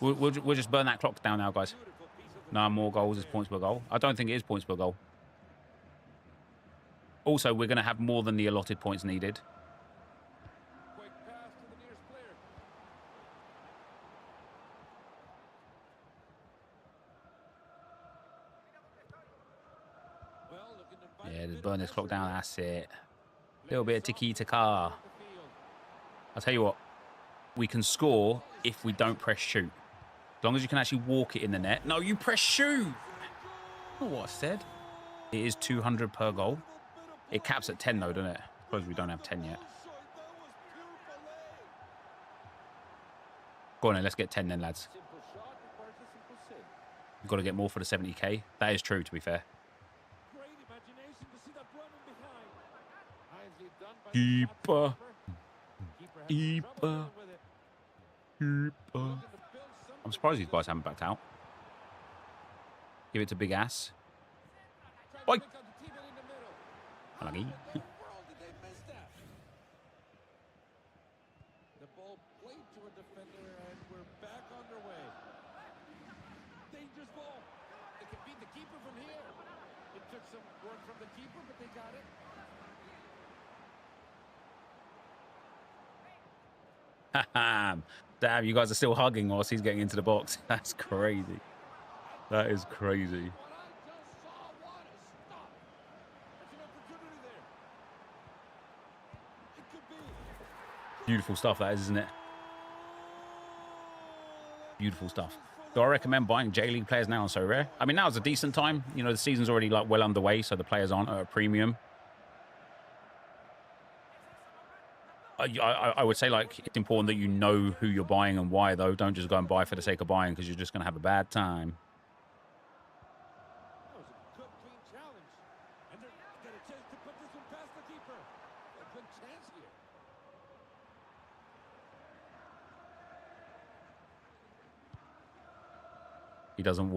We'll just burn that clock down now, guys. No more goals is points per goal. I don't think it is points per goal. Also, we're going to have more than the allotted points needed. Yeah, just burn this clock down. That's it. A little bit of tiki-taka. I'll tell you what. We can score if we don't press shoot. As long as you can actually walk it in the net. No, you press shoot. Not what I said. It is 200 per goal. It caps at 10 though, doesn't it? I suppose we don't have 10 yet. Go on then, let's get 10 then, lads. We've got to get more for the 70k. That is true, to be fair. Keeper. Keeper. Keeper. I'm surprised these guys haven't backed out. Give it to Big Ass. Oi! Unlucky. The ball played to a defender and we're back underway. Dangerous ball. They can beat the keeper from here. It took some work from the keeper, but they got it. Damn, you guys are still hugging whilst he's getting into the box. That's crazy. That is crazy. Beautiful stuff, that is, isn't it? Beautiful stuff. Do I recommend buying J-League players now on So Rare? I mean, now's a decent time. You know, the season's already like well underway, so the players aren't at a premium. I would say, like, it's important that you know who you're buying and why, though. Don't just go and buy for the sake of buying because you're just going to have a bad time. That was a good, clean challenge. And they're got a chance to put this one past the keeper. A good chance here. He doesn't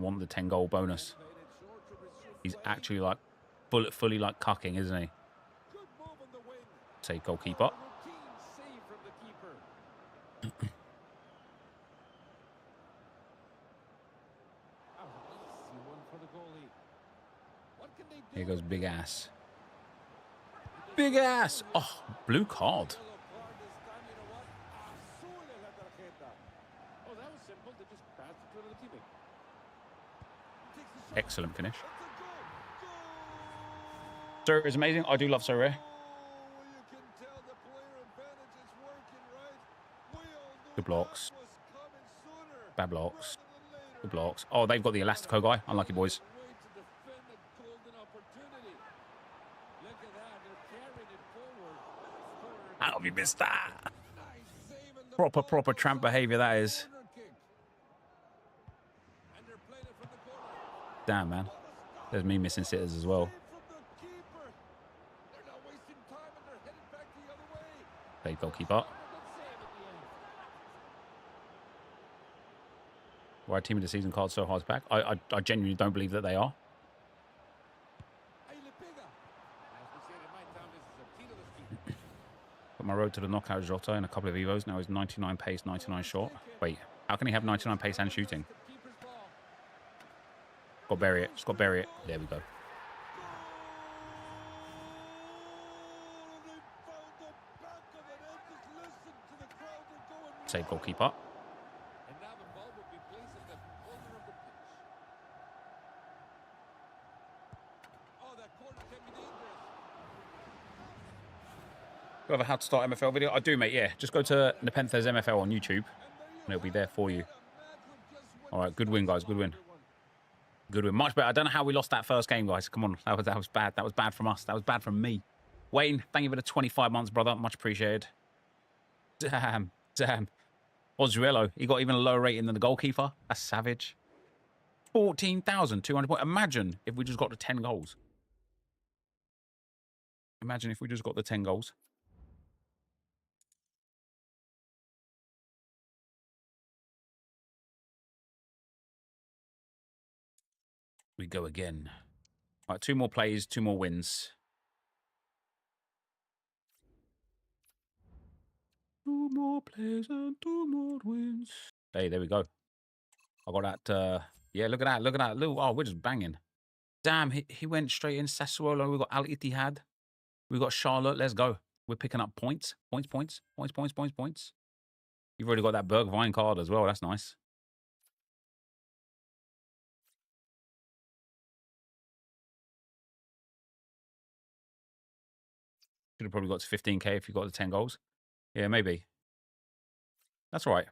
want the 10-goal bonus. He's actually, like, fully like cucking, isn't he? Say goalkeeper. Here goes Big Ass. Big Ass! Oh, blue card. Excellent finish. So it's amazing. I do love So Rare. Good blocks. Bad blocks. Good blocks. Oh, they've got the Elastico guy. Unlucky boys. How have you missed that? Proper tramp behaviour, that is. Damn, man. There's me missing sitters as well. Play goalkeeper. Why team of the season cards so hard to pack? I genuinely don't believe that they are. But my road to the knockout Jota in a couple of Evos. Now he's 99 pace, 99 shot. Wait, how can he have 99 pace and shooting? Got to bury it. Just got to bury it. There we go. Save goalkeeper. Do I have a how to start MFL video? I do, mate, yeah. Just go to NepentheZ MFL on YouTube, and it'll be there for you. All right, good win, guys. Good win. Good win. Much better. I don't know how we lost that first game, guys. Come on. That was bad. That was bad from us. That was bad from me. Wayne, thank you for the 25 months, brother. Much appreciated. Damn. Ozuelo, he got even a lower rating than the goalkeeper. That's savage. 14,200 points. Imagine if we just got the 10 goals. Imagine if we just got the 10 goals. We go again. All right, 2 more plays, 2 more wins. 2 more plays and 2 more wins. Hey, there we go. I got that. Yeah, look at that. Look at that. Oh, we're just banging. Damn, he went straight in. Sassuolo. We got Al Ittihad. We got Charlotte. Let's go. We're picking up points. Points. You've already got that Bergwijn card as well. That's nice. Should have probably got to 15k if you got the 10 goals. Yeah, maybe. That's all right.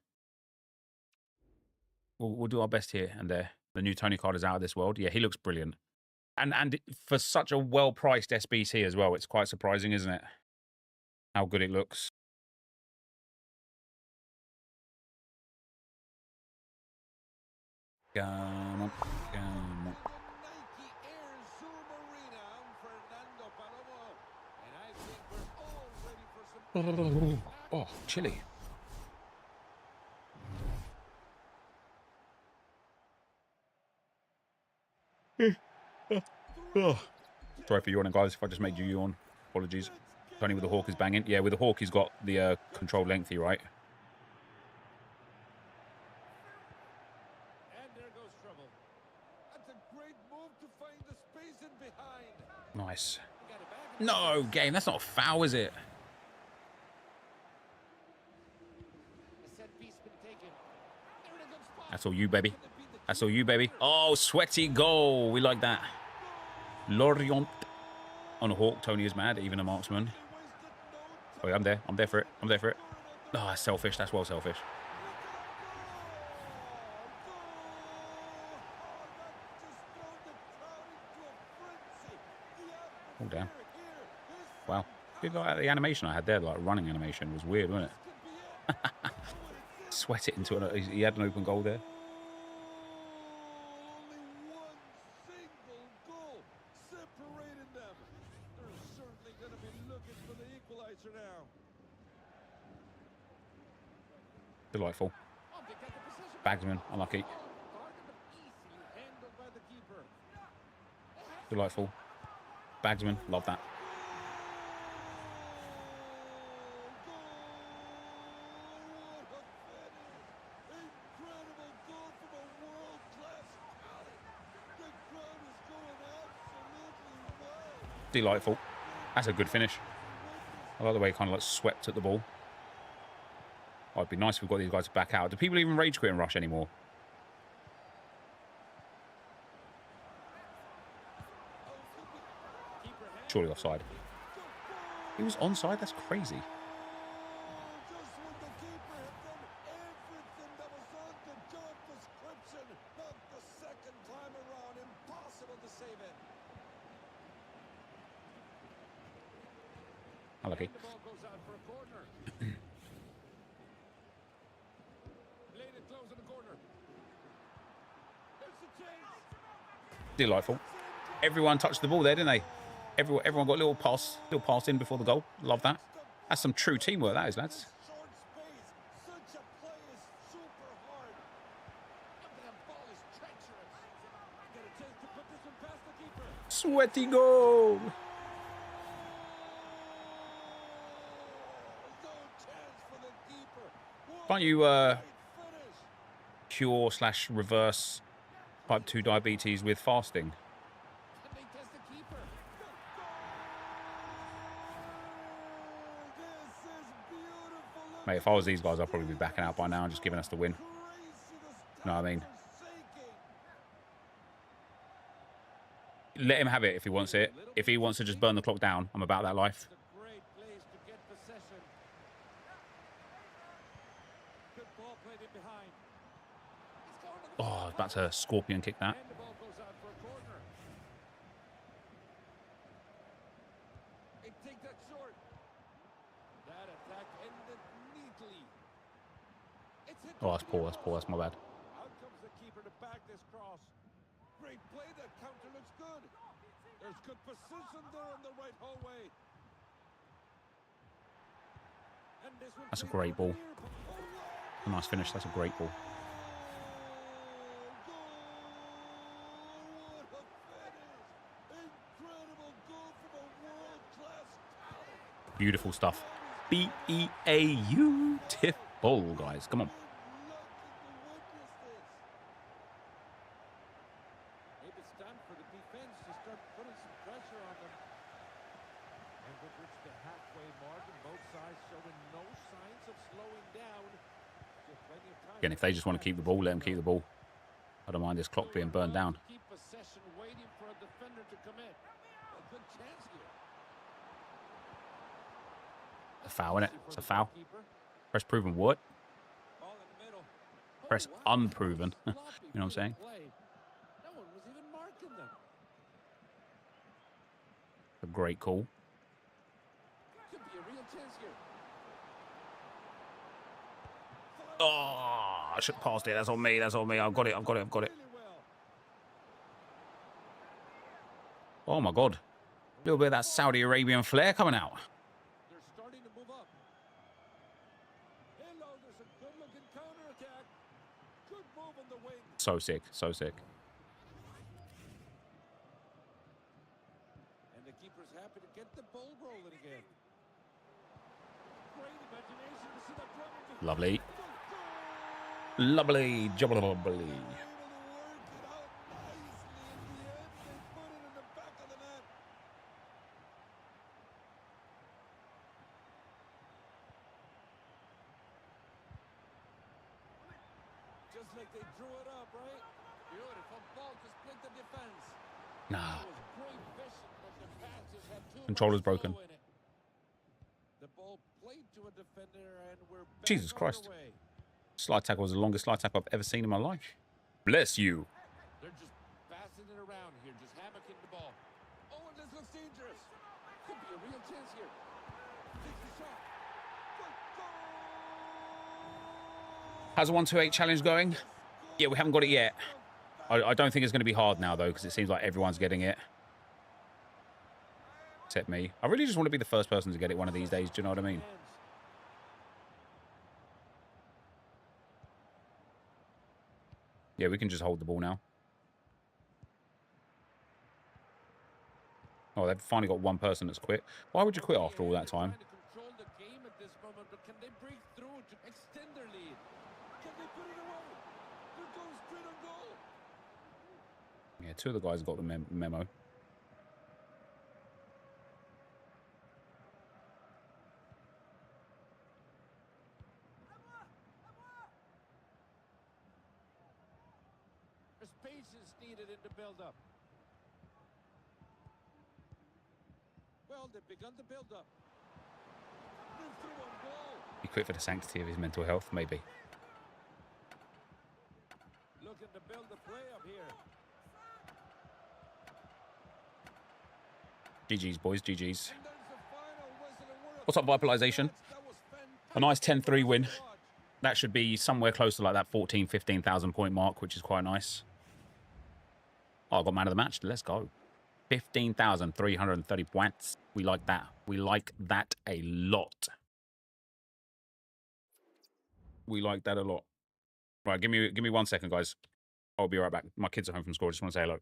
We'll do our best here and there. The new Tony card is out of this world. Yeah, he looks brilliant. And for such a well-priced SBC as well, it's quite surprising, isn't it? How good it looks. Come on. Oh, chilly. Sorry for yawning, guys. If I just made you yawn, apologies. Tony with the Hawk is banging. Yeah, with the Hawk, he's got the controlled lengthy, right? And there goes trouble. That's a great move to find the space in behind. Nice. No, game. That's not a foul, is it? That's all you, baby. That's all you, baby. Oh, sweaty goal. We like that. Lorient on a Hawk. Tony is mad. Even a marksman. Oh, yeah, I'm there. I'm there for it. I'm there for it. Oh, that's selfish. That's well selfish. Oh, damn. Wow. Did like the animation I had there, like running animation, was weird, wasn't it? Sweat it into it. He had an open goal there. Delightful. Bagsman, unlucky. Delightful. Bagsman, love that. Delightful. That's a good finish. I like the way he kind of like swept at the ball. Oh, it'd be nice if we've got these guys to back out. Do people even rage quit and rush anymore? Surely offside. He was onside? That's crazy. Unlucky. Delightful. Everyone touched the ball there, didn't they? Everyone got a little pass in before the goal. Love that. That's some true teamwork, that is, lads. Sweaty goal. Can't you cure / reverse type 2 diabetes with fasting? Can they test the keeper? Mate, if I was these guys, I'd probably be backing out by now and just giving us the win. You know what I mean? Let him have it if he wants it. If he wants to just burn the clock down, I'm about that life. It's a great place to get possession. Good ball played in behind. He's going to the Oh, I was about to scorpion kick that. And the ball goes out for a corner. They take that short. That attack ended neatly. It's hit Oh, that's poor. That's poor. That's my bad. Out comes the keeper to back this cross. Great play. That counter looks good. There's good position there in the right hallway. And this one That's a played great for the ball. near- A nice finish. That's a great ball. What a finish! Incredible goal from a world-class talent. Beautiful stuff. Beautiful, guys. Come on. Maybe it's time for the defense to start putting some pressure on them. And we've reached the halfway mark, and both sides showing no signs of slowing down. Still plenty of time. Again, if they just want to keep the ball, let them keep the ball. I don't mind this clock being burned down. Keep possession, waiting for a defender to commit. A good chance here. A foul, innit? It's a foul. Press proven what? Ball in the middle. Press wow. unproven. You know what I'm saying? Play. No one was even marking them. A great call. Could be a real chance here. Oh, I should have passed it. That's on me. That's on me. I've got it. I've got it. I've got it. Really well. Oh, my God. A little bit of that Saudi Arabian flair coming out. They're starting to move up. Hello, there's a good-looking counterattack. Good move on the wing. So sick. So sick. And the keeper's happy to get the ball rolling again. Great imagination to see that run into Lovely. Good goal. Lovely. Jubbly. Able to work it out nicely in the end. They put it in the back of the net. Just like they drew it up, right? Beautiful ball to split the defense. Nah. That was great vision, but the pass just had too Controller's much broken. flow in it. The ball played to a defender, and we're back Jesus on Christ. our way. Slide tackle was the longest slide tackle I've ever seen in my life. Bless you. They're just passing it around here, just hammocking the ball. Oh, and this looks dangerous. Could be a real chance here. Takes the shot. Good goal! How's the 128 challenge going? Yeah, we haven't got it yet. I don't think it's going to be hard now, though, because it seems like everyone's getting it. Except me. I really just want to be the first person to get it one of these days. Do you know what I mean? Yeah, we can just hold the ball now. Oh, they've finally got one person that's quit. Why would you quit after all that time? Trying to control the game at this moment, but can they break through to extend their lead? Can they put it away? They're going straight on goal. Yeah, two of the guys got the memo. There's patience needed in the build-up. Well, they've begun the build-up. Move through on goal. He quit for the sanctity of his mental health, maybe. Looking to build the play up here. GG's, boys, GG's. And there's the final whistle, and we're What's up, Vipalization? That was A nice 10-3 win. fantastic to watch. That should be somewhere close to like that 14, 15,000 point mark, which is quite nice. Oh, I got man of the match. Let's go. 15,330 points. We like that. We like that a lot. We like that a lot. Right, give me 1 second, guys. I'll be right back. My kids are home from school. I just want to say hello.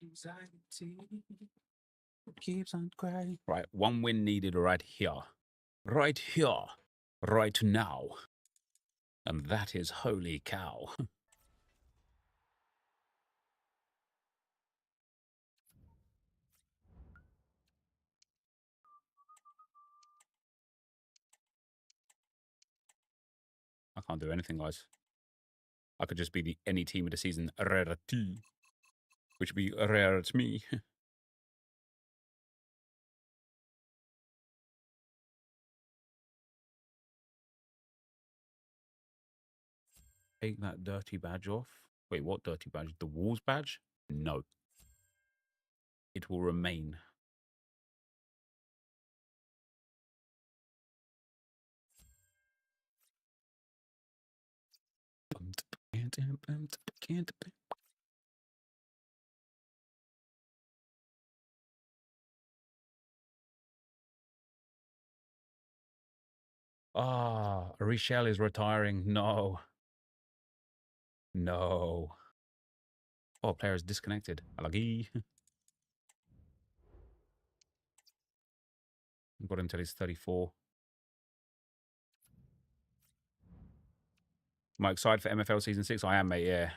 Anxiety keeps on crying. Right, one win needed right here. Right here. Right now. And that is holy cow. I can't do anything, guys. I could just be the any team of the season rarity, which would be rare to me. Take that dirty badge off. Wait, what dirty badge? The Wolves badge? No. It will remain. Ah, Richelle is retiring. No. No. Oh, player is disconnected. Alagi. Got him till he's 34. Am I excited for MFL Season 6? I am, mate, yeah.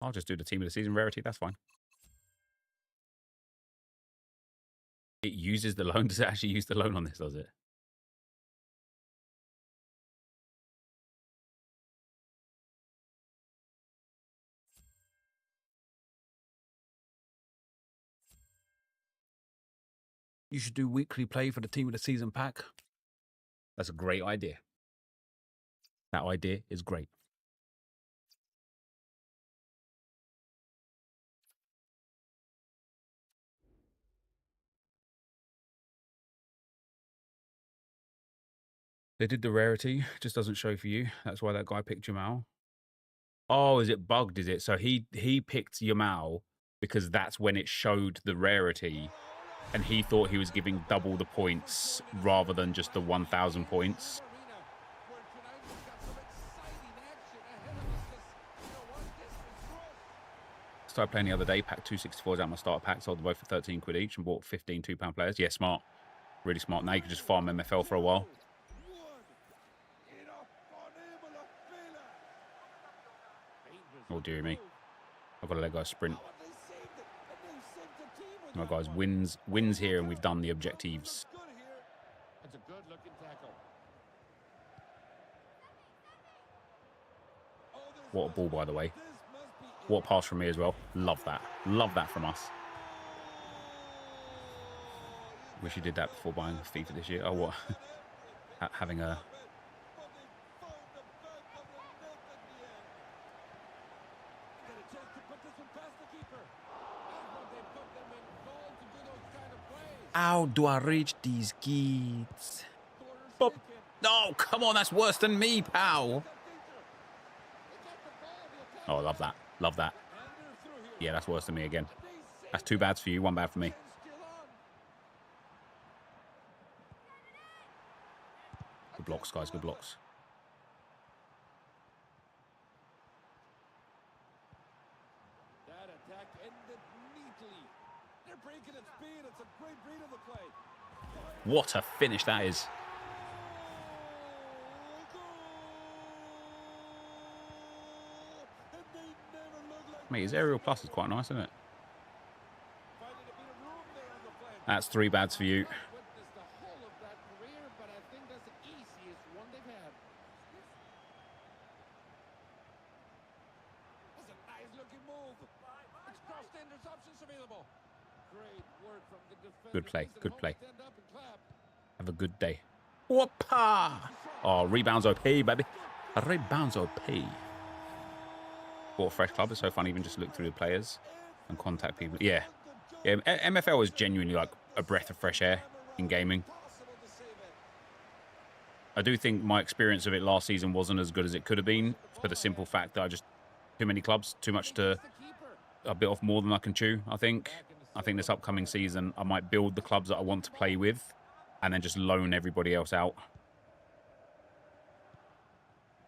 I'll just do the team of the season rarity. That's fine. It uses the loan. Does it actually use the loan on this, does it? You should do weekly play for the team of the season pack. That's a great idea. That idea is great. They did the rarity, just doesn't show for you. That's why that guy picked Jamal. Oh, is it bugged, is it? So he picked Jamal because that's when it showed the rarity, and he thought he was giving double the points rather than just the 1,000 points. Started playing the other day, packed 264s out my starter pack, sold them both for 13 quid each and bought 15 £2 players. Yeah, smart. Really smart. Now you can just farm MFL for a while. Oh, dear me. I've got to let guys sprint. My guys, wins here, and we've done the objectives. That's a good looking tackle. What a ball, by the way. What a pass from me as well. Love that. Love that from us. Wish you did that before buying FIFA this year. Oh, what? Having a... How do I reach these kids? Boop. No, come on, that's worse than me, pal. Oh, I love that. Love that. Yeah, that's worse than me again. That's 2 bads for you, 1 bad for me. Good blocks, guys, good blocks. That attack ended neatly. They're breaking at speed. It's a great read of the play. What a finish that is. Mate, his aerial plus is quite nice, isn't it? Finding a bit of room there on the flank. That's 3 bads for you. Witnessed the whole of that career, but I think that's the easiest one they've had. That's a nice looking move. It's crossed in, there's options available. Great work from the defender. Good play, Needs the good play. opponent to stand up and clap. Have a good day. Whoppa! Oh, rebounds OP, baby. Rebounds OP. Bought a fresh club. It's so fun even just look through the players and contact people. Yeah. Yeah, MFL is genuinely like a breath of fresh air in gaming. I do think my experience of it last season wasn't as good as it could have been for the simple fact that I just too many clubs, too much to a bit off more than I can chew, I think. I think this upcoming season I might build the clubs that I want to play with and then just loan everybody else out.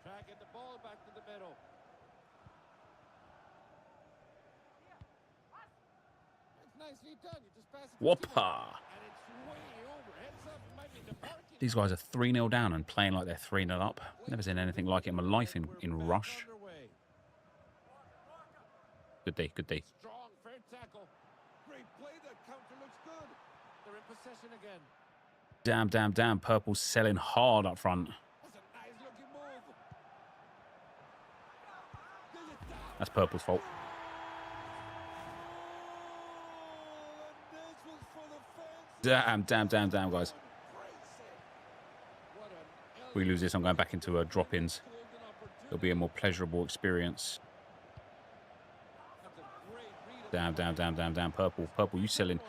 Tracking the ball back to the middle. It's nicely done. You just pass it. Whoppa! And it's way over. Heads up, it might be the parking. These guys are 3-0 down and playing like they're 3-0 up. Never seen anything like it in my life in Rush. Underway. Good day, good day. Strong, fair tackle. Great play. That counter looks good. They're in possession again. Damn, damn, damn. Purple's selling hard up front. That's a nice looking move. That's Purple's fault. Damn, damn, damn, damn, guys. If we lose this, I'm going back into drop-ins. It'll be a more pleasurable experience. Damn, damn, damn, damn, damn. Purple, Purple, you selling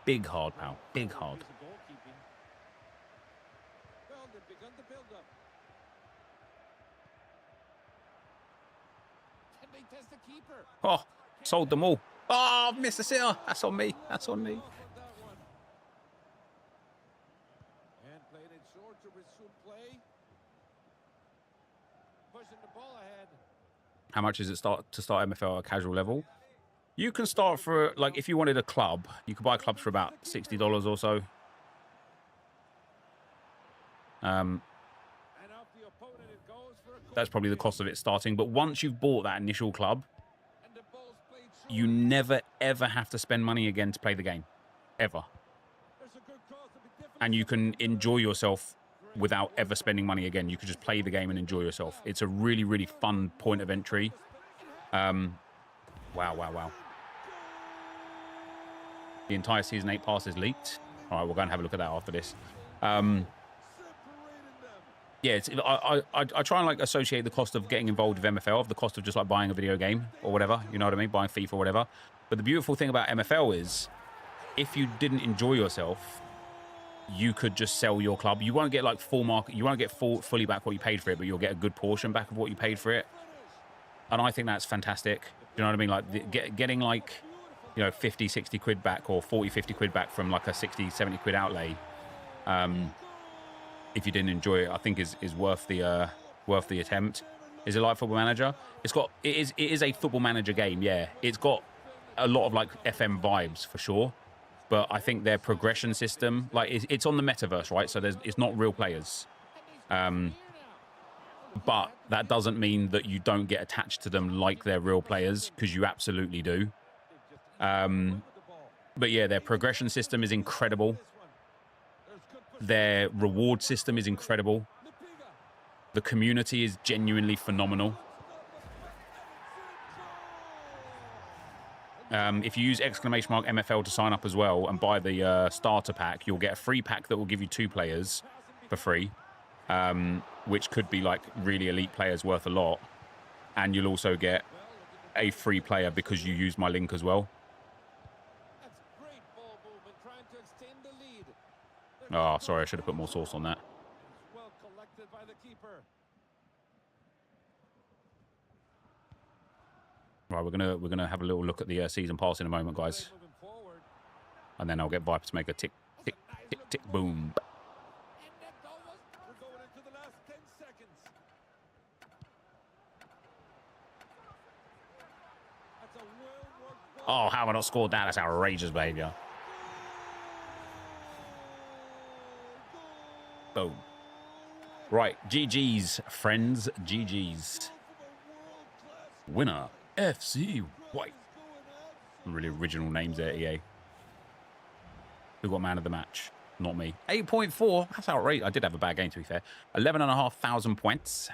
big hard, pal. Big hard. Well, they've begun to build up. Can they test the keeper? Oh, sold them all. Oh, missed the sitter. That's on me. That's on me. Off on that one. And played it short to resume play. Pushing the ball ahead. How much is it to start MFL at a casual level? You can start for, like, if you wanted a club, you could buy clubs for about $60 or so. And off the opponent it goes for a That's probably the cost of it starting. But once you've bought that initial club, and the ball's played short. you never, ever have to spend money again to play the game. Ever. There's a good cross, a bit difficult. And you can enjoy yourself without ever spending money again. You can just play the game and enjoy yourself. It's a really, really fun point of entry. Wow, wow, wow. The entire Season 8 pass is leaked. All right, we'll go and have a look at that after this. Yeah, it's, I try and like associate the cost of getting involved with MFL of the cost of just like buying a video game or whatever. You know what I mean? Buying FIFA or whatever. But the beautiful thing about MFL is if you didn't enjoy yourself, you could just sell your club. You won't get like full market. You won't get fully back what you paid for it, but you'll get a good portion back of what you paid for it. And I think that's fantastic. You know what I mean? Like getting like, you know, 50, 60 quid back or 40, 50 quid back from like a 60, 70 quid outlay. If you didn't enjoy it, I think is worth the attempt. Is it like Football Manager? It is a Football Manager game, yeah. It's got a lot of like FM vibes for sure. But I think their progression system, like it's on the metaverse, right? So it's not real players. But that doesn't mean that you don't get attached to them like they're real players, because you absolutely do. But yeah, their progression system is incredible. Their reward system is incredible. The community is genuinely phenomenal. If you use !MFL to sign up as well and buy the starter pack, you'll get a free pack that will give you 2 players for free, which could be like really elite players worth a lot. And you'll also get a free player because you use my link as well. That's great ball movement, trying to extend the lead. Oh, sorry, I should have put more sauce on that. It's well collected by the keeper. Right, we're gonna have a little look at the season pass in a moment, guys, Moving forward. and then I'll get Viper to make a tick, tick, tick, tick, boom. And that goal was... We're going into the last 10 seconds. That's a well-worked ball. Oh, how have I not scored that? That's outrageous behaviour. Boom. Right, GG's, friends. GG's. Winner FC White. Really original names there, EA. Who got man of the match? Not me. 8.4. That's outrageous. I did have a bad game, to be fair. 11,500 points.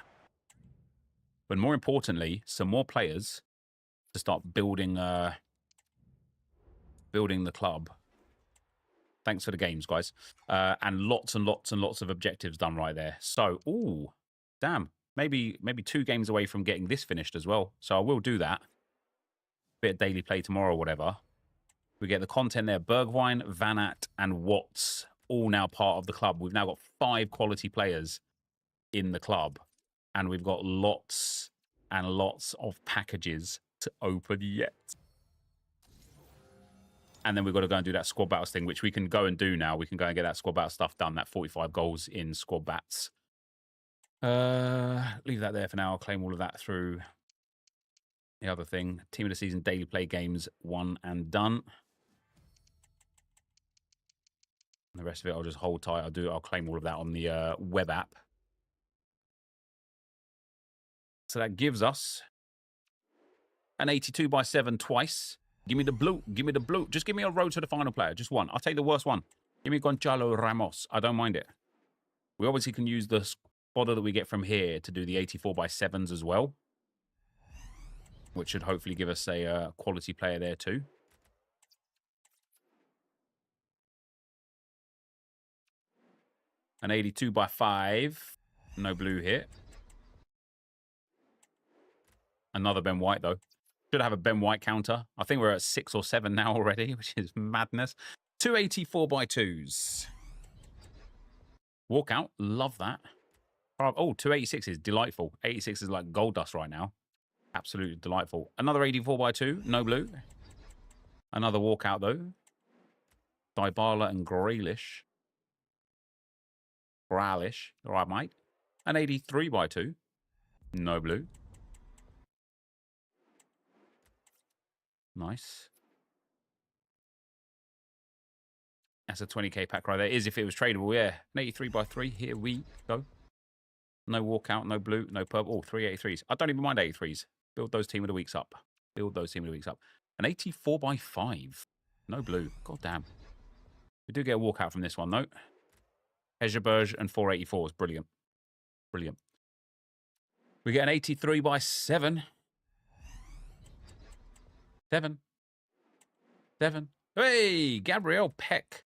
But more importantly, some more players to start building building the club. Thanks for the games, guys. And lots and lots and lots of objectives done right there. So, ooh, damn. Maybe 2 games away from getting this finished as well. So I will do that. Bit of daily play tomorrow or whatever. We get the content there. Bergwijn, Van Aert, and Watts all now part of the club. We've now got 5 quality players in the club. And we've got lots and lots of packages to open yet. And then we've got to go and do that squad battles thing, which we can go and do now. We can go and get that squad battle stuff done, that 45 goals in squad bats. Leave that there for now. I'll claim all of that through the other thing. Team of the season, daily play games, 1 and done. And the rest of it, I'll just hold tight. I'll claim all of that on the web app. So that gives us an 82/7 twice. Give me the blue. Give me the blue. Just give me a road to the final player. Just one. I'll take the worst one. Give me Gonzalo Ramos. I don't mind it. We obviously can use the spotter that we get from here to do the 84/7s as well, which should hopefully give us a quality player there too. An 82/5. No blue here. Another Ben White, though. Should have a Ben White counter. I think we're at 6 or 7 now already, which is madness. 2 84/2s. Walkout. Love that. Oh, 2 86s. Delightful. 86 is like gold dust right now. Absolutely delightful. Another 84/2. No blue. Another walkout, though. Dybala and Grealish. Grealish. All right, mate. An 83/2. No blue. Nice. That's a 20k pack right there. Is if it was tradable, yeah. An 83/3. Here we go. No walkout, no blue, no purple. Oh, 3 83s. I don't even mind 83s. Build those team of the weeks up. Build those team of the weeks up. An 84/5. No blue. God damn. We do get a walkout from this one, though. Hezjeberg and 484s. Brilliant. Brilliant. We get an 83/7. 7. Hey, Gabriel Peck.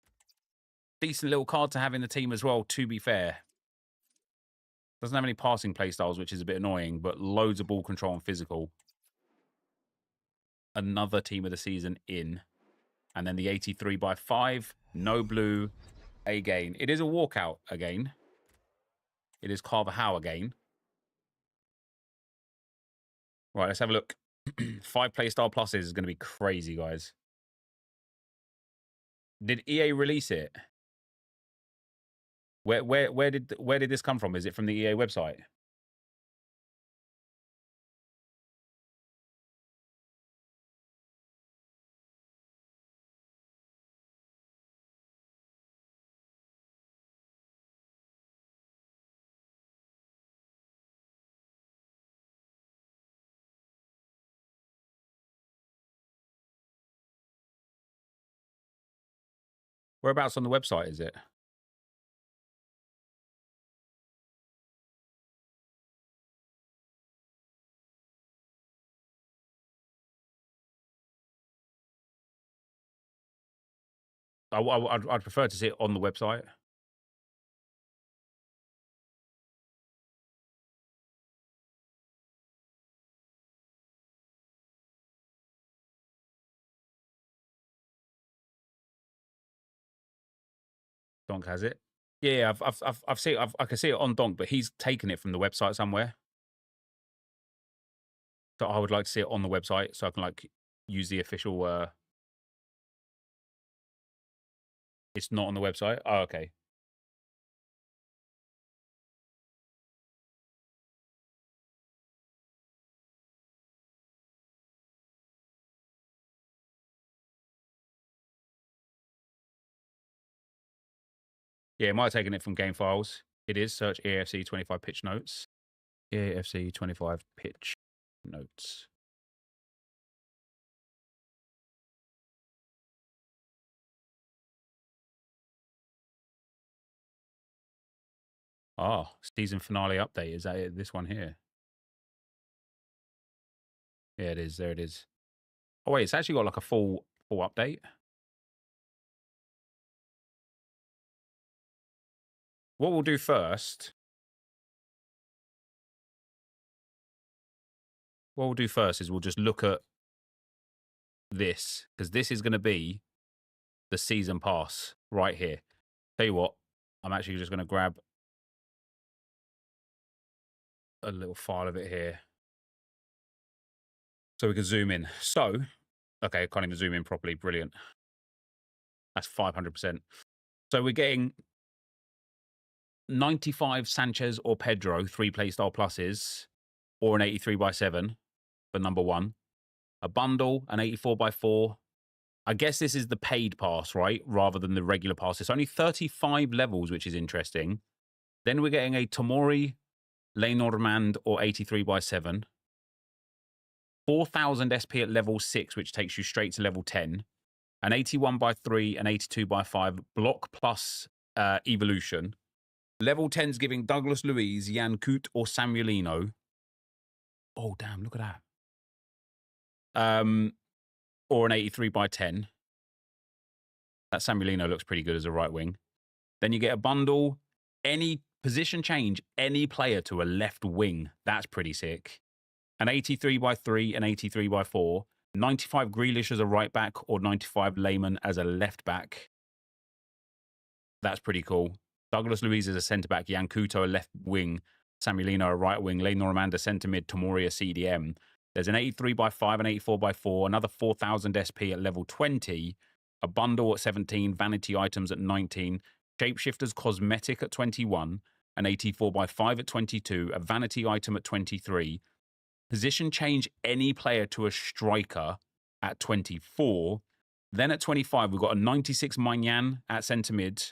Decent little card to have in the team as well, to be fair. Doesn't have any passing play styles, which is a bit annoying, but loads of ball control and physical. Another team of the season in. And then the 83/5. No blue again. It is a walkout again. It is Carvajal again. Right, let's have a look. 5 playstyle pluses is going to be crazy, guys. Did EA release it? Where did this come from? Is it from the EA website? Whereabouts on the website is it? I'd prefer to see it on the website. Donk has it. Yeah, I've seen. I can see it on Donk, but he's taken it from the website somewhere. So I would like to see it on the website so I can like use the official. It's not on the website. Oh, okay. Yeah, it might have taken it from game files. It is. Search AFC 25 pitch notes. AFC 25 pitch notes. Oh, season finale update. Is that it? This one here? Yeah, it is. There it is. Oh, wait, it's actually got like a full update. What we'll do first... What we'll do first is we'll just look at this, because this is going to be the season pass right here. Tell you what, I'm actually just going to grab a little file of it here so we can zoom in. So, okay, I can't even zoom in properly. Brilliant. That's 500%. So we're getting 95 Sanchez or Pedro, 3 playstyle pluses, or an 83x7 for number 1. A bundle, an 84x4. I guess this is the paid pass, right? Rather than the regular pass. It's only 35 levels, which is interesting. Then we're getting a Tomori, Lenormand, or 83x7. 4,000 SP at level 6, which takes you straight to level 10. An 81x3, an 82x5, block plus evolution. Level 10's giving Douglas Luiz, Jan Koot, or Samuelino. Oh, damn, look at that. Or an 83x10. That Samuelino looks pretty good as a right wing. Then you get a bundle, any position change, any player to a left wing. That's pretty sick. An 83x3, an 83x4. 95 Grealish as a right back, or 95 Lehman as a left back. That's pretty cool. Douglas Luiz as a centre back, Jan Couto a left wing, Samuelino a right wing, Lenormand a centre mid, Tomori a CDM. There's an 83x5, an 84x4, another 4,000 SP at level 20, a bundle at 17, vanity items at 19, shapeshifters cosmetic at 21, an 84x5 at 22, a vanity item at 23, position change any player to a striker at 24. Then at 25, we've got a 96 Maignan at centre mid,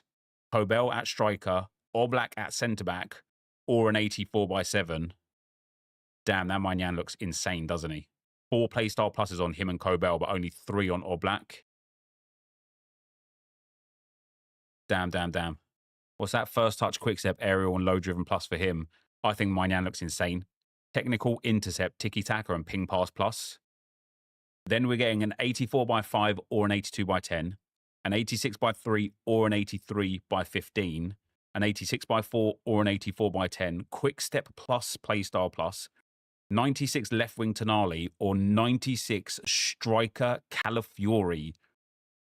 Kobel at striker, Oblak at centre back, or an 84x7. Damn, that Maignan looks insane, doesn't he? 4 playstyle pluses on him and Kobel, but only 3 on Oblak. Damn, damn, damn. What's that? First touch, quick step, aerial, and low driven plus for him. I think Maignan looks insane. Technical, intercept, tiki-taka, and ping pass plus. Then we're getting an 84x5 or an 82x10, an 86x3 or an 83x15, an 86x4 or an 84x10, quick step plus playstyle plus, 96 left wing Tonali or 96 striker Calafiori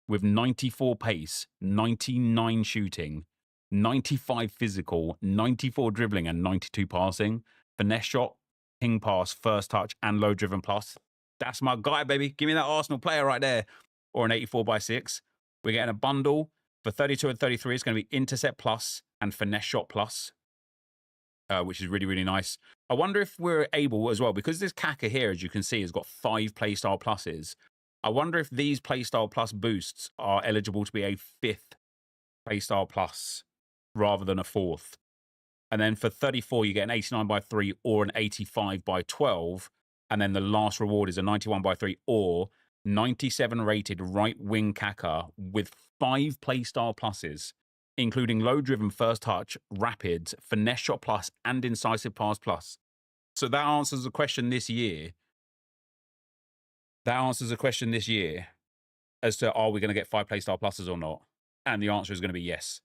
with 94 pace, 99 shooting, 95 physical, 94 dribbling, and 92 passing. Finesse shot, ping pass, first touch, and low driven plus. That's my guy, baby. Give me that Arsenal player right there. Or an 84x6. We're getting a bundle for 32 and 33. It's going to be intercept plus and finesse shot plus, which is really, really nice. I wonder if we're able as well, because this Kaka here, as you can see, has got 5 playstyle pluses. I wonder if these playstyle plus boosts are eligible to be a 5th playstyle plus rather than a 4th. And then for 34, you get an 89x3 or an 85x12. And then the last reward is a 91x3 or 97 rated right wing Kaka with 5 playstyle pluses, including low driven first touch, rapid, finesse shot plus, and incisive pass plus. So that answers the question this year. That answers the question this year as to are we going to get 5 playstyle pluses or not? And the answer is going to be yes.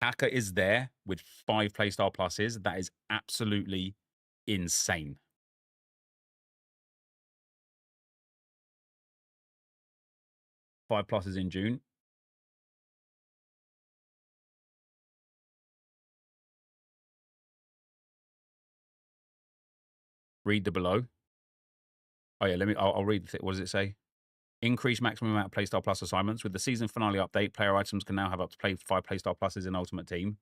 Kaka is there with 5 playstyle pluses. That is absolutely insane. Five pluses in June. Read the below. Oh yeah, I'll read it. What does it say? Increase maximum amount of playstyle plus assignments. With the season finale update, player items can now have up to 5 playstyle pluses in Ultimate Team.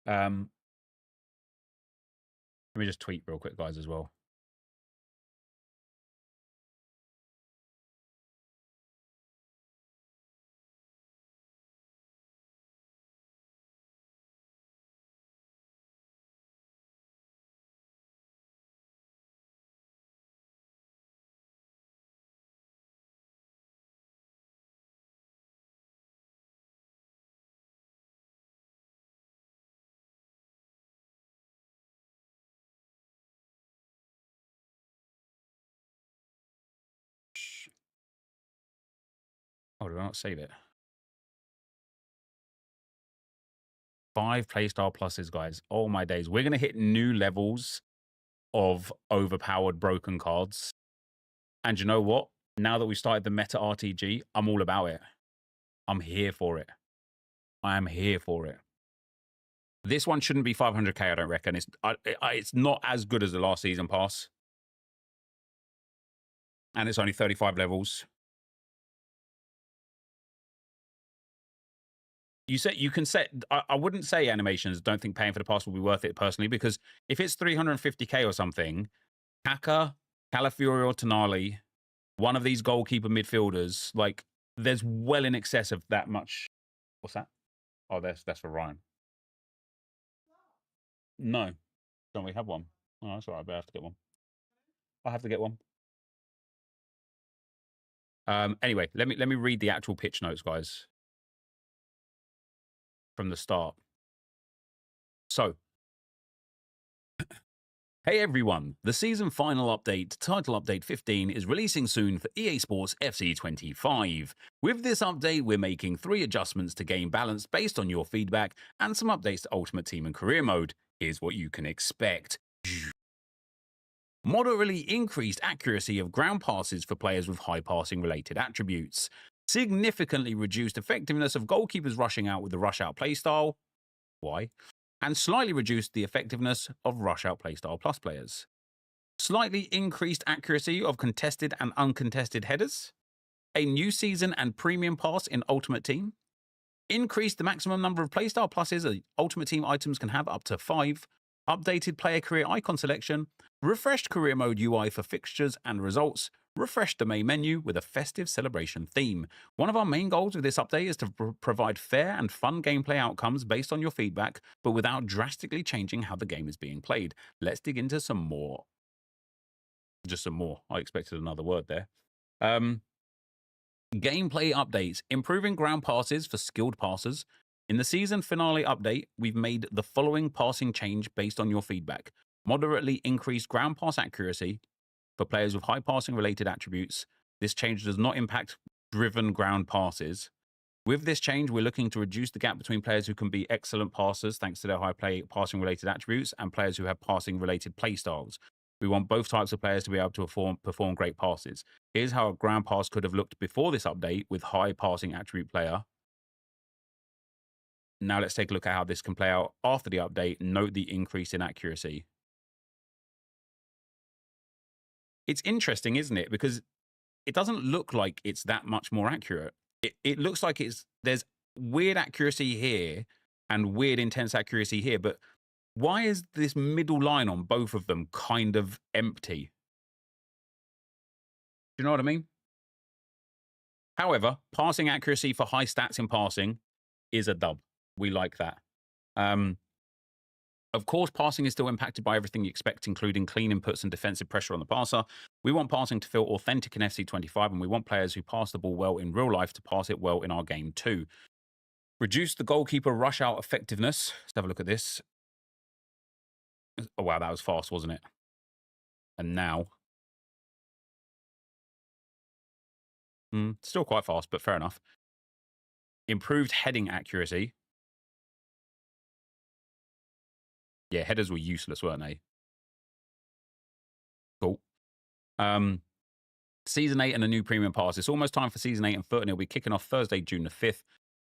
Let me just tweet real quick, guys, as well. Oh, did I not save it? 5 playstyle pluses, guys. Oh my days. We're going to hit new levels of overpowered broken cards. And you know what? Now that we started the meta RTG, I'm all about it. I'm here for it. I am here for it. This one shouldn't be 500k, I don't reckon. It's not as good as the last season pass. And it's only 35 levels. You can set. I wouldn't say animations. Don't think paying for the pass will be worth it personally, because if it's 350k or something, Kaka, Calafiori, or Tonali, one of these goalkeeper midfielders, like there's well in excess of that much. What's that? Oh, that's for Ryan. No, don't we have one? Oh, that's all right. I have to get one. I have to get one. Anyway, let me read the actual pitch notes, guys, from the start. So, hey everyone, the season final update, title update 15, is releasing soon for EA Sports FC 25. With this update, we're making 3 adjustments to game balance based on your feedback and some updates to Ultimate Team and Career Mode. Here's what you can expect. Moderately increased accuracy of ground passes for players with high passing related attributes. Significantly reduced effectiveness of goalkeepers rushing out with the rush out playstyle. Why? And slightly reduced the effectiveness of rush out playstyle plus players. Slightly increased accuracy of contested and uncontested headers. A new season and premium pass in Ultimate Team. Increased the maximum number of playstyle pluses that Ultimate Team items can have up to 5. Updated player career icon selection. Refreshed career mode UI for fixtures and results. Refreshed the main menu with a festive celebration theme. One of our main goals with this update is to provide fair and fun gameplay outcomes based on your feedback, but without drastically changing how the game is being played. Let's dig into some more. Just some more. I expected another word there. Gameplay updates. Improving ground passes for skilled passers. In the season finale update, we've made the following passing change based on your feedback. Moderately increased ground pass accuracy for players with high passing related attributes. This change does not impact driven ground passes. With this change, we're looking to reduce the gap between players who can be excellent passers thanks to their high passing related attributes and players who have passing related play styles. We want both types of players to be able to perform great passes. Here's how a ground pass could have looked before this update with high passing attribute player. Now let's take a look at how this can play out after the update. Note the increase in accuracy. It's interesting, isn't it? Because it doesn't look like it's that much more accurate. It looks like there's weird accuracy here and weird intense accuracy here, but why is this middle line on both of them kind of empty? Do you know what I mean? However, passing accuracy for high stats in passing is a dub. We like that. Of course, passing is still impacted by everything you expect, including clean inputs and defensive pressure on the passer. We want passing to feel authentic in FC 25, and we want players who pass the ball well in real life to pass it well in our game too. Reduce the goalkeeper rush out effectiveness. Let's have a look at this. Oh, wow, that was fast, wasn't it? And now. Still quite fast, but fair enough. Improved heading accuracy. Yeah, headers were useless, weren't they? Cool. Season 8 and a new premium pass. It's almost time for Season 8 and foot, and it'll be kicking off Thursday, June the 5th.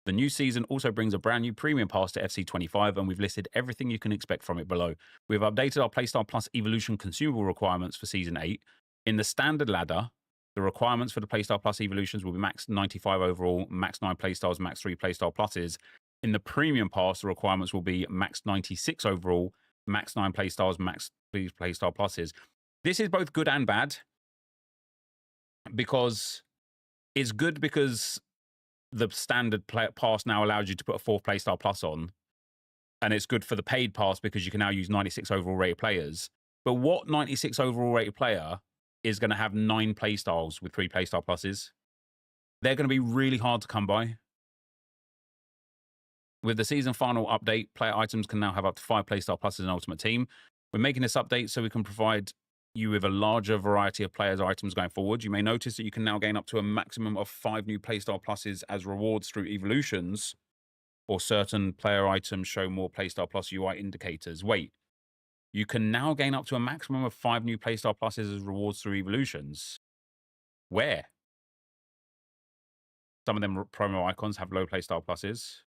The new season also brings a brand new premium pass to FC 25, and we've listed everything you can expect from it below. We've updated our Playstyle Plus Evolution consumable requirements for Season 8. In the standard ladder, the requirements for the Playstyle Plus Evolutions will be max 95 overall, max 9 Playstyles, max 3 Playstyle Pluses. In the premium pass, the requirements will be max 96 overall, max 9 Playstyles, max 3 Playstyle Pluses. This is both good and bad, because it's good because the standard pass now allows you to put a 4th Playstyle Plus on, and it's good for the paid pass because you can now use 96 overall rated players. But what 96 overall rated player is going to have 9 Playstyles with 3 Playstyle Pluses? They're going to be really hard to come by. With the season final update, player items can now have up to 5 Playstyle Pluses in Ultimate Team. We're making this update so we can provide you with a larger variety of players' items going forward. You may notice that you can now gain up to a maximum of 5 new playstyle pluses as rewards through evolutions, or certain player items show more playstyle plus UI indicators. Wait, you can now gain up to a maximum of 5 new playstyle pluses as rewards through evolutions. Where? Some of them promo icons have low playstyle pluses.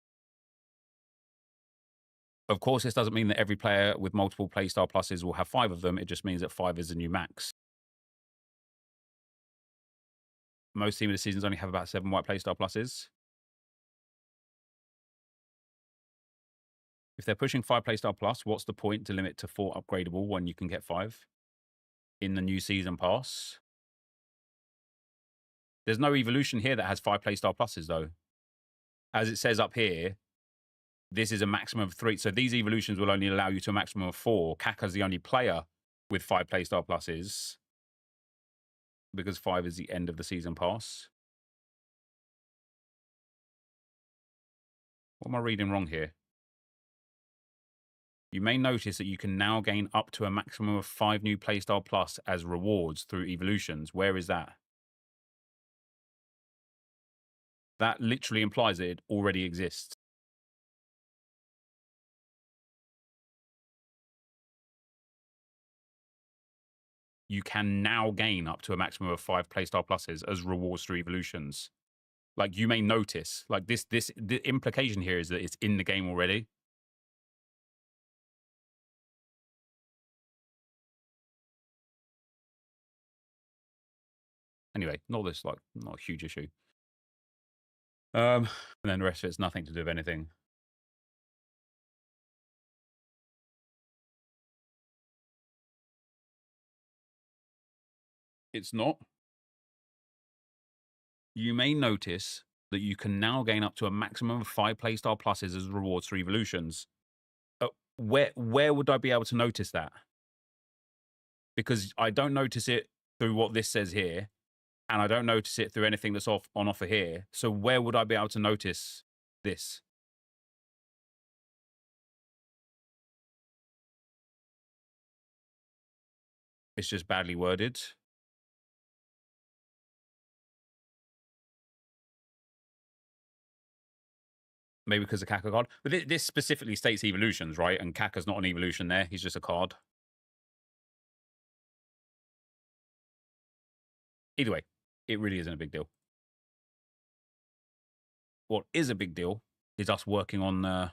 Of course, this doesn't mean that every player with multiple playstyle pluses will have 5 of them. It just means that 5 is the new max. Most team of the seasons only have about 7 white playstyle pluses. If they're pushing 5 playstyle plus, what's the point to limit to 4 upgradable when you can get 5 in the new season pass? There's no evolution here that has 5 playstyle pluses, though. As it says up here, this is a maximum of 3. So these evolutions will only allow you to a maximum of 4. Kaka's the only player with 5 playstyle pluses, because 5 is the end of the season pass. What am I reading wrong here? You may notice that you can now gain up to a maximum of 5 new playstyle plus as rewards through evolutions. Where is that? That literally implies that it already exists. You can now gain up to a maximum of 5 playstyle pluses as rewards through evolutions. Like, you may notice, like the implication here is that it's in the game already. Anyway, not a huge issue. And then the rest of it's nothing to do with anything. It's not. You may notice that you can now gain up to a maximum of 5 playstyle pluses as rewards for evolutions. Where would I be able to notice that? Because I don't notice it through what this says here, and I don't notice it through anything that's on offer here. So where would I be able to notice this? It's just badly worded. Maybe because of Kaka card. But this specifically states evolutions, right? And Kaka's not an evolution there. He's just a card. Either way, it really isn't a big deal. What is a big deal is us working on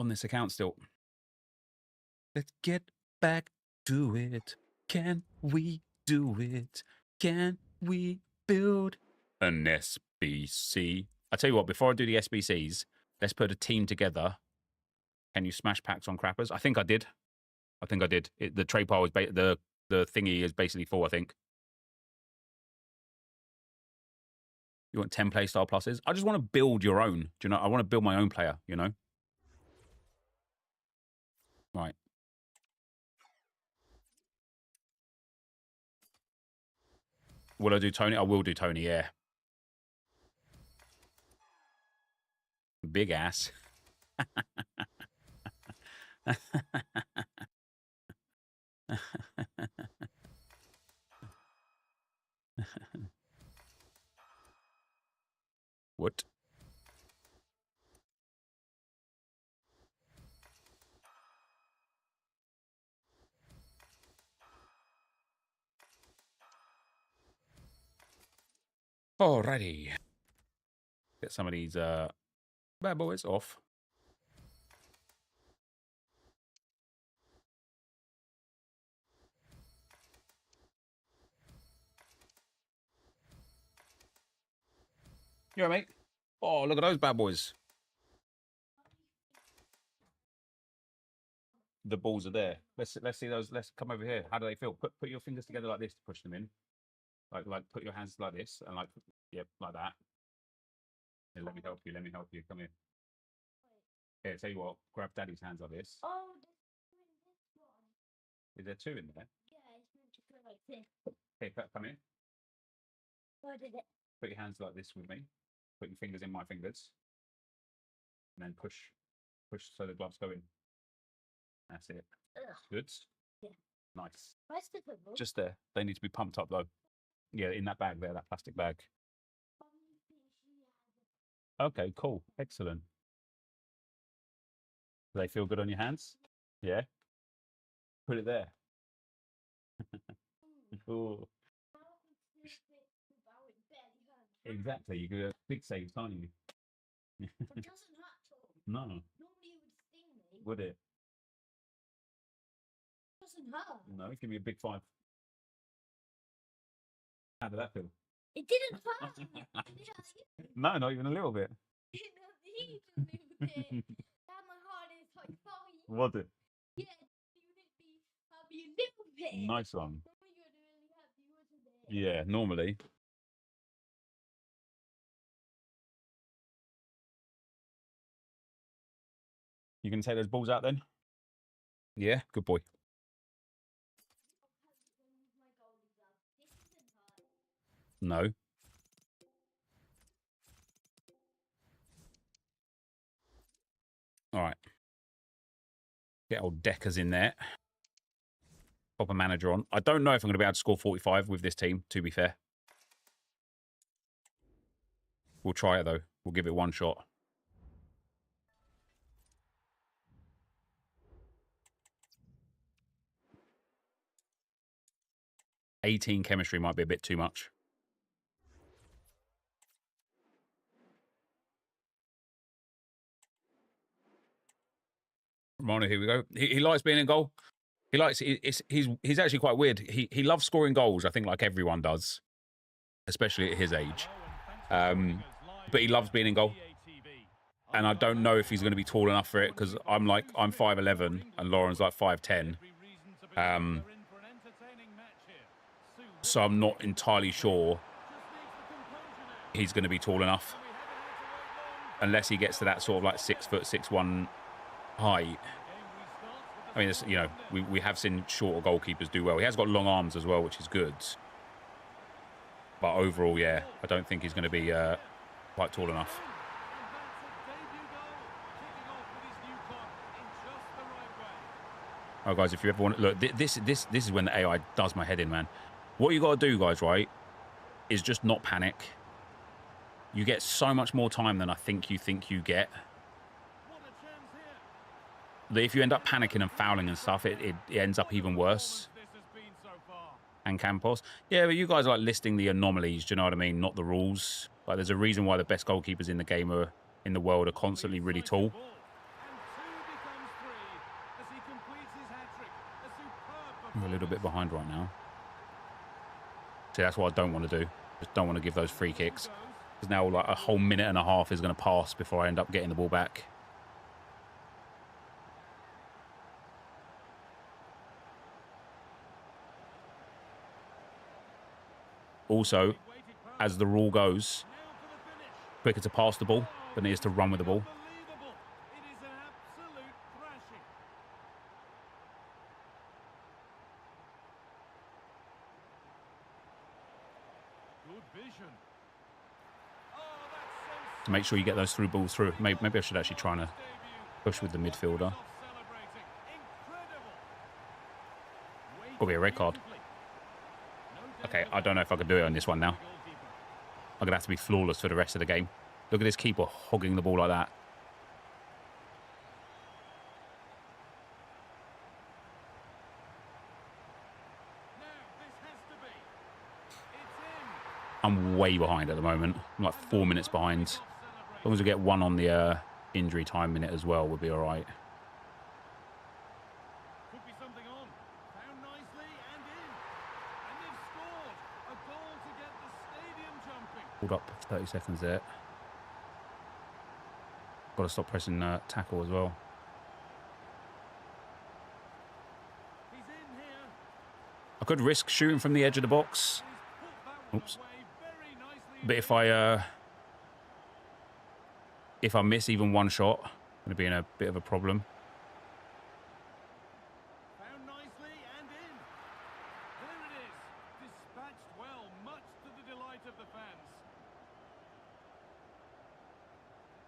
this account still. Let's get back to it. Can we do it? Can we build an SBC? I tell you what, before I do the SBCs, let's put a team together. Can you smash packs on crappers? I think I did. The trade pile is the thingy is basically full, I think. You want 10 playstyle pluses? I just want to build your own. Do you know? I want to build my own player, you know? Right. Will I do Tony? I will do Tony, yeah. Big ass. What? Alrighty. Get some of these bad boys off. You all right, mate? Oh, look at those bad boys. The balls are there. Let's see those. Let's come over here. How do they feel? Put your fingers together like this to push them in. Like put your hands like this and like like that. Here, let me help you. Come here. Here, tell you what. Grab Daddy's hands like this. Oh, Is there 2 in there? yeah, it's meant to go like this. Here, come here. Why did it? Put your hands like this with me. Put your fingers in my fingers. And then push so the gloves go in. That's it. Ugh. Good. Yeah. Nice. Where's the football? Just there. They need to be pumped up though. Yeah, in that bag there, that plastic bag. Okay, cool. Excellent. Do they feel good on your hands? Yeah. Put it there. Cool. Exactly. You could fixate, can't you? It doesn't hurt at all. No. Normally it would sting me. Would it? It doesn't hurt. No. Give me a big 5. How did that feel? It didn't hurt. Did it hurt you? No, not even a little bit. It hurt even a little bit. Now my heart is like fine. Was it? Yeah, you made me happy a little bit. Nice one. Normally you're really happy, wasn't it? Yeah, normally. You can take those balls out then? Yeah, good boy. No. All right. Get old Deckers in there. Pop a manager on. I don't know if I'm going to be able to score 45 with this team, to be fair. We'll try it, though. We'll give it one shot. $18 chemistry might be a bit too much. Romano, here we go. He likes being in goal. He likes. He's actually quite weird. He loves scoring goals. I think like everyone does, especially at his age. But he loves being in goal. And I don't know if he's going to be tall enough for it because I'm 5'11" and Lauren's like 5'10". So I'm not entirely sure he's going to be tall enough unless he gets to that sort of like 6 foot 6'1" height. I mean, you know, we have seen shorter goalkeepers do well. He has got long arms as well, which is good. But overall, yeah, I don't think he's going to be quite tall enough. Oh, guys, if you ever want to look, this is when the AI does my head in, man. What you got to do, guys, right, is just not panic. You get so much more time than I think you get. That if you end up panicking and fouling and stuff, it ends up even worse. And Campos. Yeah, but you guys are like listing the anomalies, do you know what I mean? Not the rules. Like, there's a reason why the best goalkeepers in the game in the world are constantly really tall. I'm a little bit behind right now. See, that's what I don't want to do. Just don't want to give those free kicks. Because now like a whole minute and a half is going to pass before I end up getting the ball back. Also, as the rule goes, quicker to pass the ball than it is to run with the ball. To make sure you get those through balls through. Maybe I should actually try and push with the midfielder. Could be a red card. Okay, I don't know if I can do it on this one now. I'm going to have to be flawless for the rest of the game. Look at this keeper hogging the ball like that. I'm way behind at the moment. I'm like 4 minutes behind. As long as we get one on the injury time minute as well, we'll be all right. Hold up 30 seconds there. Got to stop pressing tackle as well. I could risk shooting from the edge of the box. Oops. But if I miss even one shot, I'm going to be in a bit of a problem.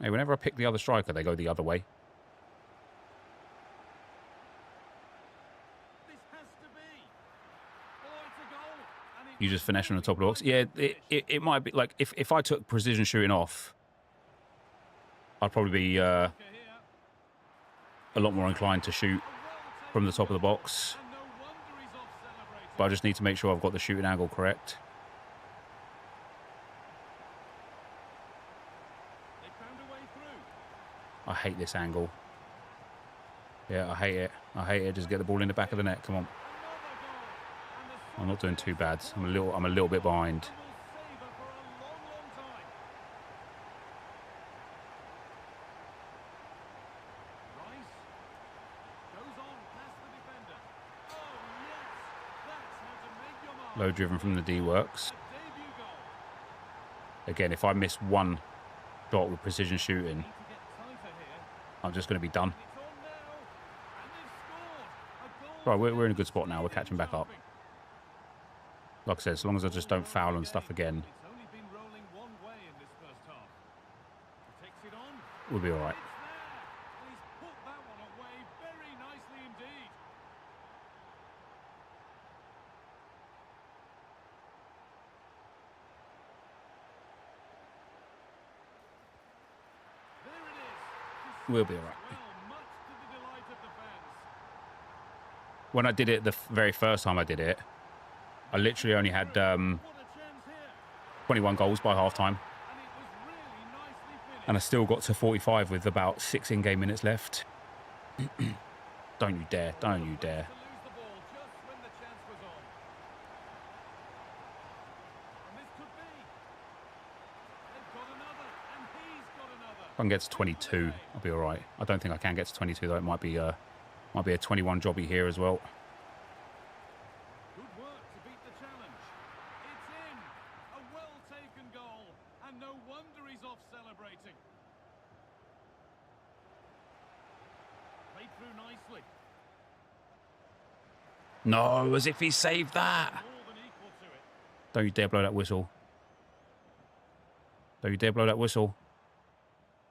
Hey, whenever I pick the other striker, they go the other way. You just finesse on the top of the box. Yeah, it might be like if I took precision shooting off, I'd probably be a lot more inclined to shoot from the top of the box. But I just need to make sure I've got the shooting angle correct. I hate this angle. Yeah, I hate it. I hate it. Just get the ball in the back of the net. Come on. I'm not doing too bad. I'm a little bit behind. Low driven from the D works. Again, if I miss one shot with precision shooting, I'm just going to be done. Right, we're in a good spot now. We're catching back up. Like I said, as long as I just don't foul and stuff again, we'll be all right. We'll be all right. When I did it the very first time I did it, I literally only had 21 goals by half-time. And I still got to 45 with about 6 in-game minutes left. Don't you dare. Don't you dare. If I can get to 22, I'll be all right. I don't think I can get to 22, though. It might be a 21 jobby here as well. Good work to beat the challenge. It's in. A well-taken goal. And no wonder he's off celebrating. Played through nicely. No, as if he saved that. More than equal to it. Don't you dare blow that whistle. Don't you dare blow that whistle.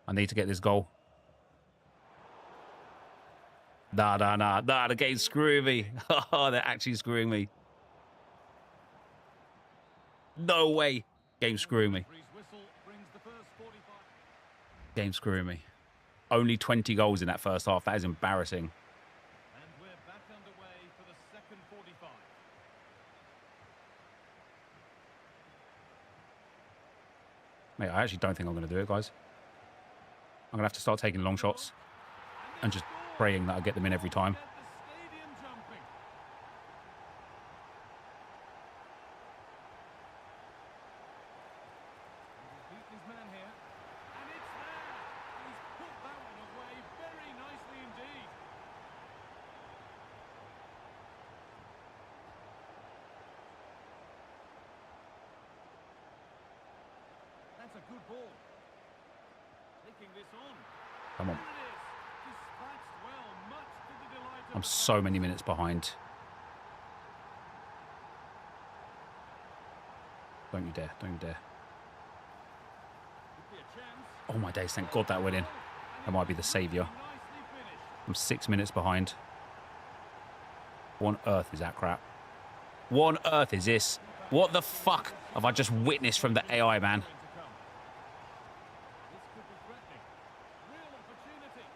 I need to get this goal. Nah, the game's screwing me. Oh, they're actually screwing me. No way. Game's screwing me. Game's screwing me. Only 20 goals in that first half. That is embarrassing. And we're back underway for the second 45. Mate, I actually don't think I'm going to do it, guys. I'm going to have to start taking long shots and just praying that I get them in every time. That's a good ball. Taking this on. Come on. There it is. Dispatched well, much to the delight of I'm the so fans. many minutes behind. Don't you dare. Don't you dare. Could be a chance. Oh my days, thank God that went in. That might be the saviour. Nicely finished. I'm 6 minutes behind. What on earth is that crap? What on earth is this? What the fuck have I just witnessed from the AI, man? To come. This could be threatening. Real opportunity.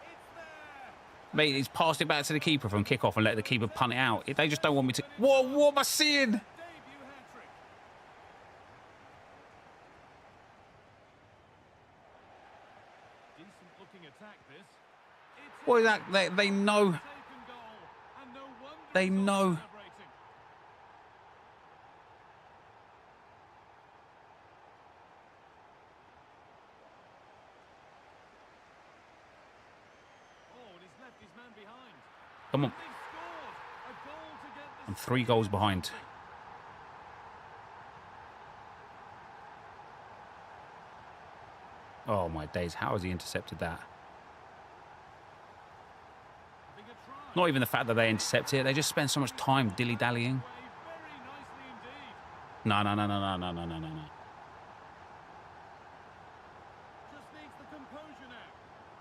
It's there. Mate, he's passed it back to the keeper from kickoff and let the keeper punt it out. They just don't want me to... What am I seeing? Debut hat-trick. Decent looking attack this. It's What is that? They know. taken goal. And no wonder They he's off know. celebrating. Oh, and he's left his man behind. Come on. They've scored. A goal to get the I'm 3 goals behind. Oh my days, how has he intercepted that? big a try. Not even the fact that they intercept it, they just spend so much time dilly-dallying. Very nicely indeed. No. Just needs the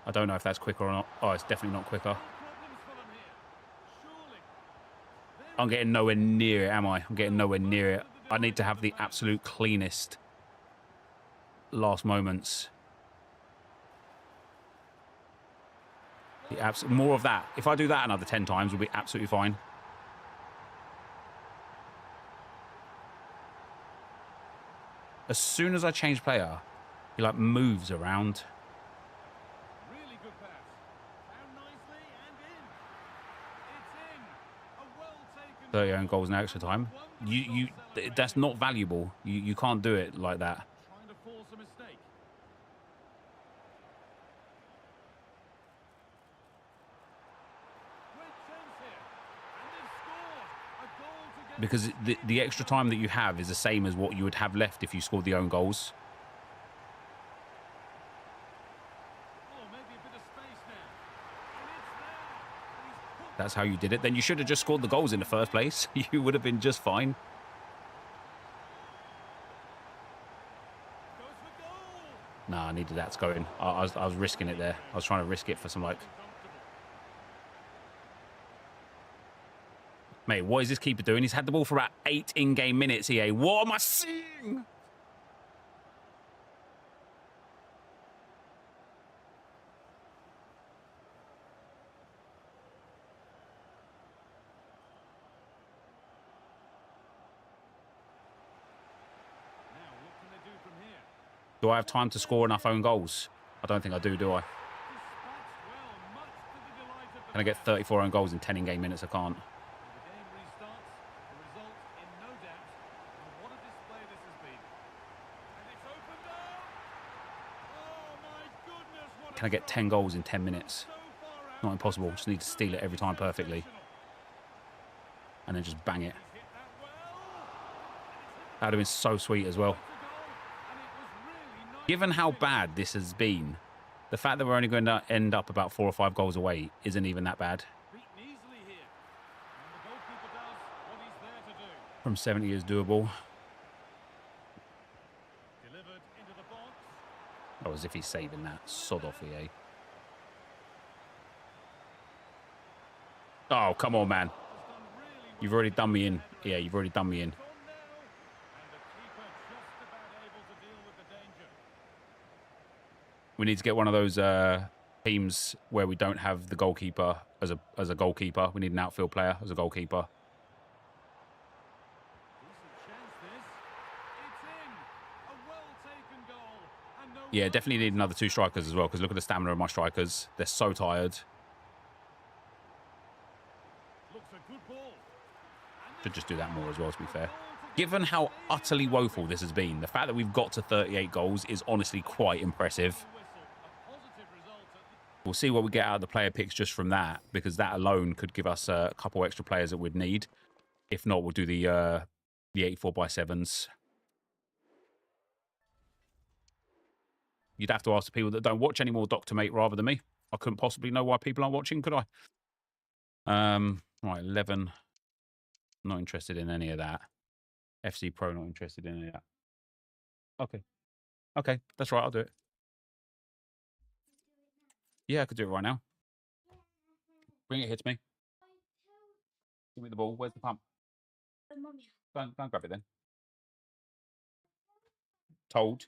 I don't know if that's quicker or not. Oh, it's definitely not quicker. I'm getting nowhere near it, am I? I'm getting nowhere near it. I need to have the absolute cleanest last moments. More of that. If I do that another 10 times, we'll be absolutely fine. As soon as I change player, he like moves around. Really good pass. Found nicely and in. It's in. A well-taken 30 own goals in extra time. That's not valuable. You can't do it like that. trying to force a mistake. Great chance here. And they've scored. A goal to get Because the extra time that you have is the same as what you would have left if you scored the own goals. Oh, maybe a bit of space now. And it's there. And he's put That's how you did it. Then you should have just scored the goals in the first place. You would have been just fine. goes for goal. Nah, I needed that to go in. I was risking it there. I was trying to risk it for some like... Mate, what is this keeper doing? He's had the ball for about 8 in-game minutes, EA. What am I seeing? Now, what can they do from here? Do I have time to score enough own goals? I don't think I do I? Dispatched well, much to the delight of the Can I get 34 own goals in 10 in-game minutes? I can't. The game restarts. The result in no doubt. And what a display this has been. And it's opened up. Oh my goodness! What Can I get 10 goals in 10 minutes? so far out. Not impossible. Just need to steal it every time perfectly. And then just bang it. Hit that well. That would have been so sweet as well. To goal. And it was really nice. Given how bad this has been, the fact that we're only going to end up about 4 or 5 goals away isn't even that bad. Beaten easily here. And the goalkeeper does what he's there to do. From 70 is doable. Delivered into the box. Oh, as if he's saving that. Sod off, EA. Oh, come on, man. Has done really well. You've already done me in. Yeah, you've already done me in. On now. And the keeper just about able to deal with the danger. We need to get one of those teams where we don't have the goalkeeper as a goalkeeper. We need an outfield player as a goalkeeper. Decent chance this. It's in. A well-taken goal. And no Yeah, definitely need another 2 strikers as well, because look at the stamina of my strikers. They're so tired. looks a good ball. Should just do that more as well, to be fair. Given how utterly woeful this has been, the fact that we've got to 38 goals is honestly quite impressive. Whistle. A positive result. We'll see what we get out of the player picks just from that, because that alone could give us a couple extra players that we'd need. If not, we'll do the 84x7s. You'd have to ask the people that don't watch anymore, Dr. Mate, rather than me. I couldn't possibly know why people aren't watching, could I? Right, 11. Not interested in any of that. FC Pro, not interested in any of that. Okay. Okay, that's right, I'll do it. Yeah, I could do it right now. Bring it here to me. Give me the ball. Where's the pump? Go and grab it then. Told.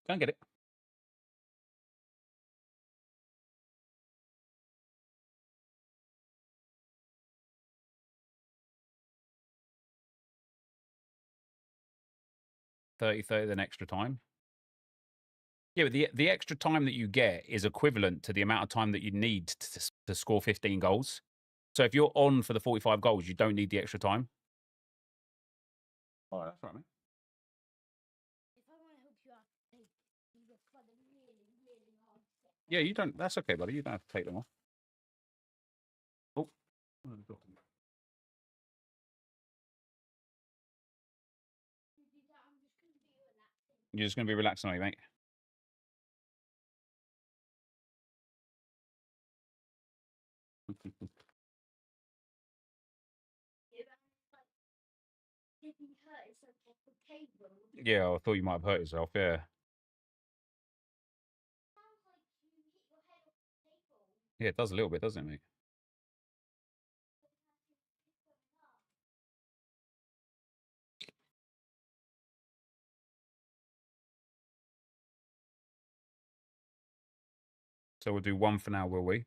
Go and get it. $30, then extra time. Yeah, but the extra time that you get is equivalent to the amount of time that you need to score 15 goals. So if you're on for the 45 goals, you don't need the extra time. Oh, that's right, mate. If I want to help you out, you just got a really, really hard set. Yeah, you don't. That's okay, buddy. You don't have to take them off. Oh. You're just going to be relaxing, are you, mate? Yeah, I thought you might have hurt yourself. Yeah. Yeah, it does a little bit, doesn't it, mate? So we'll do one for now, will we?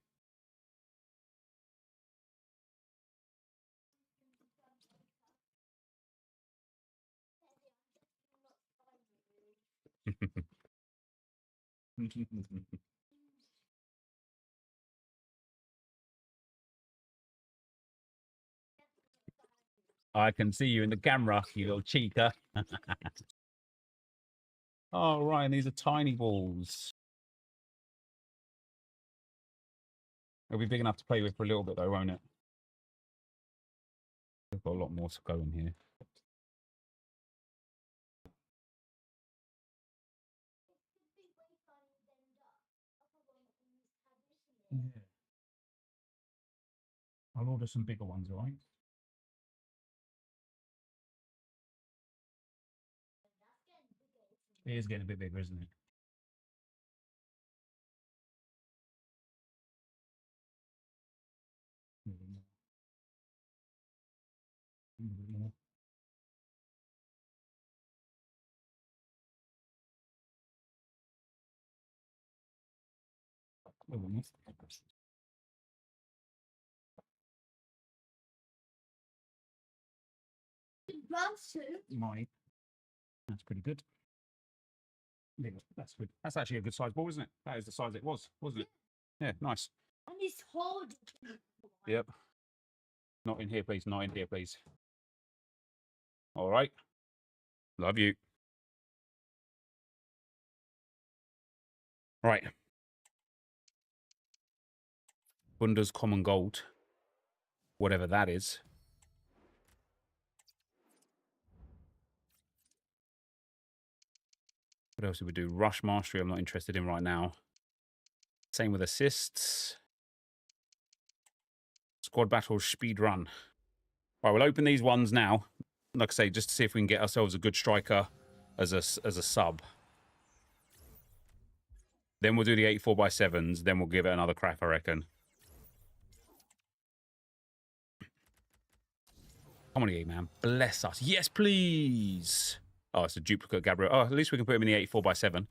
I can see you in the camera, you little cheater. Oh, Ryan, these are tiny balls. It'll be big enough to play with for a little bit, though, won't it? We've got a lot more to go in here. Yeah. I'll order some bigger ones, all right? It is getting a bit bigger, isn't it? A little bit more. A little bit more. A little bit more. Might. That's pretty good. Yeah, that's good. That's actually a good size ball, isn't it? That is the size it was, wasn't it? Yeah, nice. And it's hard. Yep. Not in here, please. Not in here, please. All right. Love you. Right. Bunda's common gold. Whatever that is. What else do we do? Rush mastery, I'm not interested in right now. Same with assists. Squad battles, speed run. Right, we'll open these ones now. Like I say, just to see if we can get ourselves a good striker as a sub. Then we'll do the 84x7s. Then we'll give it another crack, I reckon. Come on, man. Bless us. Yes, please. Oh, it's a duplicate Gabriel. Oh, at least we can put him in the 84x7.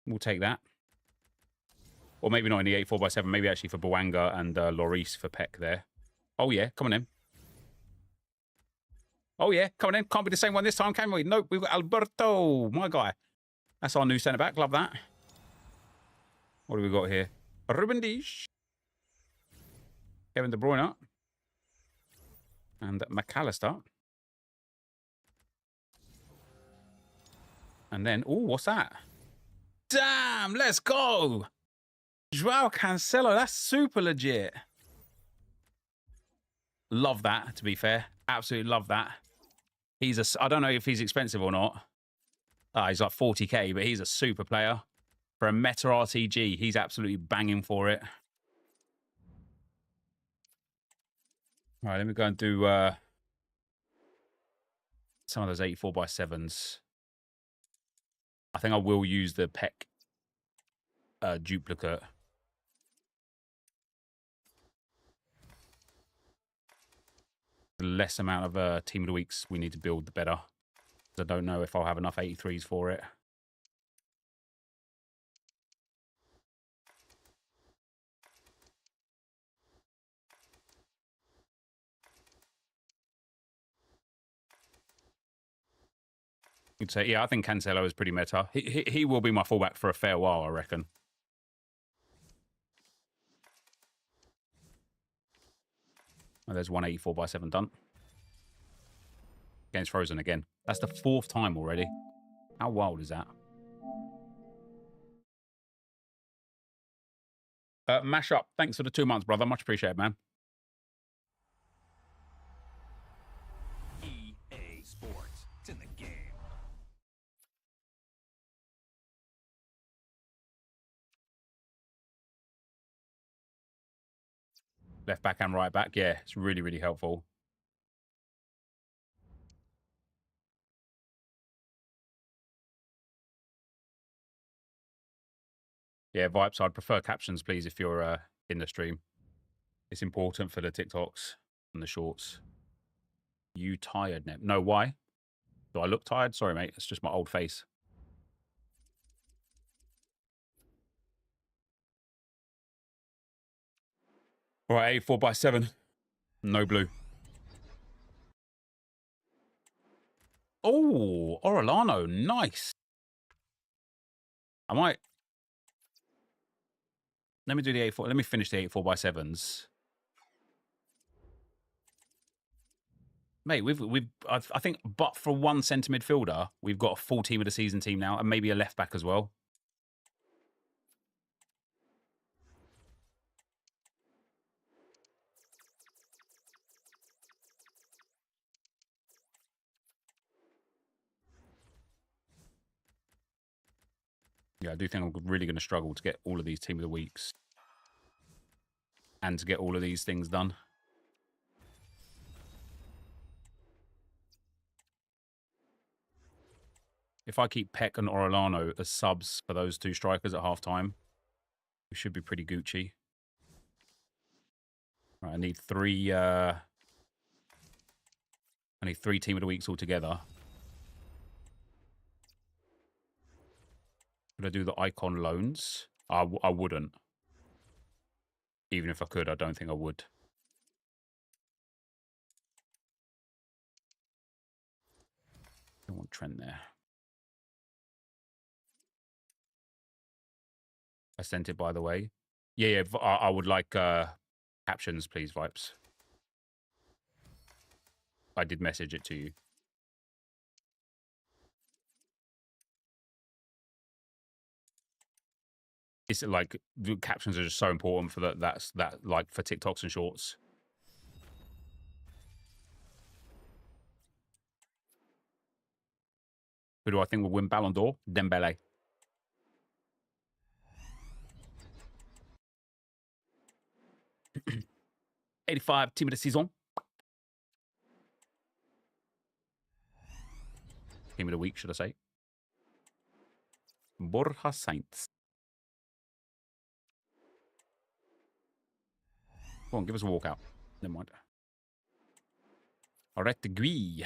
We'll take that. Or maybe not in the 84x7. Maybe actually for Bwanga and Lloris for Peck there. Oh, yeah. Come on in. Oh, yeah. Come on in. Can't be the same one this time, can we? Nope. We've got Alberto. My guy. That's our new centre-back. Love that. What do we got here? Ruben Dias. Kevin De Bruyne. And McAllister. And then, oh, what's that? Damn, let's go. Joao Cancelo, that's super legit. Love that, to be fair. Absolutely love that. I don't know if he's expensive or not. He's like 40k, but he's a super player. For a meta RTG, he's absolutely banging for it. All right, let me go and do some of those 84x7s. I think I will use the Peck duplicate. The less amount of Team of the Weeks we need to build, the better. I don't know if I'll have enough 83s for it. You'd say, yeah, I think Cancelo is pretty meta. He will be my fullback for a fair while, I reckon. Oh, there's 184x7 done. Against Frozen again. That's the 4th time already. How wild is that? Mash up. Thanks for the 2 months, brother. Much appreciated, man. EA Sports. It's in the game. Left back and right back. Yeah, it's really, really helpful. Yeah, Vipes, I'd prefer captions, please, if you're in the stream. It's important for the TikToks and the shorts. You tired, Nep? No, why? Do I look tired? Sorry, mate. It's just my old face. All right, 4x7. No blue. Oh, Orellano. Nice. I might... Let me do the 8-4. Let me finish the 8-4x7s. Mate, I think, but for one centre midfielder, we've got a full team of the season team now, and maybe a left back as well. Yeah, I do think I'm really going to struggle to get all of these team of the weeks and to get all of these things done. If I keep Peck and Orellano as subs for those two strikers at half-time, we should be pretty Gucci. Right, I need three team of the weeks altogether. Could I do the icon loans? I wouldn't. Even if I could, I don't think I would. I don't want Trent there. I sent it, by the way. Yeah, I would like captions, please, Vipes. I did message it to you. It's like the captions are just so important for that like for TikToks and shorts. Who do I think will win Ballon d'Or? Dembele. '85 team of the season. Team of the week, should I say? Borja Sainz. Go on, give us a walkout. Never mind. Oretegui.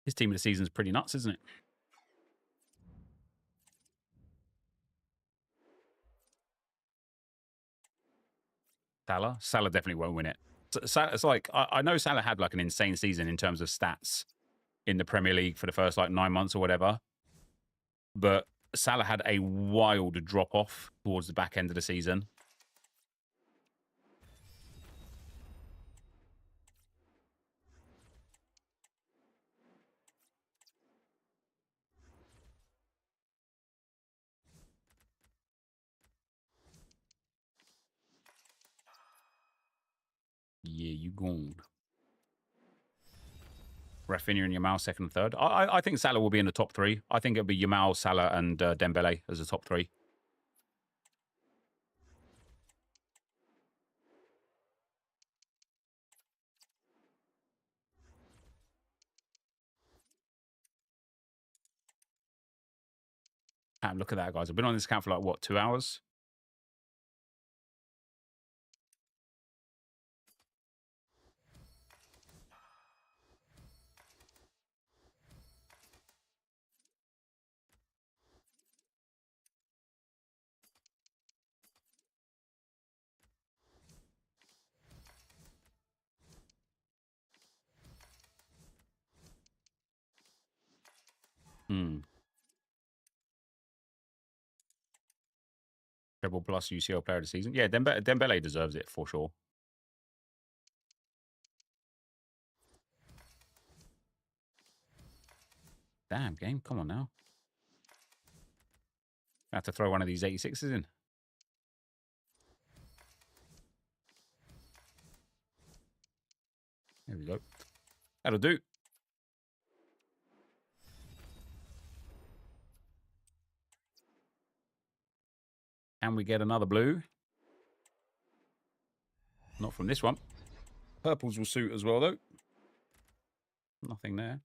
His team of the season is pretty nuts, isn't it? Salah definitely won't win it. It's like, I know Salah had like an insane season in terms of stats in the Premier League for the first like 9 months or whatever. But Salah had a wild drop off towards the back end of the season. Yeah, you gone. Rafinha and Yamal second and third. I think Salah will be in the top three. I think it'll be Yamal, Salah, and Dembele as the top three. Look at that, guys. I've been on this account for like, what, 2 hours? Treble plus UCL player of the season. Yeah, Dembele deserves it for sure. Damn, game. Come on now. I have to throw one of these 86s in. There we go. That'll do. Can we get another blue? Not from this one. Purples will suit as well, though. Nothing there.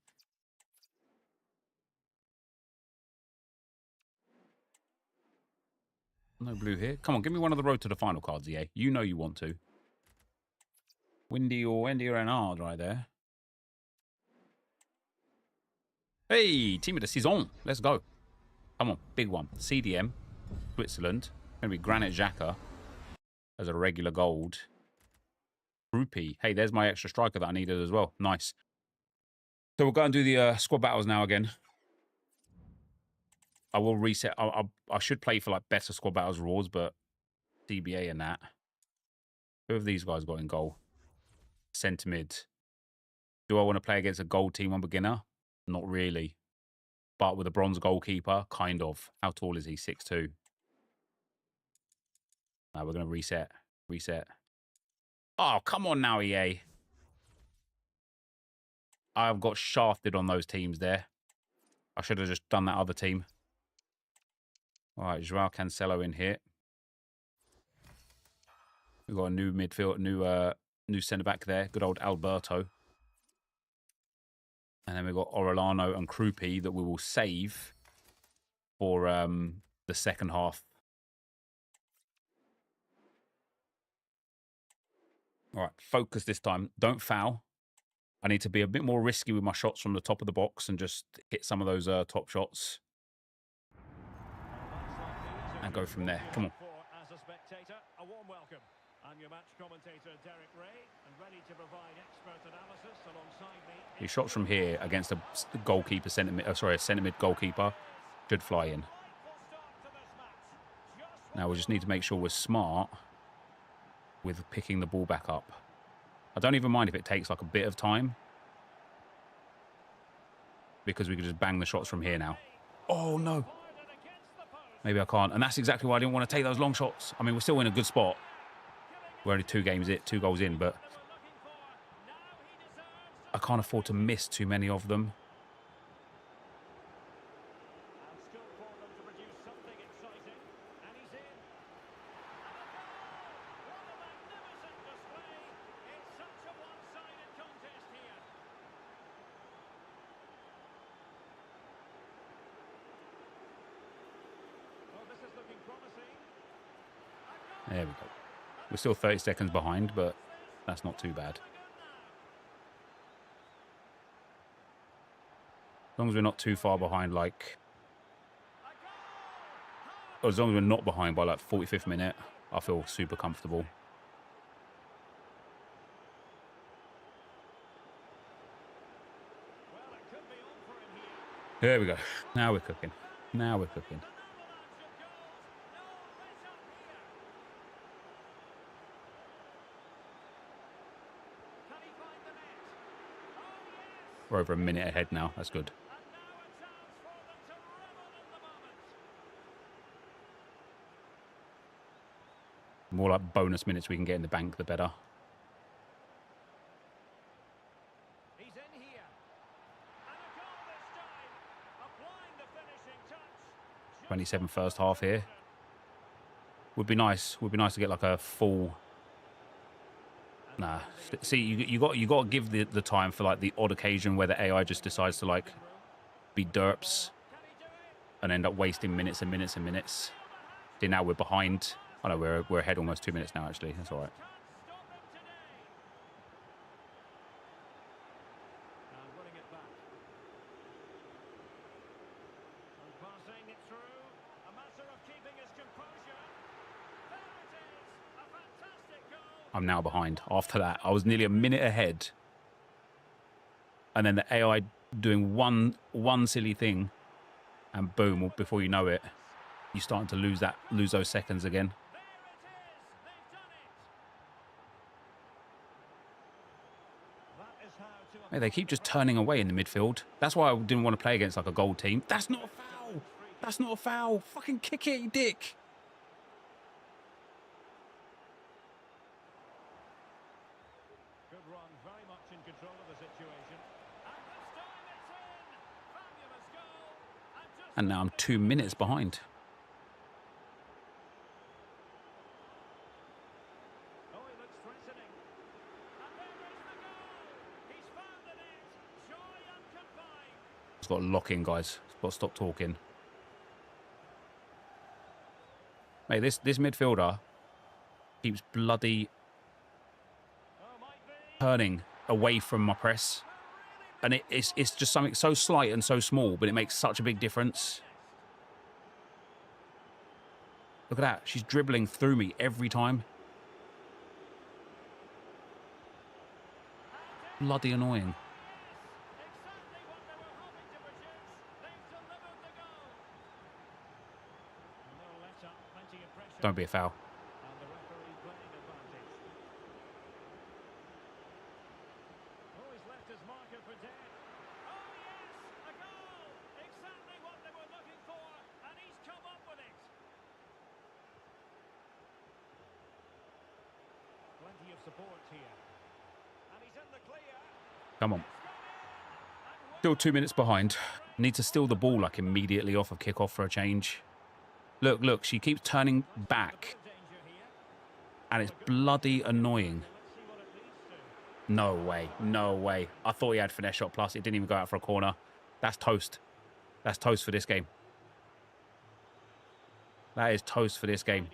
No blue here. Come on, give me one of the road to the final cards, EA. You know you want to. Windy or Wendy or Renard right there. Hey, team of the season. Let's go. Come on, big one. CDM, Switzerland. Going to be Granit Xhaka as a regular gold. Groupie. Hey, there's my extra striker that I needed as well. Nice. So we'll go and do the squad battles now again. I will reset. I should play for like better squad battles rewards, but DBA and that. Who have these guys got in goal? Centre mid. Do I want to play against a gold team on beginner? Not really. But with a bronze goalkeeper, kind of. How tall is he? 6'2". Now we're going to reset. Reset. Oh, come on now, EA. I've got shafted on those teams there. I should have just done that other team. All right, Joao Cancelo in here. We've got a new midfield, new centre-back there. Good old Alberto. And then we've got Orellano and Krupi that we will save for the second half. All right, focus this time. Don't foul. I need to be a bit more risky with my shots from the top of the box and just hit some of those top shots. And go from there. Come on. As a spectator, a warm welcome. I'm your match commentator, Derek Ray, and ready to provide expert analysis alongside me. His shots from here against a goalkeeper, a centre mid goalkeeper should fly in. Now we just need to make sure we're smart with picking the ball back up. I don't even mind if it takes like a bit of time, because we could just bang the shots from here now. Oh no. Maybe I can't. And that's exactly why I didn't want to take those long shots. I mean, we're still in a good spot. We're only two goals in, but I can't afford to miss too many of them. There we go. We're still 30 seconds behind, but that's not too bad. As long as we're not too far behind, like... Or as long as we're not behind by like 45th minute, I feel super comfortable. There we go. Now we're cooking. Now we're cooking. We're over a minute ahead now. That's good. The more like bonus minutes we can get in the bank, the better. He's in here. And a goal this time. Applying the finishing touch. 27 first half here. Would be nice. Would be nice to get like a full... Nah. See, you got to give the time for like the odd occasion where the AI just decides to like be derps and end up wasting minutes and minutes and minutes. See, now we're behind. Oh no, we're ahead almost 2 minutes now. Actually, that's all right. I'm now behind. After that, I was nearly a minute ahead. And then the AI doing one silly thing, and boom, before you know it, you're starting to lose those seconds again. Hey, they keep just turning away in the midfield. That's why I didn't want to play against like a gold team. That's not a foul. That's not a foul. Fucking kick it, you dick. And now I'm 2 minutes behind. Oh, he looks threatening. got to lock in, guys. Got to stop talking. Mate, this midfielder keeps bloody turning away from my press. And it's just something so slight and so small, but it makes such a big difference. Look at that. She's dribbling through me every time. Bloody annoying. Don't be a foul. Come on. Still 2 minutes behind. Need to steal the ball like immediately off of kickoff for a change. Look, she keeps turning back. And it's bloody annoying. No way, no way. I thought he had finesse shot plus. It didn't even go out for a corner. That's toast. That's toast for this game. That is toast for this game.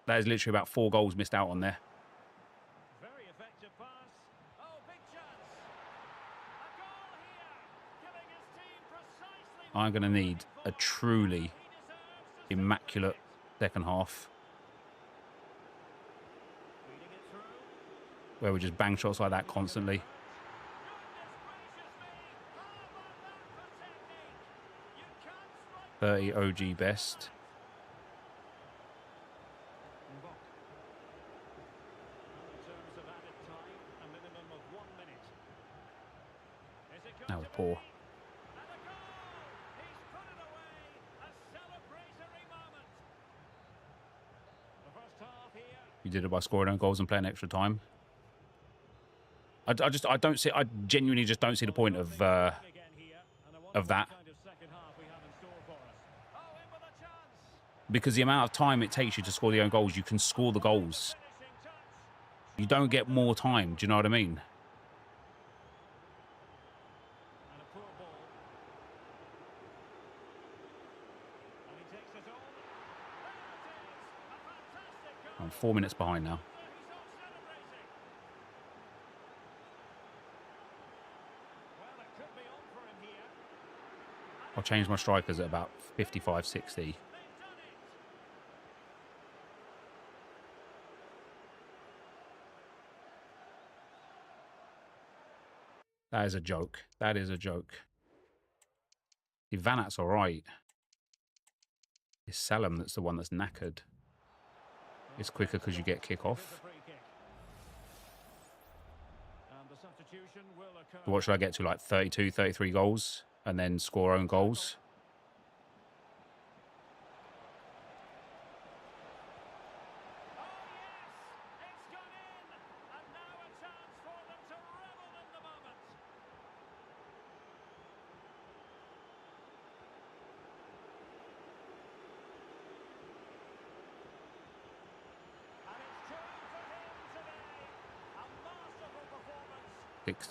That is literally about 4 goals missed out on there. Very effective pass. Oh, big chance. A goal here. Giving his team precisely. I'm going to need a truly immaculate second half. Where we just bang shots like that constantly. 30 OG best. That was poor. You did it by scoring own goals and playing extra time. I don't see. I genuinely just don't see the point of that. Because the amount of time it takes you to score the own goals, you can score the goals. You don't get more time. Do you know what I mean? I'm 4 minutes behind now. I'll change my strikers at about 55, 60. That is a joke. That is a joke. The Van Aert's all right. It's Salem that's the one that's knackered. It's quicker because you get kickoff. What should I get to, like 32, 33 goals and then score own goals?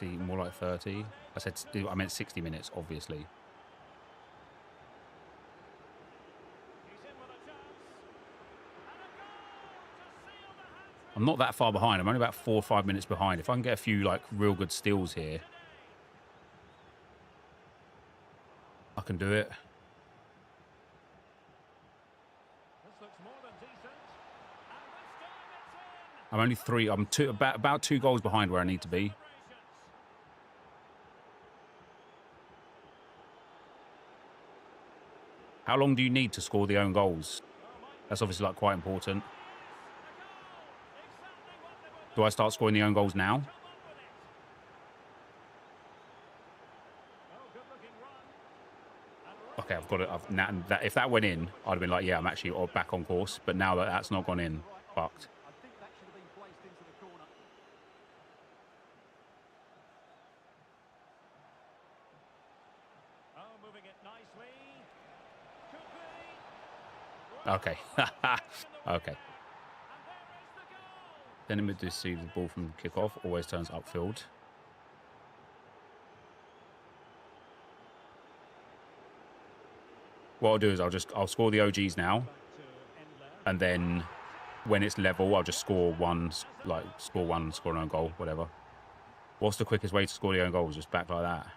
More like 30. I meant 60 minutes, obviously. I'm not that far behind. I'm only about 4 or 5 minutes behind. If I can get a few like real good steals here, I can do it. I'm only 3. I'm about 2 goals behind where I need to be. How long do you need to score the own goals? That's obviously like quite important. Do I start scoring the own goals now? Okay, I've got it. If that went in, I'd have been like, yeah, I'm actually back on course. But now that that's not gone in, fucked. Okay. Okay. Then it receives the ball from kickoff, always turns upfield. What I'll do is I'll score the OGs now, and then when it's level, I'll just score one, score an own goal, whatever. What's the quickest way to score the own goals? Just back like that.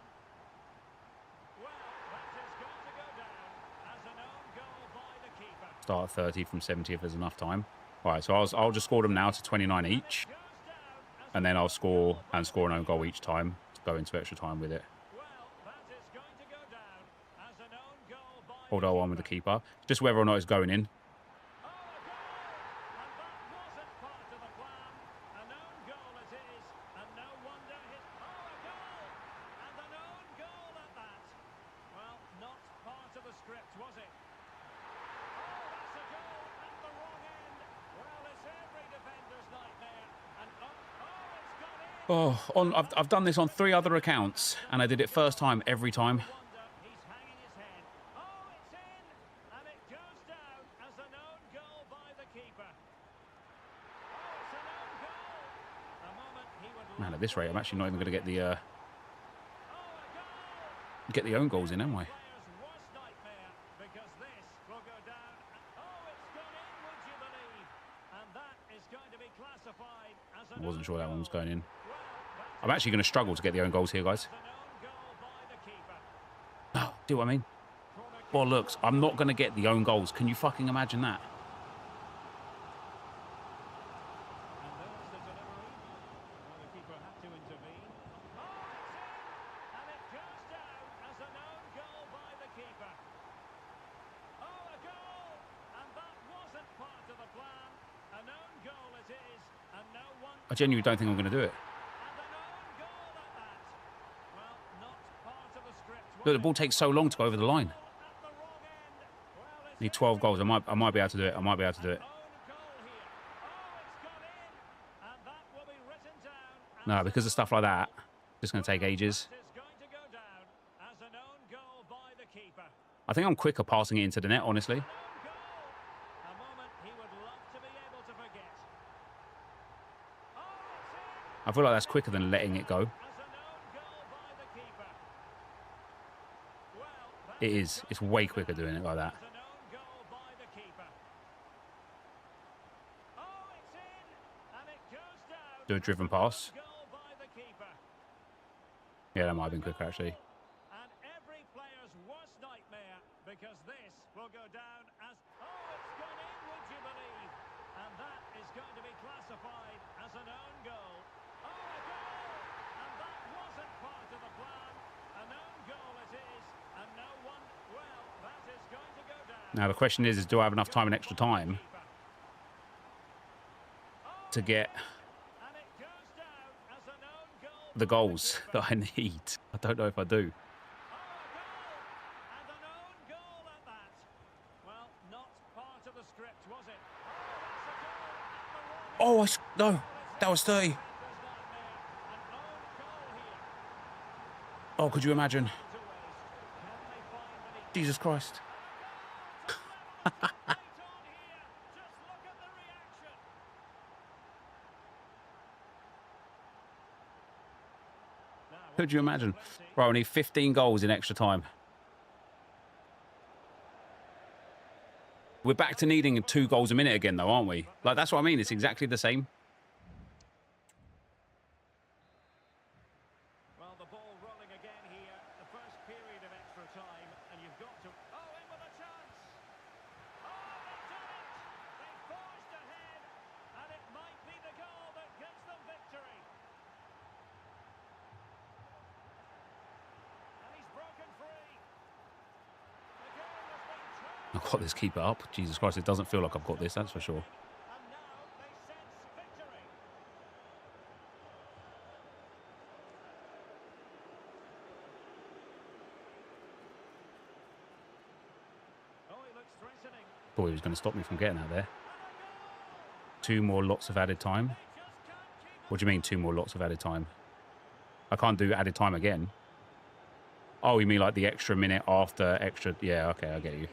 Start at 30 from 70 if there's enough time. All right, so I'll just score them now to 29 each, and then I'll score an own goal each time to go into extra time with it. Hold on with the keeper. Just whether or not it's going in. Oh, I've done this on 3 other accounts, and I did it first time every time. Man, at this rate, I'm actually not even going to get the own goals in, am I? I wasn't sure that one was going in. I'm actually going to struggle to get the own goals here, guys. Oh, do what I mean? Bollocks, I'm not going to get the own goals. Can you fucking imagine that? I genuinely don't think I'm going to do it. Look, the ball takes so long to go over the line. Need 12 goals. I might be able to do it. I might be able to do it. No, because of stuff like that, it's going to take ages. I think I'm quicker passing it into the net, honestly. I feel like that's quicker than letting it go. It is. It's way quicker doing it like that. Do a driven pass. Yeah, that might have been quicker, actually. And every player's worst nightmare, because this will go down as, it's gone in, would you believe? And that is going to be classified as an own goal. A goal! And that wasn't part of the plan. An own goal it is, and no one, well, that is going to go down. Now, the question is do I have enough time in extra time to get the goals that I need? I don't know if I do. Oh, no, that was 30. Oh, could you imagine? Jesus Christ. Could you imagine? Right, we need 15 goals in extra time. We're back to needing 2 goals a minute again, though, aren't we? Like, that's what I mean. It's exactly the same. Well, the ball rolling again here. The first period of extra time, and you've got to... Oh, in with a chance! Oh, they've done it! They forged ahead, and it might be the goal that gives them victory. And he's broken free. The game has been turned. I've got this keeper up. Jesus Christ, it doesn't feel like I've got this, that's for sure. And now they sense victory. Oh, he looks threatening. Thought he was going to stop me from getting out there. 2 more lots of added time. What do you mean 2 more lots of added time? I can't do added time again. Oh, you mean like the extra minute after extra... Yeah, okay, I get you.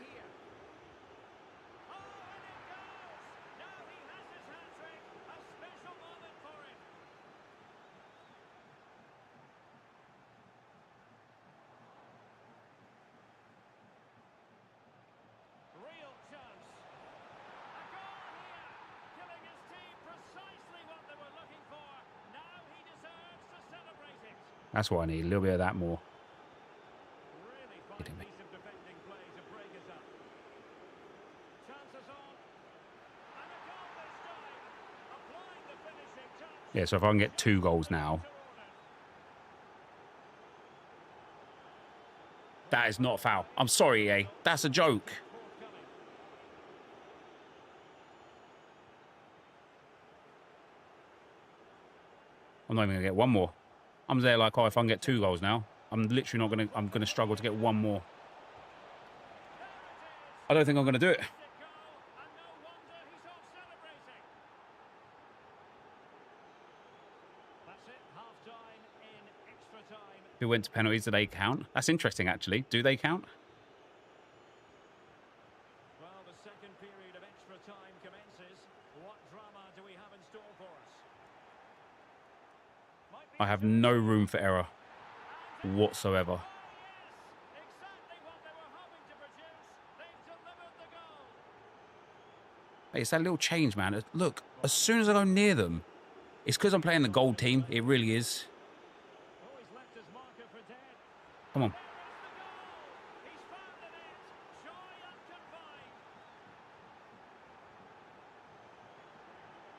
That's what I need. A little bit of that more. Really fine Kidding me. piece of defending play to break us up. Chances on. And a goal this time. Applying the finishing touch. Yeah, so if I can get 2 goals now. That is not a foul. I'm sorry, EA. That's a joke. I'm not even going to get one more. I'm there like, oh, if I can get 2 goals now, I'm literally not going to... I'm going to struggle to get one more. I don't think I'm going to do it. If it went to penalties, do they count? That's interesting, actually. Do they count? Well, the second period of extra time commences. What drama do we have in store for us? I have no room for error whatsoever. Exactly what they were hoping to produce. They've delivered the goal. Hey, it's that little change, man. Look, as soon as I go near them, it's because I'm playing the gold team. It really is. Oh, he's left his marker for dead. Come on. There is the goal. He's found the net. Joy unconfined.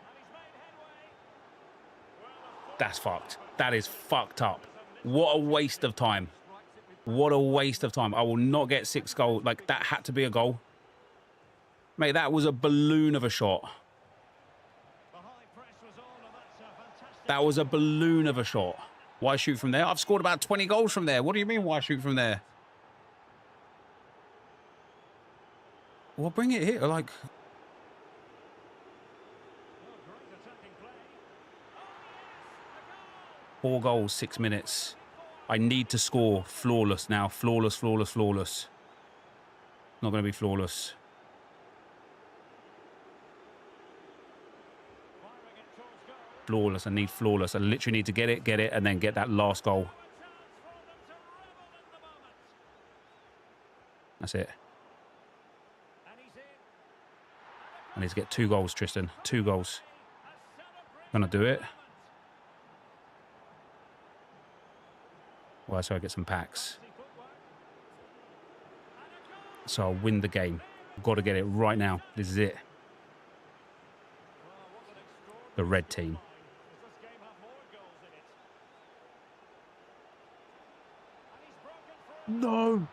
And he's made headway. Well, That's fucked. That is fucked up. What a waste of time. What a waste of time. I will not get 6 goals. Like, that had to be a goal. Mate, that was a balloon of a shot. the high press was on, and that's a fantastic. That was a balloon of a shot. Why shoot from there? I've scored about 20 goals from there. What do you mean, why shoot from there? Well, bring it here. Like, Oh, great attacking play. Oh, yes, a goal. 4 goals, 6 minutes. I need to score flawless now. Flawless, flawless, flawless. Not going to be flawless. Firing it towards goal. Flawless. I need flawless. I literally need to get it, and then get that last goal. A chance for them to revel in the moment. That's it. And he's in. I need to get 2 goals, Tristan. 2 goals. A celebration Gonna do it. moment. Well, so I get some packs. Fancy footwork. And a goal. So I'll win the game. I've got to get it right now. This is it. Well, what an extraordinary The red team. line. Does this game have more goals in it? And he's broken through. No. And a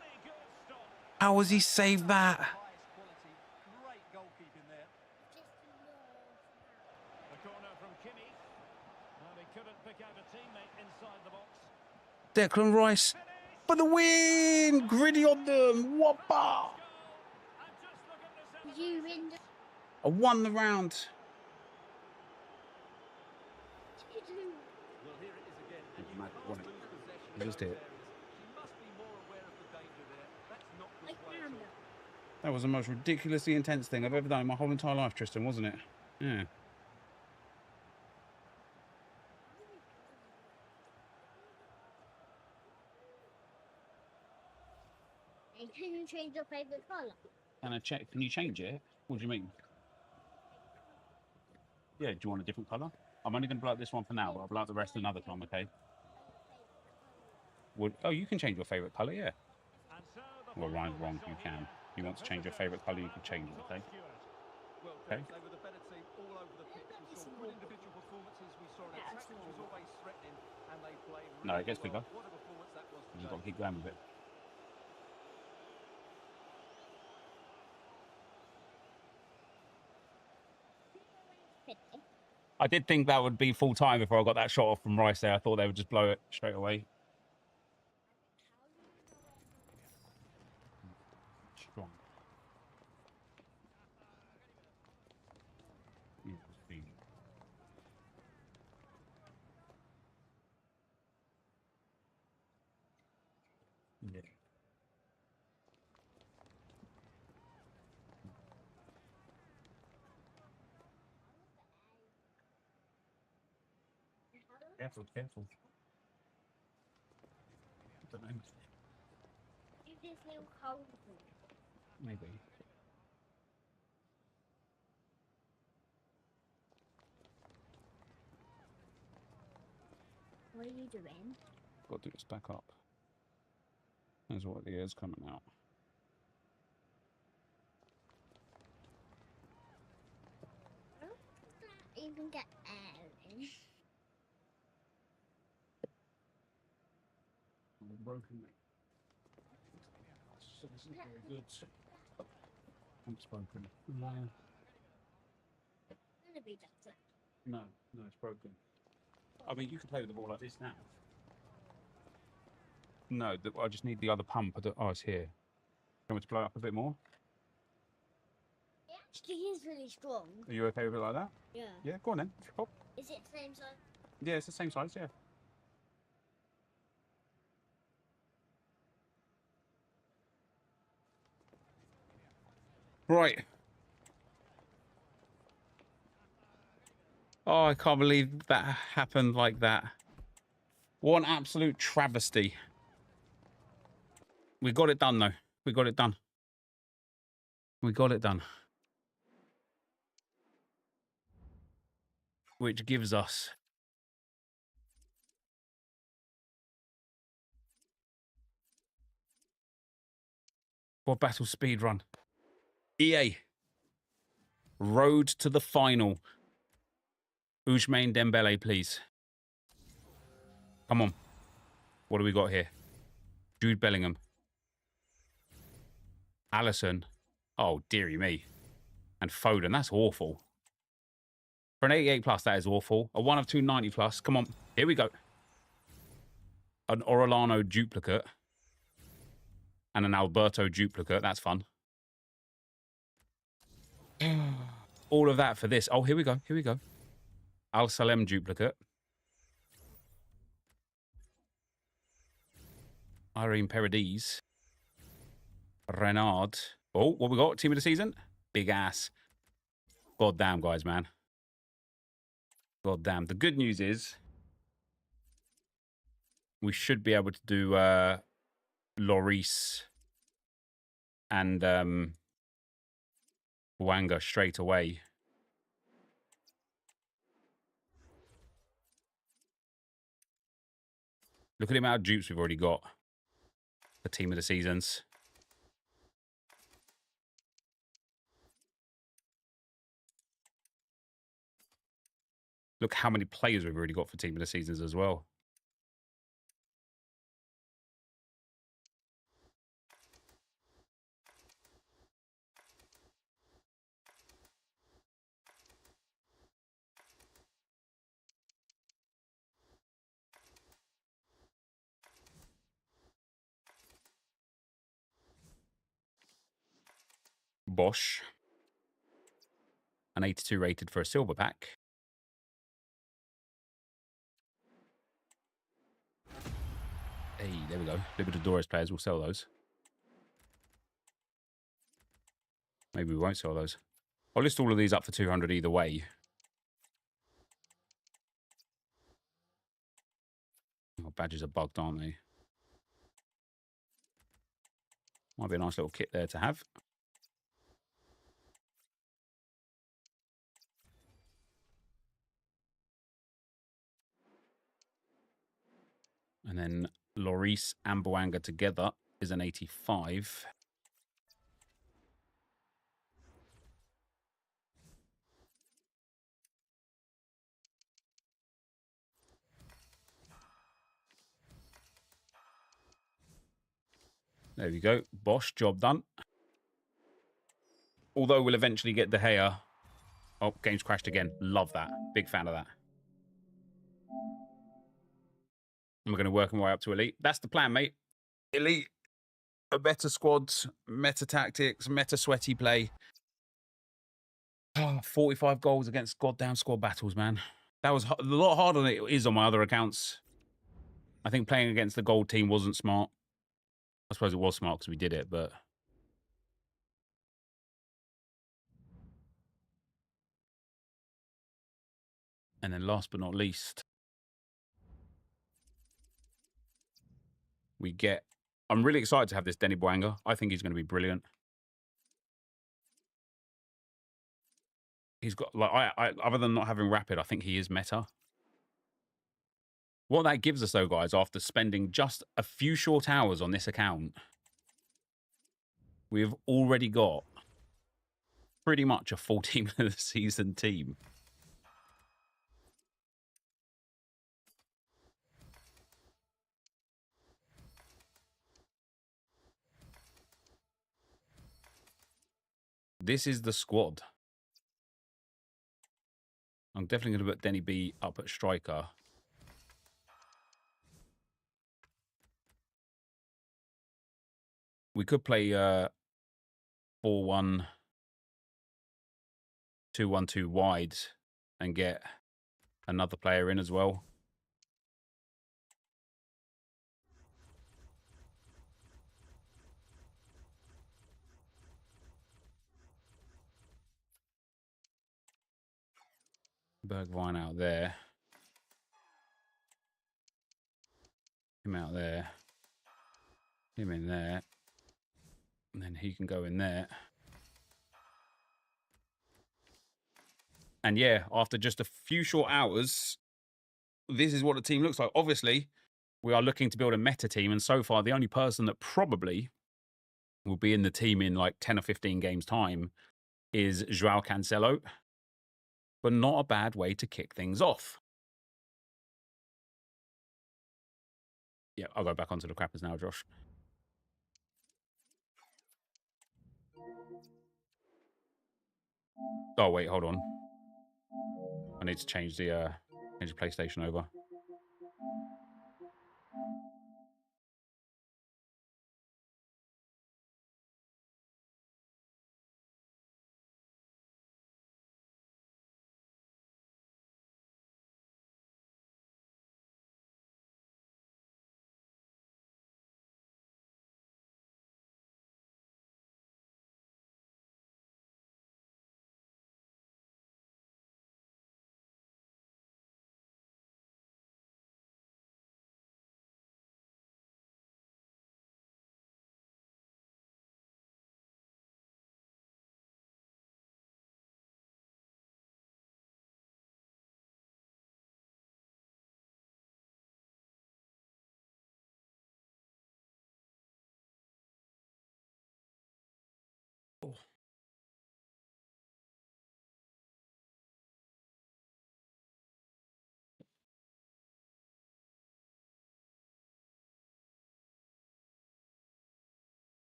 really good stop. How has he saved that? Highest quality. Great goalkeeping there. The corner from Kimmy. And he couldn't pick out a teammate inside the box. Declan Rice. For the win! Gritty on them. Whoppa! Goal. And just look at the You in the I won the round. tiddly. Well, here it is again. And you Mad, can't wasn't it? lose possession You just in hit. those areas. She must be more aware of the danger there. That's not I good play at can. all. That was the most ridiculously intense thing I've ever done in my whole entire life, Tristan, wasn't it? Yeah. And can you change your favourite colour? Can I check? Can you change it? What do you mean? Yeah, do you want a different colour? I'm only going to blow up this one for now, but I'll blow up the rest another time, okay? Well, oh, you can change your favourite colour, yeah. And so the Well, Ryan's final wrong. You whistle can. here. You want to change your favourite colour, you can change it, okay? Well, Okay. they were the better team all over the pitch. We saw good individual performances. We saw an attack which was always threatening, and they played really No, it gets well. bigger. What a performance that was You've got to today. keep going with it. I did think that would be full time before I got that shot off from Rice there. I thought they would just blow it straight away. Strong. Yeah. Careful, careful. I don't know. You just feel cold. Maybe. What are you doing? Got to do this back up. There's what the air's coming out. How does that even get air in? Broken, mate. So this isn't very good. It's broken. No, Gonna be better. no, it's broken. I mean, you can play with the ball like this now. No, I just need the other pump. Oh, it's here. You want me to blow it up a bit more? It actually is really strong. Are you okay with it like that? Yeah. Yeah, go on then. Pop. Is it the same size? Yeah, it's the same size, yeah. Right. Oh, I can't believe that happened like that. What an absolute travesty. We got it done, though. We got it done. We got it done. Which gives us what battle speed run? EA. Road to the final. Ousmane Dembele, please. Come on. What do we got here? Jude Bellingham. Allison. Oh, dearie me. And Foden. That's awful. For an 88 plus, that is awful. A 1 of 290 plus. Come on. Here we go. An Orellano duplicate. And an Alberto duplicate. That's fun. All of that for this. Oh, here we go. Here we go. Al Salem duplicate. Irene Paradis. Renard. Oh, what we got? Team of the season? Big ass. God damn, guys, man. God damn. The good news is we should be able to do Lloris and Wanga straight away. Look at the amount of dupes we've already got. The team of the seasons. Look how many players we've already got for team of the seasons as well. Bosch. An 82 rated for a silver pack. Hey, there we go. Libertadores players will sell those. Maybe we won't sell those. I'll list all of these up for 200 either way. Oh, badges are bugged, aren't they? Might be a nice little kit there to have. And then Lloris and Boanga together is an 85. There we go. Bosch, job done. Although we'll eventually get De Gea. Oh, game's crashed again. Love that. Big fan of that. And we're going to work our way up to Elite. That's the plan, mate. Elite. A better squad, meta tactics, meta sweaty play. Oh, 45 goals against goddamn squad battles, man. That was a lot harder than it is on my other accounts. I think playing against the gold team wasn't smart. I suppose it was smart because we did it, but... And then last but not least, we get... I'm really excited to have this Denny Boanga. I think he's going to be brilliant. He's got... like, I other than not having rapid, I think he is meta. What that gives us, though, guys, after spending just a few short hours on this account, we've already got pretty much a full team of the season team. This is the squad. I'm definitely going to put Denny B up at striker. We could play 4-1, 2-1-2 wide and get another player in as well. Bergwijn out there. Him out there. Him in there. And then he can go in there. And yeah, after just a few short hours, this is what the team looks like. Obviously, we are looking to build a meta team. And so far, the only person that probably will be in the team in like 10 or 15 games time is João Cancelo. But not a bad way to kick things off. Yeah, I'll go back onto the crappers now, Josh. Oh, wait, hold on. I need to change the PlayStation over. Oh.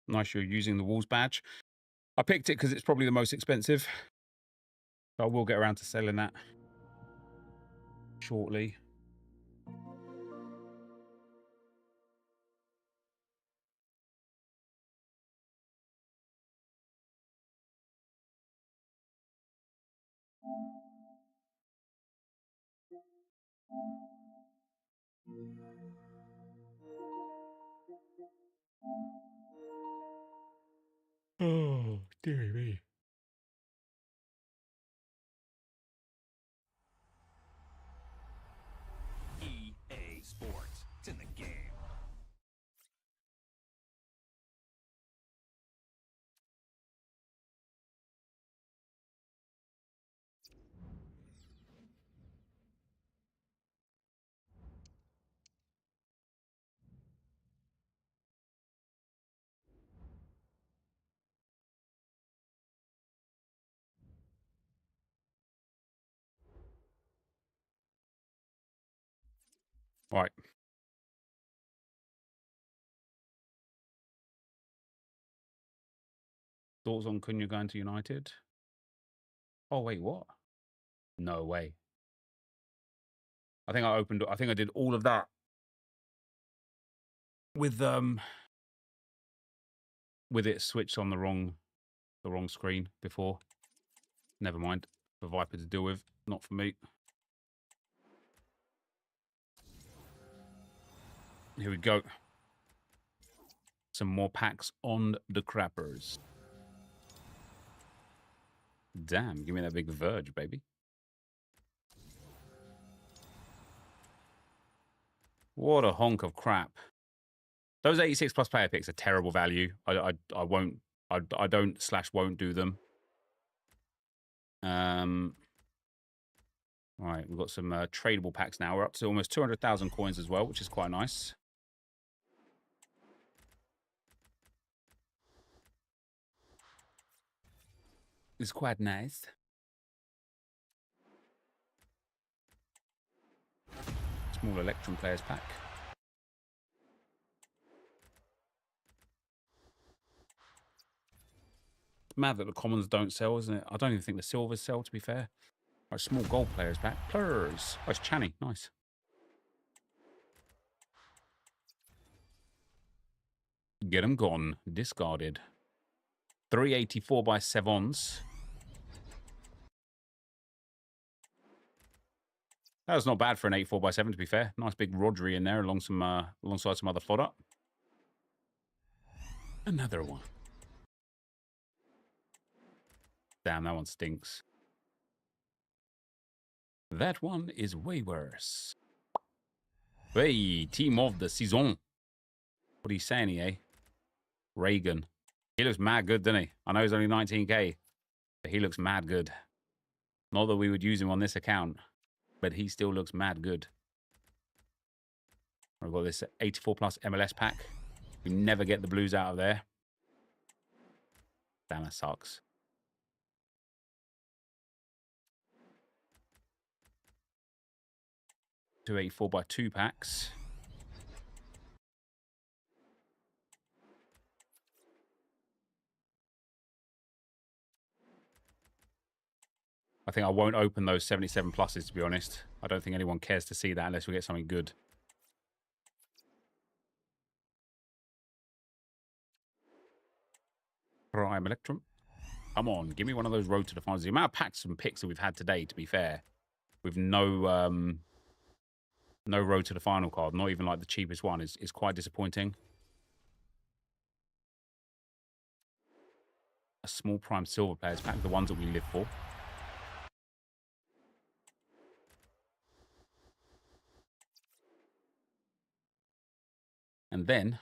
Nice you're using the Wolves badge. I picked it because it's probably the most expensive. So I will get around to selling that shortly. Oh, dearie me. EA Sports. It's in the game. Right. Thoughts on Cunha going to United? Oh, wait, what? No way. I think I did all of that with it switched on the wrong screen before. Never mind. For Viper to deal with, not for me. Here we go. Some more packs on the crappers. Damn, give me that big Verge, baby. What a honk of crap. Those 86 plus player picks are terrible value. I don't/won't do them. All right, we've got some tradable packs now. We're up to almost 200,000 coins as well, which is quite nice. It's quite nice. Small Electrum Players pack. It's mad that the commons don't sell, isn't it? I don't even think the silvers sell, to be fair. Right, small gold players pack. Plurs. Oh, it's Channy. Nice. Get them gone. Discarded. 384 by Sevons. That was not bad for an 84x7, to be fair. Nice big Rodri in there alongside some other fodder. Another one. Damn, that one stinks. That one is way worse. Hey, team of the season. What are you saying here, eh? Reagan. He looks mad good, doesn't he? I know he's only 19k, but he looks mad good. Not that we would use him on this account, but he still looks mad good. I've got this 84 plus MLS pack. We never get the blues out of there. Damn, that sucks. Two 84 by 2 packs. I think I won't open those 77 pluses, to be honest. I don't think anyone cares to see that unless we get something good. Prime Electrum. Come on, give me one of those road to the finals. The amount of packs and picks that we've had today, to be fair, with no road to the final card, not even like the cheapest one, is quite disappointing. A small prime silver players pack, the ones that we live for. And then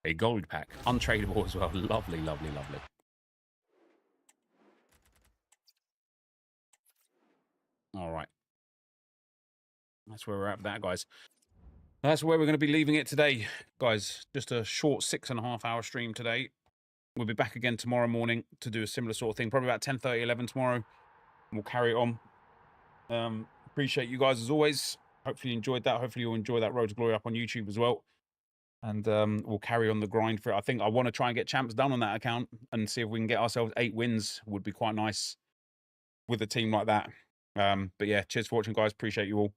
a gold pack, untradeable as well. Lovely, lovely, lovely. All right. That's where we're at with that, guys. That's where we're going to be leaving it today, guys. Just a short 6.5 hour stream today. We'll be back again tomorrow morning to do a similar sort of thing. Probably about 10:30, 11 tomorrow. And we'll carry it on. Appreciate you guys as always. Hopefully you enjoyed that. Hopefully you'll enjoy that Road to Glory up on YouTube as well. And we'll carry on the grind for it. I think I want to try and get champs done on that account and see if we can get ourselves 8 wins. Would be quite nice with a team like that. But yeah, cheers for watching, guys. Appreciate you all.